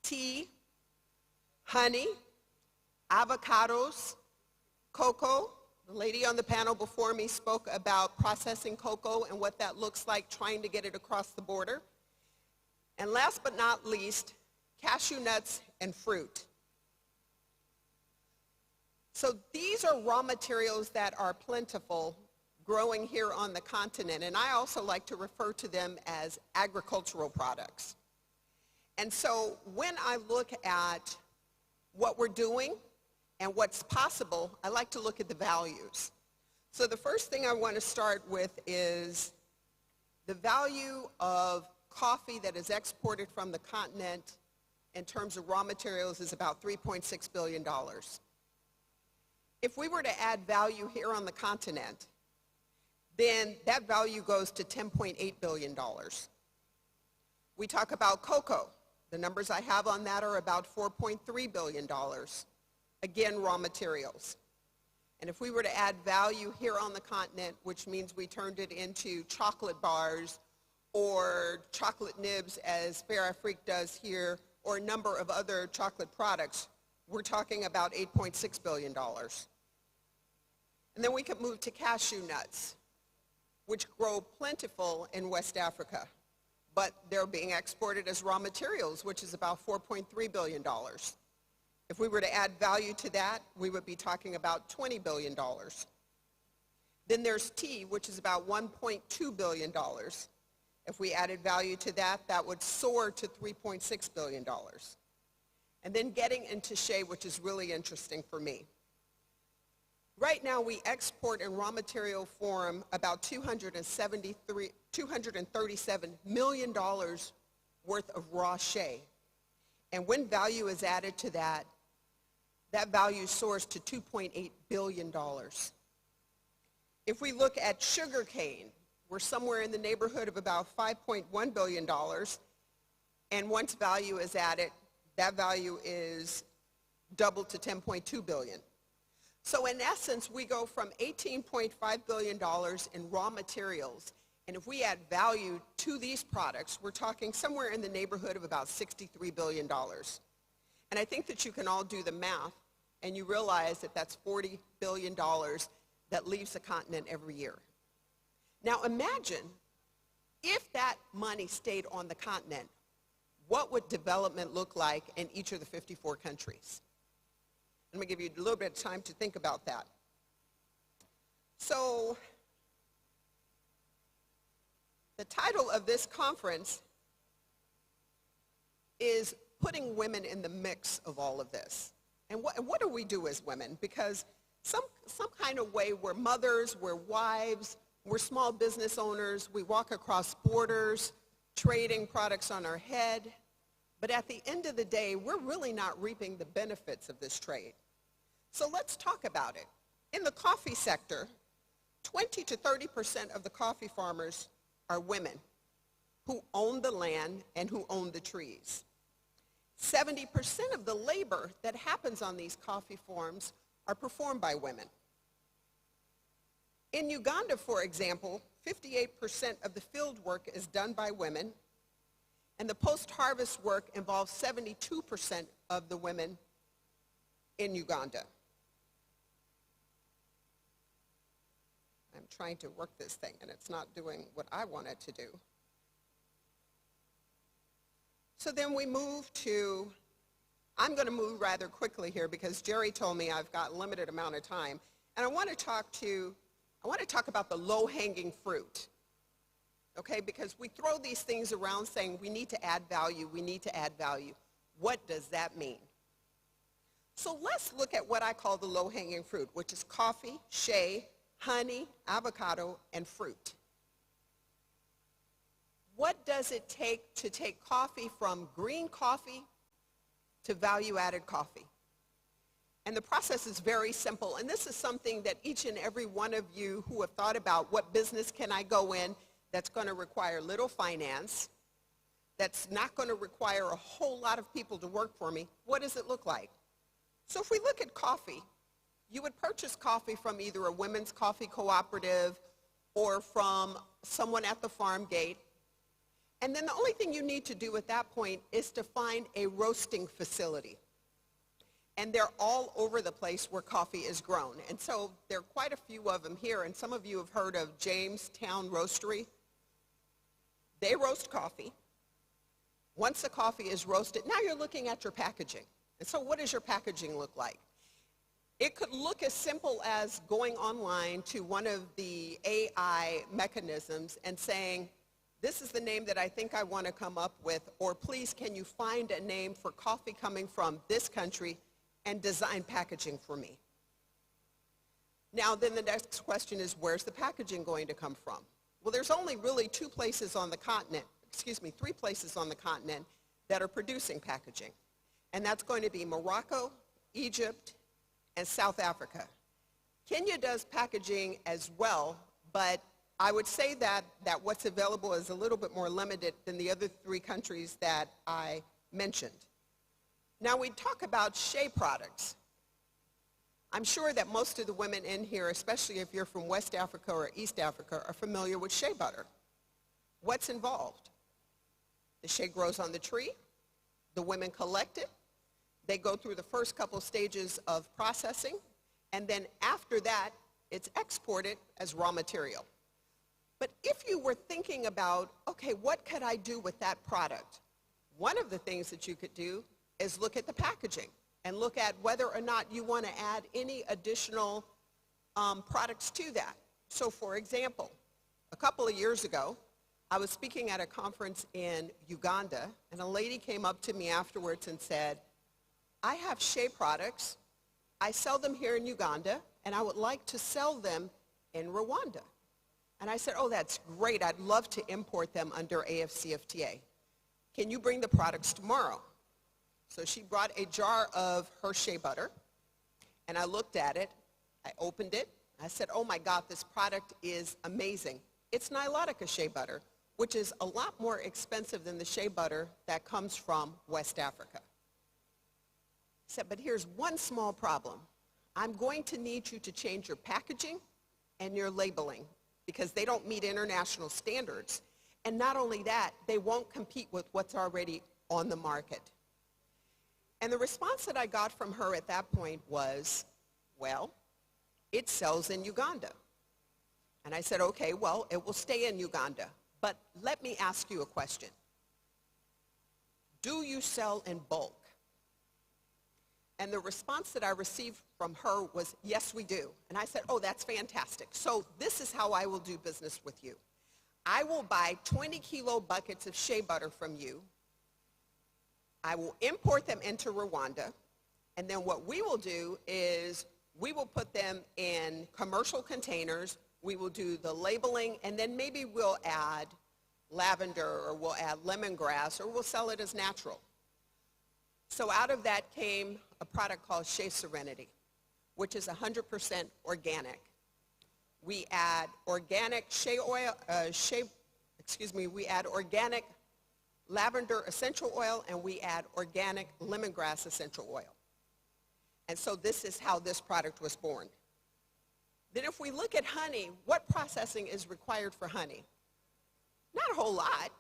tea, honey, avocados, cocoa. The lady on the panel before me spoke about processing cocoa and what that looks like, trying to get it across the border. And last but not least, cashew nuts and fruit. So these are raw materials that are plentiful growing here on the continent, and I also like to refer to them as agricultural products. And so when I look at what we're doing and what's possible, I like to look at the values. So the first thing I want to start with is the value of coffee that is exported from the continent in terms of raw materials is about $3.6 billion. If we were to add value here on the continent, then that value goes to $10.8 billion. We talk about cocoa. The numbers I have on that are about $4.3 billion. Again, raw materials. And if we were to add value here on the continent, which means we turned it into chocolate bars or chocolate nibs as Fair Afrique does here, or a number of other chocolate products, we're talking about $8.6 billion. And then we could move to cashew nuts, which grow plentiful in West Africa, but they're being exported as raw materials, which is about $4.3 billion. If we were to add value to that, we would be talking about $20 billion. Then there's tea, which is about $1.2 billion. If we added value to that, that would soar to $3.6 billion. And then getting into shea, which is really interesting for me. Right now, we export in raw material form about $237 million worth of raw shea. And when value is added to that, that value soars to $2.8 billion. If we look at sugar cane, we're somewhere in the neighborhood of about $5.1 billion. And once value is added, that value is doubled to $10.2 billion. So in essence, we go from $18.5 billion in raw materials And if we add value to these products, we're talking somewhere in the neighborhood of about $63 billion. And I think that you can all do the math, and you realize that that's $40 billion that leaves the continent every year. Now imagine if that money stayed on the continent, what would development look like in each of the 54 countries? I'm going to give you a little bit of time to think about that. So the title of this conference is Putting Women in the Mix of all of this. And what do we do as women? Because some kind of way we're mothers, we're wives, we're small business owners, we walk across borders, trading products on our head. But at the end of the day, we're really not reaping the benefits of this trade. So let's talk about it. In the coffee sector, 20 to 30% of the coffee farmers are women who own the land and who own the trees. 70% of the labor that happens on these coffee farms are performed by women. In Uganda, for example, 58% of the field work is done by women, and the post-harvest work involves 72% of the women in Uganda. I'm trying to work this thing, and it's not doing what I want it to do. So then we move to, I'm going to move rather quickly here because Jerry told me I've got a limited amount of time, and I want to talk about the low-hanging fruit. Okay, because we throw these things around saying we need to add value, we need to add value. What does that mean? So let's look at what I call the low-hanging fruit, which is coffee, shea, honey, avocado, and fruit. What does it take to take coffee from green coffee to value-added coffee? And the process is very simple, and this is something that each and every one of you who have thought about what business can I go in that's going to require little finance, that's not going to require a whole lot of people to work for me, what does it look like? So if we look at coffee, you would purchase coffee from either a women's coffee cooperative or from someone at the farm gate. And then the only thing you need to do at that point is to find a roasting facility. And they're all over the place where coffee is grown. And so there are quite a few of them here, and some of you have heard of Jamestown Roastery. They roast coffee. Once the coffee is roasted, now you're looking at your packaging. And so what does your packaging look like? It could look as simple as going online to one of the AI mechanisms and saying, this is the name that I think I want to come up with, or please can you find a name for coffee coming from this country and design packaging for me. Now then the next question is, where's the packaging going to come from? Well, there's only really three places on the continent that are producing packaging. And that's going to be Morocco, Egypt, and South Africa. Kenya does packaging as well, but I would say that what's available is a little bit more limited than the other three countries that I mentioned. Now we talk about shea products. I'm sure that most of the women in here, especially if you're from West Africa or East Africa, are familiar with shea butter. What's involved? The shea grows on the tree. The women collect it. They go through the first couple stages of processing, and then after that, it's exported as raw material. But if you were thinking about, okay, what could I do with that product? One of the things that you could do is look at the packaging and look at whether or not you want to add any additional products to that. So for example, a couple of years ago, I was speaking at a conference in Uganda, and a lady came up to me afterwards and said, I have shea products, I sell them here in Uganda, and I would like to sell them in Rwanda. And I said, oh, that's great, I'd love to import them under AfCFTA. Can you bring the products tomorrow? So she brought a jar of her shea butter, and I looked at it, I opened it, I said, oh my God, this product is amazing. It's Nilotica shea butter, which is a lot more expensive than the shea butter that comes from West Africa. I said, but here's one small problem. I'm going to need you to change your packaging and your labeling because they don't meet international standards. And not only that, they won't compete with what's already on the market. And the response that I got from her at that point was, well, it sells in Uganda. And I said, okay, well, it will stay in Uganda. But let me ask you a question. Do you sell in bulk? And the response that I received from her was, yes, we do. And I said, oh, that's fantastic. So this is how I will do business with you. I will buy 20-kilo buckets of shea butter from you. I will import them into Rwanda. And then what we will do is we will put them in commercial containers. We will do the labeling, and then maybe we'll add lavender, or we'll add lemongrass, or we'll sell it as natural. So out of that came a product called Shea Serenity, which is 100% organic. We add organic shea oil, we add organic lavender essential oil, and we add organic lemongrass essential oil. And so this is how this product was born. Then if we look at honey, what processing is required for honey? Not a whole lot.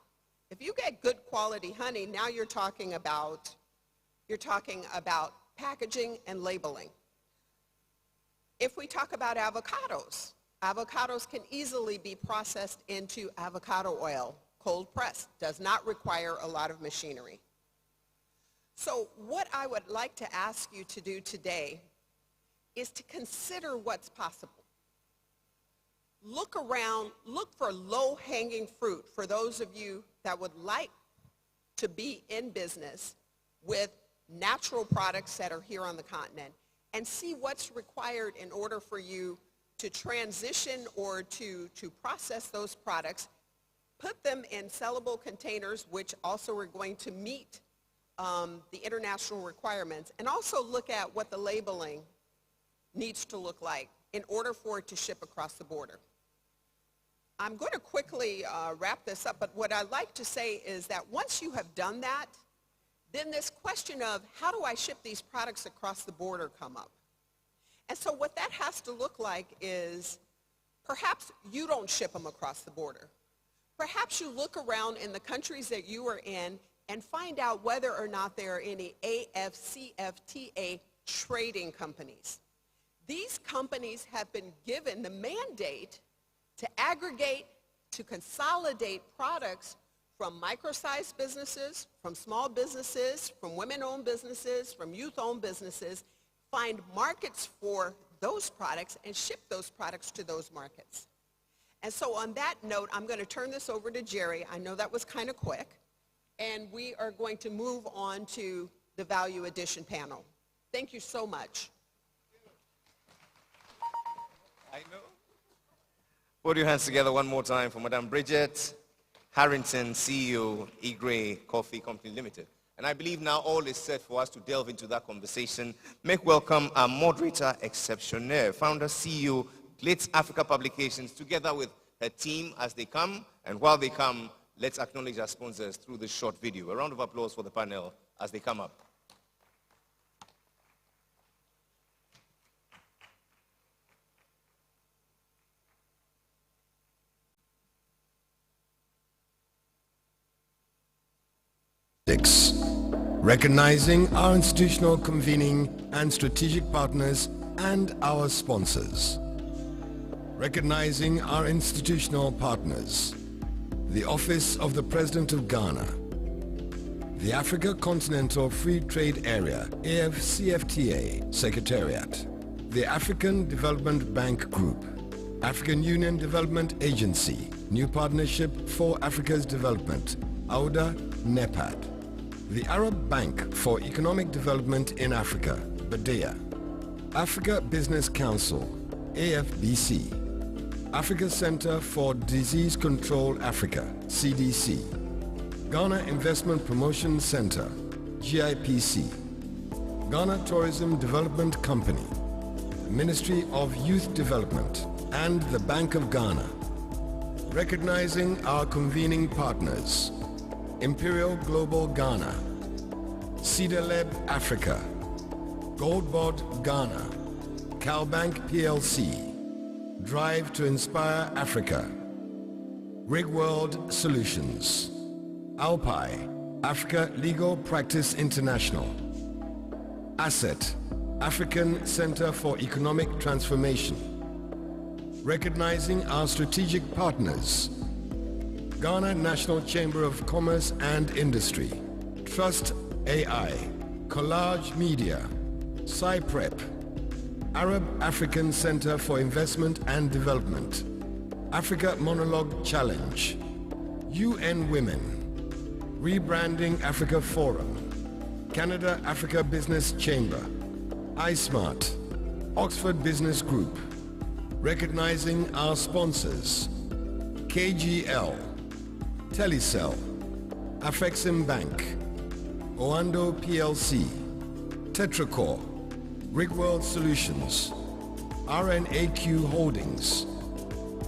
If you get good quality honey, now you're talking about packaging and labeling. If we talk about avocados, avocados can easily be processed into avocado oil, cold pressed, does not require a lot of machinery. So what I would like to ask you to do today is to consider what's possible. Look around, look for low-hanging fruit for those of you that would like to be in business with natural products that are here on the continent, and see what's required in order for you to transition or to process those products, put them in sellable containers, which also are going to meet the international requirements, and also look at what the labeling needs to look like in order for it to ship across the border. I'm going to quickly wrap this up, but what I'd like to say is that once you have done that, then this question of how do I ship these products across the border come up. And so what that has to look like is perhaps you don't ship them across the border. Perhaps you look around in the countries that you are in and find out whether or not there are any AfCFTA trading companies. These companies have been given the mandate to aggregate, to consolidate products from micro-sized businesses, from small businesses, from women-owned businesses, from youth-owned businesses, find markets for those products and ship those products to those markets. And so on that note, I'm going to turn this over to Jerry. I know that was kind of quick. And we are going to move on to the value addition panel. Thank you so much. I know. Put your hands together one more time for Madam Bridget Harrington, CEO, Egray Coffee Company Limited. And I believe now all is set for us to delve into that conversation. Make welcome our moderator exceptionnaire, founder, CEO, Glitz Africa Publications, together with her team as they come. And while they come, let's acknowledge our sponsors through this short video. A round of applause for the panel as they come up. Recognizing our institutional convening and strategic partners and our sponsors. Recognizing our institutional partners. The Office of the President of Ghana, the Africa Continental Free Trade Area, AfCFTA Secretariat, the African Development Bank Group, African Union Development Agency, New Partnership for Africa's Development, AUDA, NEPAD, the Arab Bank for Economic Development in Africa, BADEA, Africa Business Council, AFBC, Africa Center for Disease Control Africa, CDC, Ghana Investment Promotion Center, GIPC, Ghana Tourism Development Company, the Ministry of Youth Development, and the Bank of Ghana. Recognizing our convening partners, Imperial Global Ghana, CEDALEB Africa, Goldbod Ghana, CalBank PLC, Drive to Inspire Africa. RigWorld Solutions. ALPI, Africa Legal Practice International. ASSET, African Center for Economic Transformation. Recognizing our strategic partners. Ghana National Chamber of Commerce and Industry. Trust AI. Collage Media. CyPrep. Arab African Center for Investment and Development. Africa Monologue Challenge. UN Women. Rebranding Africa Forum. Canada Africa Business Chamber. iSmart. Oxford Business Group. Recognizing our sponsors. KGL. Telecel. Afexim Bank. Oando PLC. Tetracore. RigWorld Solutions. RNAQ Holdings.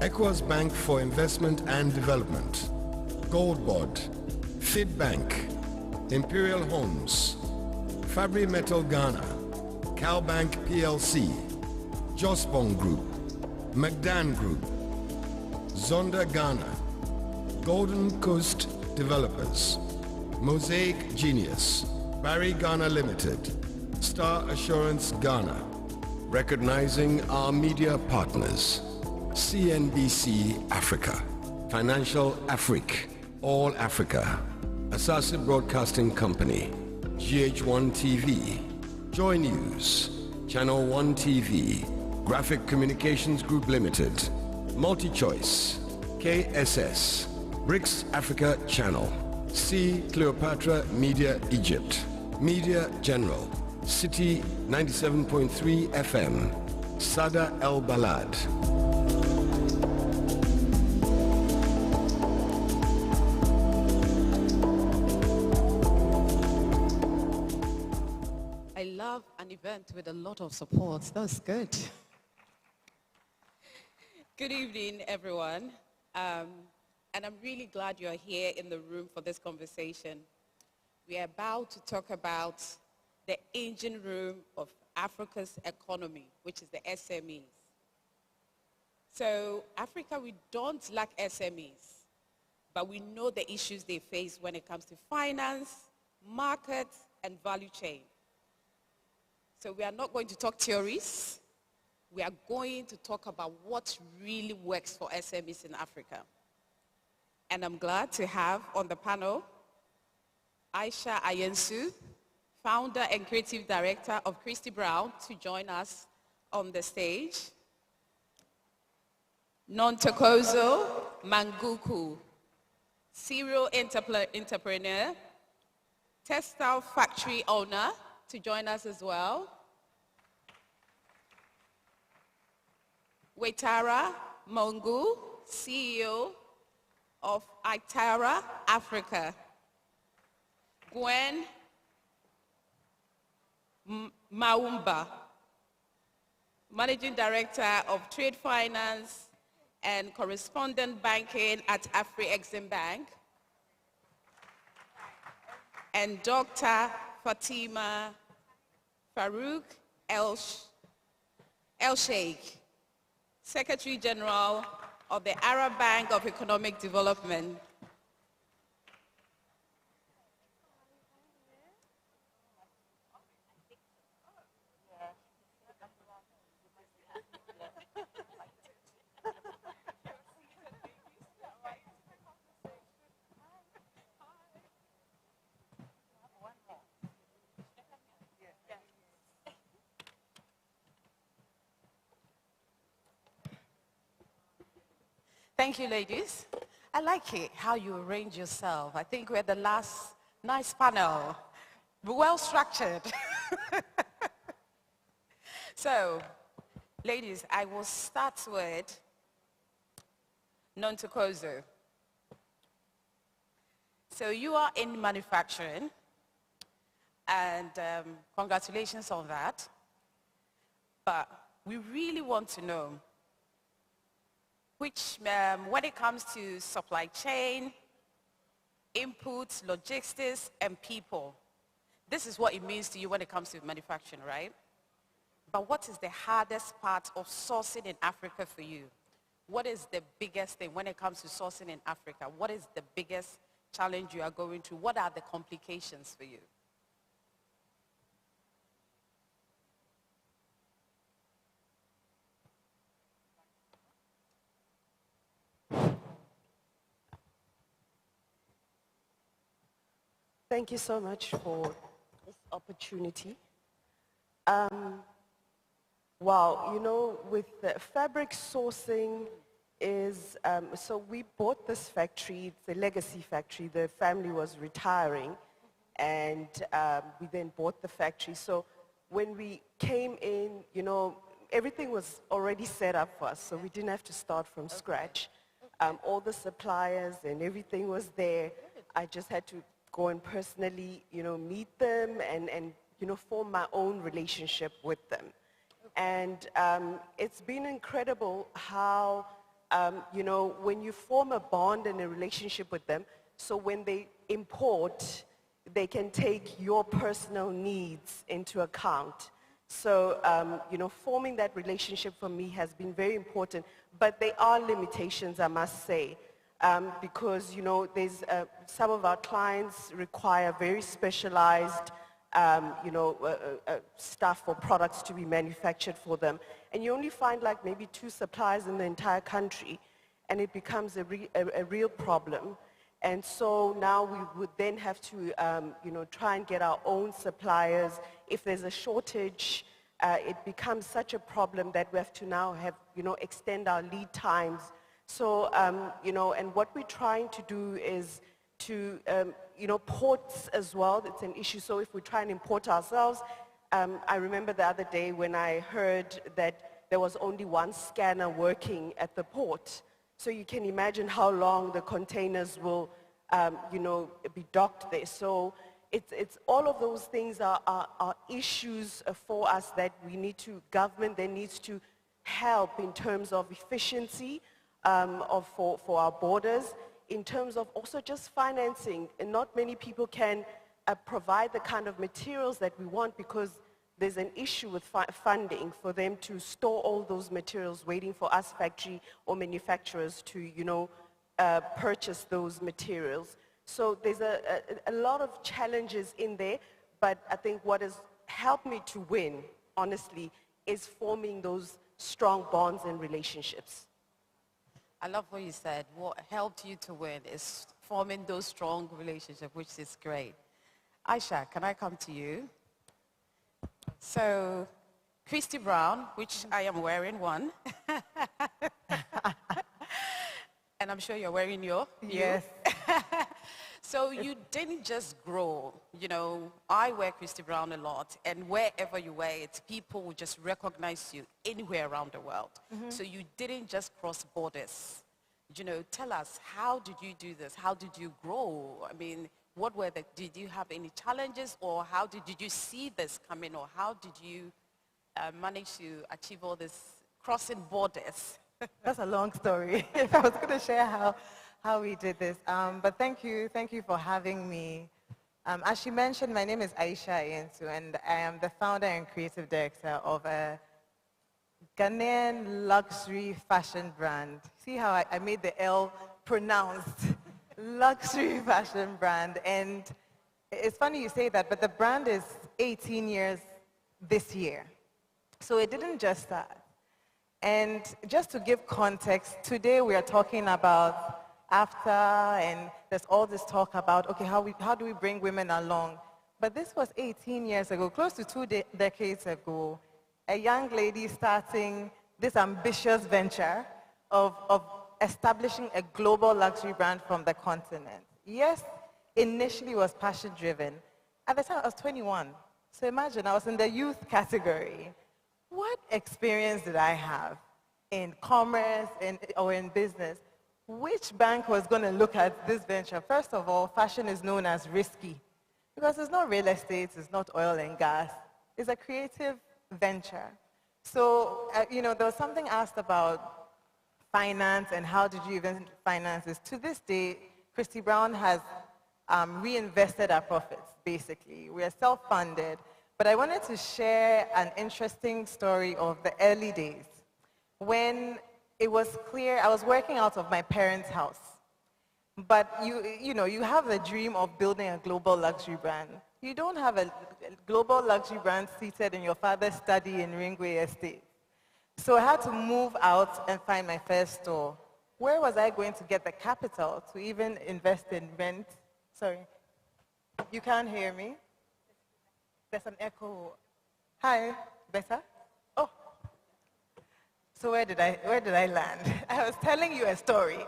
ECOWAS Bank for Investment and Development. Goldbod. FitBank. Imperial Homes. Fabri Metal Ghana. CalBank PLC. Jospong Group. McDan Group. Zonda Ghana. Golden Coast Developers. Mosaic Genius. Barry Ghana Limited. Star Assurance Ghana. Recognizing our media partners. CNBC Africa. Financial Afrique. All Africa. Assassin Broadcasting Company. GH1 TV. Joy News. Channel 1 TV. Graphic Communications Group Limited. MultiChoice. KSS. BRICS Africa Channel. C. Cleopatra Media Egypt. Media General. City 97.3 FM. Sada El Balad. I love an event with a lot of support. That's good. Good evening, everyone. And I'm really glad you're here in the room for this conversation. We are about to talk about the engine room of Africa's economy, which is the SMEs. So Africa, we don't lack SMEs, but we know the issues they face when it comes to finance, market, and value chain. So we are not going to talk theories. We are going to talk about what really works for SMEs in Africa. And I'm glad to have on the panel Aisha Ayensu, founder and creative director of Christy Brown, to join us on the stage. Nontokozo Manguku, serial entrepreneur, textile factory owner, to join us as well. Waitara Mongu, CEO of Itara Africa. Gwen Maumba, Managing Director of Trade Finance and Correspondent Banking at AfriExim Bank. And Dr. Fatima Farouk El Sheikh, Secretary General of the Arab Bank of Economic Development. Thank you, ladies. I like it, how you arrange yourself. I think we're the last nice panel, well structured. So, ladies, I will start with Nontokozo. So you are in manufacturing, and congratulations on that. But we really want to know which, when it comes to supply chain, inputs, logistics, and people, this is what it means to you when it comes to manufacturing, right? But what is the hardest part of sourcing in Africa for you? What is the biggest thing when it comes to sourcing in Africa? What is the biggest challenge you are going through? What are the complications for you? Thank you so much for this opportunity. Wow, you know, with the fabric sourcing is, so we bought this factory, it's a legacy factory. The family was retiring, and we then bought the factory. So when we came in, you know, everything was already set up for us, so we didn't have to start from scratch. All the suppliers and everything was there. I just had to go and personally, you know, meet them and you know, form my own relationship with them. And it's been incredible how, you know, when you form a bond and a relationship with them, so when they import, they can take your personal needs into account. So, you know, forming that relationship for me has been very important, but there are limitations, I must say. Because, you know, there's, some of our clients require very specialized, you know, stuff or products to be manufactured for them. And you only find like maybe 2 suppliers in the entire country, and it becomes a real problem. And so now we would then have to, you know, try and get our own suppliers. If there's a shortage, it becomes such a problem that we have to now have, you know, extend our lead times. So, you know, and what we're trying to do is to, you know, ports as well, it's an issue. So if we try and import ourselves, I remember the other day when I heard that there was only 1 scanner working at the port. So you can imagine how long the containers will, you know, be docked there. So it's all of those things are issues for us that we need to, government then needs to help in terms of efficiency, for our borders, in terms of also just financing. And not many people can provide the kind of materials that we want because there's an issue with funding for them to store all those materials waiting for us factory or manufacturers to, you know, purchase those materials. So there's a lot of challenges in there, but I think what has helped me to win, honestly, is forming those strong bonds and relationships. I love what you said. What helped you to win is forming those strong relationships, which is great. Aisha, can I come to you? So, Christy Brown, which I am wearing one. And I'm sure you're wearing your. Yes. So you didn't just grow, you know, I wear Christy Brown a lot, and wherever you wear it, people will just recognize you anywhere around the world. So you didn't just cross borders. You know, tell us, how did you do this? How did you grow? I mean, what were the, did you have any challenges, or how did you see this coming, or how did you manage to achieve all this crossing borders? That's a long story. If I was going to share how we did this. But thank you for having me. As she mentioned, my name is Aisha Yensu, and I am the founder and creative director of a Ghanaian luxury fashion brand. See how I made the L pronounced? Luxury fashion brand. And it's funny you say that, but the brand is 18 years this year. So it didn't just start. And just to give context, today we are talking about AfCFTA, and there's all this talk about, okay, how do we bring women along? But this was 18 years ago, close to 2 decades ago, a young lady starting this ambitious venture of establishing a global luxury brand from the continent. Yes, initially it was passion-driven. At the time, I was 21. So imagine, I was in the youth category. What experience did I have in commerce or in business? Which bank was going to look at this venture? First of all, fashion is known as risky because it's not real estate, it's not oil and gas. It's a creative venture. So, you know, there was something asked about finance and how did you even finance this. To this day, Christy Brown has reinvested our profits, basically. We are self-funded, But I wanted to share an interesting story of the early days when it was clear I was working out of my parents' house. But you have the dream of building a global luxury brand. You don't have a global luxury brand seated in your father's study in Ringway Estate. So I had to move out and find my first store. Where was I going to get the capital to even invest in rent? Sorry, you can't hear me? There's an echo. Hi, better? Oh. So where did I land? I was telling you a story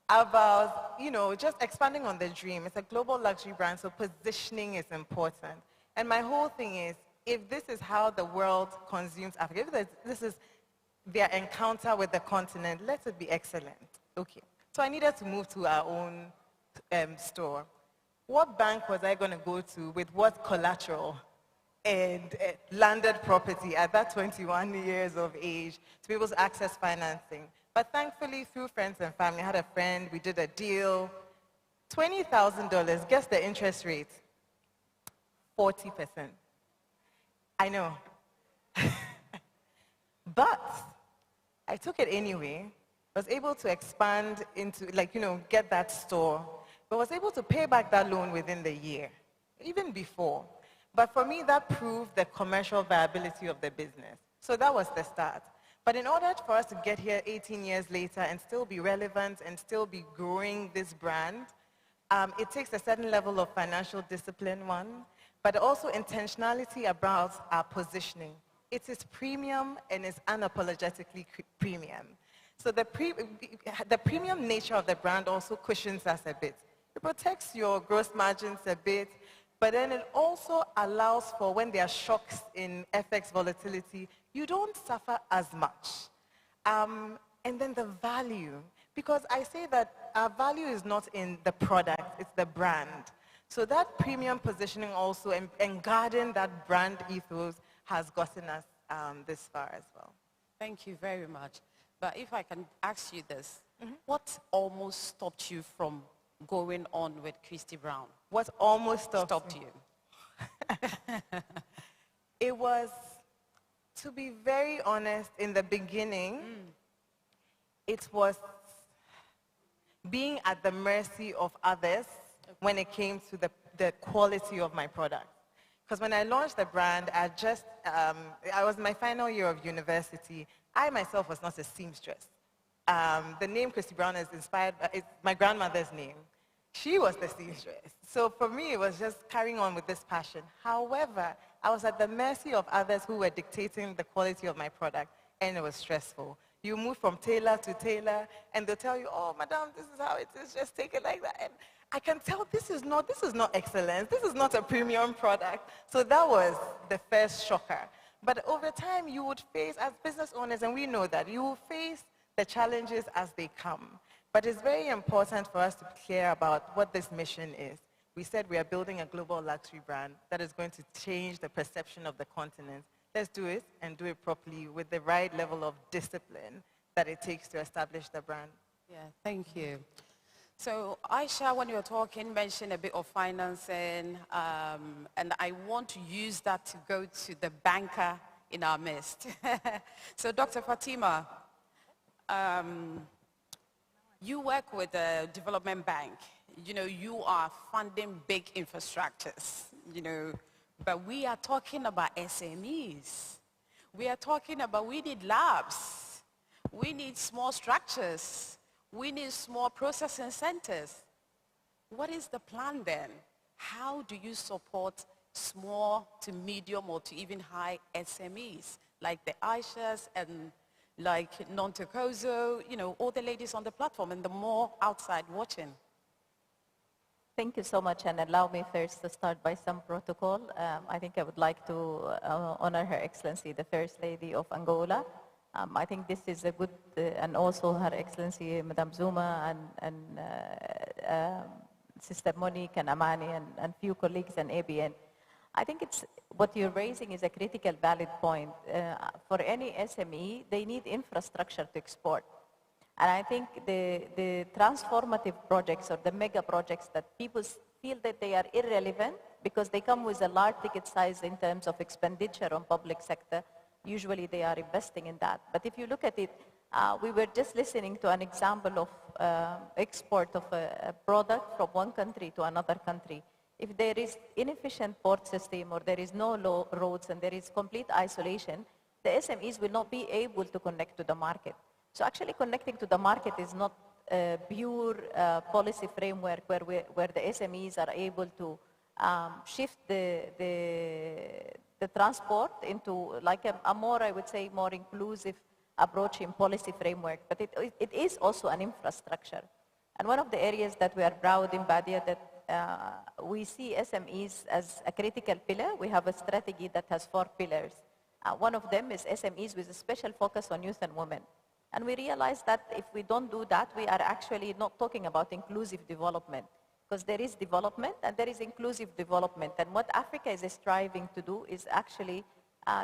about, just expanding on the dream. It's a global luxury brand, so positioning is important. And my whole thing is, if this is how the world consumes Africa, if this is their encounter with the continent, let it be excellent. Okay. So I needed to move to our own store. What bank was I going to go to with what collateral and landed property at that 21 years of age to be able to access financing? But thankfully, through friends and family, I had a friend, we did a deal, $20,000. Guess the interest rate? 40%. I know. But I took it anyway, was able to expand into, get that store, but was able to pay back that loan within the year, even before. But for me, that proved the commercial viability of the business. So that was the start. But in order for us to get here 18 years later and still be relevant and still be growing this brand, it takes a certain level of financial discipline, one, but also intentionality about our positioning. It is premium and is unapologetically premium. So the premium nature of the brand also cushions us a bit. It protects your gross margins a bit, but then it also allows for when there are shocks in FX volatility, you don't suffer as much. And then the value, because I say that our value is not in the product, it's the brand. So that premium positioning also and guarding that brand ethos has gotten us this far as well. Thank you very much. But if I can ask you this, what almost stopped you from going on with Christy Brown? What almost stopped you? It was, to be very honest, in the beginning, it was being at the mercy of others when it came to the quality of my product. Because when I launched the brand, I was in my final year of university. I myself was not a seamstress. The name Christy Brown is inspired by my grandmother's name. She was the seamstress. So for me, it was just carrying on with this passion. However, I was at the mercy of others who were dictating the quality of my product, and it was stressful. You move from tailor to tailor, and they'll tell you, oh, madam, this is how it is, just take it like that. And I can tell this is not excellence. This is not a premium product. So that was the first shocker. But over time, you would face, as business owners, and we know that, you will face the challenges as they come. But it's very important for us to be clear about what this mission is. We said we are building a global luxury brand that is going to change the perception of the continent. Let's do it and do it properly with the right level of discipline that it takes to establish the brand. Yeah, thank you. So Aisha, when you were talking, mentioned a bit of financing, and I want to use that to go to the banker in our midst. So Dr. Fatima, you work with the development bank. You are funding big infrastructures, but we are talking about SMEs. We are talking about we need labs. We need small structures. We need small processing centers. What is the plan then? How do you support small to medium or to even high SMEs like the Aishas and like Nontokozo, all the ladies on the platform and the more outside watching? Thank you so much, and allow me first to start by some protocol. I think I would like to honor Her Excellency, the First Lady of Angola. I think this is a good, and also Her Excellency, Madam Zuma, and Sister Monique and Amani, and few colleagues and ABN. I think what you're raising is a critical, valid point. For any SME, they need infrastructure to export. And I think the transformative projects or the mega projects that people feel that they are irrelevant, because they come with a large ticket size in terms of expenditure on public sector. Usually they are investing in that. But if you look at it, we were just listening to an example of export of a product from one country to another country. If there is inefficient port system or there is no roads and there is complete isolation, the SMEs will not be able to connect to the market. So actually connecting to the market is not a pure policy framework where the SMEs are able to shift the transport into like a more, I would say, more inclusive approach in policy framework. But it is also an infrastructure. And one of the areas that we are proud in Badia that we see SMEs as a critical pillar. We have a strategy that has 4 pillars. One of them is SMEs with a special focus on youth and women. And we realize that if we don't do that, we are actually not talking about inclusive development, because there is development and there is inclusive development. And what Africa is striving to do is actually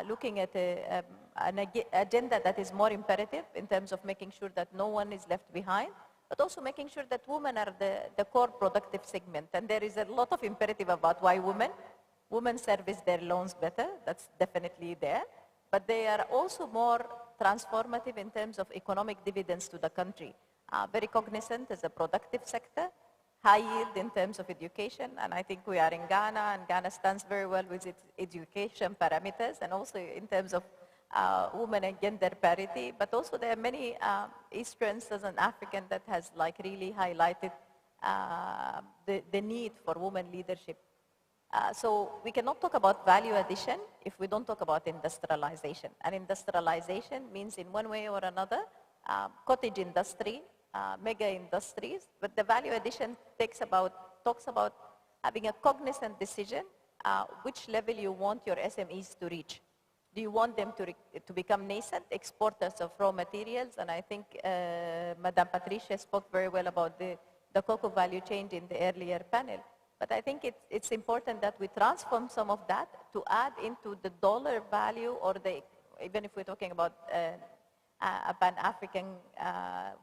looking at an agenda that is more imperative in terms of making sure that no one is left behind, but also making sure that women are the core productive segment. And there is a lot of imperative about why women service their loans better. That's definitely there. But they are also more transformative in terms of economic dividends to the country. Very cognizant as a productive sector, high yield in terms of education, and I think we are in Ghana, and Ghana stands very well with its education parameters, and also in terms of women and gender parity, but also there are many Eastern Southern African that has like really highlighted the need for women leadership. So we cannot talk about value addition if we don't talk about industrialization. And industrialization means in one way or another, cottage industry, mega industries, but the value addition talks about having a cognizant decision which level you want your SMEs to reach. Do you want them to become nascent exporters of raw materials? And I think Madame Patricia spoke very well about the cocoa value chain in the earlier panel. But I think it's important that we transform some of that to add into the dollar value, or even if we're talking about a Pan-African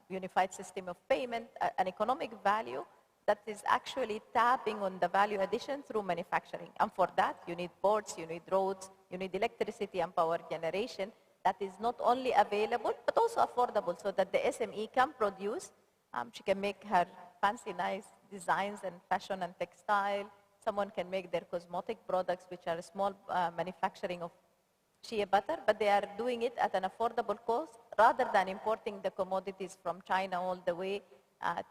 unified system of payment, an economic value that is actually tapping on the value addition through manufacturing. And for that, you need ports, you need roads, you need electricity and power generation that is not only available, but also affordable, so that the SME can produce. She can make her fancy, nice designs and fashion and textile. Someone can make their cosmetic products, which are small manufacturing of shea butter, but they are doing it at an affordable cost rather than importing the commodities from China all the way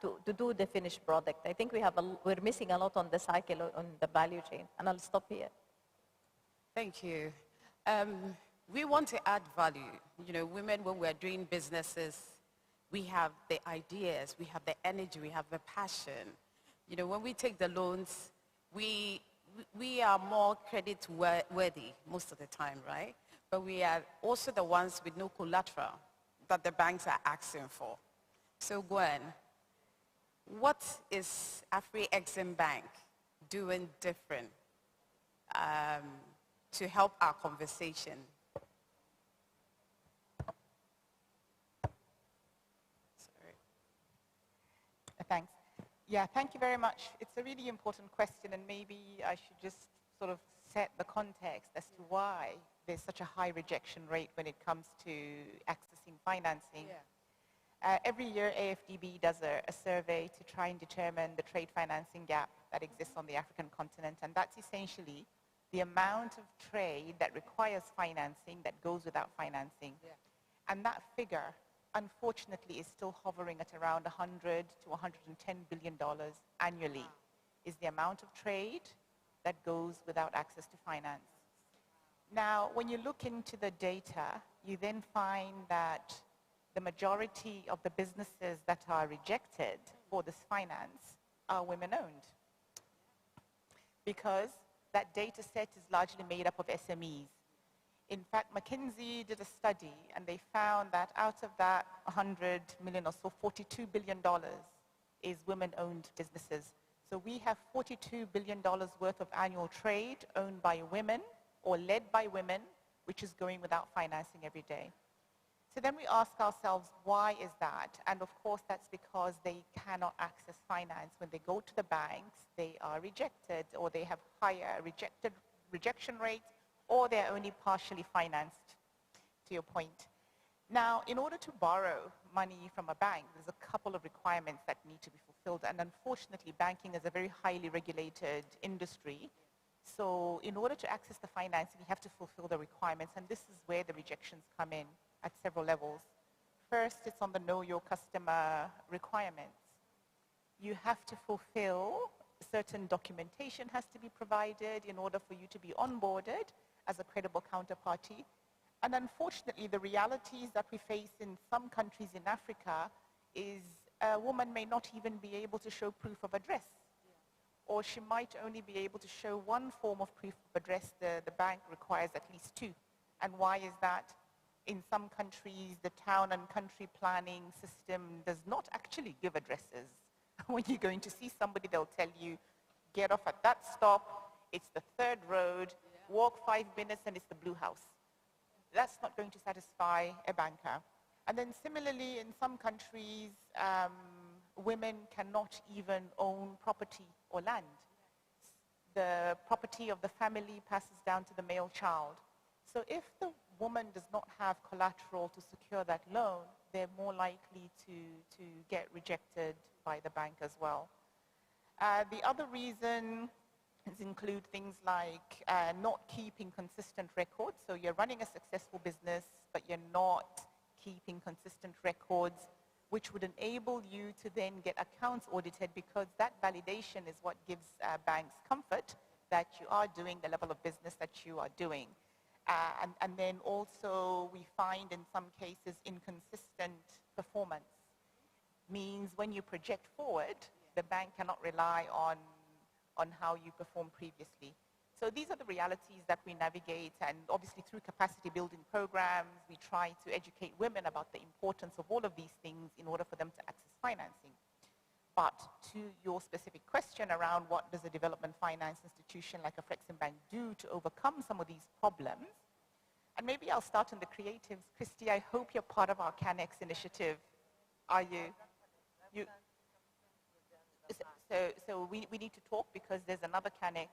to do the finished product. I think we're missing a lot on the cycle, on the value chain, and I'll stop here. Thank you. We want to add value. You know, women, when we're doing businesses, we have the ideas, we have the energy, we have the passion. You know, when we take the loans, we are more credit worthy most of the time, right? But we are also the ones with no collateral that the banks are asking for. So Gwen, what is AfriExim Bank doing different to help our conversation? Thanks. Yeah, thank you very much. It's a really important question, and maybe I should just sort of set the context as to why there's such a high rejection rate when it comes to accessing financing. Yeah. Every year, AFDB does a survey to try and determine the trade financing gap that exists on the African continent, and that's essentially the amount of trade that requires financing that goes without financing. Yeah. And that figure, unfortunately, is still hovering at around $100 to $110 billion annually, is the amount of trade that goes without access to finance. Now, when you look into the data, you then find that the majority of the businesses that are rejected for this finance are women-owned, because that data set is largely made up of SMEs. In fact, McKinsey did a study, and they found that out of that 100 million or so, $42 billion is women-owned businesses. So we have $42 billion worth of annual trade owned by women or led by women, which is going without financing every day. So then we ask ourselves, why is that? And of course, that's because they cannot access finance. When they go to the banks, they are rejected, or they have higher rejection rates, or they're only partially financed, to your point. Now, in order to borrow money from a bank, there's a couple of requirements that need to be fulfilled. And unfortunately, banking is a very highly regulated industry. So in order to access the financing, you have to fulfill the requirements. And this is where the rejections come in at several levels. First, it's on the know your customer requirements. You have to fulfill certain documentation has to be provided in order for you to be onboarded as a credible counterparty. And unfortunately, the realities that we face in some countries in Africa is a woman may not even be able to show proof of address. Or she might only be able to show one form of proof of address. The bank requires at least two. And why is that? In some countries, the town and country planning system does not actually give addresses. When you're going to see somebody, they'll tell you, get off at that stop, it's the third road, walk 5 minutes and it's the blue house. That's not going to satisfy a banker. And then similarly, in some countries, women cannot even own property or land. The property of the family passes down to the male child. So if the woman does not have collateral to secure that loan, they're more likely to get rejected by the bank as well. The other reason include things like not keeping consistent records. So you're running a successful business, but you're not keeping consistent records, which would enable you to then get accounts audited, because that validation is what gives banks comfort that you are doing the level of business that you are doing. And then also we find in some cases inconsistent performance. Means when you project forward, the bank cannot rely on how you performed previously. So these are the realities that we navigate, and obviously through capacity building programs, we try to educate women about the importance of all of these things in order for them to access financing. But to your specific question around what does a development finance institution like AfCFTA do to overcome some of these problems, and maybe I'll start in the creatives. Christy, I hope you're part of our CanEx initiative. Are you? So we need to talk, because there's another CanEx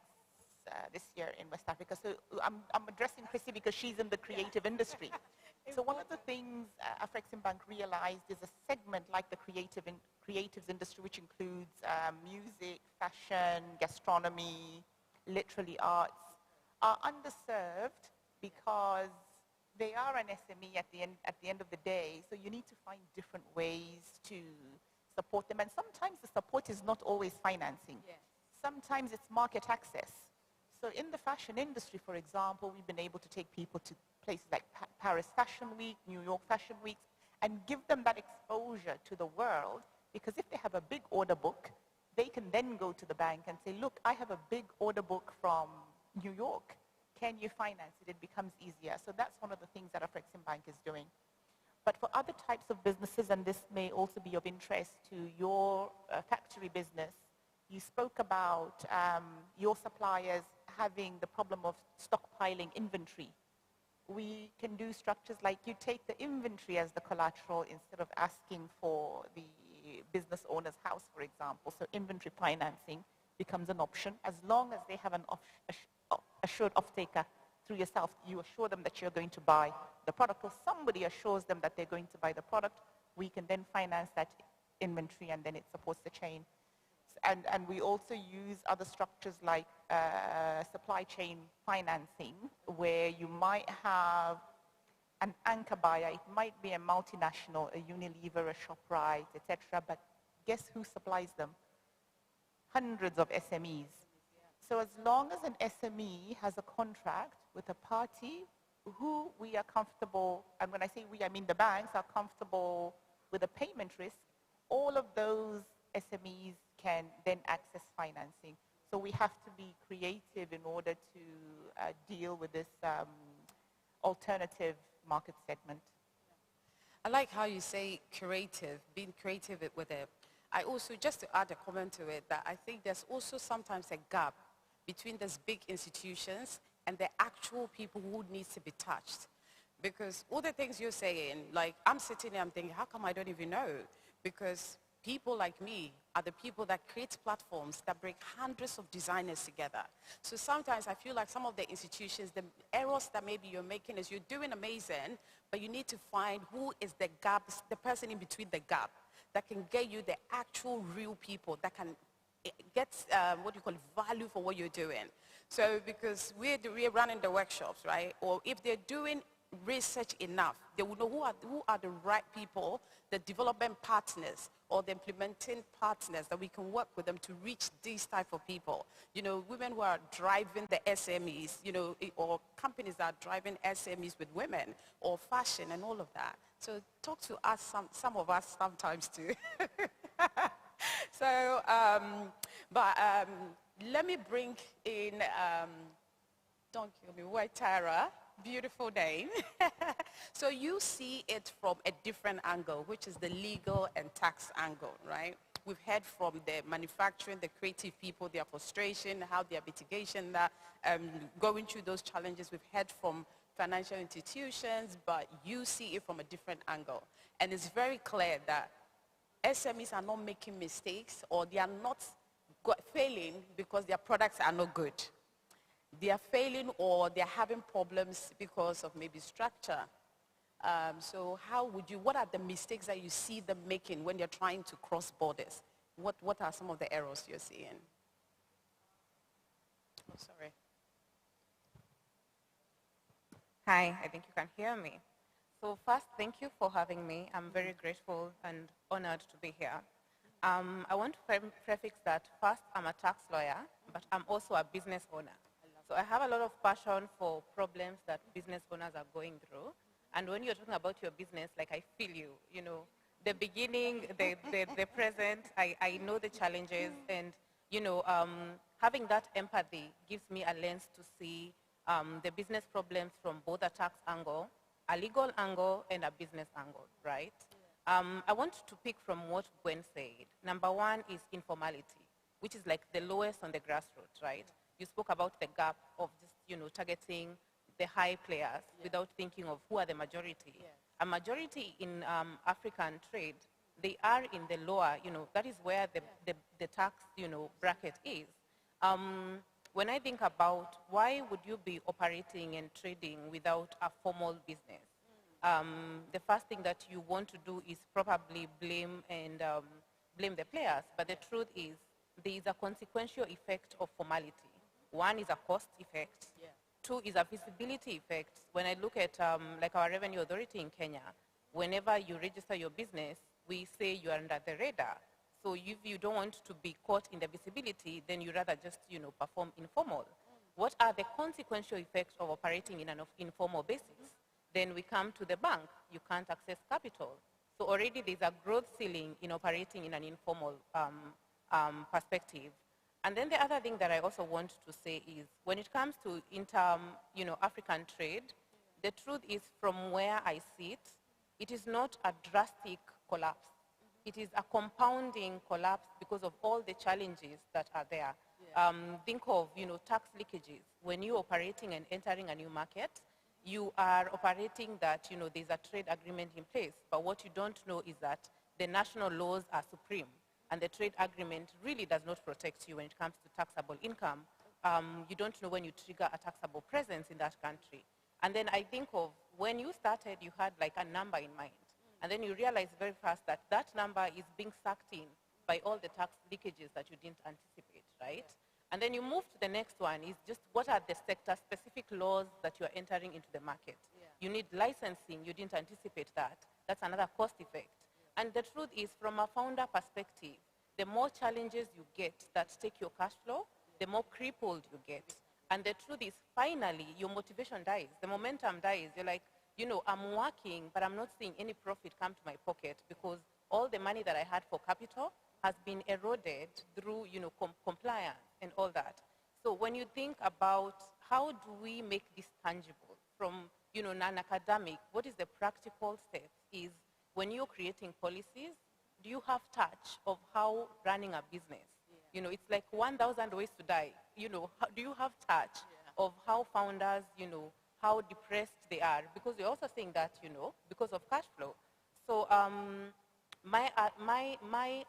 this year in West Africa. So I'm addressing Christy because she's in the creative industry. So one of the things AfCFTA realized is a segment like the creatives industry, which includes music, fashion, gastronomy, literally arts, are underserved because they are an SME at the end of the day. So you need to find different ways to support them. And sometimes the support is not always financing. Yes. Sometimes it's market access. So in the fashion industry, for example, we've been able to take people to places like Paris Fashion Week, New York Fashion Weeks, and give them that exposure to the world, because if they have a big order book, they can then go to the bank and say, look, I have a big order book from New York. Can you finance it? It becomes easier. So that's one of the things that AfCFTA is doing. But for other types of businesses, and this may also be of interest to your factory business, you spoke about your suppliers having the problem of stockpiling inventory. We can do structures like you take the inventory as the collateral instead of asking for the business owner's house, for example. So inventory financing becomes an option as long as they have an assured off-taker through yourself. You assure them that you're going to buy the product, or somebody assures them that they're going to buy the product. We can then finance that inventory, and then it supports the chain. And we also use other structures like supply chain financing, where you might have an anchor buyer. It might be a multinational, a Unilever, a ShopRite, etc. But guess who supplies them? Hundreds of SMEs. So as long as an SME has a contract with a party who we are comfortable, and when I say we, I mean the banks are comfortable with a payment risk, all of those SMEs can then access financing. So we have to be creative in order to deal with this alternative market segment. I like how you say creative, being creative with it. I also, just to add a comment to it, that I think there's also sometimes a gap between these big institutions and the actual people who need to be touched. Because all the things you're saying, like I'm sitting here, I'm thinking, how come I don't even know? Because people like me are the people that create platforms that bring hundreds of designers together. So sometimes I feel like some of the institutions, the errors that maybe you're making is you're doing amazing, but you need to find who is the gap, the person in between the gap that can get you the actual real people that can get what you call value for what you're doing. So because we're running the workshops, right? Or if they're doing research enough, they will know who are the right people, the development partners or the implementing partners that we can work with them to reach these type of people. You know, women who are driving the SMEs, you know, or companies that are driving SMEs with women or fashion and all of that. So talk to us, some of us sometimes too. So, let me bring in, don't kill me, Waitara. Beautiful name. So you see it from a different angle, which is the legal and tax angle, right? We've heard from the manufacturing, the creative people, their frustration, how their mitigation, that going through those challenges. We've heard from financial institutions, but you see it from a different angle. And it's very clear that SMEs are not making mistakes or they are not failing because their products are not good. They are failing or they're having problems because of maybe structure. So what are the mistakes that you see them making when they're trying to cross borders? What are some of the errors you're seeing? Oh, sorry. Hi, I think you can hear me. So first, thank you for having me. I'm very grateful and honored to be here. I want to prefix that first, I'm a tax lawyer, but I'm also a business owner. So I have a lot of passion for problems that business owners are going through. And when you're talking about your business, like I feel you, you know, the beginning, the present, I know the challenges and, you know, having that empathy gives me a lens to see the business problems from both a tax angle, a legal angle, and a business angle, right? I want to pick from what Gwen said. Number one is informality, which is like the lowest on the grassroots, right? You spoke about the gap of just, you know, targeting the high players without thinking of who are the majority. A majority in African trade, they are in the lower, you know, that is where the tax, you know, bracket is. When I think about why would you be operating and trading without a formal business, the first thing that you want to do is probably blame the players, but the truth is there is a consequential effect of formality. One is a cost effect. Two is a visibility effect. When I look at like our revenue authority in Kenya, whenever you register your business, we say you are under the radar. So if you don't want to be caught in the visibility, then you rather just, you know, perform informal. What are the consequential effects of operating in an informal basis? Then we come to the bank. You can't access capital. So already there's a growth ceiling in operating in an informal perspective. And then the other thing that I also want to say is when it comes to African trade, the truth is from where I sit, it is not a drastic collapse. It is a compounding collapse because of all the challenges that are there. Think of, you know, tax leakages. When you're operating and entering a new market, you are operating that, you know, there's a trade agreement in place. But what you don't know is that the national laws are supreme. And the trade agreement really does not protect you when it comes to taxable income. You don't know when you trigger a taxable presence in that country. And then I think of when you started, you had like a number in mind. And then you realize very fast that that number is being sucked in by all the tax leakages that you didn't anticipate, right? And then you move to the next one is just what are the sector-specific laws that you're entering into the market. You need licensing, you didn't anticipate that. That's another cost effect. And the truth is, from a founder perspective, the more challenges you get that take your cash flow, the more crippled you get. And the truth is, finally, your motivation dies. The momentum dies. You're like, you know, I'm working, but I'm not seeing any profit come to my pocket because all the money that I had for capital has been eroded through, you know, compliance and all that. So when you think about how do we make this tangible from, you know, non-academic, what is the practical steps is when you're creating policies, do you have touch of how running a business? You know, it's like 1,000 ways to die. You know, do you have touch of how founders, you know, how depressed they are, because we're also seeing that, because of cash flow. So my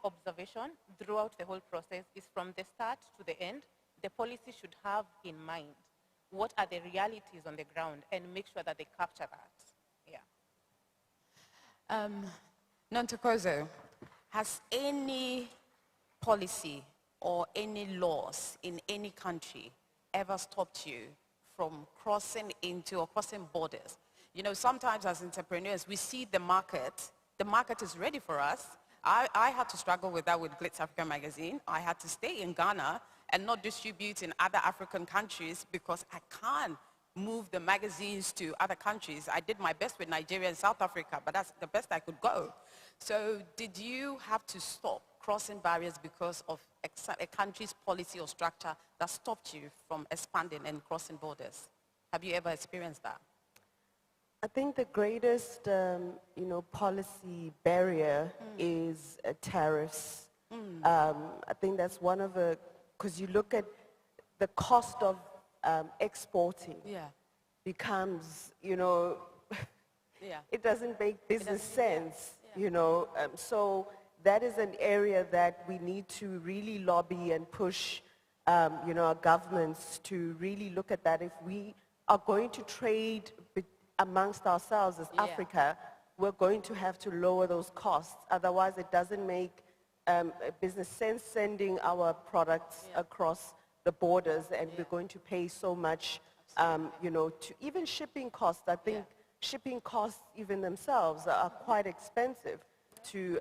observation throughout the whole process is from the start to the end, the policy should have in mind what are the realities on the ground and make sure that they capture that. Yeah. Nontokozo, has any policy or any laws in any country ever stopped you from crossing into or crossing borders? Sometimes as entrepreneurs, we see the market is ready for us. I had to struggle with that with Glitz Africa magazine. I had to stay in Ghana and not distribute in other African countries because I can't move the magazines to other countries. I did my best with Nigeria and South Africa, but that's the best I could go. So did you have to stop crossing barriers because of a country's policy or structure that stopped you from expanding and crossing borders? Have you ever experienced that? I think the greatest, policy barrier is tariffs. I think that's one of the, because you look at the cost of exporting becomes, it doesn't make business sense, so that is an area that we need to really lobby and push, our governments to really look at that. If we are going to trade amongst ourselves as Africa, we're going to have to lower those costs. Otherwise, it doesn't make business sense sending our products across the borders, and we're going to pay so much, to even shipping costs. I think shipping costs even themselves are quite expensive to,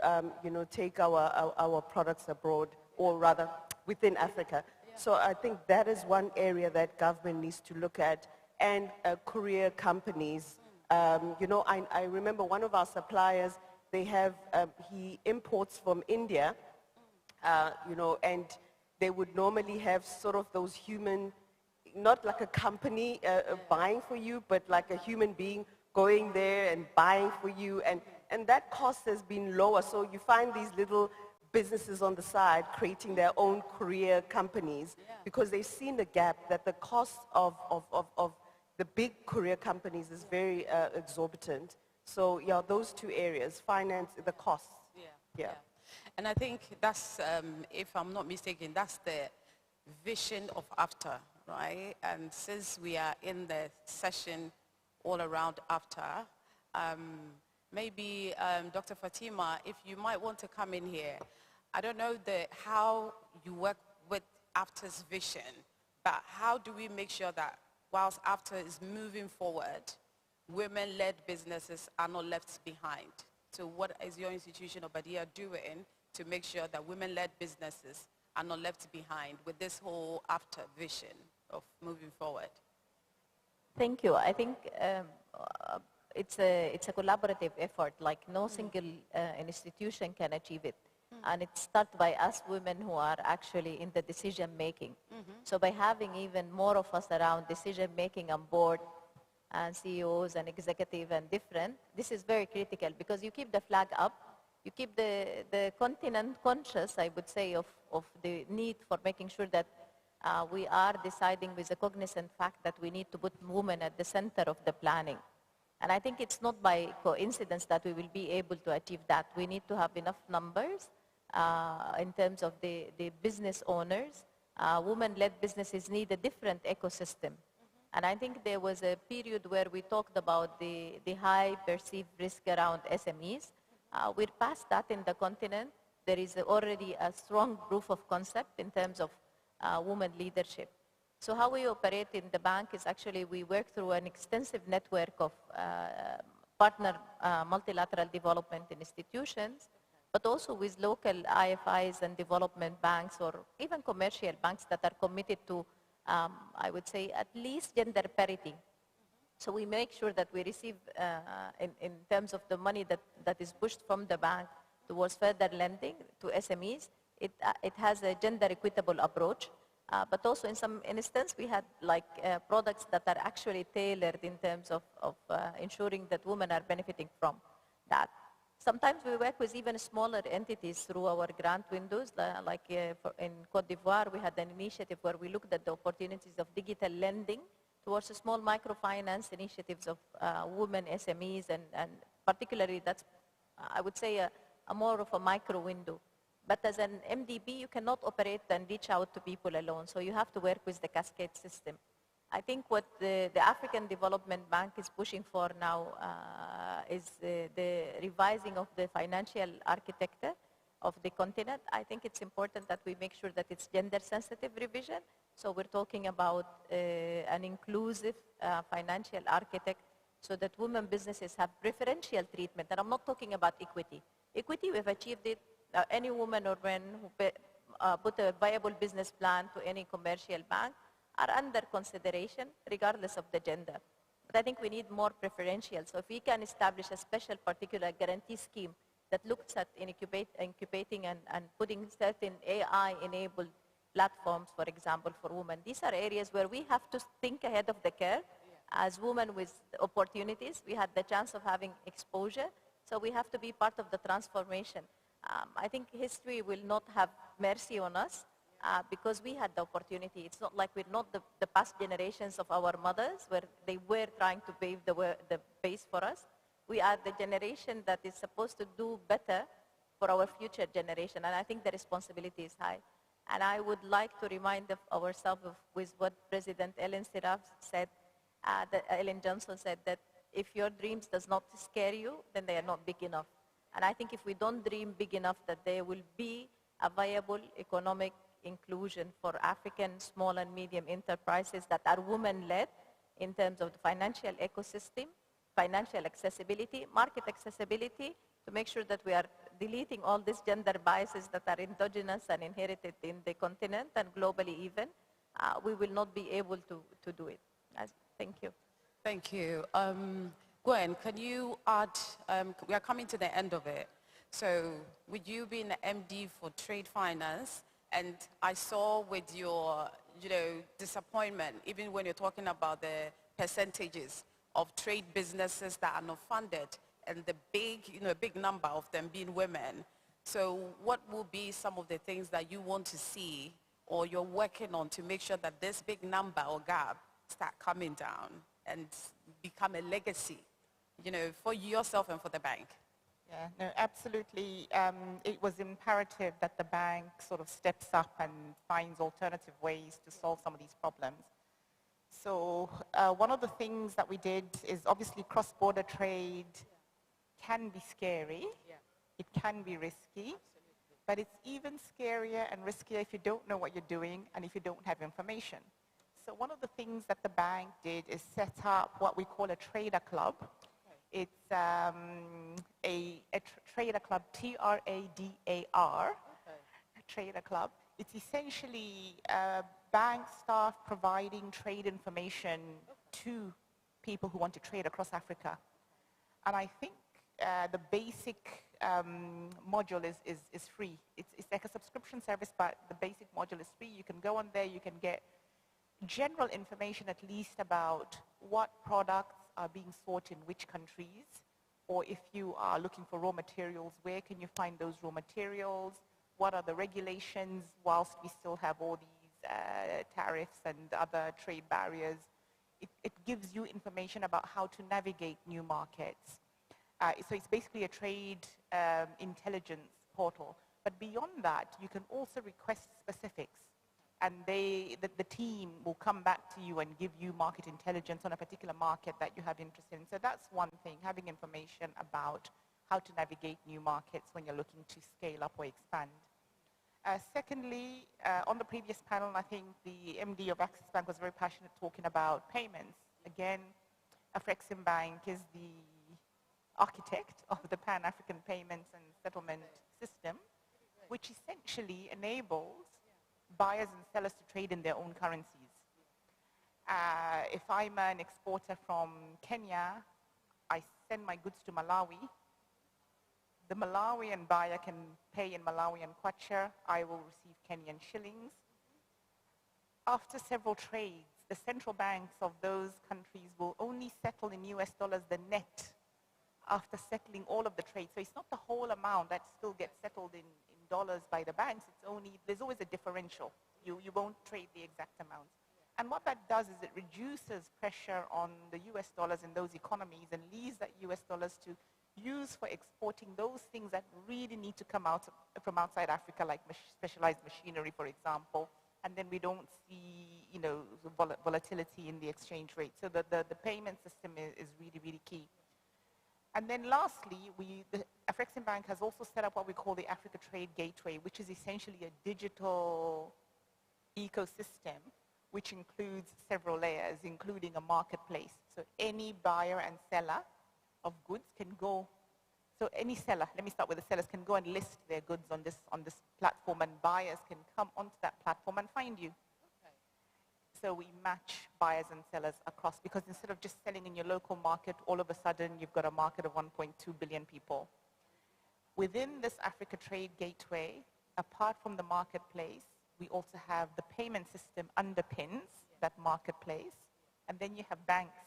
take our products abroad, or rather within Africa. So I think that is one area that government needs to look at, and courier companies. I remember one of our suppliers, they have, he imports from India, and they would normally have sort of those human, not like a company buying for you, but like a human being going there and buying for you, and that cost has been lower. So you find these little businesses on the side creating their own courier companies because they've seen the gap that the cost of the big courier companies is very exorbitant. So yeah, those two areas, finance, the costs. Yeah. And I think that's, if I'm not mistaken, that's the vision of AfCFTA, right? And since we are in the session all around AfCFTA, maybe Dr. Fatima, if you might want to come in here. I don't know how you work with AfCFTA's vision, but how do we make sure that whilst AfCFTA is moving forward, women-led businesses are not left behind? So what is your institution, Obadia, doing to make sure that women-led businesses are not left behind with this whole AfCFTA vision of moving forward? Thank you. I think it's a collaborative effort. Like no single institution can achieve it. And it starts by us women who are actually in the decision making. So by having even more of us around decision making on board, and CEOs and executive and different, this is very critical because you keep the flag up, you keep the continent conscious, I would say, of the need for making sure that we are deciding with a cognizant fact that we need to put women at the center of the planning. And I think it's not by coincidence that we will be able to achieve that. We need to have enough numbers in terms of the business owners. Women-led businesses need a different ecosystem. And I think there was a period where we talked about the high perceived risk around SMEs. We're past that in the continent. There is already a strong proof of concept in terms of women leadership. So how we operate in the bank is actually we work through an extensive network of partner multilateral development institutions, but also with local IFIs and development banks or even commercial banks that are committed to I would say at least gender parity. So we make sure that we receive, in terms of the money that is pushed from the bank towards further lending to SMEs, it has a gender equitable approach. But also in some instance, we had like products that are actually tailored in terms of ensuring that women are benefiting from that. Sometimes we work with even smaller entities through our grant windows. In Cote d'Ivoire, we had an initiative where we looked at the opportunities of digital lending towards small microfinance initiatives of women SMEs, and particularly that's, I would say, a more of a micro window. But as an MDB, you cannot operate and reach out to people alone, so you have to work with the cascade system. I think what the African Development Bank is pushing for now is the revising of the financial architecture of the continent. I think it's important that we make sure that it's gender-sensitive revision. So we're talking about an inclusive financial architect so that women businesses have preferential treatment. And I'm not talking about equity. Equity, we've achieved it. Any woman or man who put a viable business plan to any commercial bank are under consideration regardless of the gender. But I think we need more preferential. So if we can establish a special particular guarantee scheme that looks at incubating and putting certain AI-enabled platforms, for example, for women. These are areas where we have to think ahead of the curve. As women with opportunities, we had the chance of having exposure, so we have to be part of the transformation. I think history will not have mercy on us because we had the opportunity. It's not like we're not the past generations of our mothers where they were trying to pave the base for us. We are the generation that is supposed to do better for our future generation, and I think the responsibility is high. And I would like to remind ourselves with what President Ellen Johnson said, that if your dreams does not scare you, then they are not big enough. And I think if we don't dream big enough that there will be a viable economic inclusion for African small and medium enterprises that are women-led in terms of the financial ecosystem, financial accessibility, market accessibility, to make sure that we are deleting all these gender biases that are endogenous and inherited in the continent and globally even, we will not be able to do it. Thank you. Thank you. Gwen, can you add, we are coming to the end of it. So with you being the MD for trade finance, and I saw with your, disappointment, even when you're talking about the percentages of trade businesses that are not funded, and the big number of them being women. So what will be some of the things that you want to see or you're working on to make sure that this big number or gap start coming down and become a legacy, for yourself and for the bank? Yeah, no, absolutely. It was imperative that the bank sort of steps up and finds alternative ways to solve some of these problems. So one of the things that we did is obviously cross-border trade can be scary, it can be risky, but it's even scarier and riskier if you don't know what you're doing and if you don't have information. So one of the things that the bank did is set up what we call a trader club. It's a trader club, T-R-A-D-A-R, trader club. It's essentially bank staff providing trade information to people who want to trade across Africa. And I think the basic module is free. It's like a subscription service, but the basic module is free. You can go on there, you can get general information at least about what products are being sought in which countries, or if you are looking for raw materials, where can you find those raw materials, what are the regulations whilst we still have all these tariffs and other trade barriers. It gives you information about how to navigate new markets. So it's basically a trade intelligence portal. But beyond that, you can also request specifics, and the team will come back to you and give you market intelligence on a particular market that you have interest in. So that's one thing, having information about how to navigate new markets when you're looking to scale up or expand. Secondly, on the previous panel, I think the MD of Axis Bank was very passionate talking about payments. Again, AfCFTA is the architect of the Pan-African Payments and Settlement System, which essentially enables buyers and sellers to trade in their own currencies. If I'm an exporter from Kenya, I send my goods to Malawi. The Malawian buyer can pay in Malawian kwacha. I will receive Kenyan shillings. After several trades, the central banks of those countries will only settle in US dollars the net after settling all of the trades. So it's not the whole amount that still gets settled in dollars by the banks. It's only, there's always a differential. You won't trade the exact amount. And what that does is it reduces pressure on the US dollars in those economies and leaves that US dollars to use for exporting those things that really need to come out from outside Africa, like specialized machinery, for example. And then we don't see, you know, volatility in the exchange rate. So the payment system is really, really key. And then lastly, the AfCFTA has also set up what we call the Africa Trade Gateway, which is essentially a digital ecosystem, which includes several layers, including a marketplace. So any buyer and seller of goods can go, so any seller, let me start with the sellers, can go and list their goods on this platform, and buyers can come onto that platform and find you. So we match buyers and sellers across, because instead of just selling in your local market, all of a sudden you've got a market of 1.2 billion people. Within this Africa Trade Gateway, apart from the marketplace, we also have the payment system underpins that marketplace, and then you have banks.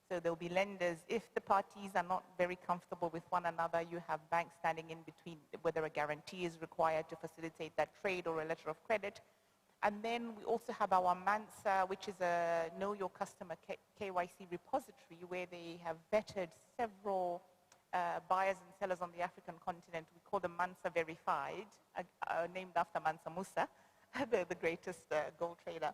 So there'll be lenders. If the parties are not very comfortable with one another, you have banks standing in between, whether a guarantee is required to facilitate that trade or a letter of credit. And then we also have our MANSA, which is a Know Your Customer KYC repository, where they have vetted several buyers and sellers on the African continent. We call them MANSA Verified, named after Mansa Musa, the greatest gold trader.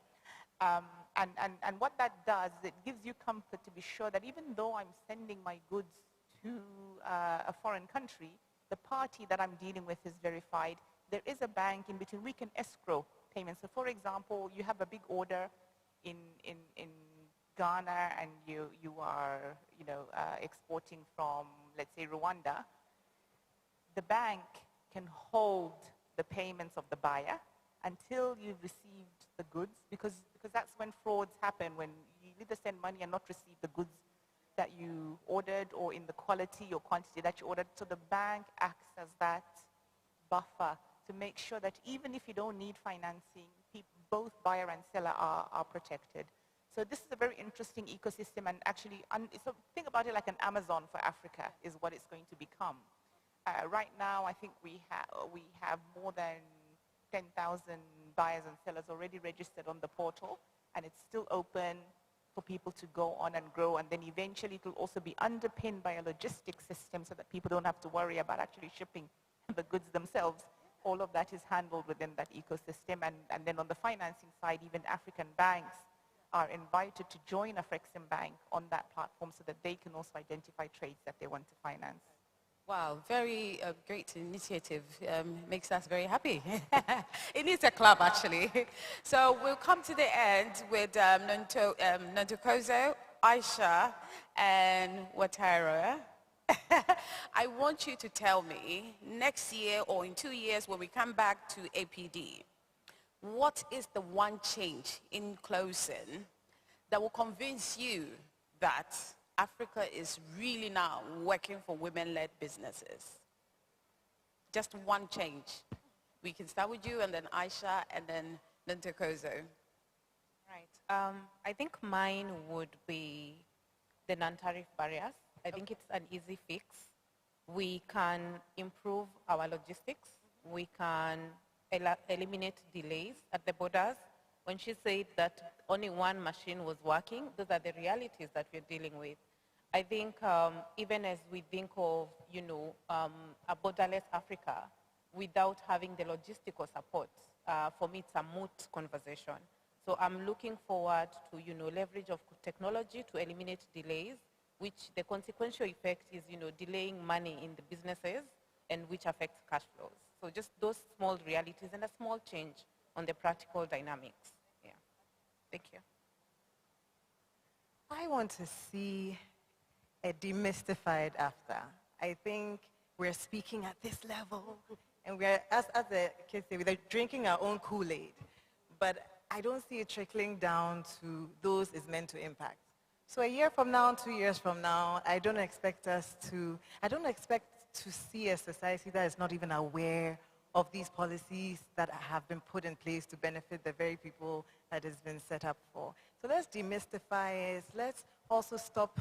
And what that does is it gives you comfort to be sure that even though I'm sending my goods to a foreign country, the party that I'm dealing with is verified. There is a bank in between. We can escrow payments. So for example, you have a big order in Ghana, and you are exporting from, let's say, Rwanda. The bank can hold the payments of the buyer until you've received the goods, because that's when frauds happen, when you either send money and not receive the goods that you ordered, or in the quality or quantity that you ordered. So the bank acts as that buffer to make sure that even if you don't need financing, both buyer and seller are protected. So this is a very interesting ecosystem, and actually, so think about it like an Amazon for Africa is what it's going to become. Right now, I think we have more than 10,000 buyers and sellers already registered on the portal, and it's still open for people to go on and grow, and then eventually it will also be underpinned by a logistics system so that people don't have to worry about actually shipping the goods themselves. All of that is handled within that ecosystem, and then on the financing side, even African banks are invited to join AfCFTA on that platform so that they can also identify trades that they want to finance. Wow, very great initiative. Makes us very happy. It needs a club, actually. So we'll come to the end with Nontokozo, Aisha, and Watara. I want you to tell me, next year or in 2 years when we come back to APD, what is the one change in closing that will convince you that Africa is really now working for women-led businesses? Just one change. We can start with you, and then Aisha, and then Nontokozo. Right. I think mine would be the non-tariff barriers. I think it's an easy fix. We can improve our logistics. We can eliminate delays at the borders. When she said that only one machine was working, those are the realities that we're dealing with. I think even as we think of, a borderless Africa, without having the logistical support, for me it's a moot conversation. So I'm looking forward to, leverage of technology to eliminate delays, which the consequential effect is, delaying money in the businesses, and which affects cash flows. So just those small realities and a small change on the practical dynamics. Yeah. Thank you. I want to see a demystified AfCFTA. I think we're speaking at this level, and we're, as the kids say, we're drinking our own Kool-Aid. But I don't see it trickling down to those it's meant to impact. So a year from now, 2 years from now, I don't expect to see a society that is not even aware of these policies that have been put in place to benefit the very people that has been set up for. So let's demystify it. Let's also stop,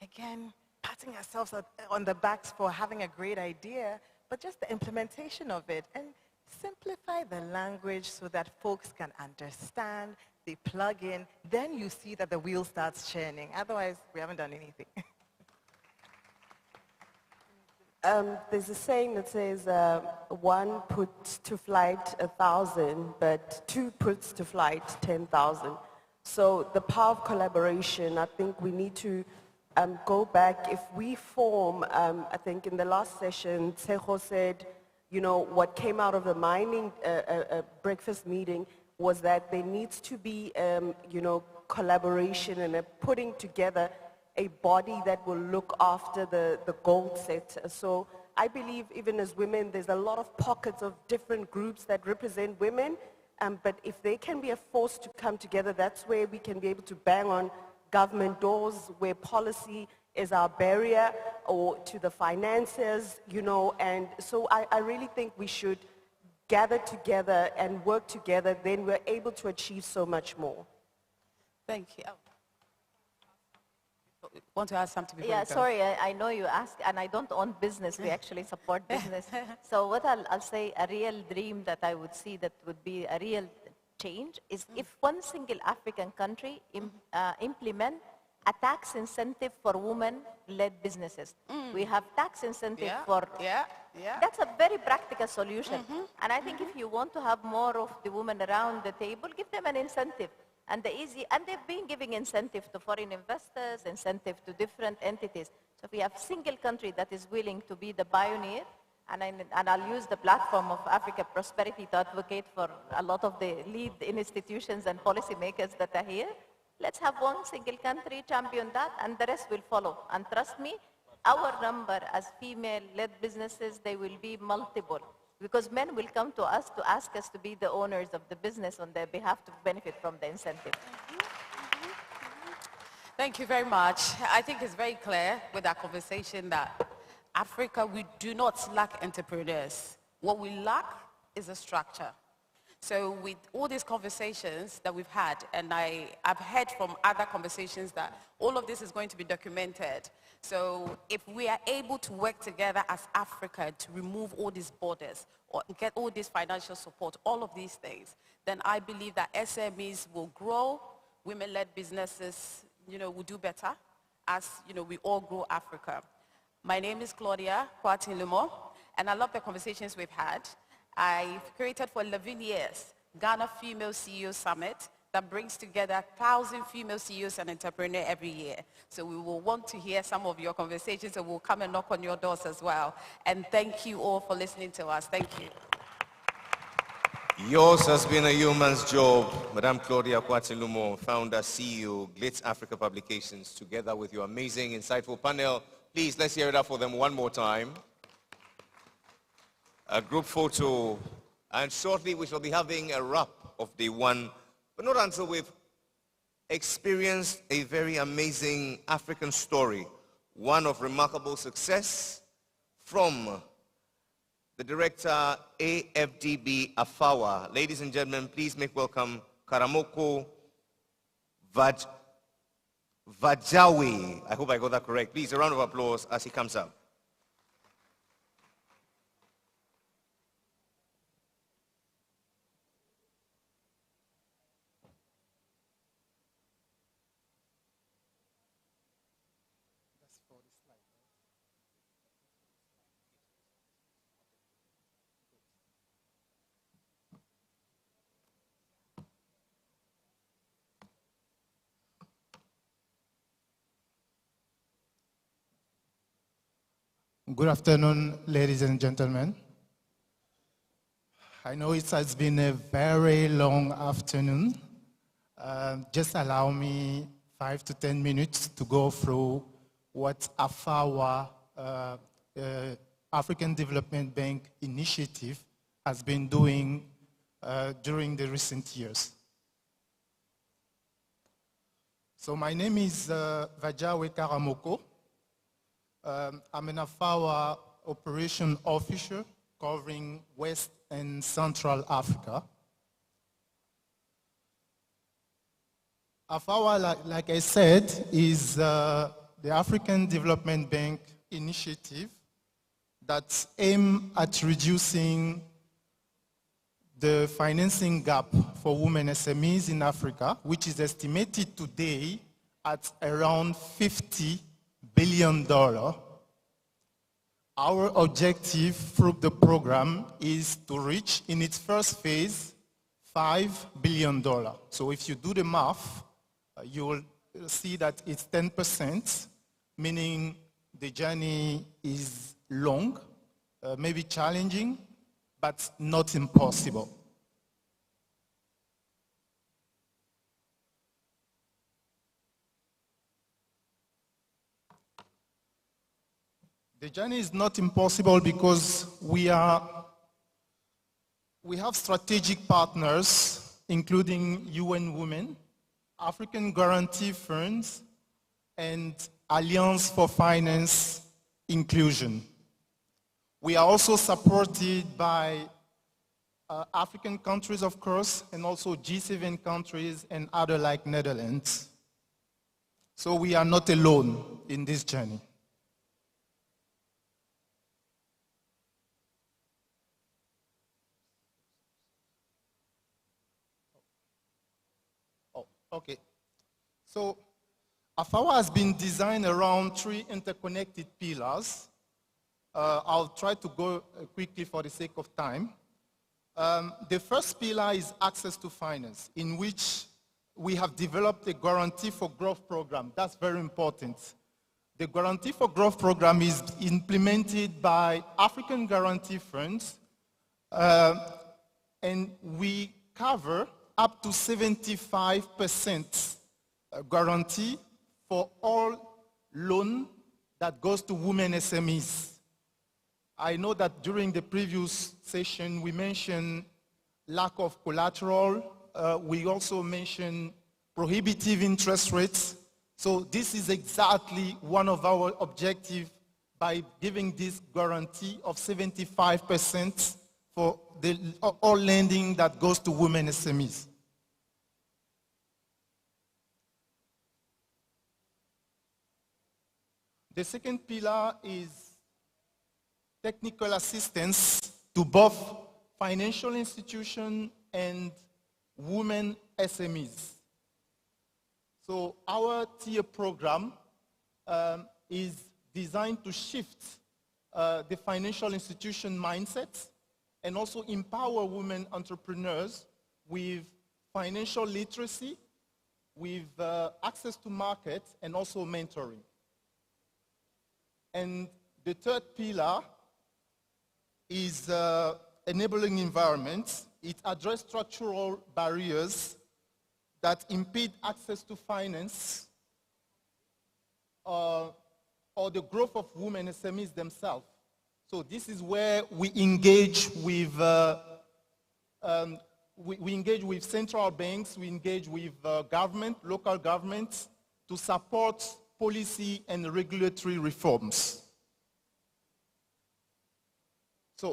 again, patting ourselves on the backs for having a great idea, but just the implementation of it, and simplify the language so that folks can understand, they plug in, then you see that the wheel starts churning. Otherwise, we haven't done anything. There's a saying that says, one puts to flight 1,000, but two puts to flight 10,000. So the power of collaboration, I think we need to go back. If we form, I think in the last session, Tseho said, you know, what came out of the mining breakfast meeting was that there needs to be, you know, collaboration and a putting together a body that will look after the gold sector. So I believe even as women, there's a lot of pockets of different groups that represent women, but if they can be a force to come together, that's where we can be able to bang on government doors, where policy is our barrier, or to the financiers, you know, and so I really think we should gather together and work together, then we're able to achieve so much more. Thank you. Want to ask something before Yeah, you go? sorry, I know you asked, and I don't own business. We actually support business. So what I'll say, a real dream that I would see that would be a real change is if one single African country implement a tax incentive for women-led businesses. We have tax incentive for... That's a very practical solution. And I think if you want to have more of the women around the table, give them an incentive. And they've been giving incentive to foreign investors, incentive to different entities. So if we have a single country that is willing to be the pioneer, and I'll use the platform of Africa Prosperity to advocate for a lot of the lead institutions and policymakers that are here, let's have one single country champion that, and the rest will follow. And trust me, our number as female-led businesses, they will be multiple. Because men will come to us to ask us to be the owners of the business on their behalf to benefit from the incentive. Thank you very much. I think it's very clear with our conversation that Africa, we do not lack entrepreneurs. What we lack is a structure. So with all these conversations that we've had, and I've heard from other conversations that all of this is going to be documented. So if we are able to work together as Africa to remove all these borders or get all this financial support, all of these things, then I believe that SMEs will grow, women-led businesses, you know, will do better as, you know, we all grow Africa. My name is Claudia Kwati-Lumo, and I love the conversations we've had. I've created for 11 years Ghana Female CEO Summit that brings together 1,000 female CEOs and entrepreneurs every year. So we will want to hear some of your conversations, and we'll come and knock on your doors as well. And thank you all for listening to us. Thank you. Yours has been a yeoman's job, Madame Claudia Kwati-Lumo, founder, CEO, Glitz Africa Publications, together with your amazing, insightful panel. Please, let's hear it up for them one more time. A group photo, and shortly we shall be having a wrap of day one, but not until we've experienced a very amazing African story, one of remarkable success from the director, AFDB AFAWA. Ladies and gentlemen, please make welcome Karamoko Vajawi. I hope I got that correct. Please, a round of applause as he comes up. Good afternoon, ladies and gentlemen. I know it has been a very long afternoon. Just allow me 5 to 10 minutes to go through what AFAWA, African Development Bank initiative, has been doing during the recent years. So my name is Vajawi Karamoko. I'm an AFAWA operation officer covering West and Central Africa. AFAWA, like I said, is the African Development Bank initiative that's aimed at reducing the financing gap for women SMEs in Africa, which is estimated today at around $50 billion. Our objective through the program is to reach, in its first phase, $5 billion. So if you do the math, you will see that it's 10%, meaning the journey is long, maybe challenging, but not impossible. The journey is not impossible because we have strategic partners, including UN Women, African Guarantee Funds, and Alliance for Finance Inclusion. We are also supported by African countries, of course, and also G7 countries and other like Netherlands. So we are not alone in this journey. Okay, so AfAWA has been designed around 3 interconnected pillars. I'll try to go quickly for the sake of time. The first pillar is access to finance, in which we have developed a Guarantee for Growth program. That's very important. The Guarantee for Growth program is implemented by African Guarantee Funds, and we cover up to 75% guarantee for all loan that goes to women SMEs. I know that during the previous session we mentioned lack of collateral. We also mentioned prohibitive interest rates. So this is exactly one of our objectives by giving this guarantee of 75% for all lending that goes to women SMEs. The second pillar is technical assistance to both financial institutions and women SMEs. So our tier program is designed to shift the financial institution mindset and also empower women entrepreneurs with financial literacy, with access to markets, and also mentoring. And the third pillar is enabling environments. It addresses structural barriers that impede access to finance or the growth of women SMEs themselves. So this is where we engage with central banks, we engage with government, local governments to support policy and regulatory reforms.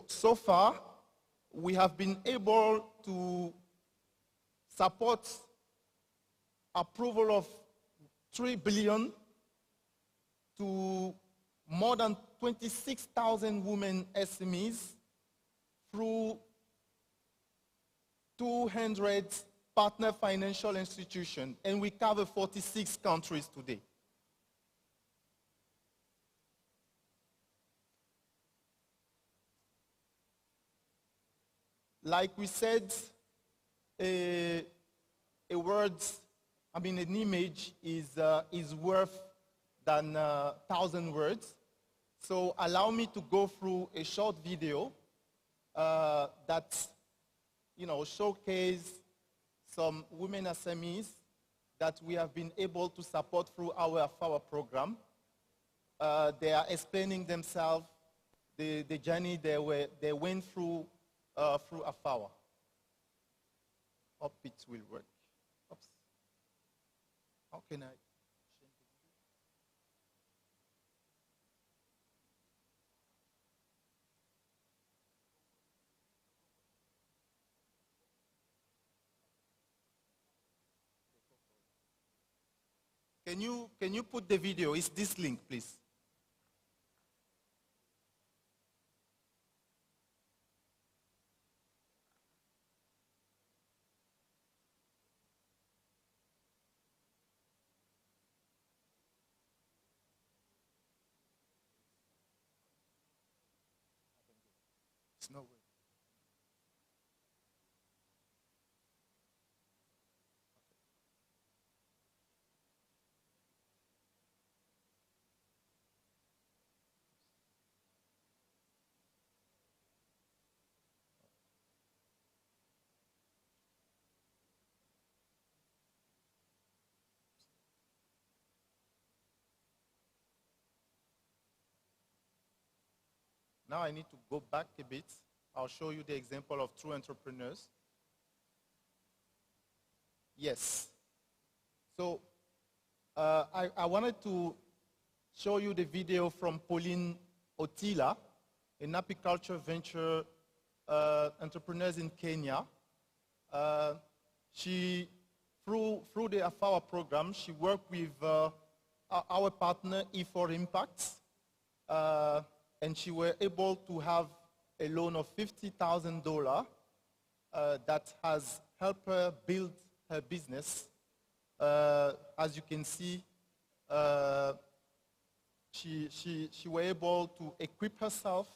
So far, we have been able to support approval of 3 billion to more than 26,000 women SMEs through 200 partner financial institutions, and we cover 46 countries today. Like we said, an image is worth than 1,000 words. So allow me to go through a short video that, showcase some women SMEs that we have been able to support through our AfAWA program. They are explaining themselves, the journey they went through AfAWA. Hope it will work. Oops. How can I? Can you put the video? It's this link, please. There's no way. Now I need to go back a bit. I'll show you the example of true entrepreneurs. Yes. So I wanted to show you the video from Pauline Otila, an apiculture venture entrepreneurs in Kenya. She, through the AFAWA program, she worked with our partner E4 Impacts, and she were able to have a loan of $50,000 that has helped her build her business. As you can see, she were able to equip herself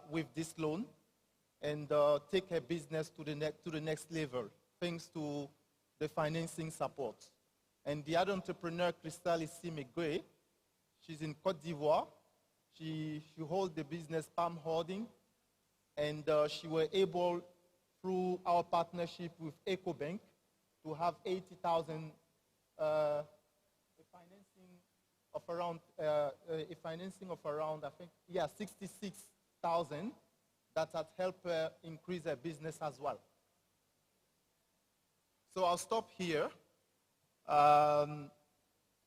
with this loan and take her business to the next level, thanks to the financing support. And the other entrepreneur, Crystal Issimegwe, she's in Côte d'Ivoire. She holds the business Palm Holding, and she were able, through our partnership with EcoBank, to have 80,000 a financing of around, I think, yeah, 66,000 that has helped her increase her business as well. So I'll stop here.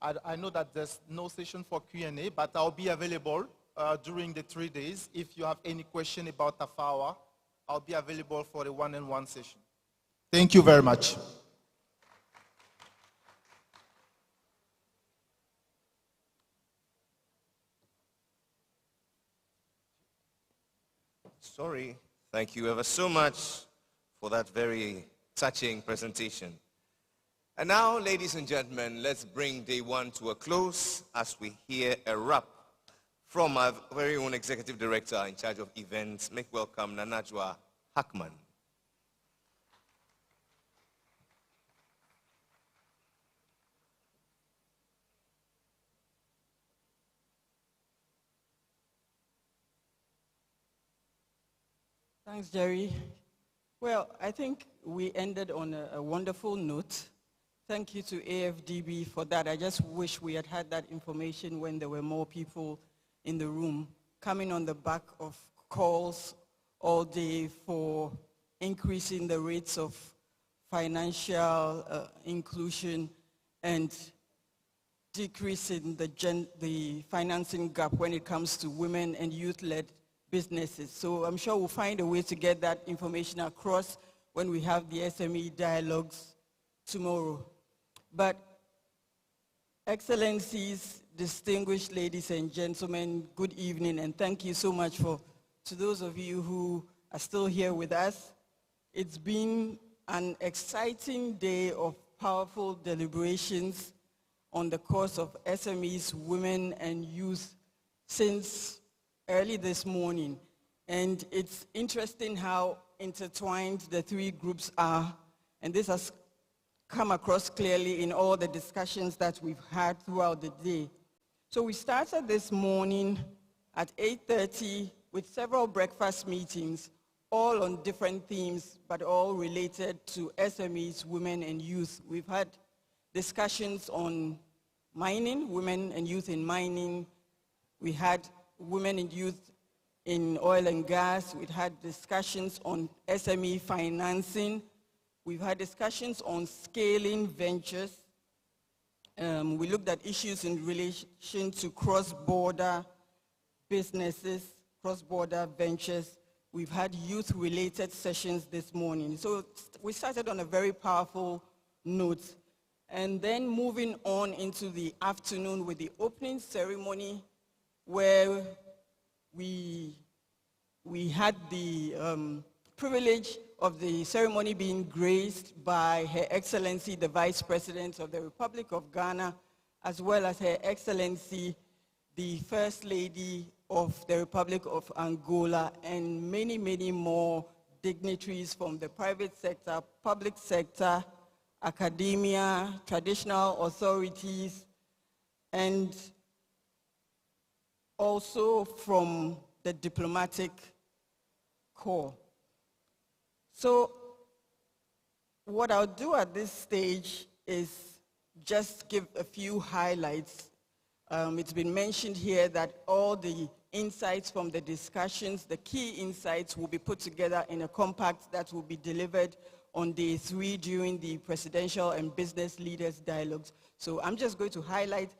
I know that there's no session for Q&A, but I'll be available during the 3 days. If you have any question about AFAWA, I'll be available for the one-on-one session. Thank you very much. Sorry. Thank you ever so much for that very touching presentation. And now, ladies and gentlemen, let's bring day one to a close as we hear a rap from our very own executive director in charge of events. Make welcome Nanajwa Hackman. Thanks, Jerry. Well, I think we ended on a wonderful note. Thank you to AFDB for that. I just wish we had had that information when there were more people in the room, coming on the back of calls all day for increasing the rates of financial inclusion and decreasing the financing gap when it comes to women and youth-led businesses. So I'm sure we'll find a way to get that information across when we have the SME dialogues tomorrow. But Excellencies, distinguished ladies and gentlemen, good evening, and thank you so much to those of you who are still here with us. It's been an exciting day of powerful deliberations on the cause of SMEs, women, and youth since early this morning. And it's interesting how intertwined the three groups are, and this has come across clearly in all the discussions that we've had throughout the day. So we started this morning at 8:30 with several breakfast meetings, all on different themes, but all related to SMEs, women, and youth. We've had discussions on mining, women and youth in mining. We had women and youth in oil and gas. We've had discussions on SME financing. We've had discussions on scaling ventures. We looked at issues in relation to cross-border businesses, cross-border ventures. We've had youth-related sessions this morning. So we started on a very powerful note. And then moving on into the afternoon with the opening ceremony, where we had the privilege of the ceremony being graced by Her Excellency, the Vice President of the Republic of Ghana, as well as Her Excellency, the First Lady of the Republic of Angola, and many, many more dignitaries from the private sector, public sector, academia, traditional authorities, and also from the diplomatic corps. So what I'll do at this stage is just give a few highlights. It's been mentioned here that all the insights from the discussions, the key insights, will be put together in a compact that will be delivered on day 3 during the presidential and business leaders dialogues. So I'm just going to highlight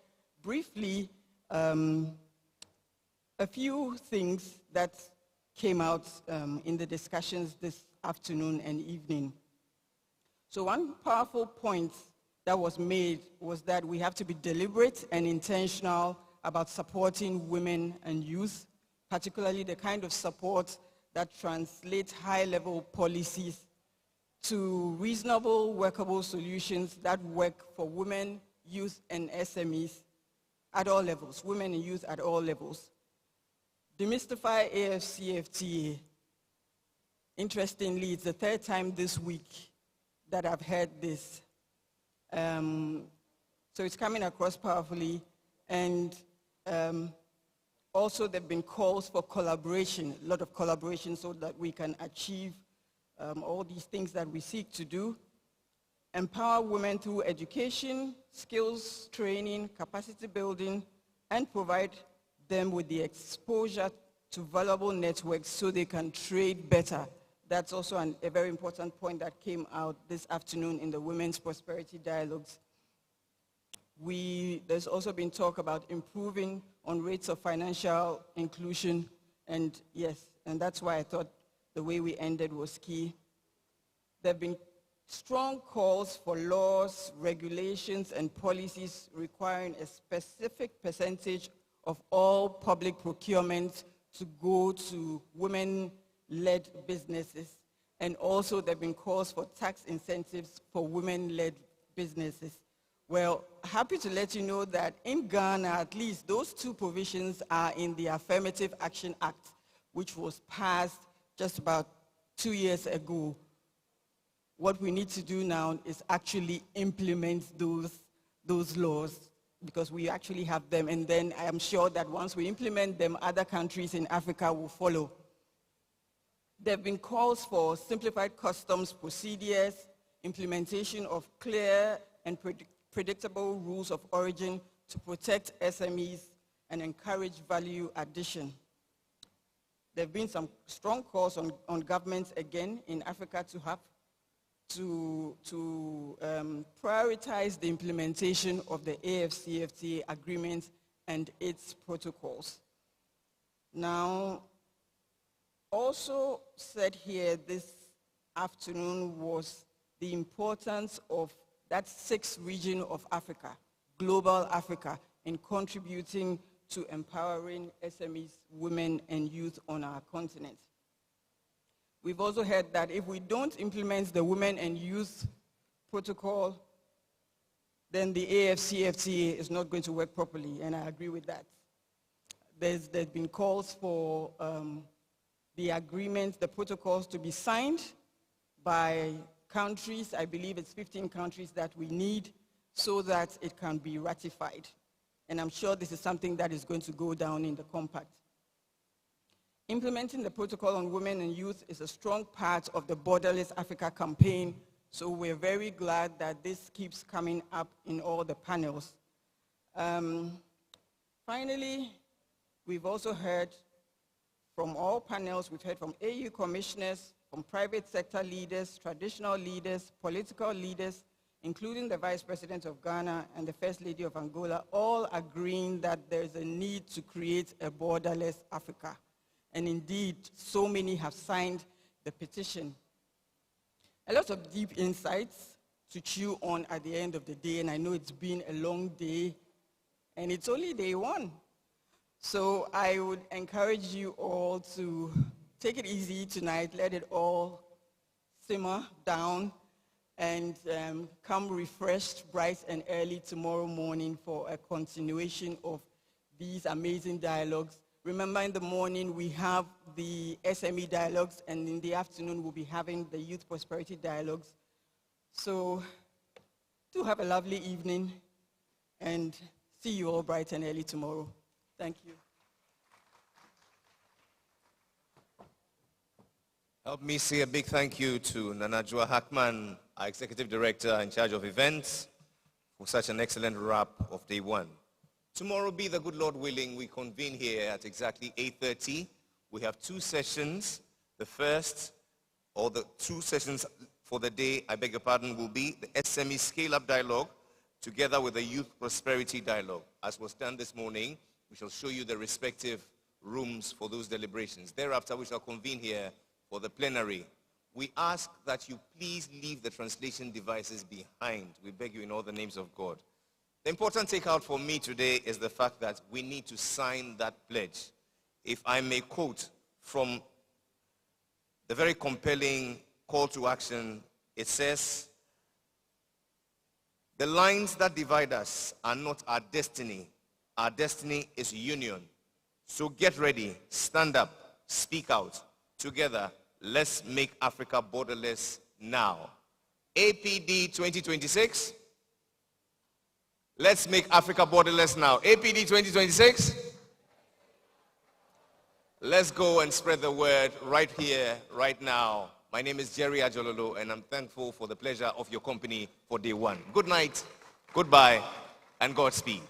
briefly a few things that came out in the discussions this afternoon and evening. So one powerful point that was made was that we have to be deliberate and intentional about supporting women and youth, particularly the kind of support that translates high-level policies to reasonable, workable solutions that work for women, youth, and SMEs at all levels, women and youth at all levels. Demystify AfCFTA. Interestingly, it's the 3rd time this week that I've heard this. So it's coming across powerfully, and also there have been calls for collaboration, a lot of collaboration so that we can achieve all these things that we seek to do. Empower women through education, skills training, capacity building, and provide them with the exposure to valuable networks so they can trade better. That's also a very important point that came out this afternoon in the Women's Prosperity Dialogues. There's also been talk about improving on rates of financial inclusion, and yes, and that's why I thought the way we ended was key. There have been strong calls for laws, regulations, and policies requiring a specific percentage of all public procurement to go to women-led businesses. And also there have been calls for tax incentives for women-led businesses. Well, happy to let you know that in Ghana, at least those 2 provisions are in the Affirmative Action Act, which was passed just about 2 years ago. What we need to do now is actually implement those laws, because we actually have them, and then I am sure that once we implement them, other countries in Africa will follow. There have been calls for simplified customs procedures, implementation of clear and predictable rules of origin to protect SMEs and encourage value addition. There have been some strong calls on governments again in Africa to prioritize the implementation of the AfCFTA agreement and its protocols. Now, also said here this afternoon was the importance of that 6th region of Africa, global Africa, in contributing to empowering SMEs, women, and youth on our continent. We've also heard that if we don't implement the Women and Youth Protocol, then the AfCFTA is not going to work properly, and I agree with that. There's been calls for the agreement, the protocols to be signed by countries. I believe it's 15 countries that we need so that it can be ratified. And I'm sure this is something that is going to go down in the compact. Implementing the protocol on women and youth is a strong part of the Borderless Africa campaign, so we're very glad that this keeps coming up in all the panels. Finally, we've also heard from all panels, we've heard from AU commissioners, from private sector leaders, traditional leaders, political leaders, including the Vice President of Ghana and the First Lady of Angola, all agreeing that there's a need to create a borderless Africa. And indeed, so many have signed the petition. A lot of deep insights to chew on at the end of the day, and I know it's been a long day, and it's only day 1. So I would encourage you all to take it easy tonight, let it all simmer down, and come refreshed, bright and early tomorrow morning for a continuation of these amazing dialogues Remember, in the morning we have the SME dialogues, and in the afternoon we'll be having the Youth Prosperity Dialogues. So do have a lovely evening, and see you all bright and early tomorrow. Thank you. Help me say a big thank you to Nanajua Hackman, our Executive Director in charge of events, for such an excellent wrap of day one. Tomorrow, be the good Lord willing, we convene here at exactly 8:30. We have two sessions. The first, or the two sessions for the day, I beg your pardon, will be the SME Scale-Up Dialogue together with the Youth Prosperity Dialogue. As was done this morning, we shall show you the respective rooms for those deliberations. Thereafter, we shall convene here for the plenary. We ask that you please leave the translation devices behind. We beg you in all the names of God. The important takeout for me today is the fact that we need to sign that pledge. If I may quote from the very compelling call to action, it says, "The lines that divide us are not our destiny. Our destiny is union. So get ready, stand up, speak out. Together, let's make Africa borderless now." APD 2026. Let's make Africa borderless now. APD 2026. Let's go and spread the word right here, right now. My name is Jerry Ajololo, and I'm thankful for the pleasure of your company for day one. Good night, goodbye, and Godspeed.